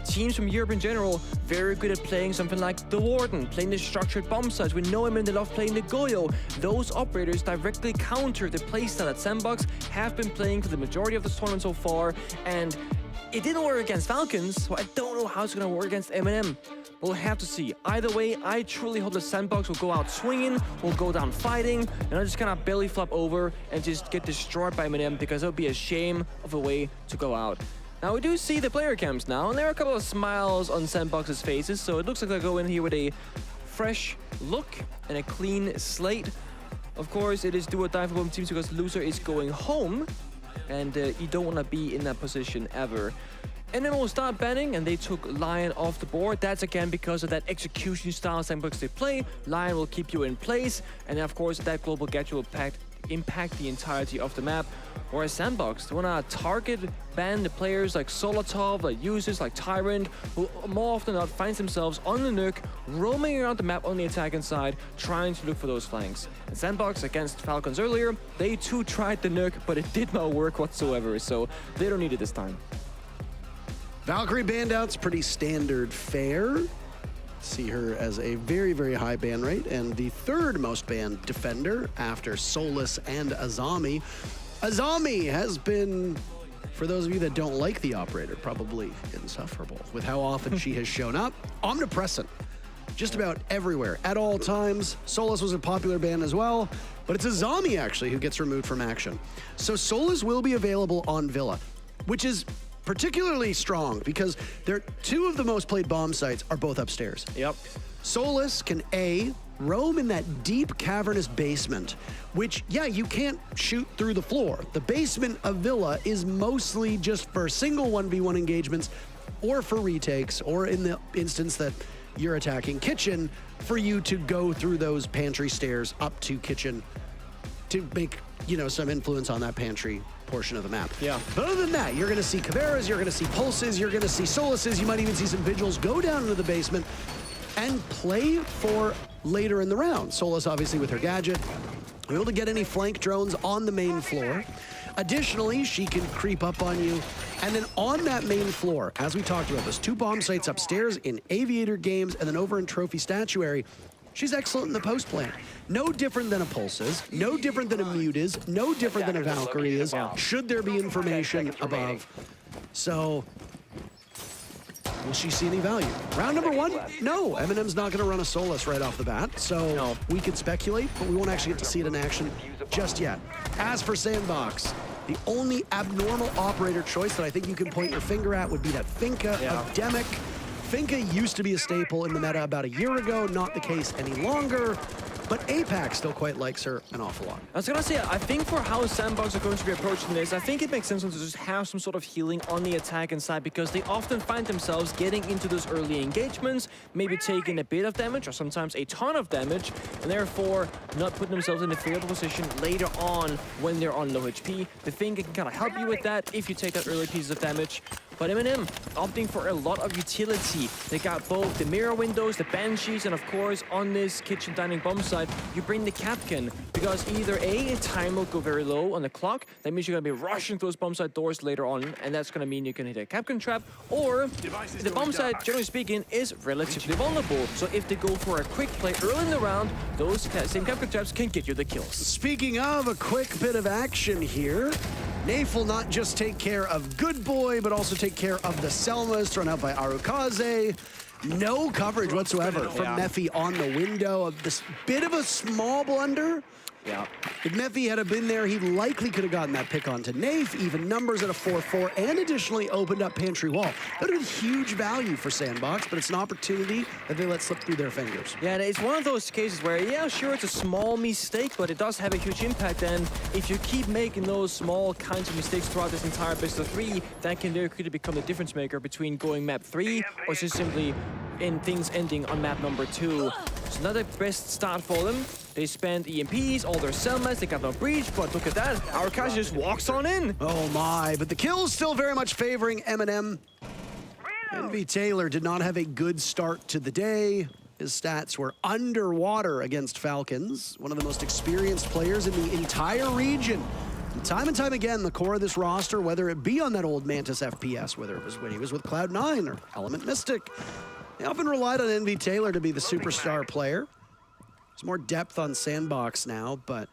Teams from Europe in general, very good at playing something like the Warden, playing the structured bomb sites. We know them, they love playing the Goyo. Those operators directly counter the playstyle that Sandbox have been playing for the majority of this tournament so far, and It didn't work against Falcons, so I don't know how it's going to work against M&M. We'll have to see. Either way, I truly hope the Sandbox will go out swinging, will go down fighting, and I'll just kind of belly flop over and just get destroyed by M&M, because it would be a shame of a way to go out. Now, we do see the player cams now, and there are a couple of smiles on Sandbox's faces, so it looks like they'll go in here with a fresh look and a clean slate. Of course, it is do or die for both teams because loser is going home, and you don't want to be in that position ever. And then we'll start banning, and they took Lion off the board. That's again because of that execution style Sandbox they play. Lion will keep you in place, and then of course that global gadget will impact the entirety of the map. Whereas Sandbox, they want to target ban the players like Solotov, like users like Tyrant, who more often than not finds themselves on the nuke, roaming around the map on the attacking side, trying to look for those flanks. And Sandbox against Falcons earlier, they too tried the nuke, but it did not work whatsoever, so they don't need it this time. Valkyrie banned out's pretty standard fare. See her as a very, very high ban rate, and the third most banned defender after Solus and Azami. Azami has been, for those of you that don't like the operator, probably insufferable with how often she has shown up. Omnipresent, just about everywhere, at all times. Solus was a popular ban as well, but it's Azami actually who gets removed from action. So Solus will be available on Villa, which is particularly strong because they're two of the most played bomb sites are both upstairs. Yep. Solus can roam in that deep cavernous basement, which, yeah, you can't shoot through the floor. The basement of Villa is mostly just for single 1v1 engagements or for retakes, or in the instance that you're attacking kitchen, for you to go through those pantry stairs up to kitchen to make, you know, some influence on that pantry portion of the map. Yeah. But other than that, you're going to see Caveras, you're going to see Pulses, you're going to see Soluses, you might even see some Vigils go down into the basement and play for later in the round. Solus, obviously, with her gadget, able to get any flank drones on the main floor. Additionally, she can creep up on you. And then on that main floor, as we talked about, there's two bomb sites upstairs in Aviator Games and then over in Trophy Statuary. She's excellent in the post plane. No different than a Pulses, no different than a Mute is, no different than a Valkyrie is, should there be information above. So, will she see any value? Round number one, no. M&M's not going to run a Solus right off the bat, so we could speculate, but we won't actually get to see it in action just yet. As for Sandbox, the only abnormal operator choice that I think you can point your finger at would be that Finka of Demic. Finka used to be a staple in the meta about a year ago, not the case any longer, but Apex still quite likes her an awful lot. I was gonna say, I think for how Sandbox are going to be approaching this, I think it makes sense to just have some sort of healing on the attack side, because they often find themselves getting into those early engagements, maybe taking a bit of damage or sometimes a ton of damage, and therefore not putting themselves in a favorable position later on when they're on low HP. The thing can kind of help you with that if you take that early piece of damage. But M&M opting for a lot of utility. They got both the mirror windows, the banshees, and of course on this kitchen dining bomb side, you bring the Capcan, because either A, time will go very low on the clock, that means you're gonna be rushing those bomb side doors later on, and that's gonna mean you can hit a Capcan trap, or the bomb side, generally speaking, is relatively vulnerable. So if they go for a quick play early in the round, those same Capcan traps can get you the kills. Speaking of a quick bit of action here, Nafe will not just take care of Good Boy, but also take care of the Selmas thrown out by Arukaze. No coverage whatsoever from Mephi on the window. This bit of a small blunder. Yeah. If Mephi had been there, he likely could have gotten that pick onto Nafe, even numbers at a 4-4, and additionally opened up pantry wall. That would have been huge value for Sandbox, but it's an opportunity that they let slip through their fingers. Yeah, and it's one of those cases where, yeah, sure, it's a small mistake, but it does have a huge impact, and if you keep making those small kinds of mistakes throughout this entire best of 3, that can very quickly become the difference maker between going map 3 or just simply in things ending on map number 2. So not the best start for them. They spend EMPs, all their Selmas, they got no breach, but look at that, Arukaze just walks on in. Oh my, but the kill's still very much favoring M&M. Envy Taylor did not have a good start to the day. His stats were underwater against Falcons, one of the most experienced players in the entire region. And time again, the core of this roster, whether it be on that old Mantis FPS, whether it was when he was with Cloud9 or Element Mystic, they often relied on Envy Taylor to be the superstar player. There's more depth on Sandbox now, but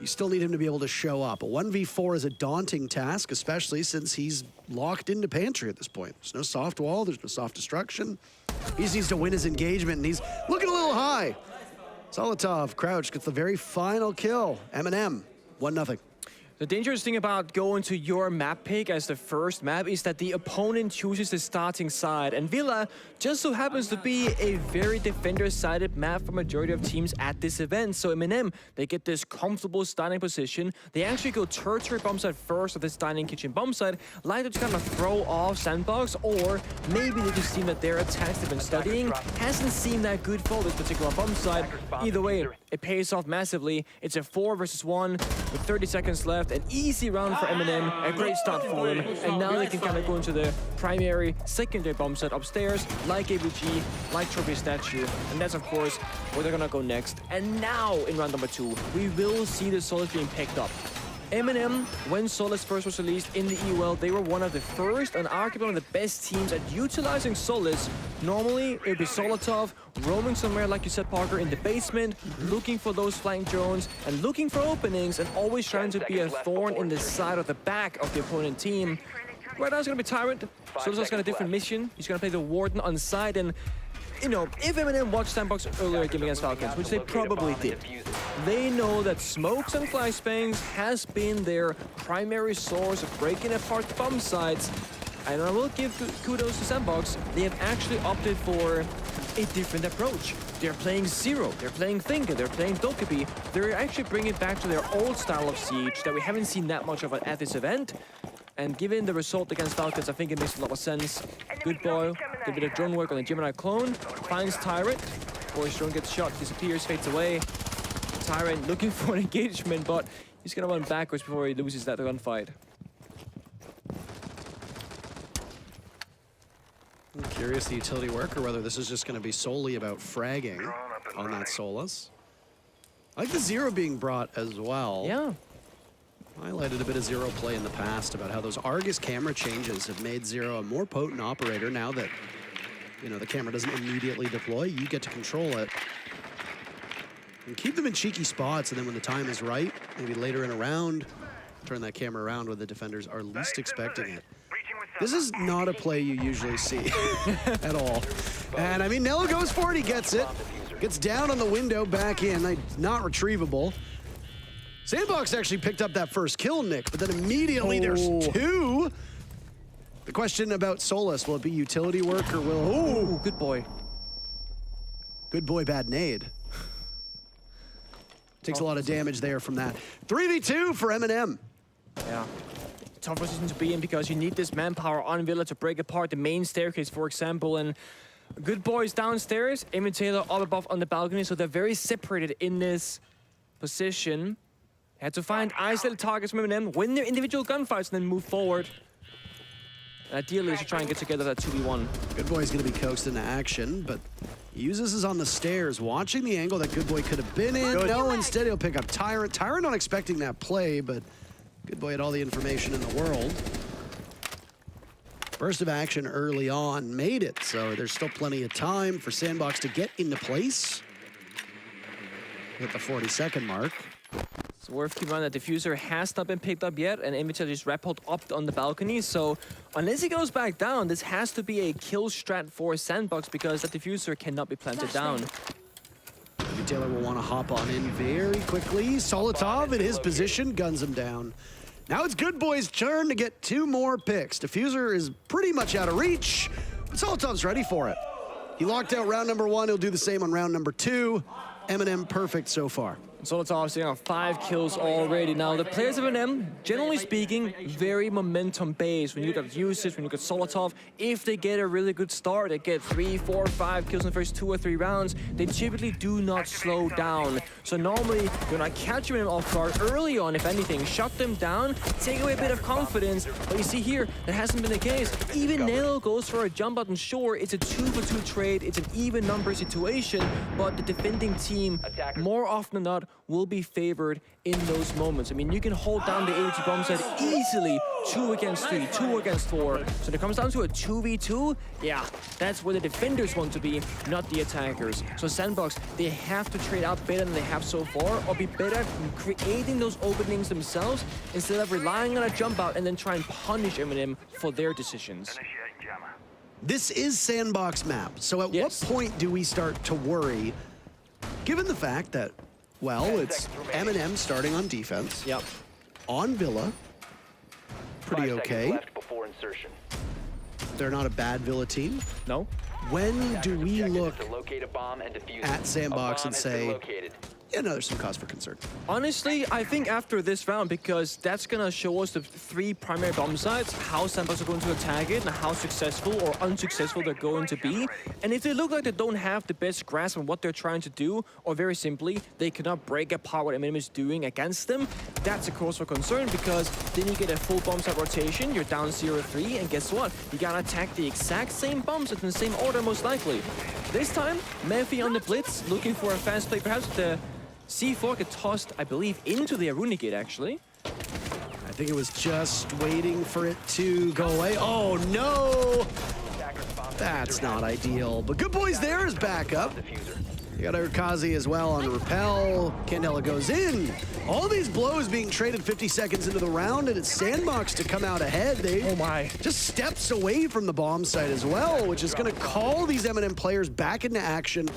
You still need him to be able to show up. A 1v4 is a daunting task, especially since he's locked into Pantry at this point. There's no soft wall, there's no soft destruction. He just needs to win his engagement, and he's looking a little high. Solotov, Crouch gets the very final kill. M&M, 1-0. The dangerous thing about going to your map pick as the first map is that the opponent chooses the starting side, and Villa just so happens to be a very defender-sided map for majority of teams at this event. So M&M, they get this comfortable starting position. They actually go tertiary bomb site first at this dining kitchen bomb site, like to kind of throw off Sandbox, or maybe they just seem that their attacks they've been studying hasn't seemed that good for this particular bomb site. Either way, it pays off massively. It's a 4 versus 1 with 30 seconds left. An easy round for M&M, a great start for them, and now they can kind of go into the primary, secondary bomb set upstairs, like ABG, like Trophy Statue, and that's of course where they're gonna go next. And now in round number 2, we will see the Solace being picked up. M&M, when Solace first was released in the EUL, they were one of the first and arguably one of the best teams at utilizing Solace. Normally, it would be Solotov roaming somewhere, like you said, Parker, in the basement, looking for those flank drones and looking for openings and always trying to be a thorn in the side of the back of the opponent team. Right now it's going to be Tyrant. Solace's got a different mission. He's going to play the Warden on side, and you know, if M&M watched Sandbox earlier game against Falcons, which they probably did, they know that smokes and flashbangs has been their primary source of breaking apart bomb sites. And I will give kudos to Sandbox. They have actually opted for a different approach. They're playing Zero, they're playing Thinker, they're playing Dokkaebi. They're actually bringing it back to their old style of Siege that we haven't seen that much of at this event. And given the result against Falcons, I think it makes a lot of sense. Good boy, did a bit of drone work on the Gemini clone, finds Tyrant. Boy's drone gets shot, disappears, fades away. Tyrant looking for an engagement, but he's gonna run backwards before he loses that gunfight. I'm curious the utility work, or whether this is just gonna be solely about fragging on that Solace. I like the Zero being brought as well. Yeah. Highlighted a bit of Zero play in the past about how those Argus camera changes have made Zero a more potent operator now that, you know, the camera doesn't immediately deploy. You get to control it. And keep them in cheeky spots, and then when the time is right, maybe later in a round, turn that camera around when the defenders are least expecting it. This is not a play you usually see at all. And I mean, Nello goes for it, he gets it. Gets down on the window, back in, not retrievable. Sandbox actually picked up that first kill, Nick, but then immediately there's 2. The question about Solace, will it be utility work or will... Oh, good boy. Good boy, bad nade. Takes a lot of damage there from that. 3v2 for M&M. Yeah. Tough position to be in because you need this manpower on Villa to break apart the main staircase, for example, and good boys downstairs, Amy Taylor up above on the balcony, so they're very separated in this position. Had to find isolated targets from M&M, win their individual gunfights, and then move forward. And ideally, they should try and get together that 2v1. Good Boy's gonna be coaxed into action, but he uses his on the stairs, watching the angle that Good Boy could have been in. Good. No, instead he'll pick up Tyrant. Tyrant not expecting that play, but Good Boy had all the information in the world. Burst of action early on made it, so there's still plenty of time for Sandbox to get into place. Hit the 40-second mark. It's worth keeping in mind that Diffuser has not been picked up yet, and Imitar just rappelled up on the balcony, so unless he goes back down, this has to be a kill strat for Sandbox because that Diffuser cannot be planted down. Taylor will want to hop on in very quickly. Solotov in his position, guns him down. Now it's Good Boy's turn to get 2 more picks. Diffuser is pretty much out of reach, but Solotov's ready for it. He locked out round number 1, he'll do the same on round number 2. M&M perfect so far. Solotov sitting on 5 kills already. Now, the players of M&M, generally speaking, very momentum-based. When you look at usage, when you look at Solotov, if they get a really good start, they get 3, 4, 5 kills in the first 2 or 3 rounds, they typically do not slow down. So normally, you're not catching them off guard early on, if anything. Shut them down, take away a bit of confidence. But you see here, that hasn't been the case. Even Nell goes for a jump out, and sure, it's a 2-for-2 trade, it's an even number situation, but the defending team, more often than not, will be favored in those moments. I mean, you can hold down the AOT bomb site easily 2 against 3, 2 against 4. So when it comes down to a 2v2, yeah, that's where the defenders want to be, not the attackers. So Sandbox, they have to trade out better than they have so far, or be better at creating those openings themselves instead of relying on a jump out and then try and punish M&M for their decisions. This is Sandbox map, so at what point do we start to worry, given the fact that, well, it's M&M starting on defense. Yep. On Villa. Pretty okay. Left before insertion. They're not a bad Villa team. No. When do we look To locate a bomb and defuse it. at Sandbox A bomb and has been say, located. yeah, no, there's some cause for concern? Honestly, I think after this round, because that's gonna show us the 3 primary bomb sites, how Sandbox are going to attack it, and how successful or unsuccessful they're going to be. And if they look like they don't have the best grasp on what they're trying to do, or very simply, they cannot break apart what M&M is doing against them, that's a cause for concern, because then you get a full bomb site rotation, you're down 0-3, and guess what? You gotta attack the exact same bombs in the same order, most likely. This time, Mephi on the blitz, looking for a fast play, perhaps the C4 get tossed, I believe, into the Aruna gate, actually. I think it was just waiting for it to go away. Oh, no! That's not ideal. But Good Boys there is back up. You got Urkazi as well on Repel. Candela goes in. All these blows being traded 50 seconds into the round, and it's Sandbox to come out ahead. They just steps away from the bomb site as well, which is going to call these M&M players back into action.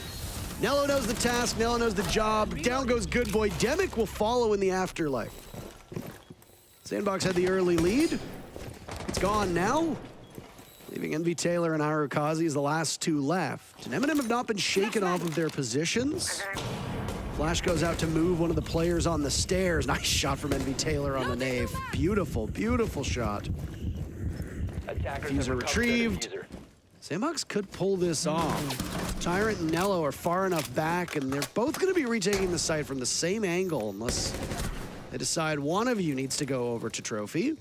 Nello knows the task, Nello knows the job. Down goes Good Boy. Demic will follow in the afterlife. Sandbox had the early lead. It's gone now. Leaving Envy Taylor and Harukazi as the last 2 left. And M&M have not been shaken off of their positions. Flash goes out to move one of the players on the stairs. Nice shot from Envy Taylor on the nave. Beautiful, beautiful shot. Diffuser retrieved. Sandbox could pull this off. Tyrant and Nello are far enough back, and they're both going to be retaking the site from the same angle unless they decide one of you needs to go over to Trophy.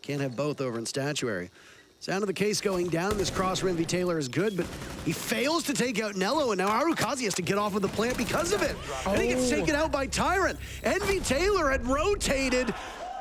Can't have both over in Statuary. Sound of the case going down. This cross for Envy Taylor is good, but he fails to take out Nello, and now Harukazi has to get off of the plant because of it. And he gets taken out by Tyrant. Envy Taylor had rotated,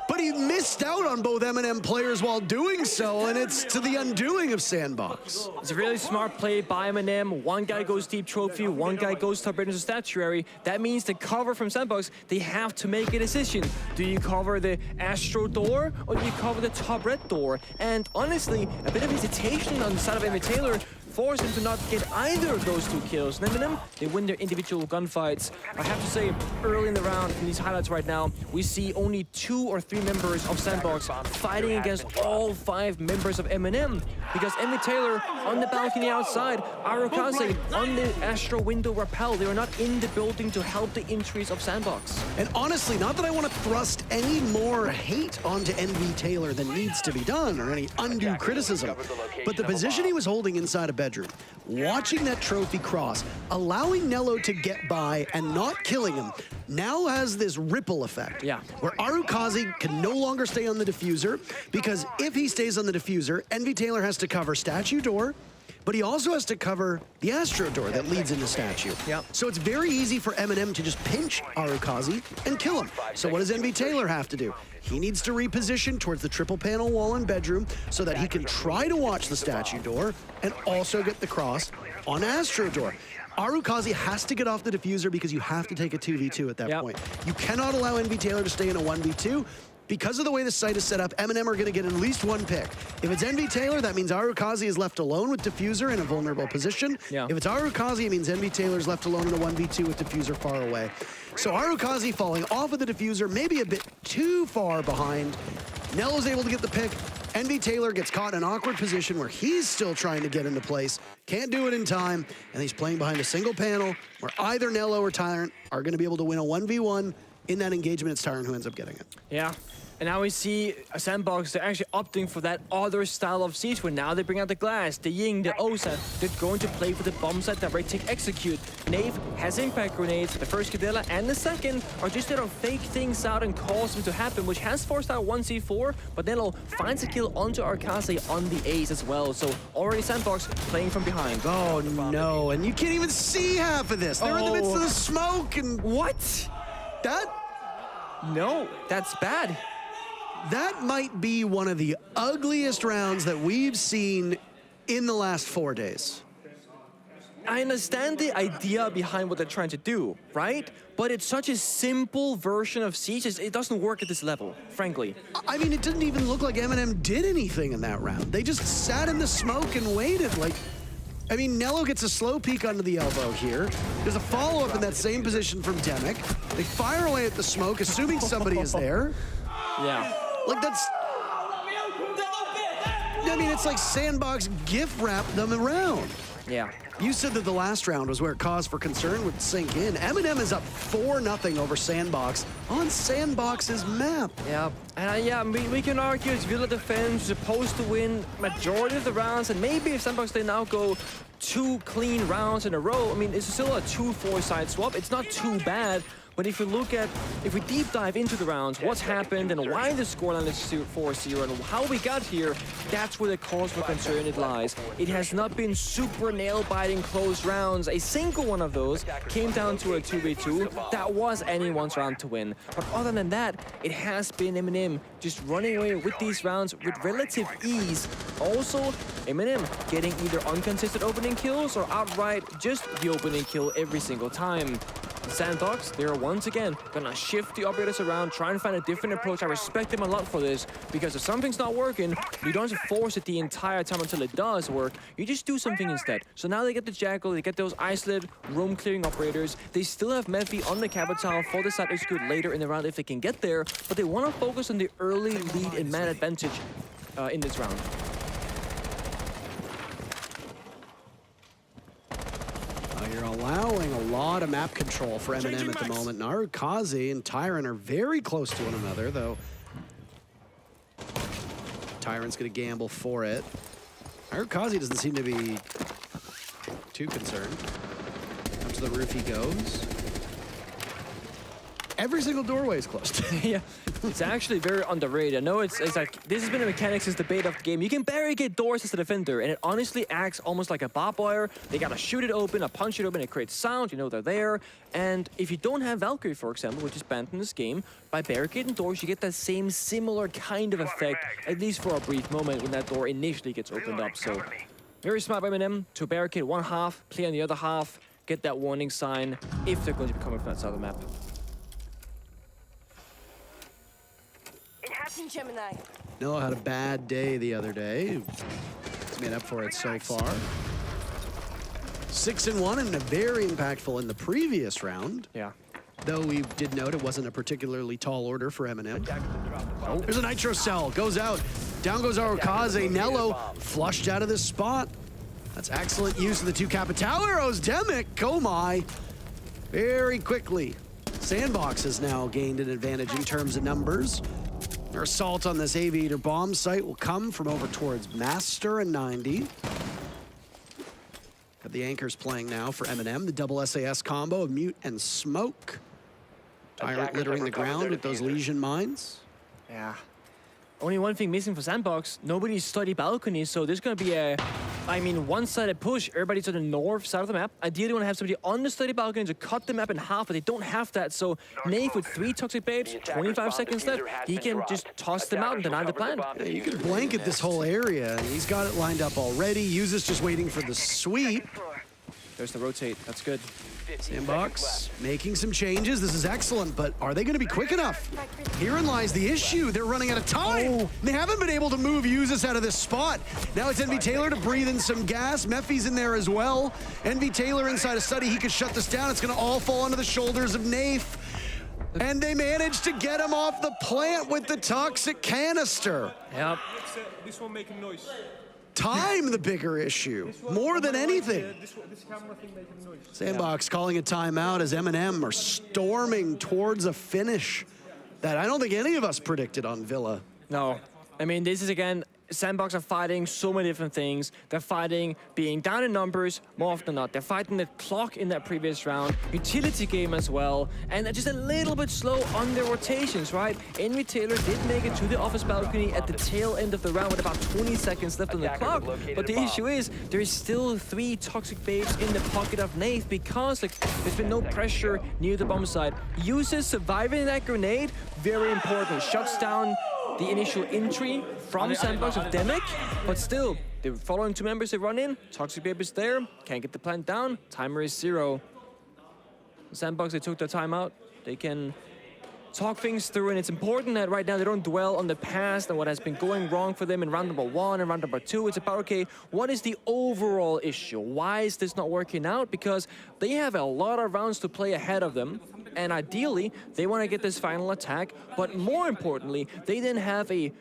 but he missed out on both M&M players while doing so, and it's to the undoing of Sandbox. It's a really smart play by M&M. One guy goes deep Trophy, one guy goes top right into Statuary. That means the cover from Sandbox, they have to make a decision. Do you cover the Astro door, or do you cover the top red door? And honestly, a bit of hesitation on the side of Envy Taylor forced him to not get either of those 2 kills. And M&M, they win their individual gunfights. I have to say, early in the round, in these highlights right now, we see only 2 or 3 members of Sandbox fighting against all 5 members of M&M. Because Envy Taylor on the balcony outside, Harukazi on the Astro window rappel, they were not in the building to help the entries of Sandbox. And honestly, not that I want to thrust any more hate onto Envy Taylor than needs to be done, or any undue criticism, but the position he was holding inside a bedroom, watching that Trophy cross, allowing Nello to get by and not killing him, now has this ripple effect. Yeah. Where Harukazi can no longer stay on the diffuser, because if he stays on the diffuser, Envy Taylor has to cover Statue Door, but he also has to cover the Astro Door that leads into Statue. Yep. So it's very easy for M&M to just pinch Harukazi and kill him. So what does Envy Taylor have to do? He needs to reposition towards the triple panel wall and bedroom so that he can try to watch the Statue Door and also get the cross on Astro Door. Harukazi has to get off the diffuser because you have to take a 2v2 at that point. You cannot allow Envy Taylor to stay in a 1v2. Because of the way the site is set up, M&M are going to get at least 1 pick. If it's Envy Taylor, that means Harukazi is left alone with Diffuser in a vulnerable position. Yeah. If it's Harukazi, it means Envy Taylor's left alone in a 1v2 with Diffuser far away. So Harukazi falling off of the Diffuser, maybe a bit too far behind. Nello's able to get the pick. Envy Taylor gets caught in an awkward position where he's still trying to get into place. Can't do it in time, and he's playing behind a single panel where either Nello or Tyrant are going to be able to win a 1v1. In that engagement, it's Tyrant who ends up getting it. Yeah. And now we see a Sandbox, they're actually opting for that other style of siege where now they bring out the glass, the Ying, the Osa. They're going to play for the bomb site that Red Tick execute. Knave has impact grenades. The first Kadilla and the second are just there to fake things out and cause them to happen, which has forced out 1C4, but then it'll finds a kill onto Arkaze on the Ace as well. So already Sandbox playing from behind. Oh no, and you can't even see half of this. They're in the midst of the smoke and... What? That? No, that's bad. That might be one of the ugliest rounds that we've seen in the last 4 days. I understand the idea behind what they're trying to do, right? But it's such a simple version of Siege, it doesn't work at this level, frankly. I mean, it didn't even look like M&M did anything in that round. They just sat in the smoke and waited. Like, I mean, Nello gets a slow peek under the elbow here. There's a follow-up in that same position from Demic. They fire away at the smoke, assuming somebody is there. Yeah. Like, that's... I mean, it's like Sandbox gift wrap them around. Yeah. You said that the last round was where cause for concern would sink in. M&M is up 4-0 over Sandbox on Sandbox's map. Yeah, and yeah, we can argue it's Villa Defense supposed to win majority of the rounds, and maybe if Sandbox they now go 2 clean rounds in a row, I mean, it's still a 2-4 side swap. It's not too bad. But if we deep dive into the rounds, what's happened and why the scoreline is 4-0 and how we got here, that's where the cause for concern it lies. It has not been super nail-biting close rounds. A single one of those came down to a 2v2. That was anyone's round to win. But other than that, it has been M&M just running away with these rounds with relative ease. Also, M&M getting either inconsistent opening kills or outright just the opening kill every single time. Sandbox, they're once again gonna shift the operators around, try and find a different approach. I respect them a lot for this, because if something's not working, you don't have to force it the entire time until it does work. You just do something instead. So now they get the Jackal, they get those isolated room-clearing operators. They still have Mephi on the Capital for the side execute later in the round if they can get there, but they want to focus on the early lead and man advantage in this round. You're allowing a lot of map control for M&M at the moment. Arkaze and Tyrant are very close to one another, though. Tyrant's going to gamble for it. Arkaze doesn't seem to be too concerned. Up to the roof he goes. Every single doorway is closed. Yeah, it's actually very underrated. I know it's like, this has been a mechanics since the beta of the game. You can barricade doors as a defender, and it honestly acts almost like a barbed wire. They gotta shoot it open, or punch it open, it creates sound, you know they're there. And if you don't have Valkyrie, for example, which is banned in this game, by barricading doors, you get that same similar kind of effect, at least for a brief moment when that door initially gets opened up. So, very smart by M&M to barricade one half, play on the other half, get that warning sign if they're going to be coming from that side of the map. Gemini. Noah had a bad day the other day. He's made up for it so far. 6-1 and very impactful in the previous round. Yeah. Though we did note it wasn't a particularly tall order for M&M. Oh, there's a Nitro Cell, goes out. Down goes Arkaze. Nello flushed out of this spot. That's excellent use of the 2 Capital arrows. Demic, oh my. Very quickly. Sandbox has now gained an advantage in terms of numbers. Their assault on this Aviator bomb site will come from over towards Master and 90. Got the anchors playing now for M&M, the double SAS combo of Mute and Smoke. Tyrant littering the ground with those Legion mines. Yeah. Only one thing missing for Sandbox, nobody's study balcony, so there's gonna be a, one-sided push. Everybody's on the north side of the map. Ideally, you want to have somebody on the study balcony to cut the map in half, but they don't have that. So Nave with 3 Toxic Babes, 25 seconds left, he can just toss them out and deny the plan. Yeah, you can blanket this whole area. He's got it lined up already. Uses just waiting for the sweep. There's the rotate, that's good. Sandbox making some changes. This is excellent, but are they going to be quick enough? Herein lies the issue. They're running out of time. They haven't been able to move Usus out of this spot. Now it's Envy Taylor to breathe in some gas. Mephi's in there as well. Envy Taylor inside a study. He could shut this down. It's going to all fall onto the shoulders of Nafe. And they managed to get him off the plant with the toxic canister. Yep. This one making noise. Time the bigger issue, more than anything. This camera thing making noise. Sandbox calling a timeout as M&M are storming towards a finish. that I don't think any of us predicted on Villa. No. I mean, this is, again, Sandbox are fighting so many different things. They're fighting being down in numbers more often than not. They're fighting the clock in that previous round, utility game as well, and they're just a little bit slow on their rotations, right? Envy Taylor did make it to the office balcony at the tail end of the round with about 20 seconds left on the clock. But the issue is, there's still 3 toxic babes in the pocket of Nath because there's been no pressure near the bomb site. Uses surviving that grenade, very important. Shuts down the initial entry from Sandbox of Demic, but still, the following 2 members they run in, Toxic Babe is there, can't get the plant down, timer is 0. Sandbox, they took their time out, they can talk things through, and it's important that right now they don't dwell on the past and what has been going wrong for them in round number 1 and round number 2. It's about, okay, what is the overall issue? Why is this not working out? Because they have a lot of rounds to play ahead of them, and ideally, they want to get this final attack, but more importantly, they then have a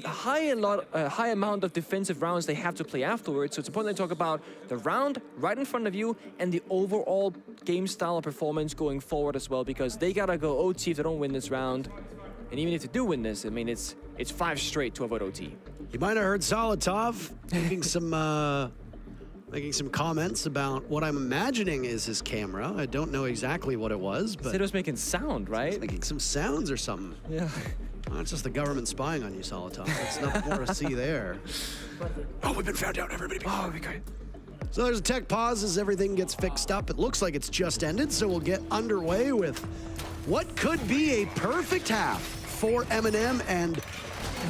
high amount of defensive rounds they have to play afterwards. So it's important to talk about the round right in front of you and the overall game style performance going forward as well, because they gotta go OT if they don't win this round. And even if they do win this, I mean, it's 5 straight to avoid OT. You might have heard Solitov making some comments about what I'm imagining is his camera. I don't know exactly what it was, but it was making sound, right? Making some sounds or something. Yeah. Well, it's just the government spying on you, Solitov. There's nothing more to see there. Oh, we've been found out. Everybody be quiet. Oh, be quiet. So there's a tech pause as everything gets fixed up. It looks like it's just ended, so we'll get underway with what could be a perfect half for M&M, and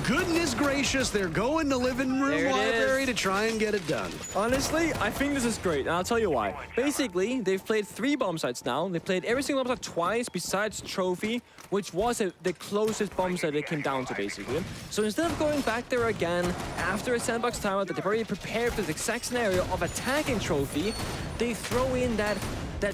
goodness gracious, they're going to living room library to try and get it done. Honestly, I think this is great, and I'll tell you why. Basically, they've played 3 bomb sites now. They played every single bomb site twice besides Trophy, which was the closest bomb site it came down to, basically. So instead of going back there again after a Sandbox timeout that they've already prepared for the exact scenario of attacking Trophy, they throw in that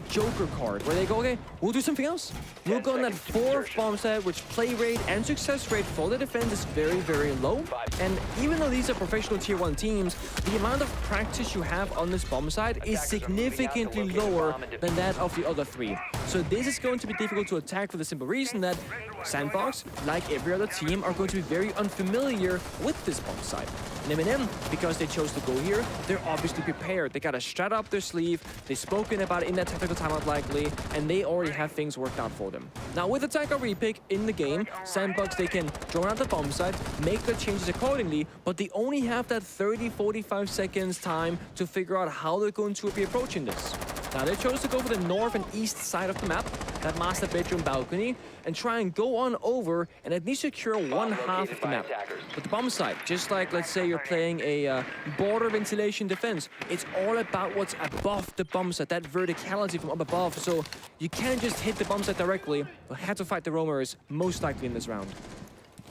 Joker card where they go, okay, we'll do something else. We'll go on that 4th bomb set, which play rate and success rate for the defense is very, very low. And even though these are professional tier 1 teams, the amount of practice you have on this bomb site is significantly lower than that of the other 3. So this is going to be difficult to attack for the simple reason that Sandbox, like every other team, are going to be very unfamiliar with this bomb site. And M&M, because they chose to go here, they're obviously prepared. They got a strat up their sleeve, they've spoken about it in that technical timeout likely, and they already have things worked out for them. Now with attacker repick in the game, Sandbox, they can drone out the bomb site, make their changes accordingly, but they only have that 30-45 seconds time to figure out how they're going to be approaching this. Now they chose to go for the north and east side of the map, that master bedroom balcony, and try and go on over and at least secure 1/2 of the map. But the bomb site, just like, let's say you're playing a border ventilation defense, it's all about what's above the bomb site, that verticality from up above. So you can't just hit the bomb site directly, you'll have to fight the roamers most likely in this round.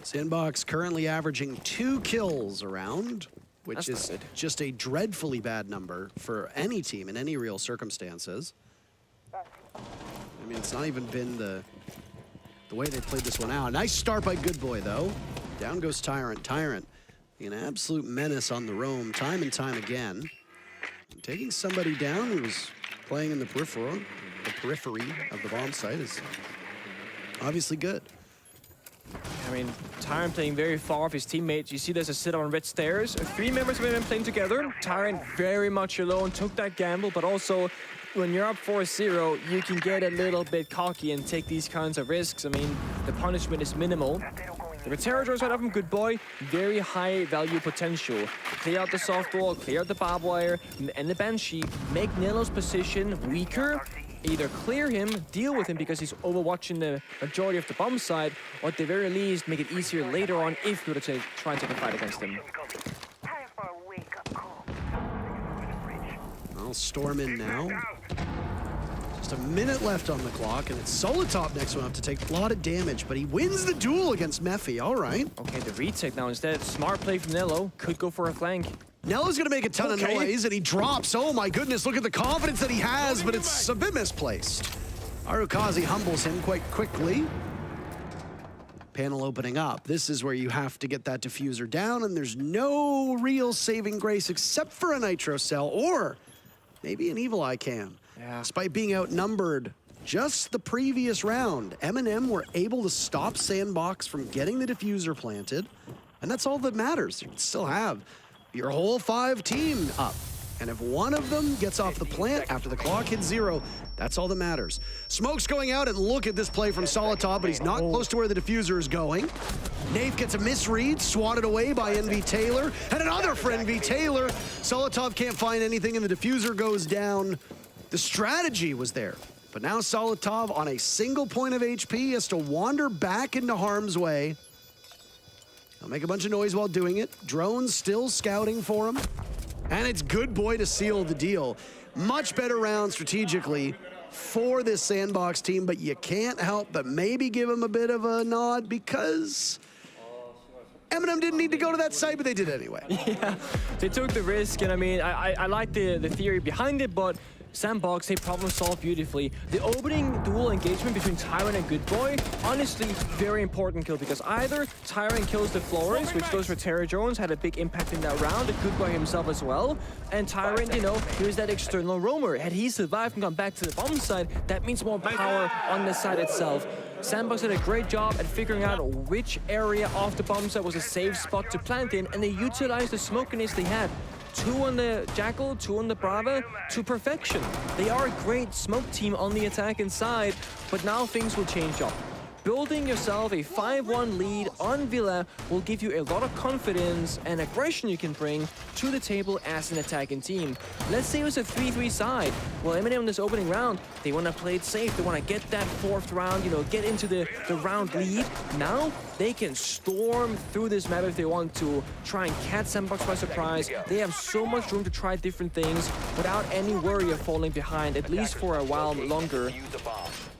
Sandbox currently averaging 2 kills a round, which is just a dreadfully bad number for any team in any real circumstances. I mean, it's not even been the way they played this one out. Nice start by Good Boy, though. Down goes Tyrant. Tyrant, an absolute menace on the roam, time and time again. Taking somebody down who was playing in the periphery of the bomb site is obviously good. I mean, Tyrant playing very far off his teammates. You see there's a sit on red stairs. 3 members have been playing together. Tyrant very much alone, took that gamble, but also when you're up 4-0, you can get a little bit cocky and take these kinds of risks. I mean, the punishment is minimal. The Terror right up from Good Boy, very high value potential. Clear out the soft wall, clear out the barbed wire, and the Banshee, make Nello's position weaker. Either clear him, deal with him because he's overwatching the majority of the bomb side, or at the very least make it easier later on if you were to try and take a fight against him. I'll storm in now. Just a minute left on the clock, and it's Solitop next one up to take a lot of damage, but he wins the duel against Mephi, all right. Okay, the retake now instead. Smart play from Nello, could go for a flank. Nello's gonna make a ton of noise, and he drops. Oh my goodness, look at the confidence that he has, but it's a bit misplaced. Arukazi humbles him quite quickly. Panel opening up. This is where you have to get that diffuser down, and there's no real saving grace except for a Nitro Cell, or maybe an Evil Eye Cam. Yeah. Despite being outnumbered just the previous round, M&M were able to stop Sandbox from getting the diffuser planted, and that's all that matters. You still have your whole 5 team up. And if one of them gets off the plant after the clock hits 0, that's all that matters. Smoke's going out, and look at this play from Solotov, but he's not close to where the diffuser is going. Nave gets a misread, swatted away by NV Taylor, and another for NV Taylor. Solotov can't find anything, and the diffuser goes down. The strategy was there, but now Solotov on a single point of HP has to wander back into harm's way. He'll make a bunch of noise while doing it. Drones still scouting for him. And it's Good Boy to seal the deal. Much better round strategically for this Sandbox team, but you can't help but maybe give him a bit of a nod because M&M didn't need to go to that site, but they did anyway. Yeah, they took the risk, and I mean, I like the theory behind it, but Sandbox, they problem solved beautifully. The opening dual engagement between Tyrant and Good Boy, honestly, very important kill, because either Tyrant kills the floors, which goes for Terror Jones, had a big impact in that round, the Good Boy himself as well, and Tyrant, you know, he was that external roamer. Had he survived and gone back to the bomb side, that means more power on the side itself. Sandbox did a great job at figuring out which area of the bomb site was a safe spot to plant in, and they utilized the smoke grenades they had. 2 on the Jackal, 2 on the Brava, to perfection. They are a great smoke team on the attacking side, but now things will change up. Building yourself a 5-1 lead on Villa will give you a lot of confidence and aggression you can bring to the table as an attacking team. Let's say it was a 3-3 side. Well, M&M in this opening round, they want to play it safe. They want to get that 4th round, you know, get into the round lead. Now, they can storm through this map if they want to, try and catch Sandbox by surprise. They have so much room to try different things without any worry of falling behind, at least for a while longer.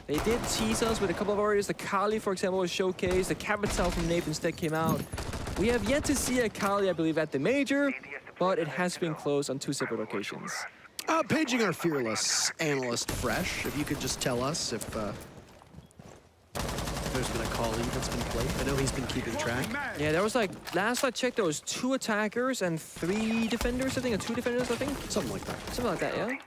They did tease us with a couple of areas. The Kali, for example, was showcased. The Capital from Nave instead came out. We have yet to see a Kali, I believe, at the Major, but it has been closed on 2 separate occasions. Paging our fearless analyst, Fresh, if you could just tell us if there's been a Kali that's been played. I know he's been keeping track. Yeah, there was like, last I checked, there was 2 attackers and 3 defenders, I think, or 2 defenders, I think. Something like that. Something like that, yeah.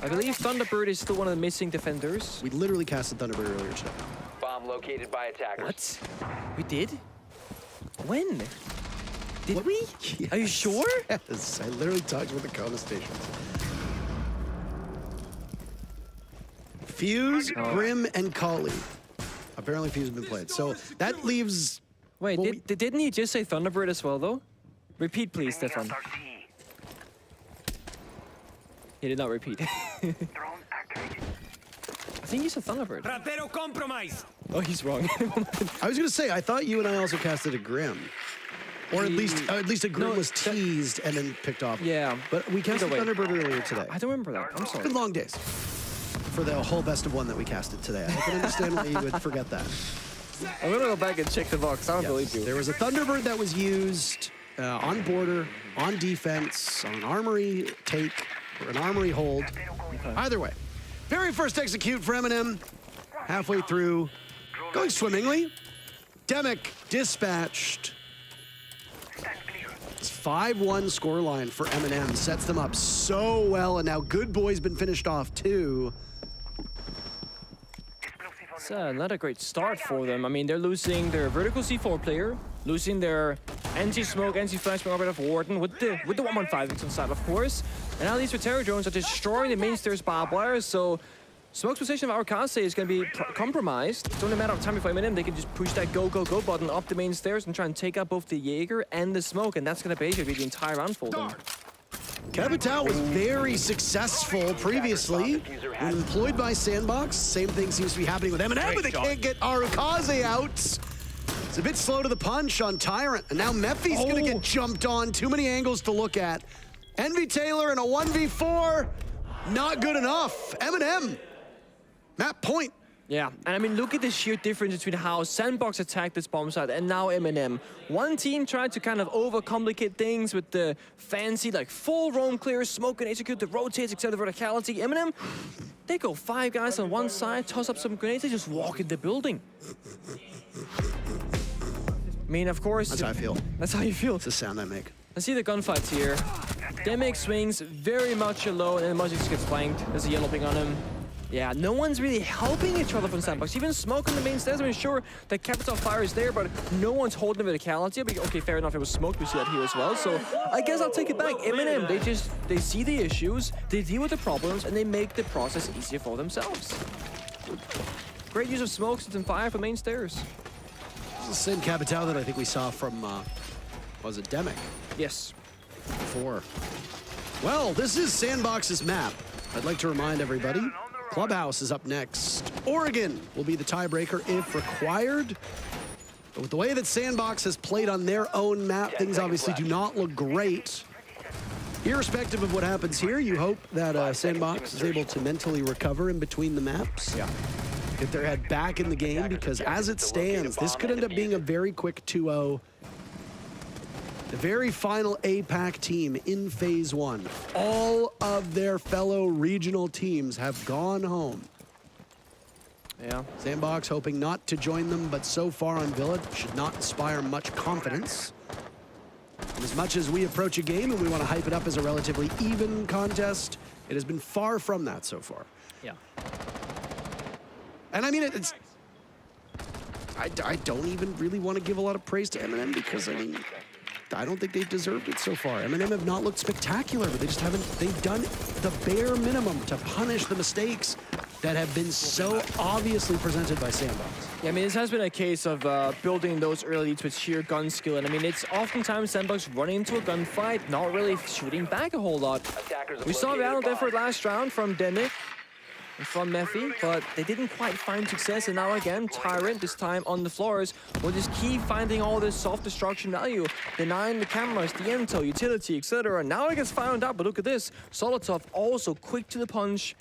I believe Thunderbird is still one of the missing defenders. We literally casted Thunderbird earlier today. Bomb located by attackers. What? We did? When? Did we? Yes. Are you sure? Yes, I literally talked with the Kona station. Fuse, Grim, and Kali. Apparently Fuse has been played. So that leaves... Wait, didn't he just say Thunderbird as well, though? Repeat, please, Stefan. He did not repeat. I think he's a Thunderbird. Oh, he's wrong. I was going to say, I thought you and I also casted a Grim. Or at least a Grim was teased and then picked off. Yeah. But we casted Thunderbird earlier today. I don't remember that. I'm sorry. It's been long days for the whole best of 1 that we casted today. I can understand why you would forget that. I'm going to go back and check the box. I don't believe you. There was a Thunderbird that was used on border, on defense, on an armory take, or an armory hold. Okay. Either way. Very first execute for M&M. Halfway through. Going swimmingly. Demic dispatched. It's 5-1 scoreline for M&M. Sets them up so well, and now Good Boy's been finished off too. It's not a great start for them. I mean, they're losing their vertical C4 player, losing their anti-smoke, anti-flash operator of Warden with the 115 inside, of course. And now these Terror Drones are destroying the main stairs barbed wire, so Smoke's position of Arcase is going to be compromised. It's only a matter of time before M&M, they can just push that go, go, go button up the main stairs and try and take out both the Jaeger and the Smoke, and that's going to basically be the entire round for them. Capital was very successful previously when employed by Sandbox. Same thing seems to be happening with M&M, but they can't get Arcase out. It's a bit slow to the punch on Tyrant, and now Mephi's going to get jumped on. Too many angles to look at. NV Taylor in a 1v4, not good enough. M&M, map point. Yeah, and I mean, look at the sheer difference between how Sandbox attacked this bomb site and now M&M. One team tried to kind of overcomplicate things with the fancy, like, full roam clear, smoke and execute the rotates, except the verticality. M&M, they go 5 guys on one side, toss up some grenades, they just walk in the building. I mean, of course... That's how I feel. That's how you feel. It's the sound I make. Let's see the gunfights here. Demic swings very much alone, and Mojix gets flanked. There's a yellow ping on him. Yeah, no one's really helping each other from Sandbox. Even Smoke on the main stairs. I mean, sure, the Capital Fire is there, but no one's holding the verticality. But okay, fair enough, it was Smoke. We see that here as well. So I guess I'll take it back. M&M, they see the issues, they deal with the problems, and they make the process easier for themselves. Great use of Smokes and Fire for main stairs. This is the same Capital that I think we saw from, was it Demic? Yes. Before. Well, this is Sandbox's map. I'd like to remind everybody, Clubhouse is up next. Oregon will be the tiebreaker if required. But with the way that Sandbox has played on their own map, things obviously do not look great. Irrespective of what happens here, you hope that Sandbox is able to mentally recover in between the maps. Yeah. Get their head back in the game, because as it stands, this could end up being a very quick 2-0. The very final APAC team in Phase 1. All of their fellow regional teams have gone home. Yeah. Sandbox hoping not to join them, but so far on Villa should not inspire much confidence. And as much as we approach a game and we want to hype it up as a relatively even contest, it has been far from that so far. Yeah. And I mean, I don't even really want to give a lot of praise to M&M, because I mean, I don't think they've deserved it so far. M&M have not looked spectacular, but they just haven't, they've done the bare minimum to punish the mistakes that have been so obviously presented by Sandbox. Yeah, I mean, this has been a case of building those early leads with sheer gun skill. And I mean, it's oftentimes Sandbox running into a gunfight, not really shooting back a whole lot. We saw valiant effort last round from Demic and from Mephi, but they didn't quite find success. And now again, Tyrant, this time on the floors, will just keep finding all this self-destruction value, denying the cameras, the intel, utility, etc. Now it gets found out, but look at this. Solotov also quick to the punch,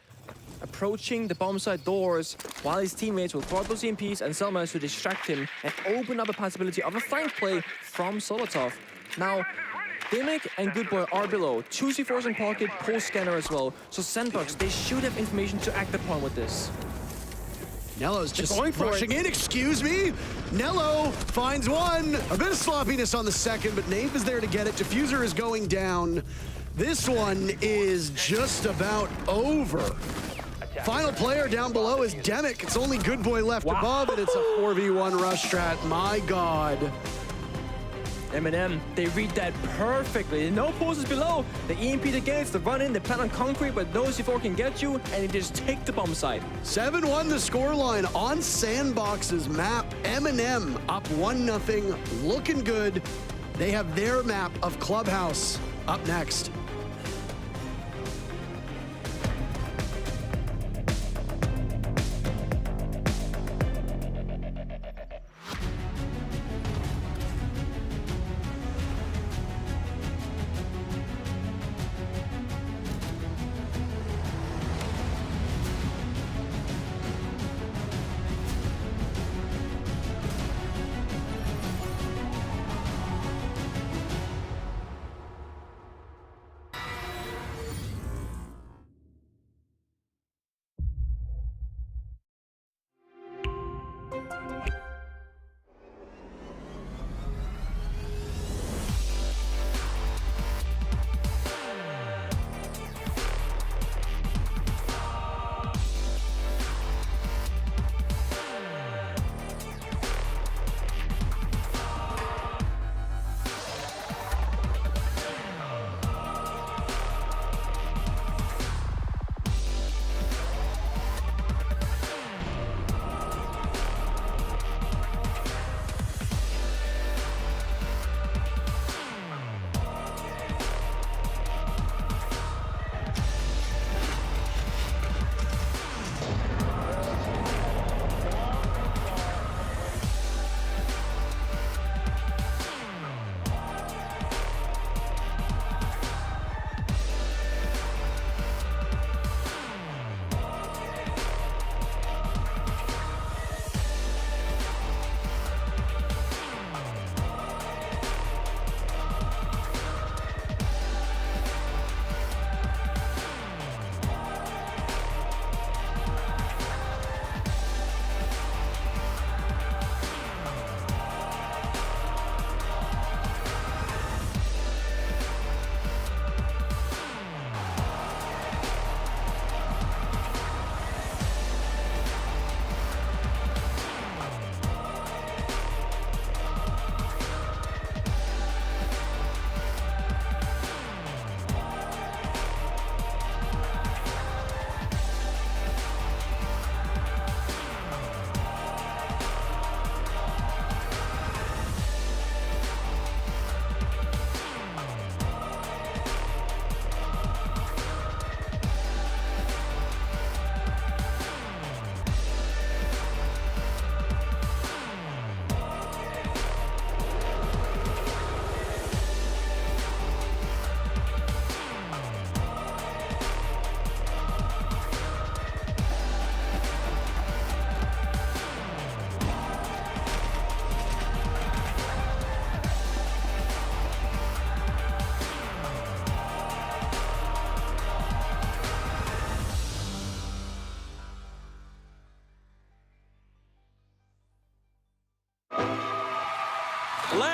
approaching the bomb site doors, while his teammates will guard those EMPs and Selmas to distract him and open up a possibility of a flank play from Solotov. Now, Dimic and Goodboy are below. 2 C4s in pocket, pulse scanner as well. So Sandbox, they should have information to act upon with this. Nello's just rushing in, excuse me. Nello finds one. A bit of sloppiness on the second, but Nave is there to get it. Diffuser is going down. This one is just about over. Final player down below is Demic. It's only Goodboy left above, and it's a 4v1 rush strat. My God. M&M, they read that perfectly. No pulses below. The EMP the gates, the run in, they plan on concrete, but no C4 can get you, and they just take the bomb site. 7-1 the scoreline on Sandbox's map. M&M up 1-0, looking good. They have their map of Clubhouse up next.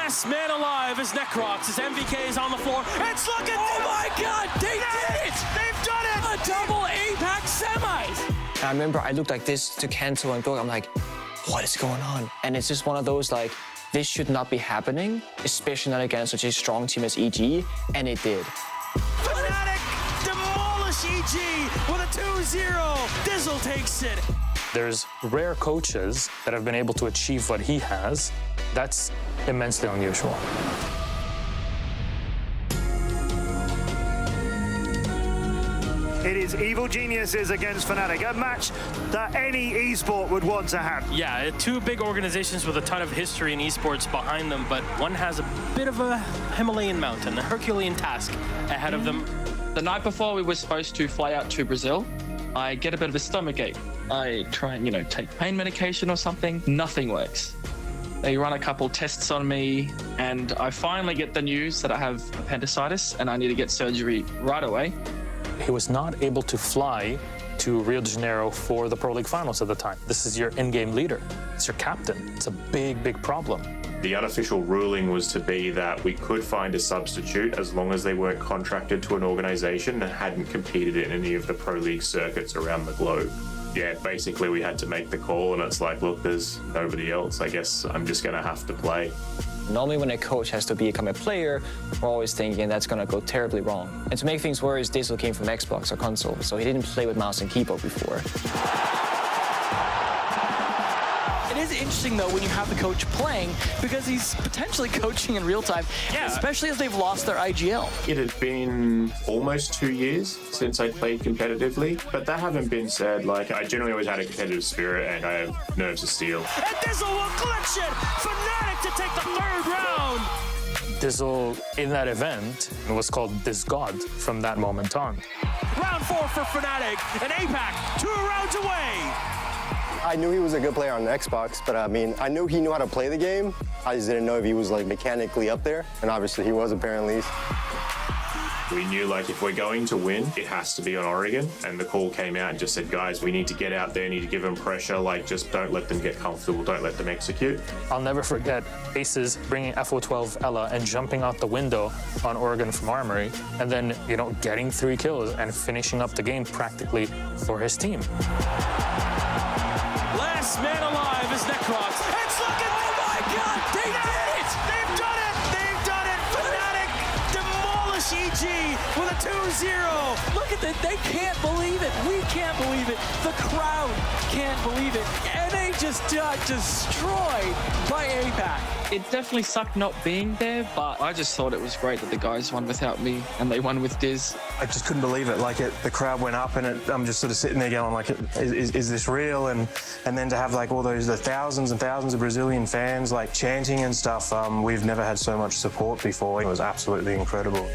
Last man alive is Necrox. His MVK is on the floor. It's looking. Oh my God! They did it! They've done it! A double APAC semis. I remember I looked like this to Cancel and go. I'm like, what is going on? And it's just one of those like, this should not be happening, especially not against such a strong team as EG, and it did. Fnatic demolish EG with a 2-0. Dizzle takes it. There's rare coaches that have been able to achieve what he has. That's immensely unusual. It is Evil Geniuses against Fnatic, a match that any esport would want to have. Yeah, two big organizations with a ton of history in esports behind them, but one has a bit of a Himalayan mountain, a Herculean task ahead of them. The night before we were supposed to fly out to Brazil, I get a bit of a stomachache. I try and, take pain medication or something. Nothing works. They run a couple tests on me, and I finally get the news that I have appendicitis and I need to get surgery right away. He was not able to fly to Rio de Janeiro for the Pro League Finals at the time. This is your in-game leader. It's your captain. It's a big, big problem. The unofficial ruling was to be that we could find a substitute as long as they weren't contracted to an organization and hadn't competed in any of the Pro League circuits around the globe. Yeah, basically we had to make the call, and it's like, look, there's nobody else. I guess I'm just going to have to play. Normally when a coach has to become a player, we're always thinking that's going to go terribly wrong. And to make things worse, Dizzle came from Xbox or console, so he didn't play with mouse and keyboard before. It is interesting, though, when you have the coach playing, because he's potentially coaching in real time, especially as they've lost their IGL. It had been almost 2 years since I played competitively, but that having been said, I generally always had a competitive spirit and I have nerves of steel. And Dizzle will clutch it! Fnatic to take the third round! Dizzle, in that event, was called This God from that moment on. Round 4 for Fnatic, and APAC 2 rounds away! I knew he was a good player on Xbox, but I knew he knew how to play the game. I just didn't know if he was mechanically up there, and obviously he was apparently. We knew if we're going to win, it has to be on Oregon, and the call came out and just said, guys, we need to get out there, need to give them pressure, just don't let them get comfortable, don't let them execute. I'll never forget Aces bringing FO12 Ella and jumping out the window on Oregon from Armory, and then, getting 3 kills and finishing up the game practically for his team. Last man alive is Necrox. It's looking. Oh my God! They did it! They've done it! They've done it! Fnatic demolish EG with a 2-0. Look at that. They can't believe it. We can't believe it. The crowd can't believe it. And they just got destroyed by APAC. It definitely sucked not being there, but I just thought it was great that the guys won without me and they won with Diz. I just couldn't believe it. The crowd went up, and I'm just sort of sitting there going, is this real? And then to have all the thousands and thousands of Brazilian fans chanting and stuff. We've never had so much support before. It was absolutely incredible.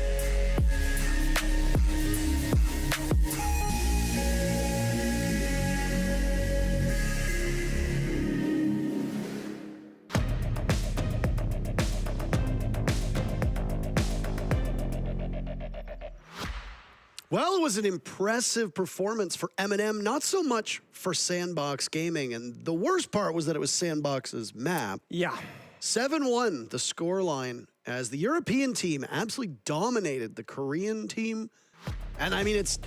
Well, it was an impressive performance for M&M, not so much for Sandbox Gaming. And the worst part was that it was Sandbox's map. Yeah. 7-1, the scoreline, as the European team absolutely dominated the Korean team. And it's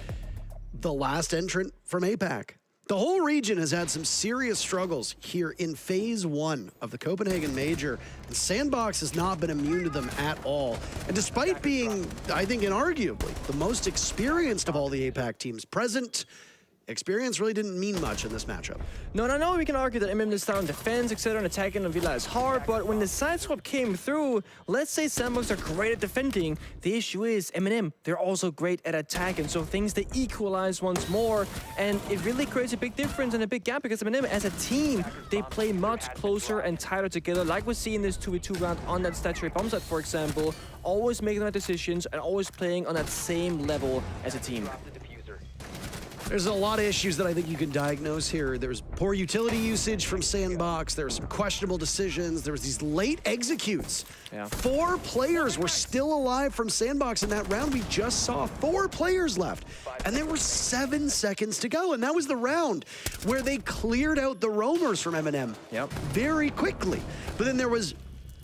the last entrant from APAC. The whole region has had some serious struggles here in Phase 1 of the Copenhagen Major, and Sandbox has not been immune to them at all. And despite being, I think, inarguably the most experienced of all the APAC teams present, experience really didn't mean much in this matchup. No, we can argue that MM is down on defense, etc., and attacking on Villa is hard, but when the side swap came through, let's say Sandbox are great at defending. The issue is M&M, they're also great at attacking, so things they equalize once more, and it really creates a big difference and a big gap because M&M as a team, they play much closer and tighter together, like we see in this 2v2 round on that statuary bomb site, for example, always making the right decisions and always playing on that same level as a team. There's a lot of issues that I think you can diagnose here. There's poor utility usage from Sandbox. There were some questionable decisions. There was these late executes. Yeah. 4 players were still alive from Sandbox in that round. We just saw 4 players left. And there were 7 seconds to go. And that was the round where they cleared out the roamers from M&M very quickly. But then there was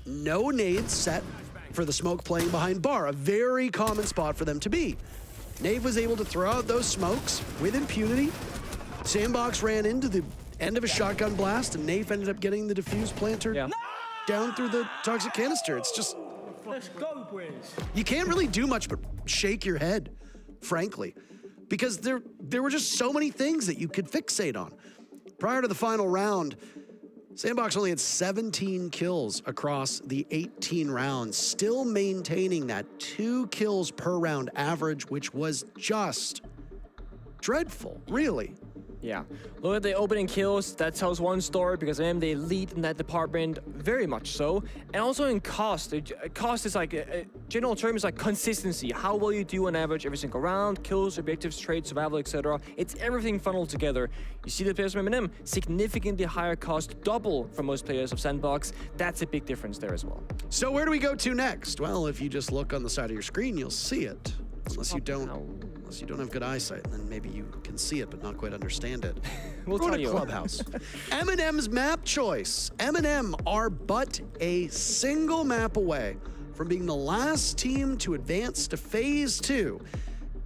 no nades set for the smoke playing behind bar, a very common spot for them to be. Nave was able to throw out those smokes with impunity. Sandbox ran into the end of a shotgun blast, and Nave ended up getting the defuse planter down through the toxic canister. It's just, Let's go, boys. you can't really do much but shake your head, frankly, because there were just so many things that you could fixate on. Prior to the final round, Sandbox only had 17 kills across the 18 rounds, still maintaining that 2 kills per round average, which was just dreadful, really. Yeah, look at the opening kills. That tells one story because they lead in that department very much so. And also in cost. Cost is like a general term is like consistency. How well you do on average every single round, kills, objectives, trades, survival, etc. It's everything funneled together. You see the players from M&M, significantly higher cost, double from most players of Sandbox. That's a big difference there as well. So where do we go to next? Well, if you just look on the side of your screen, you'll see it. Unless you don't have good eyesight, then maybe you can see it but not quite understand it. We'll go tell to you. Clubhouse. M&M's map choice. M&M are but a single map away from being the last team to advance to Phase 2,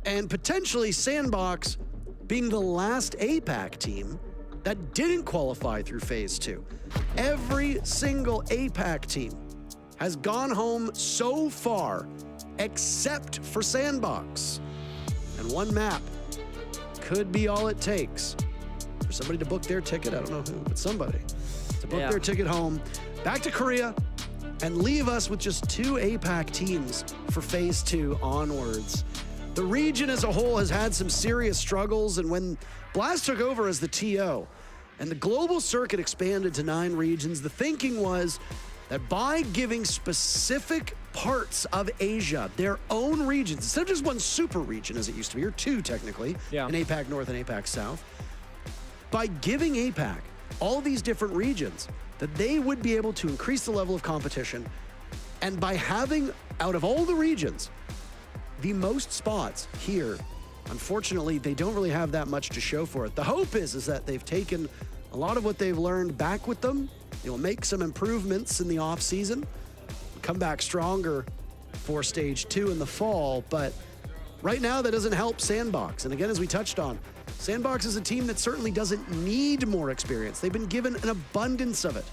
and potentially Sandbox being the last APAC team that didn't qualify through Phase 2. Every single APAC team has gone home so far except for Sandbox. And one map could be all it takes for somebody to book their ticket, I don't know who, but somebody, to book their ticket home, back to Korea, and leave us with just 2 APAC teams for Phase 2 onwards. The region as a whole has had some serious struggles, and when Blast took over as the TO, and the global circuit expanded to 9 regions, the thinking was that by giving specific parts of Asia their own regions, instead of just one super region as it used to be, or 2 technically, in APAC North and APAC South, by giving APAC all these different regions, that they would be able to increase the level of competition, and by having, out of all the regions, the most spots here, unfortunately, they don't really have that much to show for it. The hope is that they've taken a lot of what they've learned back with them. They'll make some improvements in the off season, come back stronger for Stage 2 in the fall, but right now that doesn't help Sandbox. And again, as we touched on, Sandbox is a team that certainly doesn't need more experience. They've been given an abundance of it.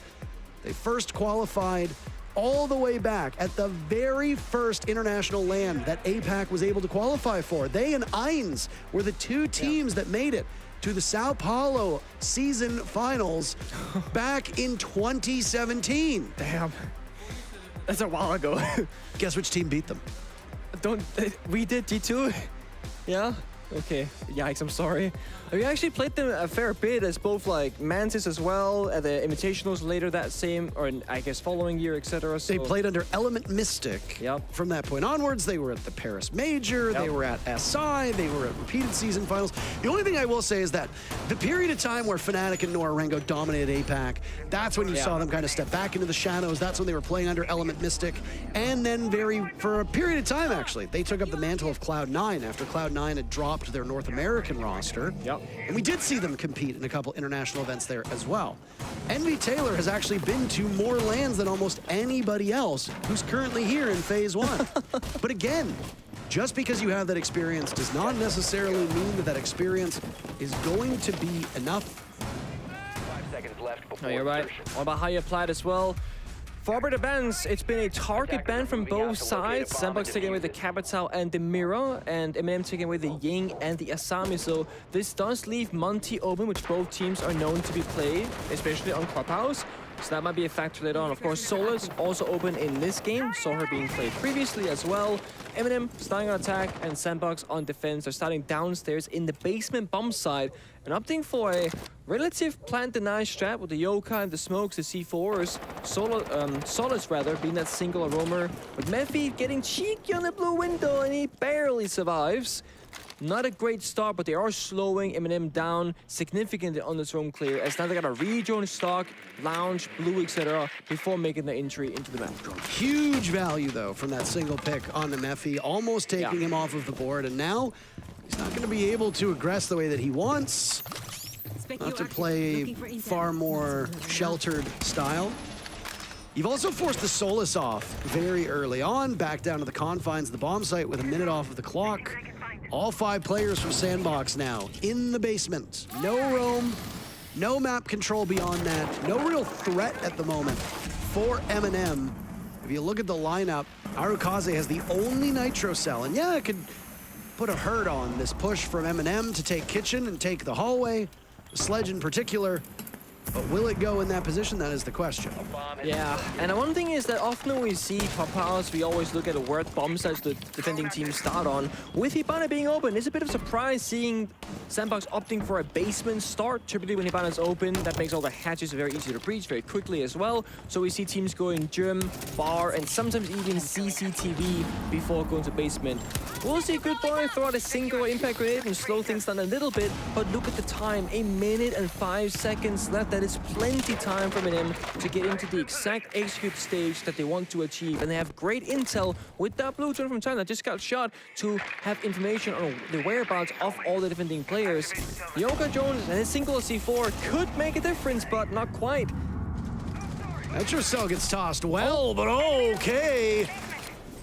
They first qualified all the way back at the very first international LAN that APAC was able to qualify for. They and Eins were the 2 teams that made it to the Sao Paulo season finals back in 2017. Damn. That's a while ago. Guess which team beat them? We did G2. Yeah? Okay. Yikes, I'm sorry. We actually played them a fair bit as both like Mantis as well at the Invitationals later that same, or I guess following year, etc. So. They played under Element Mystic. From that point onwards, they were at the Paris Major, they were at SI, they were at repeated season finals. The only thing I will say is that the period of time where Fnatic and Norengo dominated APAC, that's when you saw them kind of step back into the shadows. That's when they were playing under Element Mystic. And then for a period of time, actually, they took up the mantle of Cloud9 after Cloud9 had dropped their North American roster. And we did see them compete in a couple international events there as well. Envy Taylor has actually been to more lands than almost anybody else who's currently here in Phase 1. But again, just because you have that experience does not necessarily mean that that experience is going to be enough. 5 seconds left before No, you're right. What about how you apply it as well? For the bans, it's been a target ban from both sides. Sandbox taking away the Capital and the Mirror, and M&M taking away the Ying and the Asami. So this does leave Monty open, which both teams are known to be played, especially on Clubhouse. So that might be a factor later on. Of course, Solace also open in this game. Saw her being played previously as well. M&M starting on attack and Sandbox on defense. They're starting downstairs in the basement bomb side and opting for a relative plant deny strat with the Yoka and the smokes, the C4s. Solace rather being that single roamer, with Mephi getting cheeky on the blue window and he barely survives. Not a great start, but they are slowing M&M down significantly on this roam clear, as now they got a rejoin stock, lounge, blue, etc. before making the entry into the map. Huge value, though, from that single pick on the Mephi, almost taking him off of the board, and now he's not going to be able to aggress the way that he wants. Not to play far more sheltered style. You've also forced the Solus off very early on, back down to the confines of the bomb site with a minute off of the clock. All 5 players from Sandbox now in the basement. No roam, no map control beyond that. No real threat at the moment for M&M. If you look at the lineup, Arukaze has the only Nitro cell. And yeah, it could put a hurt on this push from M&M to take Kitchen and take the hallway, the Sledge in particular. But will it go in that position? That is the question. Yeah, and one thing is that often when we see pop house, we always look at where bomb sites the defending team start on. With Hibana being open, it's a bit of a surprise seeing Sandbox opting for a basement start. Typically when Hibana's open, that makes all the hatches very easy to breach very quickly as well. So we see teams going gym, bar, and sometimes even CCTV before going to basement. We'll see Good Boy throw out a single impact grenade and slow things down a little bit, but look at the time, 1 minute and 5 seconds left. That is plenty time for M&M to get into the exact execute stage that they want to achieve. And they have great intel with that blue turn from China that just got shot to have information on the whereabouts of all the defending players. Yoka Jones and his single C4 could make a difference, but not quite. Nitro cell gets tossed well, but okay.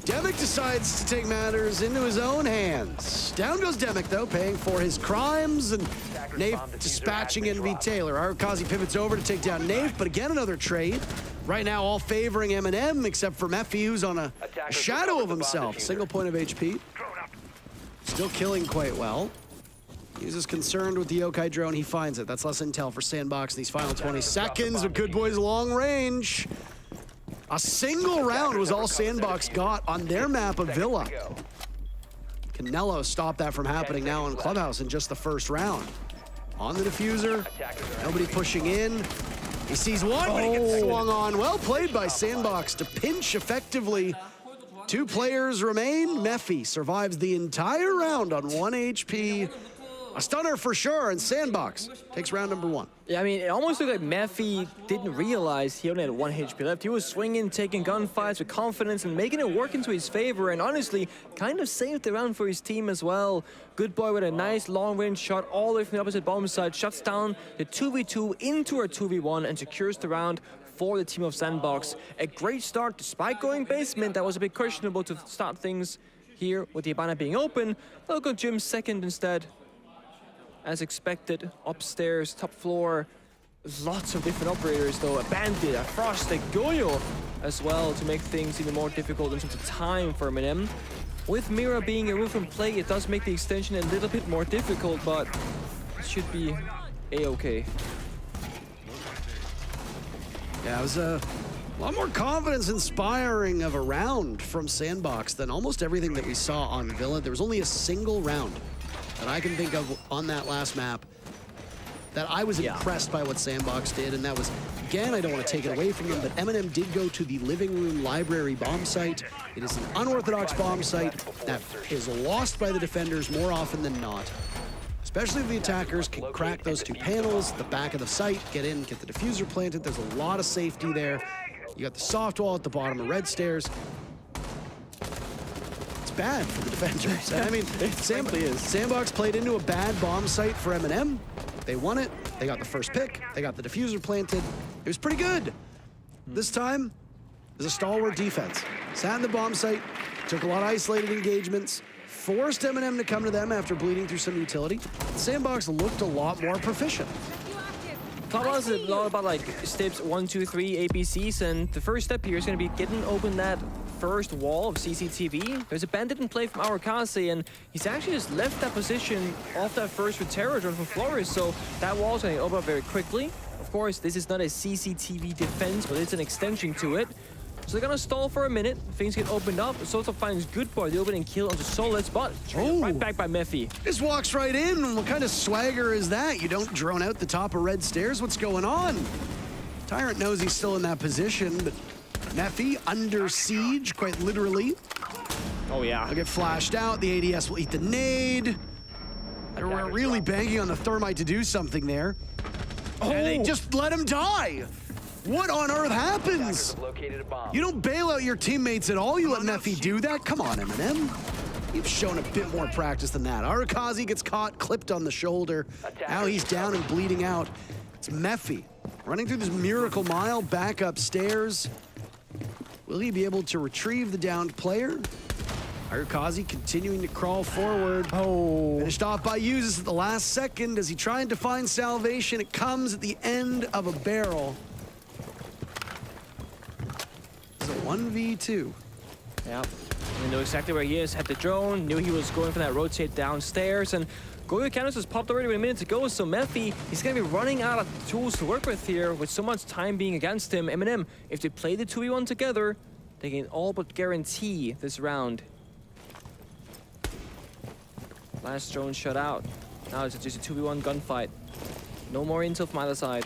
Demic decides to take matters into his own hands. Down goes Demic, though, paying for his crimes, and Nafe dispatching NV Taylor. Arukaze pivots over to take down Nafe, but again, another trade. Right now, all favoring M&M, except for Mephi, who's on a shadow of himself. Single point of HP. Still killing quite well. He's just concerned with the Yokai drone. He finds it. That's less intel for Sandbox in these final 20 seconds. But Good Boy's long range. A single round was all Sandbox got on their map of Villa. Canelo stopped that from happening now in Clubhouse in just the first round. On the diffuser, nobody pushing in. He sees one, but he gets swung on. Well played by Sandbox to pinch effectively. 2 players remain. Mephi survives the entire round on 1 HP. A stunner for sure, and Sandbox takes round number 1. Yeah, I mean, it almost looked like Mephi didn't realize he only had 1 HP left. He was swinging, taking gunfights with confidence and making it work into his favor, and honestly, kind of saved the round for his team as well. Good Boy with a nice long-range shot all the way from the opposite bomb side, shuts down the 2v2 into a 2v1 and secures the round for the team of Sandbox. A great start despite going basement. That was a bit questionable to start things here with the Hibana being open. They'll go gym second instead. As expected, upstairs, top floor, lots of different operators though. A Bandit, a Frost, a Goyo as well to make things even more difficult in terms of time for M&M. With Mira being removed from play, it does make the extension a little bit more difficult, but it should be a-okay. Yeah, it was a lot more confidence-inspiring of a round from Sandbox than almost everything that we saw on Villa. There was only a single round that I can think of on that last map that I was impressed by what Sandbox did, and that was, again, I don't want to take it away from them, but M&M did go to the living room library bomb site. It is an unorthodox bomb site that is lost by the defenders more often than not, especially if the attackers can crack those 2 panels, the back of the site, get in, get the diffuser planted. There's a lot of safety there. You got the soft wall at the bottom of red stairs. Bad for the defenders. I mean, Sandbox played into a bad bomb site for M&M. They won it. They got the first pick. They got the diffuser planted. It was pretty good. This time, there's a stalwart defense. Sat in the bomb site, took a lot of isolated engagements, forced M&M to come to them after bleeding through some utility. Sandbox looked a lot more proficient. Clubhouse is a lot about like steps 1, 2, 3 APCs, and the first step here is going to be getting open that first wall of CCTV. There's a Bandit in play from Arukaze, and he's actually just left that position off that first with Terror drone from Flores, so that wall's going to open up very quickly. Of course, this is not a CCTV defense, but it's an extension to it. So they're gonna stall for a minute. Things get opened up. Soto finds Good Boy, the opening kill onto Solid, but right back by Mephi. Just walks right in. What kind of swagger is that? You don't drone out the top of red stairs. What's going on? Tyrant knows he's still in that position, but Mephi under siege, quite literally. Oh yeah. He'll get flashed out. The ADS will eat the nade. We're really banking on the Thermite to do something there. And they just let him die. What on earth happens? You don't bail out your teammates at all. You let Mephi do that? Come on, M&M. You've shown a bit more practice than that. Arukaze gets caught, clipped on the shoulder. Now he's down and bleeding out. It's Mephi running through this miracle mile back upstairs. Will he be able to retrieve the downed player? Ayurkazi continuing to crawl forward. Oh. Finished off by Uses at the last second as he tried to find salvation. It comes at the end of a barrel. It's a 1v2. Yep. We know exactly where he is. Had the drone, knew he was going for that rotate downstairs, and Goyo Cannons was popped already with a minute to go, so Mephi, he's going to be running out of tools to work with here with so much time being against him. M&M, if they play the 2v1 together, they can all but guarantee this round. Last drone shut out. Now it's just a 2v1 gunfight. No more intel from either side.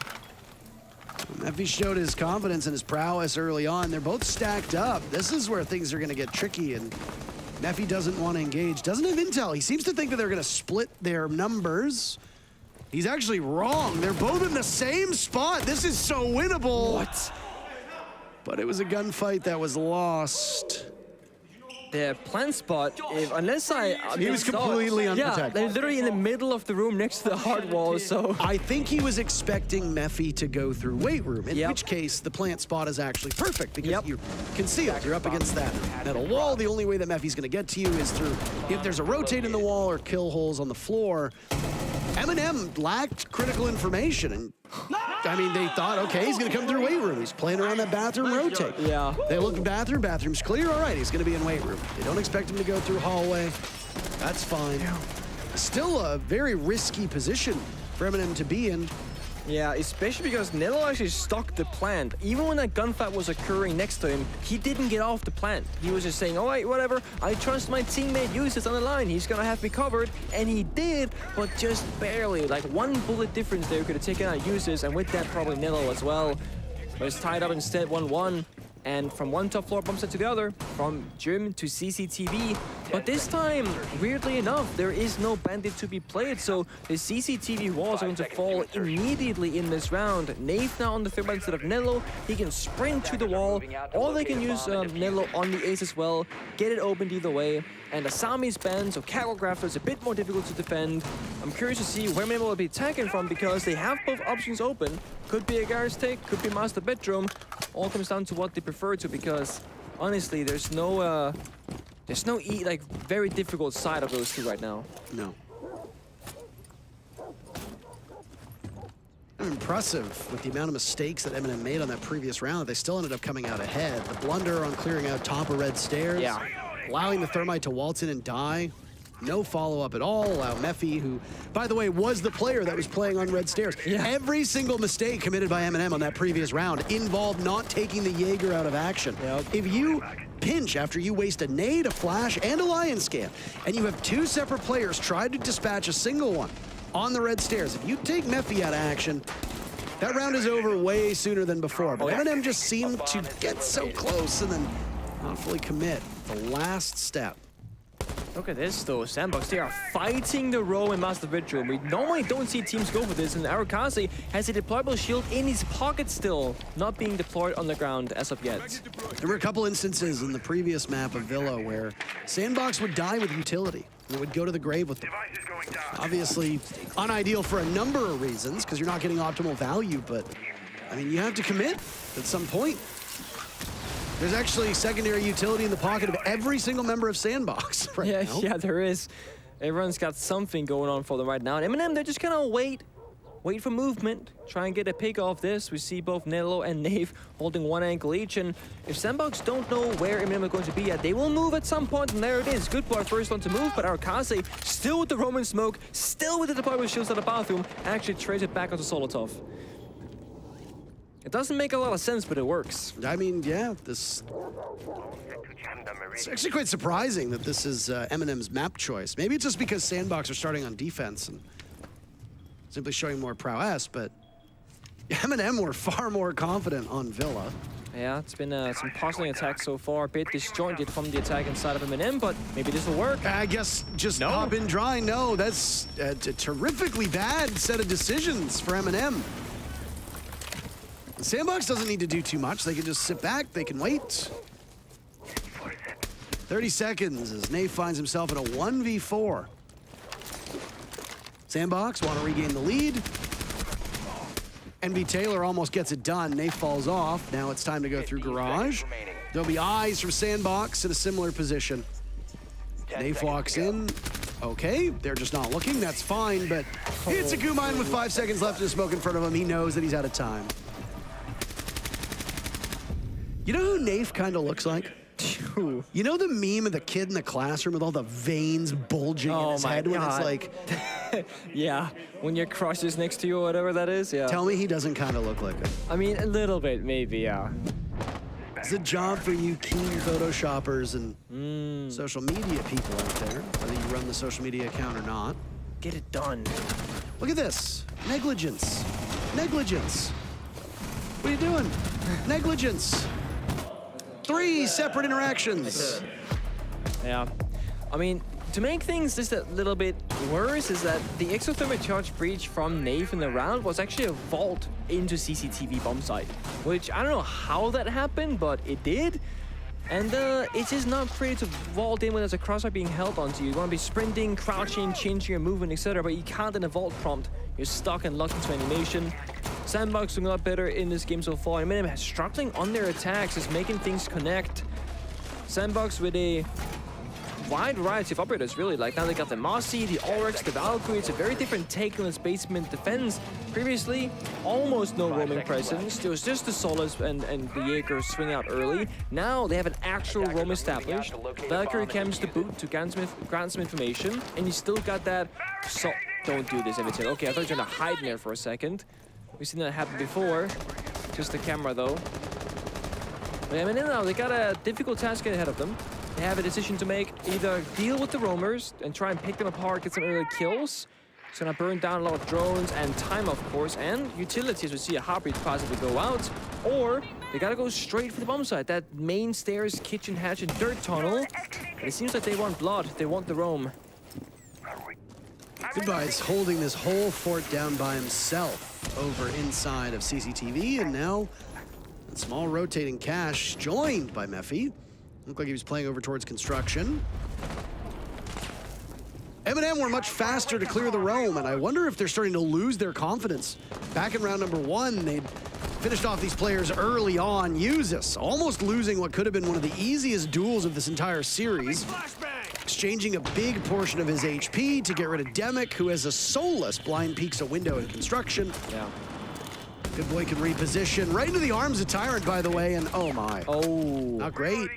Mephi showed his confidence and his prowess early on. They're both stacked up. This is where things are going to get tricky, and Mephi doesn't want to engage. Doesn't have intel. He seems to think that they're going to split their numbers. He's actually wrong. They're both in the same spot. This is so winnable. What? But it was a gunfight that was lost. The plant spot, unless he was completely unprotected. Yeah, they're literally in the middle of the room next to the hard wall, so... I think he was expecting Mephi to go through weight room, in which case the plant spot is actually perfect because you're concealed. You're up against that metal wall. The only way that Mephi's going to get to you is through if there's a rotate in the wall or kill holes on the floor. M&M lacked critical information, and I mean, they thought, okay, he's going to come through weight room. He's playing around that bathroom rotate. Yeah. They look at bathroom, bathroom's clear. All right, he's going to be in weight room. They don't expect him to go through hallway. That's fine. Still a very risky position for M&M to be in. Yeah, especially because Nello actually stuck the plant. Even when that gunfight was occurring next to him, he didn't get off the plant. He was just saying, all right, whatever, I trust my teammate Uses on the line. He's gonna have me covered, and he did, but just barely. Like one bullet difference there could have taken out Uses, and with that, probably Nello as well. But it's tied up instead 1-1. And from one top floor bump set to the other, from gym to CCTV. But this time, weirdly enough, there is no bandit to be played, so the CCTV walls are going to fall immediately in this round. Nave now on the third instead of Nello. He can sprint to the wall, or they can use Nello on the ace as well, get it opened either way. And Asami's banned, so Carographer is a bit more difficult to defend. I'm curious to see where Memo will be attacking from because they have both options open. Could be a garage take, could be master bedroom. All comes down to what they prefer to, because honestly, there's no very difficult side of those two right now. No. Impressive with the amount of mistakes that M&M made on that previous round. They still ended up coming out ahead. The blunder on clearing out top of red stairs. Yeah. Allowing the Thermite to waltz in and die. No follow-up at all. Allow Mephi, who, by the way, was the player that was playing on red stairs. Yeah. Every single mistake committed by M&M on that previous round involved not taking the Jaeger out of action. Yep. If you pinch after you waste a nade, a flash, and a lion scan, and you have two separate players try to dispatch a single one on the red stairs, if you take Mephi out of action, that round is over way sooner than before. But M&M just seemed to get so close and then not fully commit. The last step. Look at this though, Sandbox, they are fighting the row in Master Bedroom. We normally don't see teams go for this, and Ayurkazi has a deployable shield in his pocket still, not being deployed on the ground as of yet. There were a couple instances in the previous map of Villa where Sandbox would die with utility. It would go to the grave with them. Obviously, unideal for a number of reasons, because you're not getting optimal value, but I mean, you have to commit at some point. There's actually secondary utility in the pocket of every single member of Sandbox right now. Yeah, there is. Everyone's got something going on for them right now. And M&M, they're just gonna wait for movement, try and get a pick off this. We see both Nello and Nave holding one ankle each, and if Sandbox don't know where M&M are going to be at, they will move at some point, and there it is. Good for our first one to move, but Ayurkazi still with the Roman smoke, still with the deployable shields at the bathroom, actually trades it back onto Solotov. It doesn't make a lot of sense, but it works. I mean, yeah, it's actually quite surprising that this is M&M's map choice. Maybe it's just because Sandbox are starting on defense and simply showing more prowess, but M&M were far more confident on Villa. Yeah, it's been some puzzling attacks so far, a bit disjointed from the attack inside of M&M, but maybe this will work. I guess just hop in dry. No, that's a terrifically bad set of decisions for M&M. Sandbox doesn't need to do too much. They can just sit back, they can wait. 30 seconds as Nave finds himself in a 1v4. Sandbox want to regain the lead. NB Taylor almost gets it done. Nave falls off. Now it's time to go through garage. There'll be eyes from Sandbox in a similar position. Nafe walks in. Okay, they're just not looking. That's fine, but it's a Gumian with 5 seconds left in the smoke in front of him. He knows that he's out of time. You know who Nafe kind of looks like? You know the meme of the kid in the classroom with all the veins bulging in his head when it's like... Yeah, when your crush is next to you or whatever that is, yeah. Tell me he doesn't kind of look like him. I mean, a little bit, maybe, yeah. It's a job for you keen photoshoppers and social media people out there, whether you run the social media account or not. Get it done. Look at this. Negligence. Negligence. What are you doing? Negligence. 3 separate interactions. Yeah. I mean, to make things just a little bit worse is that the exothermic charge breach from Nafe in the round was actually a vault into CCTV bomb site, which I don't know how that happened, but it did. And it's just not pretty to vault in when there's a crosshair being held onto you. You want to be sprinting, crouching, changing your movement, etc., but you can't in a vault prompt. You're stuck and locked into animation. Sandbox doing a lot better in this game so far. Eminem struggling on their attacks, is making things connect. Sandbox with a wide variety of operators, really. Like now they got the Mossy, the Oryx, the Valkyrie. It's a very different take on its basement defense. Previously, almost no roaming presence. There was just the Solas and the Jaeger swing out early. Now they have an actual roam established. Valkyrie comes to boot to grant some information, and you still got that. So don't do this, Everton. Okay, I thought you were trying to hide in there for a second. We've seen that happen before. Just the camera, though. But I mean, now they got a difficult task ahead of them. They have a decision to make: either deal with the roamers and try and pick them apart, get some early kills. It's gonna burn down a lot of drones and time, of course, and utilities. We see a heartbeat possibly go out, or they gotta go straight for the bomb site. That main stairs, kitchen hatch, and dirt tunnel. But it seems like they want blood. They want the roam. Goodbye's holding this whole fort down by himself over inside of CCTV, and now a small rotating cache joined by Mephi. Looked like he was playing over towards construction. M&M were much faster to clear the roam, and I wonder if they're starting to lose their confidence. Back in round number 1, they'd finished off these players early on. Usus almost losing what could have been one of the easiest duels of this entire series. Exchanging a big portion of his HP to get rid of Demic, who has a soulless blind peeks a window in construction. Yeah. Good boy can reposition right into the arms of Tyrant, by the way, and oh my. Oh. Not great.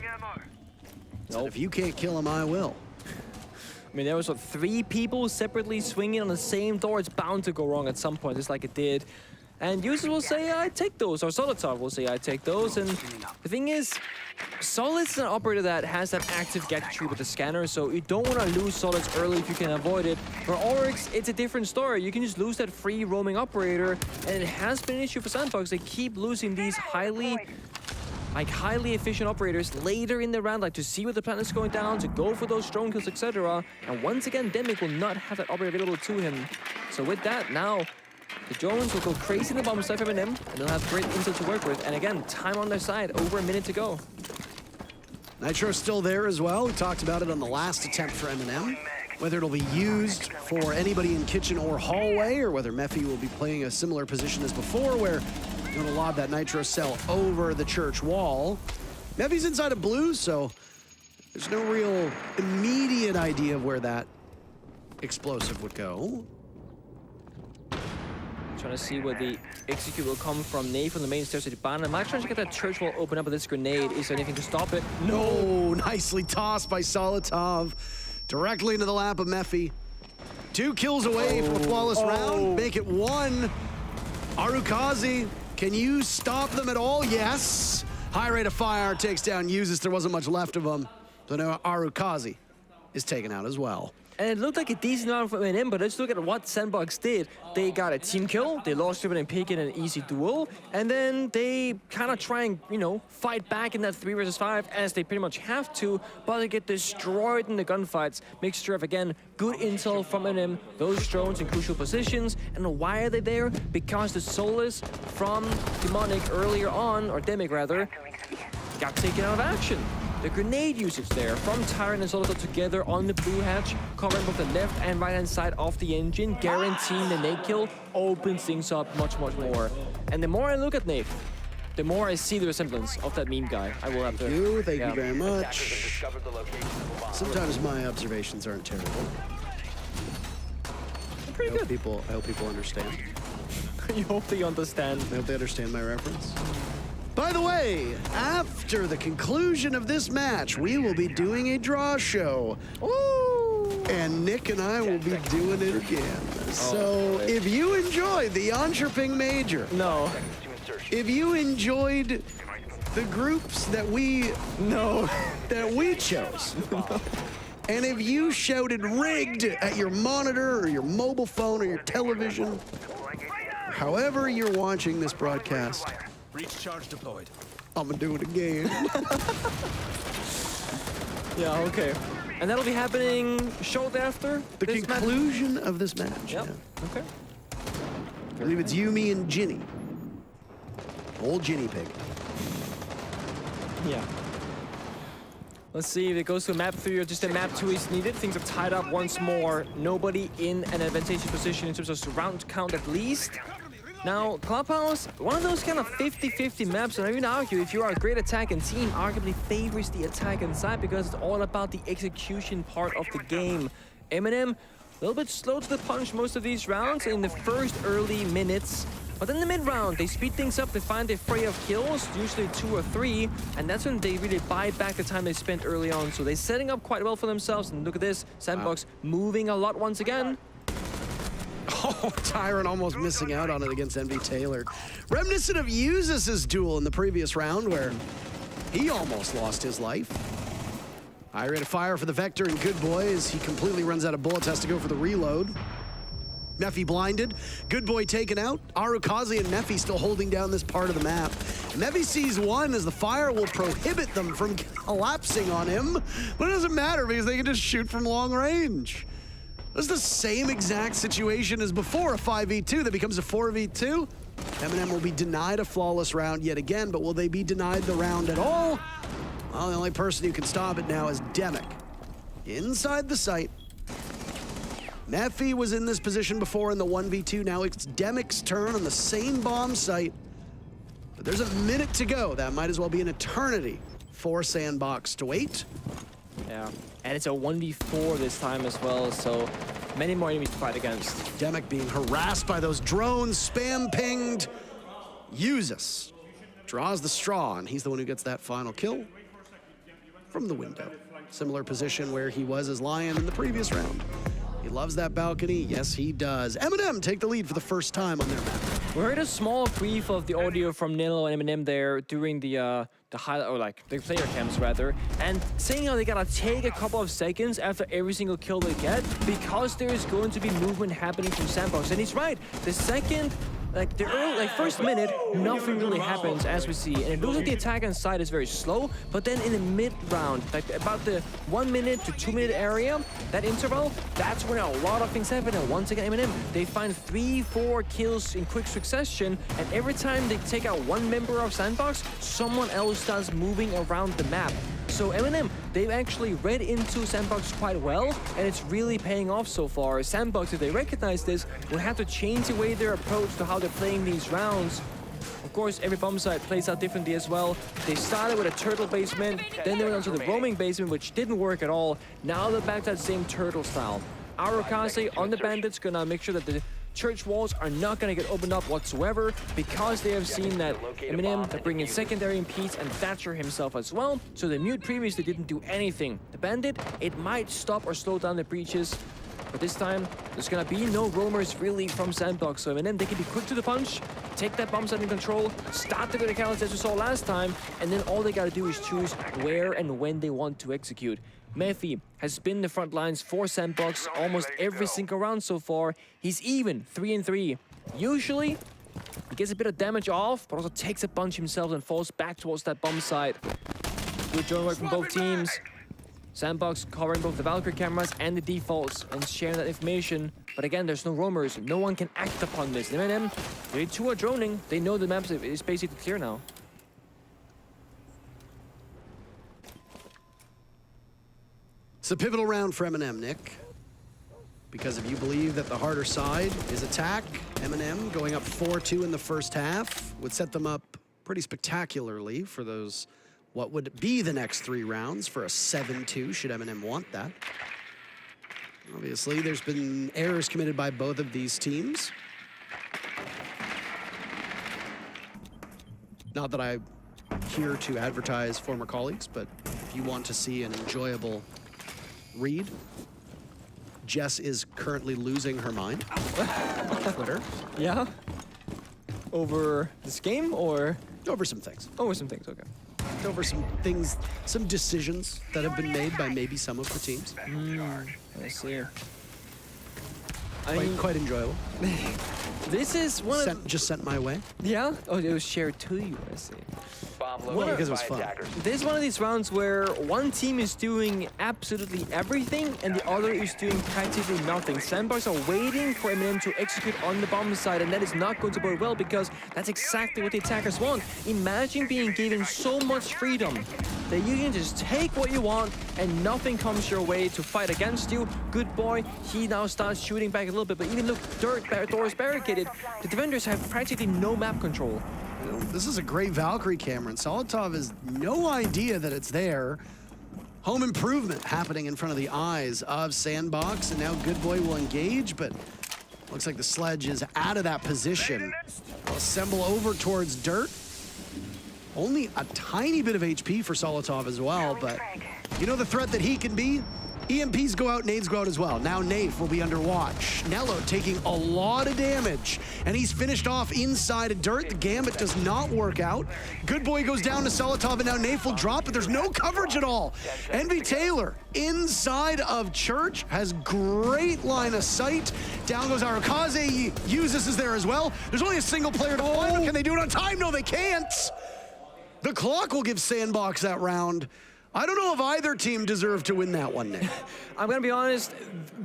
Nope. If you can't kill him, I will. I mean, there was what, 3 people separately swinging on the same door. It's bound to go wrong at some point, just like it did. And users will say, I take those, or Solitaire will say, I take those. And the thing is, Solid's an operator that has that active get tree with the scanner, so you don't want to lose Solids early if you can avoid it. For Oryx, it's a different story. You can just lose that free roaming operator, and it has been an issue for Sandbox. They keep losing these highly efficient operators later in the round, like to see where the planet's going down, to go for those drone kills, etc. And once again, Demic will not have that operator available to him. So with that, now the drones will go crazy in the bomb site for M&M, and they'll have great intel to work with. And again, time on their side, over a minute to go. Nitro's still there as well. We talked about it on the last attempt for M&M. Whether it'll be used for anybody in kitchen or hallway, or whether Mephi will be playing a similar position as before, where you're gonna lob that Nitro cell over the church wall. Mephi's inside of blue, so there's no real immediate idea of where that explosive would go. Trying to see where the execute will come from. Nafe on the main stairs to the ban. I'm actually trying to get that church wall open up with this grenade. Is there anything to stop it? No, nicely tossed by Solitaire. Directly into the lap of Mephi. 2 kills away from a flawless round. Make it 1. Arukazi, can you stop them at all? Yes. High rate of fire takes down Usus. There wasn't much left of him. So now Arukazi is taken out as well. And it looked like a decent round for M&M, but let's look at what Sandbox did. They got a team kill, they lost Reven and Pig in an easy duel, and then they kind of try and, you know, fight back in that 3 versus 5, as they pretty much have to, but they get destroyed in the gunfights. Mixture of, again, good intel from M&M, those drones in crucial positions, and why are they there? Because the Solus from Demonic earlier on, or Demic rather, got taken out of action. The grenade usage there from Tyrant and Solitaire together on the blue hatch, covering both the left and right hand side of the engine, guaranteeing the nade kill, opens things up much, much more. And the more I look at Nafe, the more I see the resemblance of that meme guy. I will have to. Thank you very much. Sometimes my observations aren't terrible. Pretty good. I hope people understand. You hope they understand. I hope they understand my reference. By the way, after the conclusion of this match, we will be doing a draw show. Ooh. And Nick and I will be doing it again. So if you enjoyed the Entreping Major, if you enjoyed the groups that we chose, and if you shouted rigged at your monitor or your mobile phone or your television, however you're watching this broadcast, Breach charge deployed. I'm gonna do it again. Yeah, okay. And that'll be happening shortly after the conclusion of this match. Yep. Yeah. Okay. I believe it's you, me, and Ginny. Old Ginny Pig. Yeah. Let's see if it goes to map 3 or just a map 2 is needed. Things are tied up once more. Nobody in an advantageous position in terms of round count at least. Now, Clubhouse, one of those kind of 50-50 maps, and I even argue if you are a great attacking team, arguably favors the attacking side because it's all about the execution part of the game. Eminem, a little bit slow to the punch most of these rounds in the first early minutes. But in the mid-round, they speed things up, they find their fray of kills, usually 2 or 3, and that's when they really buy back the time they spent early on. So they're setting up quite well for themselves, and look at this, Sandbox moving a lot once again. Oh, Tyron almost missing out on it against MV Taylor. Reminiscent of Uzis' duel in the previous round where he almost lost his life. High rate of fire for the Vector and Good Boy as he completely runs out of bullets, has to go for the reload. Neffy blinded, Good Boy taken out. Arukazi and Neffy still holding down this part of the map. Neffy sees one as the fire will prohibit them from collapsing on him, but it doesn't matter because they can just shoot from long range. This is the same exact situation as before, a 5v2 that becomes a 4v2. Eminem will be denied a flawless round yet again, but will they be denied the round at all? Well, the only person who can stop it now is Demic. Inside the site. Neffy was in this position before in the 1v2. Now it's Demic's turn on the same bomb site. But there's a minute to go. That might as well be an eternity for Sandbox to wait. Yeah, and it's a 1v4 this time as well, so many more enemies to fight against. Demic being harassed by those drones, spam pinged. Uzis draws the straw, and he's the one who gets that final kill from the window. Similar position where he was as Lion in the previous round. He loves that balcony. Yes, he does. Eminem take the lead for the first time on their map. We heard a small brief of the audio from Nilo and Eminem there during the highlight, or like the player camps rather, and saying how they gotta take a couple of seconds after every single kill they get because there is going to be movement happening from Sandbox. And he's right. The second, first minute, nothing really happens as we see, and it looks like the attack on side is very slow. But then in the mid round, like about the 1 minute to 2 minute area, that interval, that's when a lot of things happen. And once again, Eminem, they find 3-4 kills in quick succession, and every time they take out one member of Sandbox, someone else starts moving around the map. So Eminem, they've actually read into Sandbox quite well, and it's really paying off so far. Sandbox, if they recognize this, will have to change the way their approach to how they're playing these rounds. Of course, every bomb site plays out differently as well. They started with a turtle basement, then they went on to the roaming basement, which didn't work at all. Now they're back to that same turtle style. Arukaze on the bandits gonna make sure that the church walls are not going to get opened up whatsoever because they have seen that Eminem are bringing secondary impedes and Thatcher himself as well. So the mute previously didn't do anything. The bandit, it might stop or slow down the breaches, but this time there's going to be no roamers really from Sandbox. So Eminem, they can be quick to the punch, take that bomb site in control, start the verticality as we saw last time, and then all they got to do is choose where and when they want to execute. Mephi has been the front lines for Sandbox almost every single round so far. He's even 3-3. Usually, he gets a bit of damage off, but also takes a bunch himself and falls back towards that bomb site. Good joint work from both teams. Sandbox covering both the Valkyrie cameras and the defaults and sharing that information. But again, there's no roamers. No one can act upon this. Eminem, they too are droning. They know the map is basically clear now. It's a pivotal round for Eminem, Nick. Because if you believe that the harder side is attack, Eminem going up 4-2 in the first half would set them up pretty spectacularly for those, what would be the next 3 rounds for a 7-2, should M&M want that. Obviously, there's been errors committed by both of these teams. Not that I'm here to advertise former colleagues, but if you want to see an enjoyable read, Jess is currently losing her mind on Twitter. Yeah? Over this game, or? Over some things. Over some things, okay. Over some things, some decisions that have been made by maybe some of the teams. I see. Quite enjoyable. This is one of... Just sent my way. Yeah? Oh, it was shared to you, I see. Well, because it was fun. This is one of these rounds where one team is doing absolutely everything and the other is doing practically nothing. Sandbox are waiting for M&M to execute on the bomb side, and that is not going to bode well because that's exactly what the attackers want. Imagine being given so much freedom that you can just take what you want and nothing comes your way to fight against you. Good boy, he now starts shooting back a little bit, but even look, door is barricaded. The defenders have practically no map control. This is a great Valkyrie, Cameron. Solitov has no idea that it's there. Home improvement happening in front of the eyes of Sandbox, and now Good Boy will engage, but looks like the sledge is out of that position. Will assemble over towards Dirt. Only a tiny bit of HP for Solitov as well, but you know the threat that he can be? EMPs go out, nades go out as well. Now Nafe will be under watch. Nello taking a lot of damage, and he's finished off inside of Dirt. The Gambit does not work out. Good Boy goes down to Solitov, and now Nafe will drop, but there's no coverage at all. Envy Taylor inside of Church has great line of sight. Down goes Arakaze. Uses is there as well. There's only a single player to fly, but can they do it on time? No, they can't. The clock will give Sandbox that round. I don't know if either team deserved to win that one, Nick. I'm gonna be honest,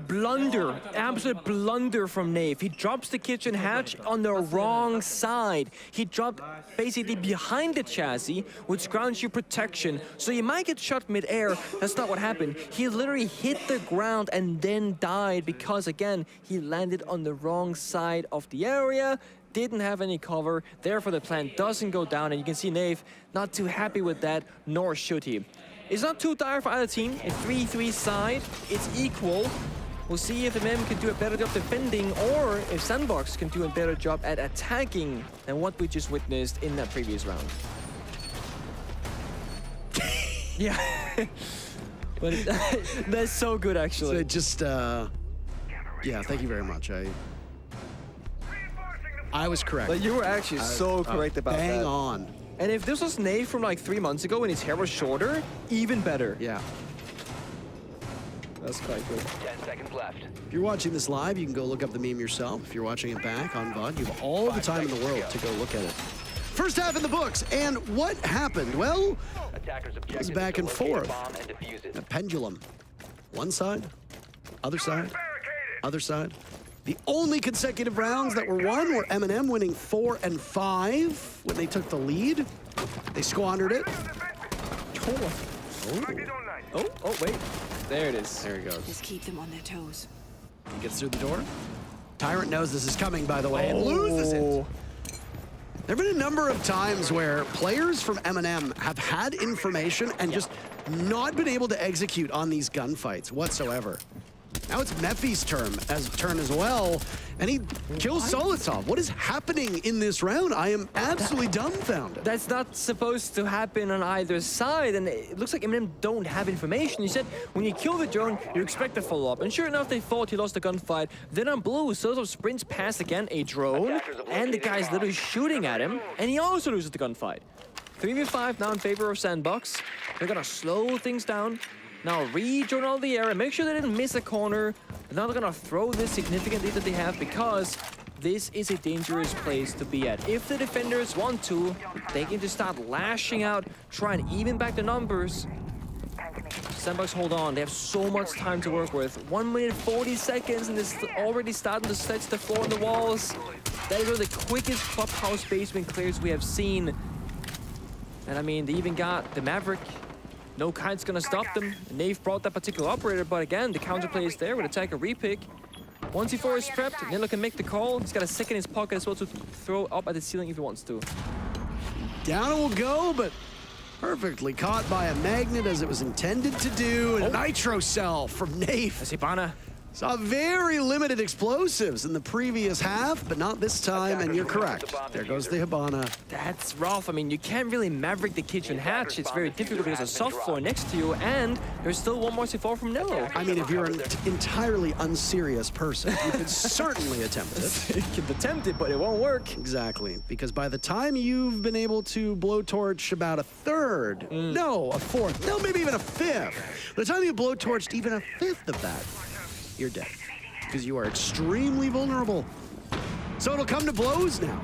blunder, absolute blunder from Nave. He drops the kitchen hatch on the wrong side. He dropped basically behind the chassis, which grants you protection. So you might get shot mid-air. That's not what happened. He literally hit the ground and then died because, again, he landed on the wrong side of the area. Didn't have any cover, therefore the plant doesn't go down, and you can see Nave not too happy with that, nor should he. It's not too dire for either team. A 3-3 side, it's equal. We'll see if MM can do a better job defending, or if Sandbox can do a better job at attacking than what we just witnessed in that previous round. Yeah. But that's so good, actually. So just, yeah, thank you very much. I was correct. But you were actually so correct about that. Bang on. And if this was Nave from like 3 months ago and his hair was shorter, even better. Yeah. That's quite good. 10 seconds left. If you're watching this live, you can go look up the meme yourself. If you're watching it back on VOD, you have all the time in the world to go look at it. First half in the books, and what happened? Well, it was back and forth. A pendulum. One side, other side, other side. The only consecutive rounds that were won were M&M winning 4 and 5 when they took the lead. They squandered it. Oh, wait. There it is. There he goes. Just keep them on their toes. He gets through the door. Tyrant knows this is coming, by the way, and loses it. There have been a number of times where players from M&M have had information and just not been able to execute on these gunfights whatsoever. Now it's Mephi's turn as well, and he kills Solitov. What is happening in this round? I am absolutely dumbfounded. That's not supposed to happen on either side, and it looks like M&M don't have information. You said when you kill the drone, you expect a follow-up, and sure enough, they thought he lost the gunfight. Then on blue, Solitov sprints past again a drone, and the guy's literally shooting at him, and he also loses the gunfight. 3v5 now in favor of Sandbox. They're gonna slow things down. Now rejoin all the area, make sure they didn't miss a corner. Now they're gonna throw this significant lead that they have because this is a dangerous place to be at. If the defenders want to, they can just start lashing out, try and even back the numbers. Sandbox hold on, they have so much time to work with. 1 minute 40 seconds and it's already starting to stretch the floor and the walls. That is one of the quickest clubhouse basement clears we have seen. And I mean, they even got the Maverick. No kite's gonna stop them. Nave brought that particular operator, but again, the counterplay is there with attacker repick. 1c4 is prepped, Nilo can make the call. He's got a second in his pocket as well to throw up at the ceiling if he wants to. Down it will go, but perfectly caught by a magnet as it was intended to do. And a nitro cell from Nafe. Hibana. Saw very limited explosives in the previous half, but not this time, and you're correct. There goes the Hibana. That's rough. I mean, you can't really maverick the kitchen hatch. It's very difficult because there's a soft floor next to you, and there's still one more C4 from Nello. I mean, if you're an entirely unserious person, you could certainly attempt it. You can attempt it, but it won't work. Exactly, because by the time you've been able to blowtorch about a third, no, a fourth, no, maybe even a fifth. By the time you blowtorched even a fifth of that, you're dead, because you are extremely vulnerable. So it'll come to blows now.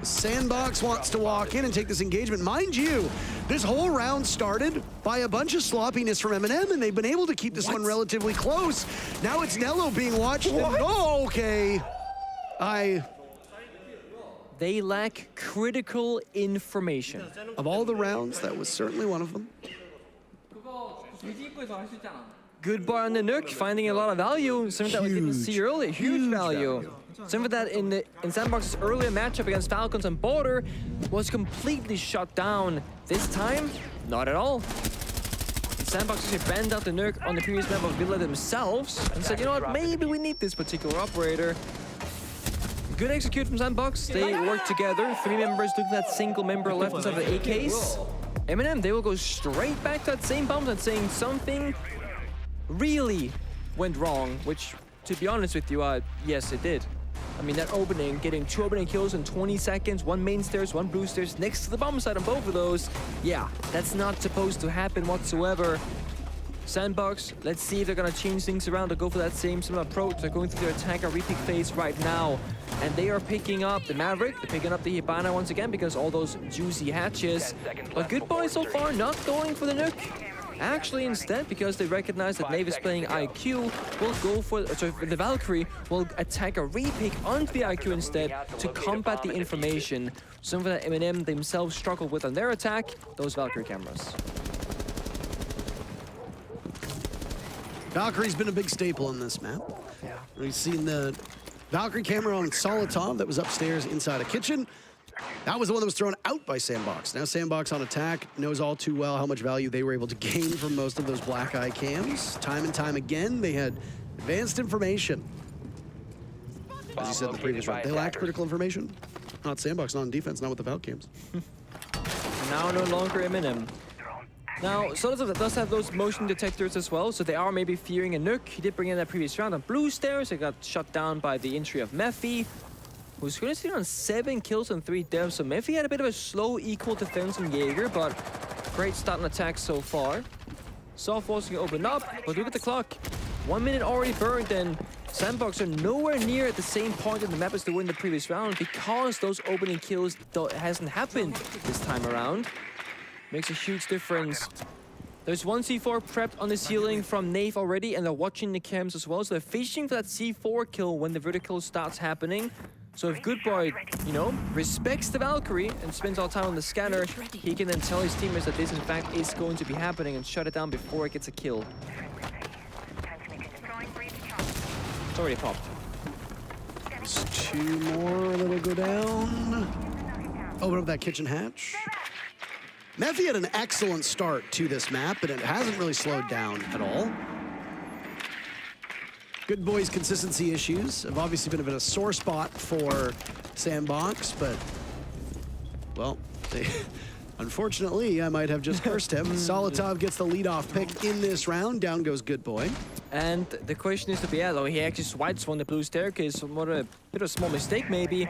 Sandbox wants to walk in and take this engagement. Mind you, this whole round started by a bunch of sloppiness from M&M, and they've been able to keep this one relatively close. Now it's Nello being watched. Oh, okay. They lack critical information. Of all the rounds, that was certainly one of them. Good boy on the Nook, finding a lot of value. Something that we didn't see earlier. Huge value. Something that in Sandbox's earlier matchup against Falcons and Border was completely shut down. This time, not at all. Sandbox actually banned out the Nook on the previous map of Villa themselves and said, you know what, maybe we need this particular operator. Good execute from Sandbox. They work together. 3 members took that single member left inside of the AKs. M&M, they will go straight back to that same bomb and saying something really went wrong, which, to be honest with you, yes, it did. I mean, that opening, getting 2 opening kills in 20 seconds, 1 main stairs, 1 blue stairs next to the bomb site on both of those. Yeah, that's not supposed to happen whatsoever. Sandbox, let's see if they're gonna change things around or go for that same similar approach. They're going through their attacker repick phase right now. And they are picking up the Maverick, they're picking up the Hibana once again because all those juicy hatches. But good boy so far, not going for the Nook. Actually, instead, because they recognize that Nave is playing IQ, will go for, the Valkyrie will attack a repick onto the IQ instead to combat the information. Something that M&M themselves struggle with on their attack, those Valkyrie cameras. Valkyrie's been a big staple in this map. Yeah. We've seen the Valkyrie camera on Solitov that was upstairs inside a kitchen. That was the one that was thrown out by Sandbox. Now Sandbox on attack knows all too well how much value they were able to gain from most of those black eye cams. Time and time again, they had advanced information. As you said in the previous round, they lacked critical information. Not Sandbox, not on defense, not with the Valk cams. Now no longer M&M. Now, Solitov does have those motion detectors as well, so they are maybe fearing a Nook. He did bring in that previous round on blue stairs. It got shut down by the entry of Mephi, who's going to sit on 7 kills and 3 deaths. So Mephi had a bit of a slow equal defense on Jaeger, but great start on attack so far. Soft walls can open up, but look at the clock. 1 minute already burned, and Sandbox are nowhere near at the same point in the map as they were in the previous round because those opening kills hasn't happened this time around. Makes a huge difference. There's 1 C4 prepped on the ceiling from Nave already, and they're watching the cams as well. So they're fishing for that C4 kill when the vertical starts happening. So if Good Boy, you know, respects the Valkyrie and spends all time on the scanner, he can then tell his teammates that this in fact is going to be happening and shut it down before it gets a kill. It's already popped. Just 2 more that'll go down. Open up that kitchen hatch. Mephi had an excellent start to this map, but it hasn't really slowed down at all. Good Boy's consistency issues have obviously been a bit of a sore spot for Sandbox, but, well, unfortunately, I might have just cursed him. Solitov gets the leadoff pick in this round. Down goes Good Boy. And the question is to be, though, he actually swipes the blue staircase. What a bit of a small mistake, maybe.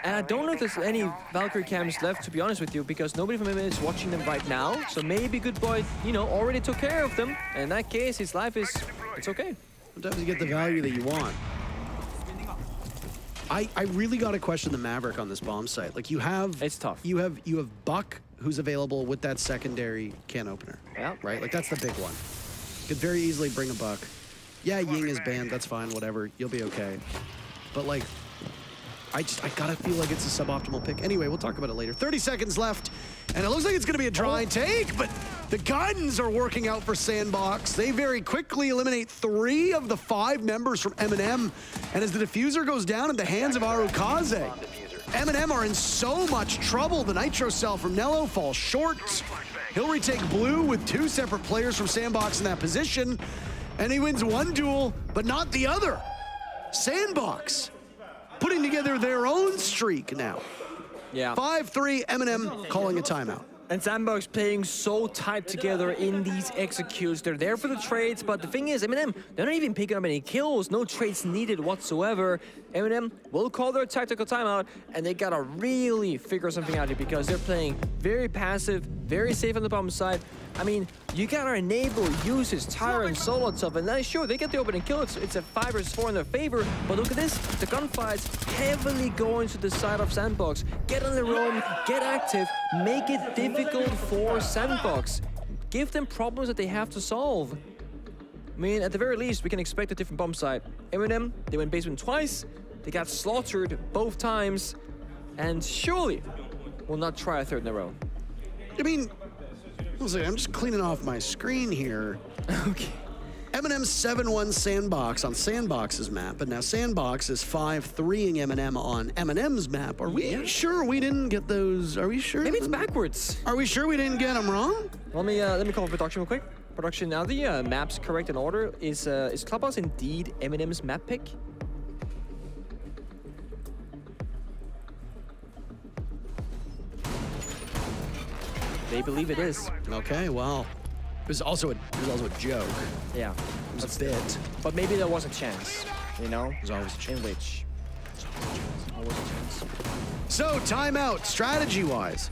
And I don't know if there's any Valkyrie cams left, to be honest with you, because nobody from him is watching them right now. So maybe Good Boy, you know, already took care of them. And in that case, his life is, it's okay. Sometimes you get the value that you want. I really got to question the Maverick on this bomb site. Like, you have... It's tough. You have Buck, who's available with that secondary can opener. Yeah. Right? Like, that's the big one. Could very easily bring a Buck. Yeah, Ying is banned. That's fine. Whatever. You'll be okay. But, like... I gotta feel like it's a suboptimal pick. Anyway, we'll talk about it later. 30 seconds left, and it looks like it's gonna be a dry take, but the guns are working out for Sandbox. They very quickly eliminate 3 of the 5 members from M&M, and as the diffuser goes down in the hands of Arukaze, M&M are in so much trouble. The Nitro Cell from Nello falls short. He'll retake blue with 2 separate players from Sandbox in that position. And he wins one duel, but not the other. Sandbox putting together their own streak now. Yeah. 5-3, M&M calling a timeout. And Sandbox playing so tight together in these executes. They're there for the trades, but the thing is, M&M, they're not even picking up any kills. No trades needed whatsoever. M&M will call their tactical timeout, and they gotta really figure something out here because they're playing very passive, very safe on the bottom side. I mean, you gotta enable uses, Tyrant, solo stuff, and then sure, they get the opening kill. It's a 5 versus 4 in their favor, but look at this. The gunfights heavily going to the side of Sandbox. Get on the roam, get active, make it difficult for Sandbox. Give them problems that they have to solve. I mean, at the very least, we can expect a different bomb site. M&M, they went basement twice, they got slaughtered both times, and surely will not try a third in a row. I mean, I'm just cleaning off my screen here. Okay. M&M 7-1 Sandbox on Sandbox's map, and now Sandbox is 5-3ing M&M on M&M's map. Are we sure we didn't get those? Are we sure? Maybe it's backwards. Are we sure we didn't get them wrong? Let me call production real quick. Production, now the map's correct in order. Is Clubhouse indeed M&M's map pick? They believe it is. Okay, well, it was also a joke. Yeah, it was a bit. But maybe there was a chance, you know? There's always a chance. In which? Always a chance. So, timeout, strategy-wise.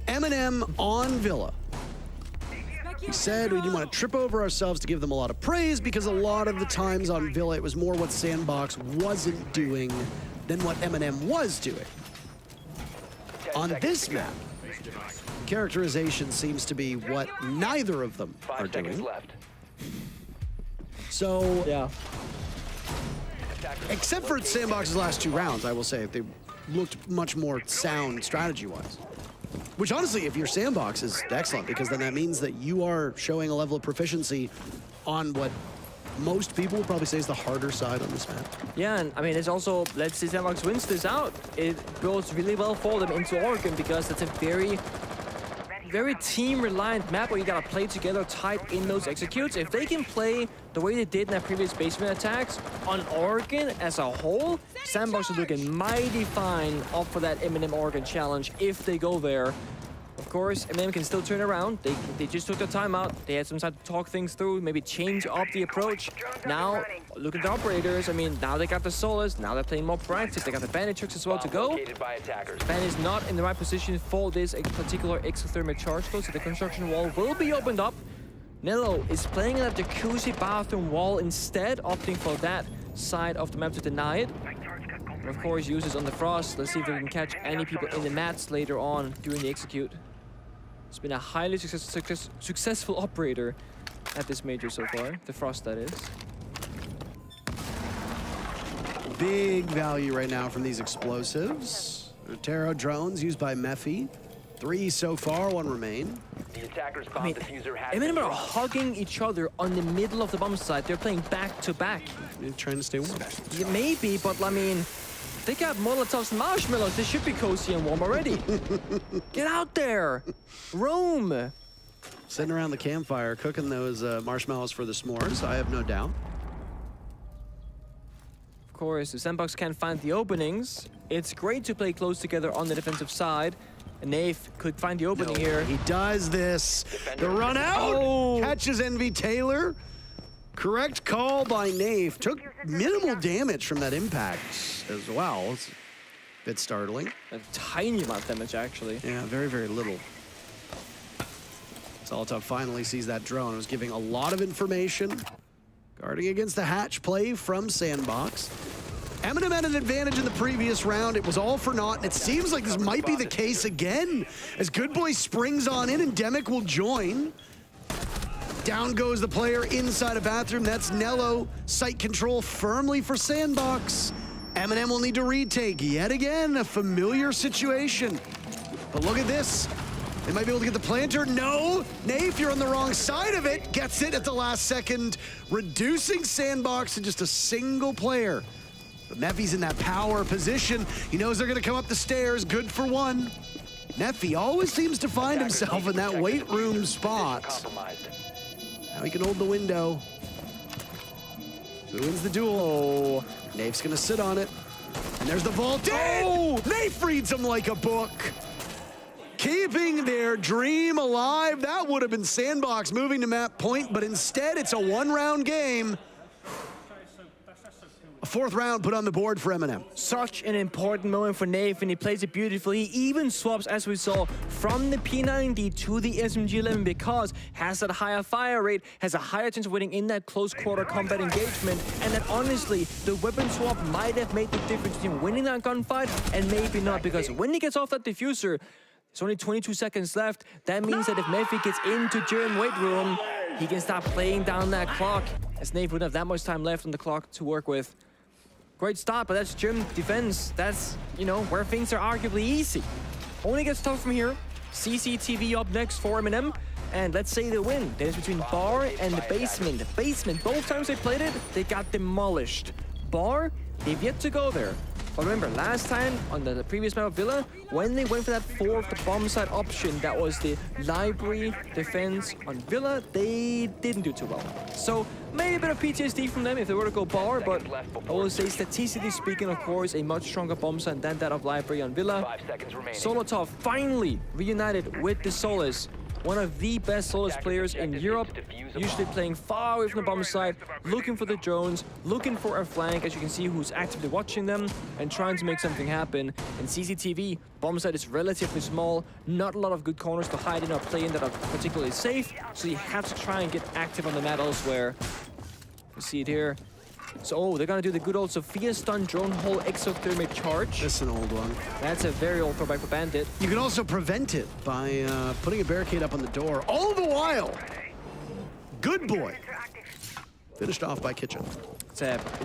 M&M on Villa. We said we didn't want to trip over ourselves to give them a lot of praise because a lot of the times on Villa, it was more what Sandbox wasn't doing than what M&M was doing. On this map, characterization seems to be what neither of them are doing. So, yeah. Except for Sandbox's last 2 rounds, I will say they looked much more sound strategy-wise. Which honestly, if you're Sandbox, is excellent because then that means that you are showing a level of proficiency on what most people would probably say is the harder side on this map. Yeah, and I mean, it's also, let's say Sandbox wins this out. It goes really well for them into Oregon because it's a very team-reliant map where you gotta play together tight in those executes. If they can play the way they did in their previous basement attacks on Oregon as a whole, Sandbox is looking mighty fine up for that M&M Oregon challenge if they go there. Of course, M&M can still turn around. They just took their time out. They had some time to talk things through, maybe change up the approach. Now, look at the operators. I mean, now they got the Solas. Now they're playing more practice. They got the bandit tricks as well to go. Ban is not in the right position for this particular exothermic charge though, so the construction wall will be opened up. Nello is playing in a jacuzzi bathroom wall instead, opting for that side of the map to deny it. And of course, uses on the frost. Let's see if they can catch any people in the mats later on during the execute. It's been a highly successful operator at this major so far. The frost, that is. Big value right now from these explosives. Terra drones used by Mephi. 3 so far, 1 remain. The attacker's bomb I mean, diffuser has M&M are hugging each other on the middle of the bomb site. They're playing back to back. They're trying to stay warm. Yeah, maybe, but I mean, they got Molotovs and marshmallows. They should be cozy and warm already. Get out there. Roam. Sitting around the campfire, cooking those marshmallows for the s'mores, I have no doubt. Of course, if Sandbox can't find the openings, it's great to play close together on the defensive side. And Nave could find the opening here. He does this. The run out catches Envy Taylor. Correct call by Nave. Took minimal damage from that impact as well. It's a bit startling. A tiny amount of damage, actually. Yeah, very, very little. Solotov finally sees that drone. It was giving a lot of information. Guarding against the hatch play from Sandbox. M&M had an advantage in the previous round. It was all for naught, and it seems like this might be the case again as Good Boy springs on in and Demic will join. Down goes the player inside a bathroom. That's Nello. Site control firmly for Sandbox. M&M will need to retake yet again, a familiar situation. But look at this. They might be able to get the planter. No, Nafe, you're on the wrong side of it. Gets it at the last second, reducing Sandbox to just a single player. But Mephi's in that power position. He knows they're gonna come up the stairs, good for one. Mephi always seems to find himself in that weight room spot. Now he can hold the window. Who wins the duel? Nave's gonna sit on it. And there's the vault in! Oh! Nave reads him like a book. Keeping their dream alive. That would have been Sandbox moving to map point, but instead it's a one-round game. A fourth round put on the board for M&M. Such an important moment for Nave, and he plays it beautifully. He even swaps, as we saw, from the P90 to the SMG11 because has that higher fire rate, has a higher chance of winning in that close quarter combat engagement, and that honestly, the weapon swap might have made the difference between winning that gunfight and maybe not, because when he gets off that diffuser, there's only 22 seconds left. That means that if Mephi gets into German weight room, he can start playing down that clock, as Nave wouldn't have that much time left on the clock to work with. Great start, but that's German defense. That's, you know, where things are arguably easy. Only gets tough from here. CCTV up next for M&M. And let's say they win. Then it's between Bar and the Basement. The Basement, both times they played it, they got demolished. Bar, they've yet to go there. But remember, last time on the previous map of Villa, when they went for that fourth bomb site option, that was the library defense on Villa, they didn't do too well. So maybe a bit of PTSD from them if they were to go Bar, but I will say statistically speaking, of course, a much stronger bomb site than that of library on Villa. Solotov finally reunited with the Solis. One of the best Solis players in Europe, usually playing far away from the bomb site, looking for the drones, looking for a flank, as you can see, who's actively watching them and trying to make something happen. And CCTV, bomb site is relatively small, not a lot of good corners to hide in or play in that are particularly safe, so you have to try and get active on the mat elsewhere. You see it here. So, they're gonna do the good old Sophia stun drone hole exothermic charge. That's an old one. That's a very old throwback for Bandit. You can also prevent it by putting a barricade up on the door. All the while, good boy. Finished off by Kitchen. It's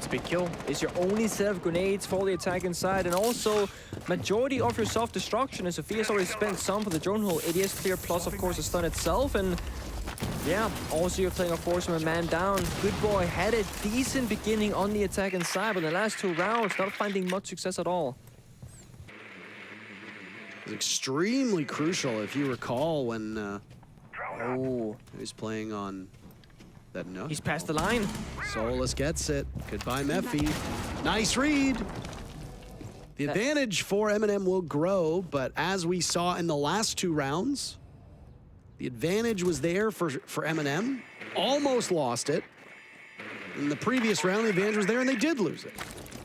a big kill. It's your only set of grenades for the attack inside, and also majority of your self-destruction, and Sophia's already spent some for the drone hole. ADS clear plus, of course, the stun itself, and yeah, also you're playing, of course, from a man down. Good boy had a decent beginning on the attack inside, but the last two rounds, not finding much success at all. It was extremely crucial, if you recall, when he was playing on that note. He's past the line. Solus gets it. Goodbye, Mephi. Nice read. The advantage for M&M will grow, but as we saw in the last two rounds, the advantage was there for M&M. Almost lost it. In the previous round, the advantage was there, and they did lose it.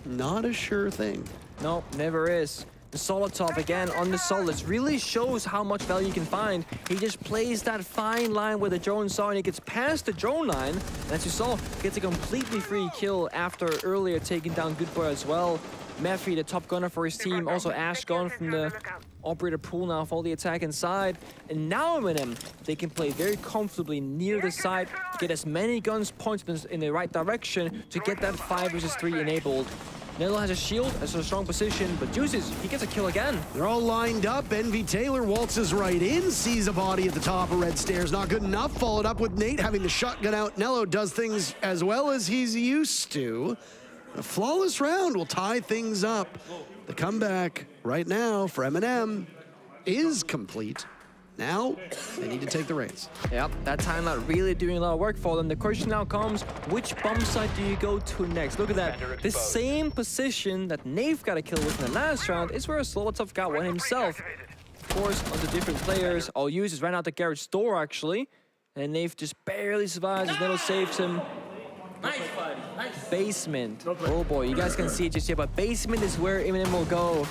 Not a sure thing. No, never is. The Solotov again on the Solus really shows how much value you can find. He just plays that fine line where the drone saw, and he gets past the drone line. And as you saw, gets a completely free kill after earlier taking down Goodboy as well. Mephi, the top gunner for his team, also Ash gone from the operator pool now for the attack inside. And now M&M, they can play very comfortably near the side, get as many guns pointed in the right direction to get that 5 versus 3 enabled. Nello has a shield, has a strong position, but Juices, he gets a kill again. They're all lined up. Envy Taylor waltzes right in, sees a body at the top of red stairs. Not good enough. Followed up with Nate having the shotgun out. Nello does things as well as he's used to. A flawless round will tie things up. The comeback right now for M&M is complete. Now, they need to take the reins. Yep, that timeout really doing a lot of work for them. The question now comes, which bomb site do you go to next? Look at that. The same position that Nave got a kill with in the last round is where Solotov got one himself. Of course, on the different players, all users ran out the garage door, actually. And Nave just barely survives as Nello saves him. Basement. Oh boy, you guys can see it just here, but basement is where M&M will go.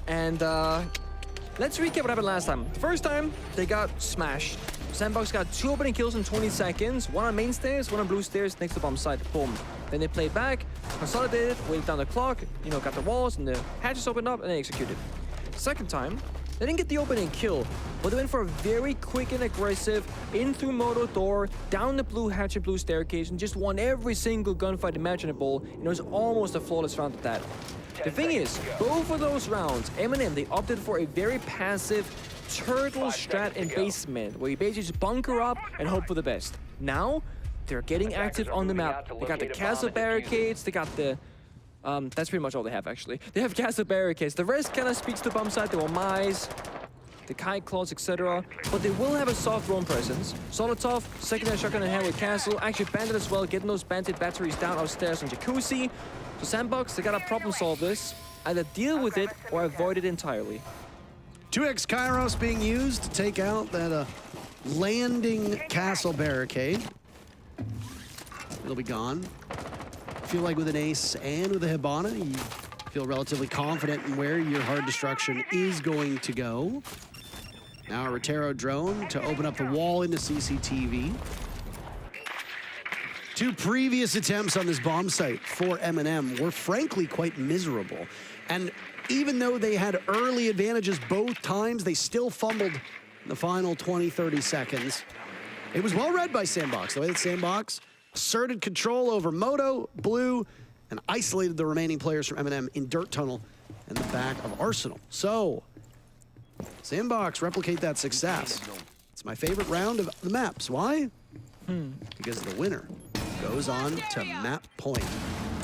And let's recap what happened last time. The first time, they got smashed. Sandbox got 2 opening kills in 20 seconds. One on main stairs, one on blue stairs next to bomb site. Boom. Then they played back, consolidated, waited down the clock, you know, got the walls and the hatches opened up, and they executed. Second time, they didn't get the opening kill, but they went for a very quick and aggressive in through moto door, down the blue hatch and blue staircase, and just won every single gunfight imaginable. And it was almost a flawless round at that. The thing is, both of those rounds, M&M, they opted for a very passive turtle strat in basement, where you basically just bunker up and hope for the best. Now, they're getting active on the map. They got the castle barricades, they got the That's pretty much all they have, actually. They have Castle Barricades. The rest kind of speaks to the bomb side. They will Mize, the Kite Claws, etc. But they will have a soft drone presence. Solotov, secondary shotgun in hand with Castle. Actually, Bandit as well, getting those Bandit batteries down upstairs on Jacuzzi. So Sandbox, they gotta problem solve this. Either deal with it or avoid it entirely. 2x Kairos being used to take out that landing Castle Barricade. It'll be gone. Feel like with an ace and with a Hibana, you feel relatively confident in where your hard destruction is going to go. Now a Rotero drone to open up the wall into CCTV. 2 previous attempts on this bomb site for M&M were frankly quite miserable. And even though they had early advantages both times, they still fumbled in the final 20, 30 seconds. It was well read by Sandbox, the way that Sandbox asserted control over Moto, Blue, and isolated the remaining players from M&M in Dirt Tunnel and the back of Arsenal. So, Sandbox replicate that success. It's my favorite round of the maps. Why? Because the winner goes on to map point.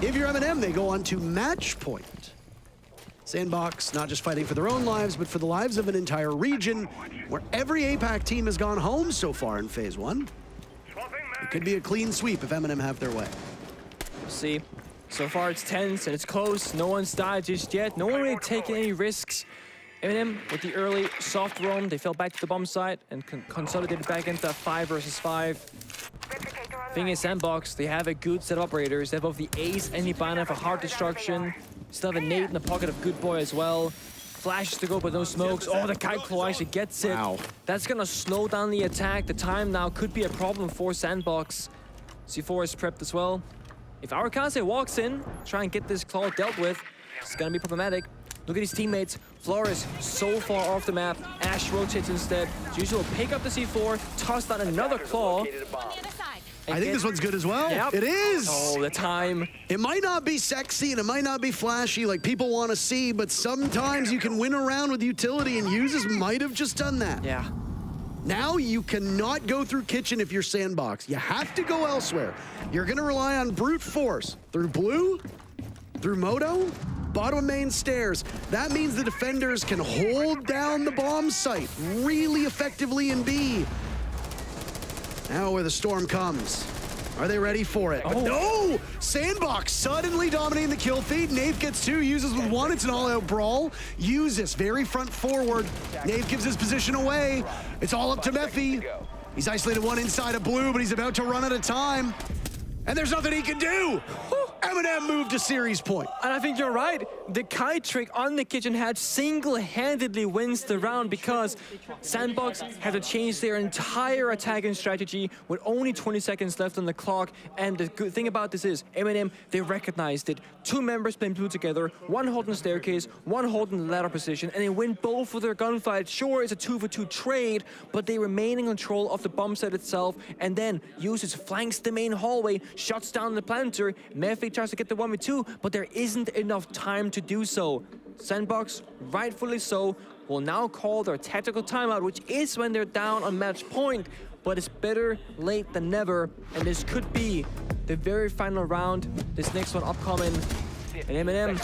If you're M&M, they go on to match point. Sandbox not just fighting for their own lives, but for the lives of an entire region where every APAC team has gone home so far in Phase 1. It could be a clean sweep if M&M have their way. We'll see. So far it's tense and it's close. No one's died just yet. No one really taking any risks. M&M with the early soft roam, they fell back to the bomb site and consolidated back into that 5 versus 5. Thing is, Sandbox, they have a good set of operators. They have both the Ace and Hibana for hard destruction. Still have a nade in the pocket of Good Boy as well. Flashes to go, but no smokes. Oh, the Kite Claw actually gets it. Wow. That's gonna slow down the attack. The time now could be a problem for Sandbox. C4 is prepped as well. If Aurakaze walks in, try and get this claw dealt with, it's gonna be problematic. Look at his teammates. Flores so far off the map. Ash rotates instead. Juicy will pick up the C4, toss down another claw. I think this one's good as well. Yep. It is. Oh, the time. It might not be sexy and it might not be flashy like people want to see, but sometimes you can win around with utility, and Uses might have just done that. Yeah. Now you cannot go through Kitchen if you're Sandbox. You have to go elsewhere. You're going to rely on brute force through Blue, through Moto, bottom of main stairs. That means the defenders can hold down the bomb site really effectively in B. Now where the storm comes. Are they ready for it? Oh. No! Sandbox suddenly dominating the kill feed. Nave gets 2, Uses with 1. It's an all-out brawl. Uses very front forward. Nave gives his position away. It's all up to Mephi. He's isolated 1 inside of Blue, but he's about to run out of time. And there's nothing he can do. M&M moved to series point. And I think you're right. The kite trick on the Kitchen Hatch single-handedly wins the round because Sandbox had to change their entire attacking strategy with only 20 seconds left on the clock. And the good thing about this is M&M, they recognized it. 2 members playing Blue together, 1 holding the staircase, 1 holding the ladder position, and they win both of their gunfights. Sure, it's a 2-for-2 trade, but they remain in control of the bomb set itself. And then Uses flanks the main hallway, shuts down the planter. Mephi tries to get the 1v2, but there isn't enough time to do so. Sandbox, rightfully so, will now call their tactical timeout, which is when they're down on match point, but it's better late than never, and this could be the very final round. This next one upcoming. And M&M,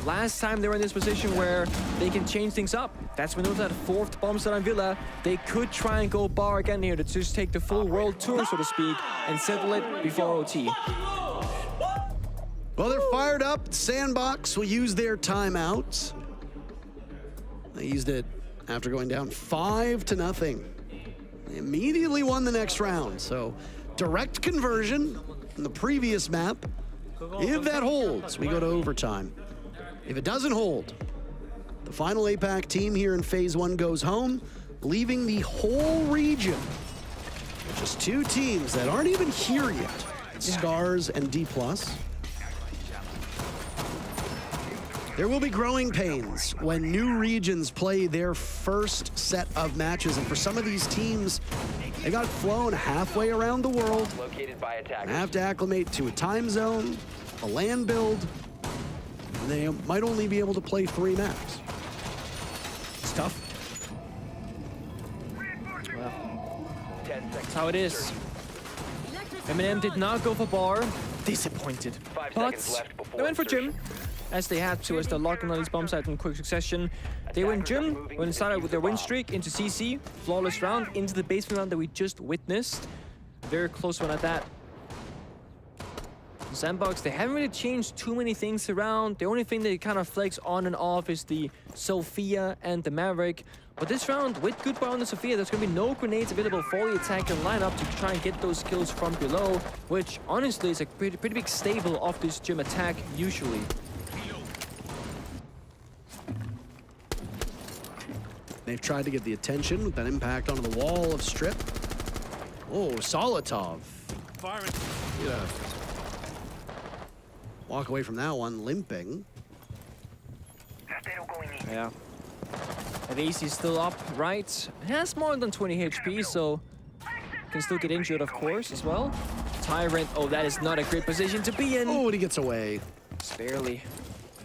last time they were in this position where they can change things up. That's when they was that 4th bomb set on Villa. They could try and go bar again here to just take the full world tour, so to speak, and settle it before OT. Well, they're fired up. Sandbox will use their timeout. They used it after going down 5-0. They immediately won the next round. So direct conversion in the previous map. If that holds, we go to overtime. If it doesn't hold, the final APAC team here in Phase 1 goes home, leaving the whole region with just 2 teams that aren't even here yet. Scars and D+. There will be growing pains when new regions play their first set of matches. And for some of these teams, they got flown halfway around the world and have to acclimate to a time zone, a land build, and they might only be able to play 3 maps. It's tough. Well, that's how it is. M&M did not go for bar. Disappointed. But they went for Jim, as they had to, as they're locking on these bomb sites in quick succession. They went Jim, when it started with their win streak, into CC, flawless round, into the basement round that we just witnessed. Very close one at that. Sandbox, they haven't really changed too many things around. The only thing they kind of flex on and off is the Sophia and the Maverick. But this round, with Goodbye on the Sophia, there's going to be no grenades available for the attacker lineup to try and get those kills from below, which honestly is a pretty big staple of this Jim attack, usually. They've tried to get the attention with that impact onto the wall of Strip. Oh, Solitov. Yeah. Walk away from that one, limping. Yeah. And AC is still up, right? Has more than 20 HP, so can still get injured, of course, as well. Tyrant, oh, that is not a great position to be in. Oh, and he gets away. Just barely.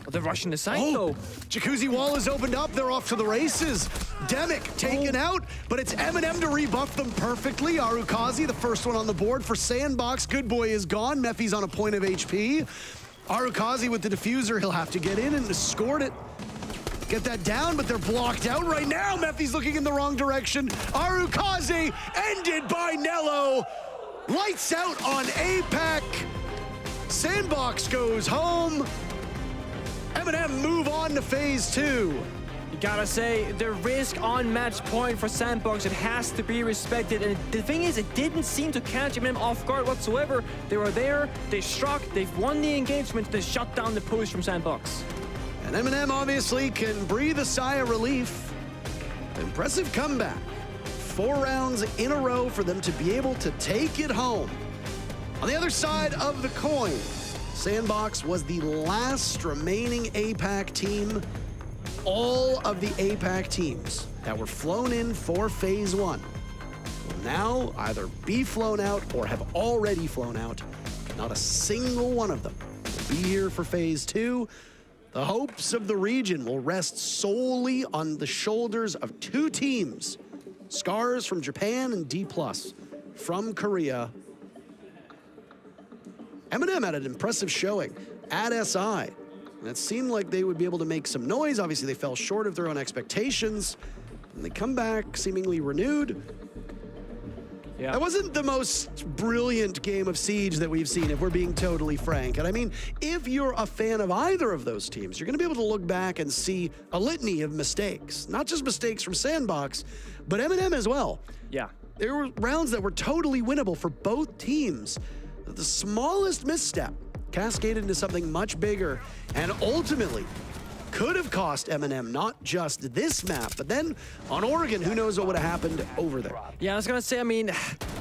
Oh, they're rushing the side, though. Oh, Jacuzzi wall is opened up. They're off to the races. Demic taken out, but it's M&M to rebuff them perfectly. Arukazi, the first one on the board for Sandbox. Good Boy is gone. Mephi's on a point of HP. Arukazi with the diffuser. He'll have to get in and escort it. Get that down, but they're blocked out right now. Mephi's looking in the wrong direction. Arukazi ended by Nello. Lights out on APAC. Sandbox goes home. M&M move on to phase 2. You gotta say, the risk on match point for Sandbox, it has to be respected. And the thing is, it didn't seem to catch M&M off guard whatsoever. They were there, they struck, they've won the engagement, they shut down the push from Sandbox. And M&M obviously can breathe a sigh of relief. Impressive comeback. 4 rounds in a row for them to be able to take it home. On the other side of the coin, Sandbox was the last remaining APAC team. All of the APAC teams that were flown in for phase 1 will now either be flown out or have already flown out. Not a single one of them will be here for phase 2. The hopes of the region will rest solely on the shoulders of 2 teams. Scars from Japan and D+ from Korea. M&M had an impressive showing at SI. And it seemed like they would be able to make some noise. Obviously, they fell short of their own expectations. And they come back seemingly renewed. Yeah. That wasn't the most brilliant game of Siege that we've seen, if we're being totally frank. And I mean, if you're a fan of either of those teams, you're going to be able to look back and see a litany of mistakes. Not just mistakes from Sandbox, but M&M as well. Yeah. There were rounds that were totally winnable for both teams. The smallest misstep cascaded into something much bigger and ultimately could have cost M&M not just this map, but then on Oregon, who knows what would have happened over there. Yeah, I was gonna say, I mean,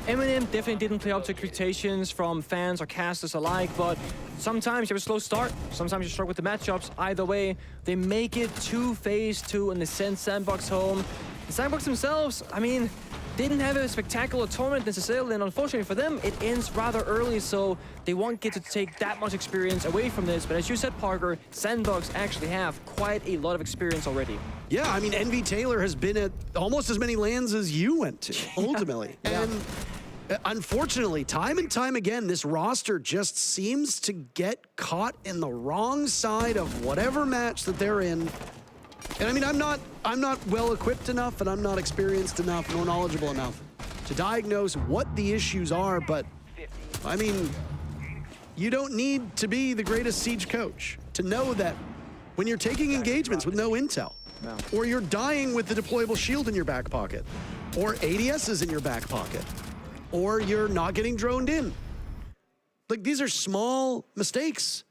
M&M definitely didn't play up to expectations from fans or casters alike, but sometimes you have a slow start, sometimes you struggle with the matchups. Either way, they make it to phase 2 and they send Sandbox home. The Sandbox themselves, I mean, didn't have a spectacular tournament necessarily, and unfortunately for them, it ends rather early, so they won't get to take that much experience away from this. But as you said, Parker, Sandbox actually have quite a lot of experience already. Yeah, I mean, Envy Taylor has been at almost as many lands as you went to, ultimately. Yeah. And unfortunately, time and time again, this roster just seems to get caught in the wrong side of whatever match that they're in. And I mean, I'm not well equipped enough, and I'm not experienced enough nor knowledgeable enough to diagnose what the issues are, but I mean, you don't need to be the greatest Siege coach to know that when you're taking engagements with no intel, or you're dying with the deployable shield in your back pocket, or ADSs in your back pocket, or you're not getting droned in. Like, these are small mistakes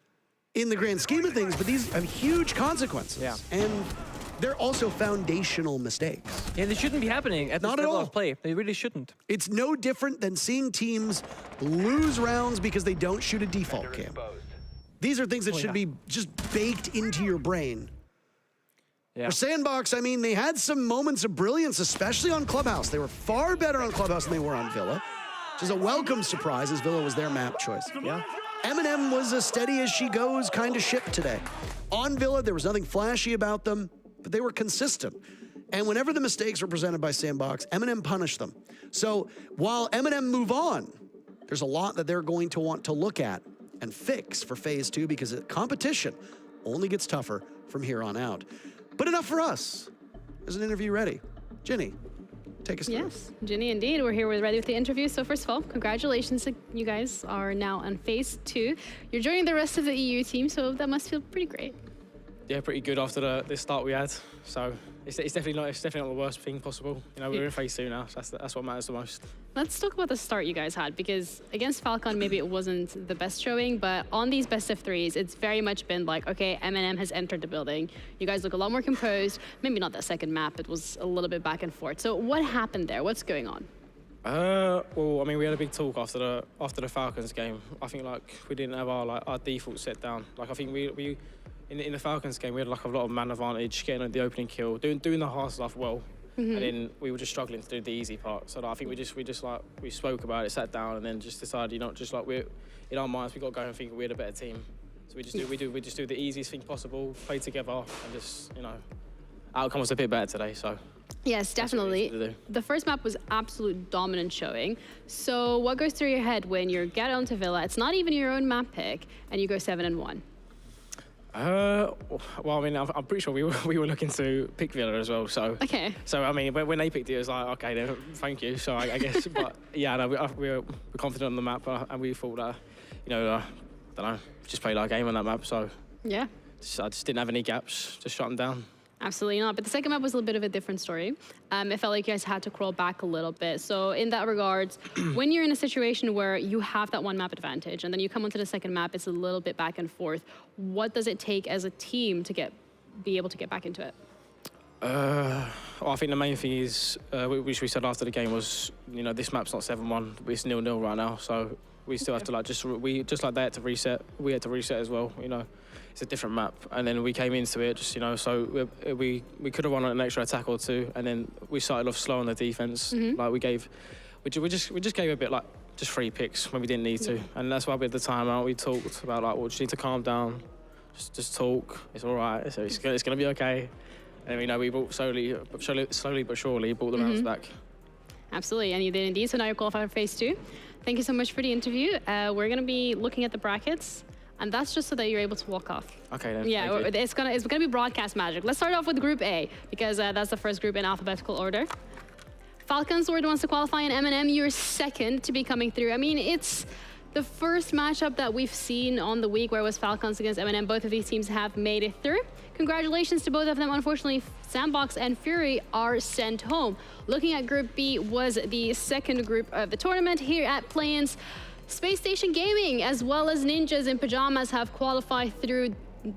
in the grand scheme of things, but these have huge consequences. Yeah. And they're also foundational mistakes. Yeah, they shouldn't be happening at this level of play. They really shouldn't. It's no different than seeing teams lose rounds because they don't shoot a default cam. These are things that should be just baked into your brain. Yeah. For Sandbox, I mean, they had some moments of brilliance, especially on Clubhouse. They were far better on Clubhouse than they were on Villa, which is a welcome surprise, as Villa was their map choice. Yeah. M&M was a steady as she goes kind of ship today. On Villa, there was nothing flashy about them, but they were consistent. And whenever the mistakes were presented by Sandbox, M&M punished them. So while M&M move on, there's a lot that they're going to want to look at and fix for phase 2 because competition only gets tougher from here on out. But enough for us. Is an interview ready? Ginny, take us through. Yes, Ginny, indeed. We're here ready with the interview. So first of all, congratulations. You guys are now on phase 2. You're joining the rest of the EU team, so that must feel pretty great. Yeah, pretty good after the start we had. So it's definitely not the worst thing possible. You know, we're in phase 2 now, so that's what matters the most. Let's talk about the start you guys had, because against Falcon, maybe it wasn't the best showing, but on these best of 3s, it's very much been like, okay, M&M has entered the building. You guys look a lot more composed. Maybe not that second map. It was a little bit back and forth. So what happened there? What's going on? Well, I mean, we had a big talk after the Falcons game. I think like we didn't have our default set down. Like I think we in the Falcons game we had like a lot of man advantage, getting the opening kill, doing the hard stuff well, and then we were just struggling to do the easy part. So like, I think we spoke about it, sat down, and then just decided, you know, just like we're in our minds, we got to go and think we're the better team. So we just do the easiest thing possible, play together, and just, you know, outcome was a bit better today. So. Yes, definitely. The first map was absolute dominant showing. So what goes through your head when you get onto Villa? It's not even your own map pick, and you go 7-1. Well, I mean, I'm pretty sure we were looking to pick Villa as well. So okay. So I mean, when they picked it, it was like, okay, then thank you. So I guess, but yeah, no, we're confident on the map, and we thought that, you know, I don't know, just played our game on that map. So yeah, I just didn't have any gaps, just shut them down. Absolutely not. But the second map was a little bit of a different story. It felt like you guys had to crawl back a little bit. So in that regards, when you're in a situation where you have that one map advantage and then you come onto the second map, it's a little bit back and forth. What does it take as a team to be able to get back into it? Well, I think the main thing is, which we said after the game, was, you know, this map's not 7-1, it's 0-0 right now. So we still have to just like they had to reset. We had to reset as well. You know, it's a different map, and then we came into it just, you know. So we could have won an extra attack or two, and then we started off slow on the defense. Like we just gave a bit like just free picks when we didn't need to, and that's why we had the timeout. We talked about like, well, just need to calm down, just talk. It's all right. So it's gonna be okay. And you know, we brought slowly but surely brought the rounds back. Absolutely, and you did indeed. So now you're qualified for phase 2. Thank you so much for the interview. We're going to be looking at the brackets, and that's just so that you're able to walk off. Okay, then. Yeah, it's gonna be broadcast magic. Let's start off with Group A, because that's the first group in alphabetical order. Falcons were the ones to qualify, and M&M, you're second to be coming through. I mean, it's the first matchup that we've seen on the week where it was Falcons against M&M. Both of these teams have made it through. Congratulations to both of them. Unfortunately, Sandbox and Fury are sent home. Looking at Group B was the second group of the tournament here at Play-ins. Space Station Gaming, as well as Ninjas in Pajamas, have qualified through.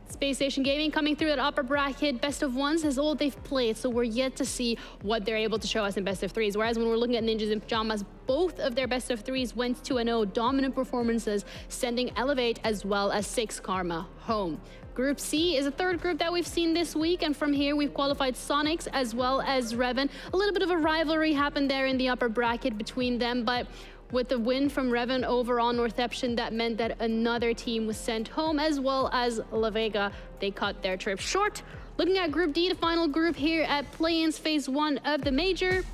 Space Station Gaming coming through that upper bracket. Best of ones is all they've played, so we're yet to see what they're able to show us in best of threes. Whereas when we're looking at Ninjas in Pajamas, both of their best of threes went 2-0, dominant performances, sending Elevate as well as SixKarma home. Group C is a third group that we've seen this week, and from here we've qualified Soniqs as well as Reven. A little bit of a rivalry happened there in the upper bracket between them, but with the win from Reven over on Northeption, that meant that another team was sent home, as well as La Vega. They cut their trip short. Looking at Group D, the final group here at Play-ins Phase 1 of the Major.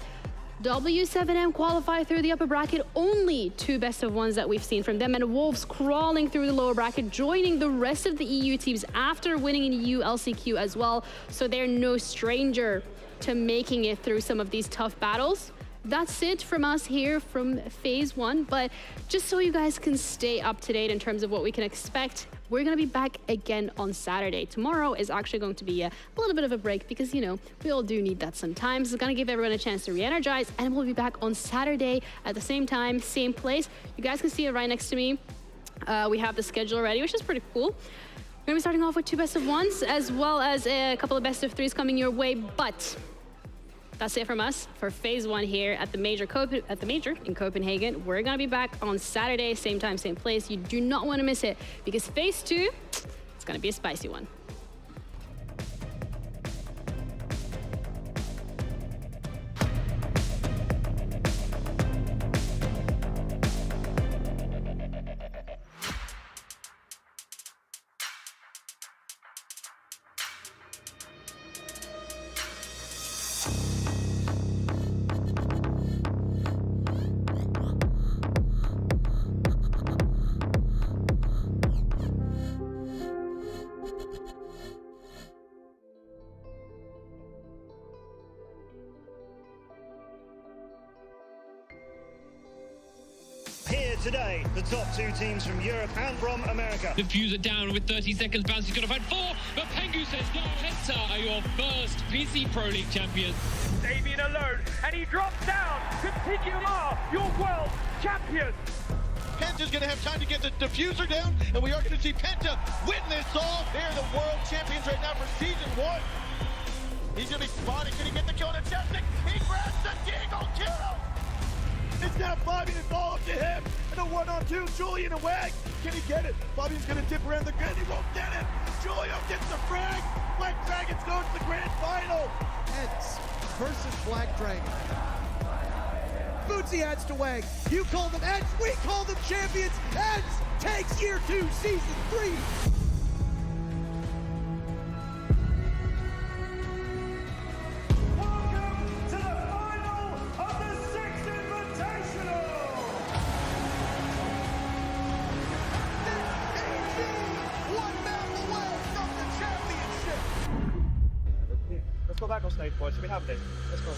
W7M qualified through the upper bracket. Only two best of ones that we've seen from them, and Wolves crawling through the lower bracket, joining the rest of the EU teams after winning in EU LCQ as well. So they're no stranger to making it through some of these tough battles. That's it from us here from Phase 1, but just so you guys can stay up to date in terms of what we can expect, we're going to be back again on Saturday. Tomorrow is actually going to be a little bit of a break because, you know, we all do need that sometimes. It's going to give everyone a chance to re-energize, and we'll be back on Saturday at the same time, same place. You guys can see it right next to me. We have the schedule already, which is pretty cool. We're going to be starting off with two best of ones, as well as a couple of best of threes coming your way, but that's it from us for Phase 1 here at the Major in Copenhagen. We're gonna be back on Saturday, same time, same place. You do not want to miss it, because Phase 2, it's gonna be a spicy one. today, the top two teams from Europe and from America. Diffuser down with 30 seconds. Bounce, he's going to find 4, but Pengu says no. Penta are your first PC Pro League champions. Davian alone, and he drops down. Continue are your world champions. Penta's going to have time to get the diffuser down, and we are going to see Penta win this all. They're the world champions right now for Season 1. He's going to be spotted. Can he get the kill on Chesnick? He grabs the Deagle kill. It's now Bobby to fall up to him. And a 1-on-2, Julian and Wag. Can he get it? Bobby's going to dip around the grid. He won't get it. Julio gets the frag. Black Dragons go to the grand final. Eds versus Black Dragon. Bootsy adds to Wag. You call them Eds, we call them champions. Eds takes year 2, season 3. Let's go back on stage, boys. We have this. Let's go.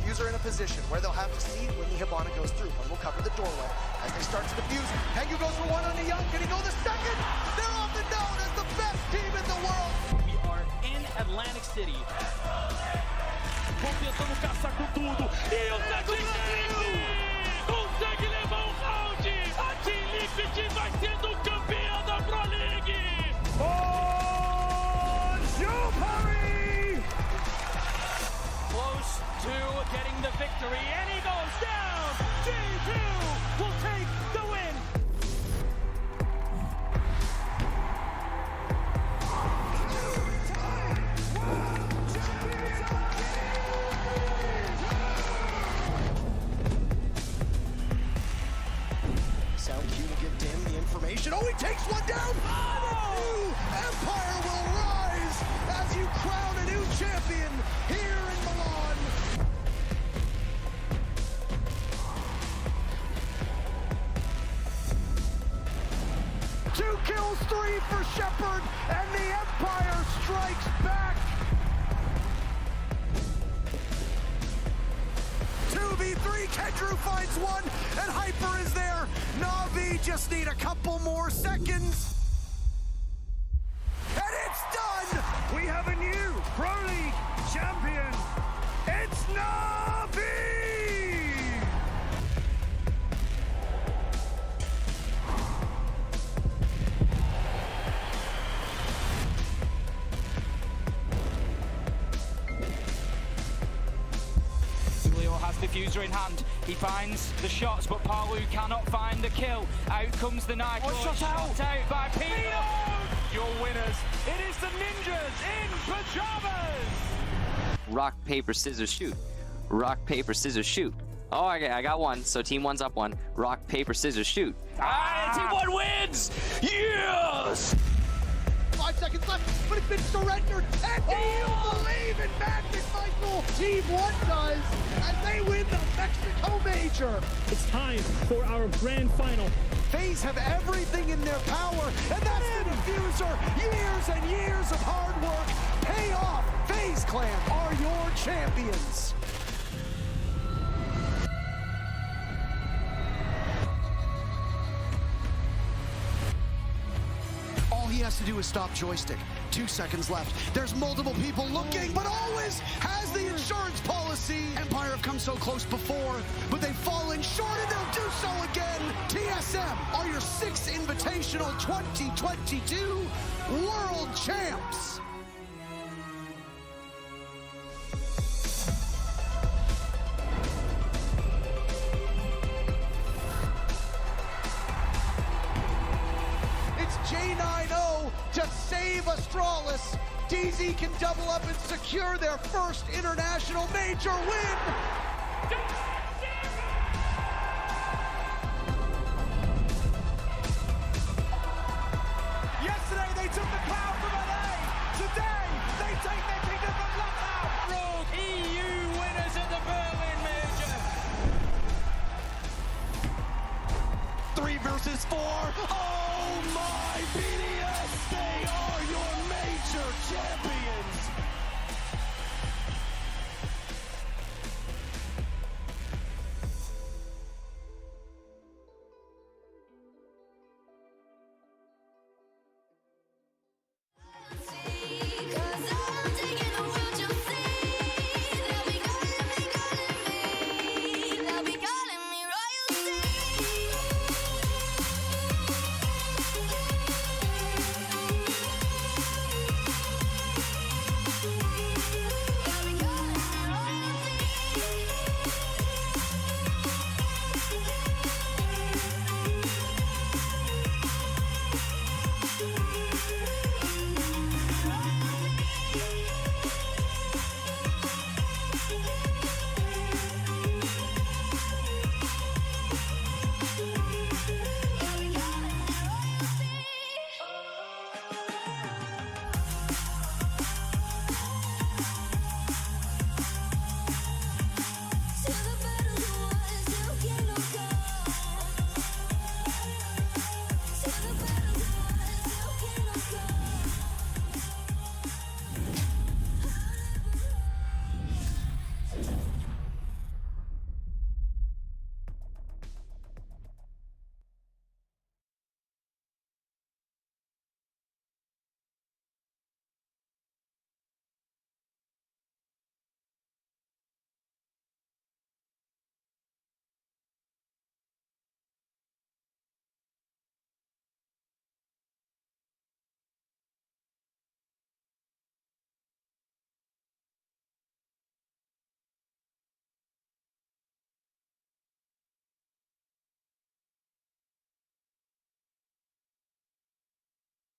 Diffuser in a position where they'll have to see when the Hibana goes through. One will cover the doorway as they start to defuse. Pengu goes for one on the young. Can he go the second? They're often known as the best team in the world. We are in Atlantic City. Tentando caçar com tudo. E o CPH consegue levar o round. A Team Liquid vai sendo campeã da Pro League. Close to getting the victory, and he goes down. G2 will take the win. Sound cue to give Dim the information. Oh, he takes one down. Oh! Empire will rise as you crown a new champion here in Milan. Two kills, 3 for Shepard, and the Empire strikes back. 2v3, Kendrew finds one, and Hyper is there. Na'Vi just need a couple more seconds. And it's done! We have a new Pro League champion. It's Na'Vi! Julio has diffuser in hand. He finds the shots, but Palu cannot find the kill. Out comes the knife. Shot out by Pino. Your winners. It is the Ninjas in pajamas. Rock, paper, scissors, shoot. Rock, paper, scissors, shoot. Oh, I got one. So team one's up 1. Rock, paper, scissors, shoot. Team one wins. Yes. 5 seconds left, but it's been surrendered. And do you believe in Madness, Michael? Team 1 does, and they win the Mexico Major. It's time for our grand final. FaZe have everything in their power, and that's the diffuser. Years and years of hard work pay off. FaZe Clan are your champions. All he has to do is stop joystick. 2 seconds left. There's multiple people looking, but always has the insurance policy. Empire have come so close before, but they've fallen short, and they'll do so again. TSM are your 6th Invitational 2022 World Champs. J9-0 to save Astralis. DZ can double up and secure their first international major win. Yesterday they took the crown from LA. Today they take their kingdom from Lucknow. Rogue EU winners of the Berlin Major. 3 versus 4. Oh!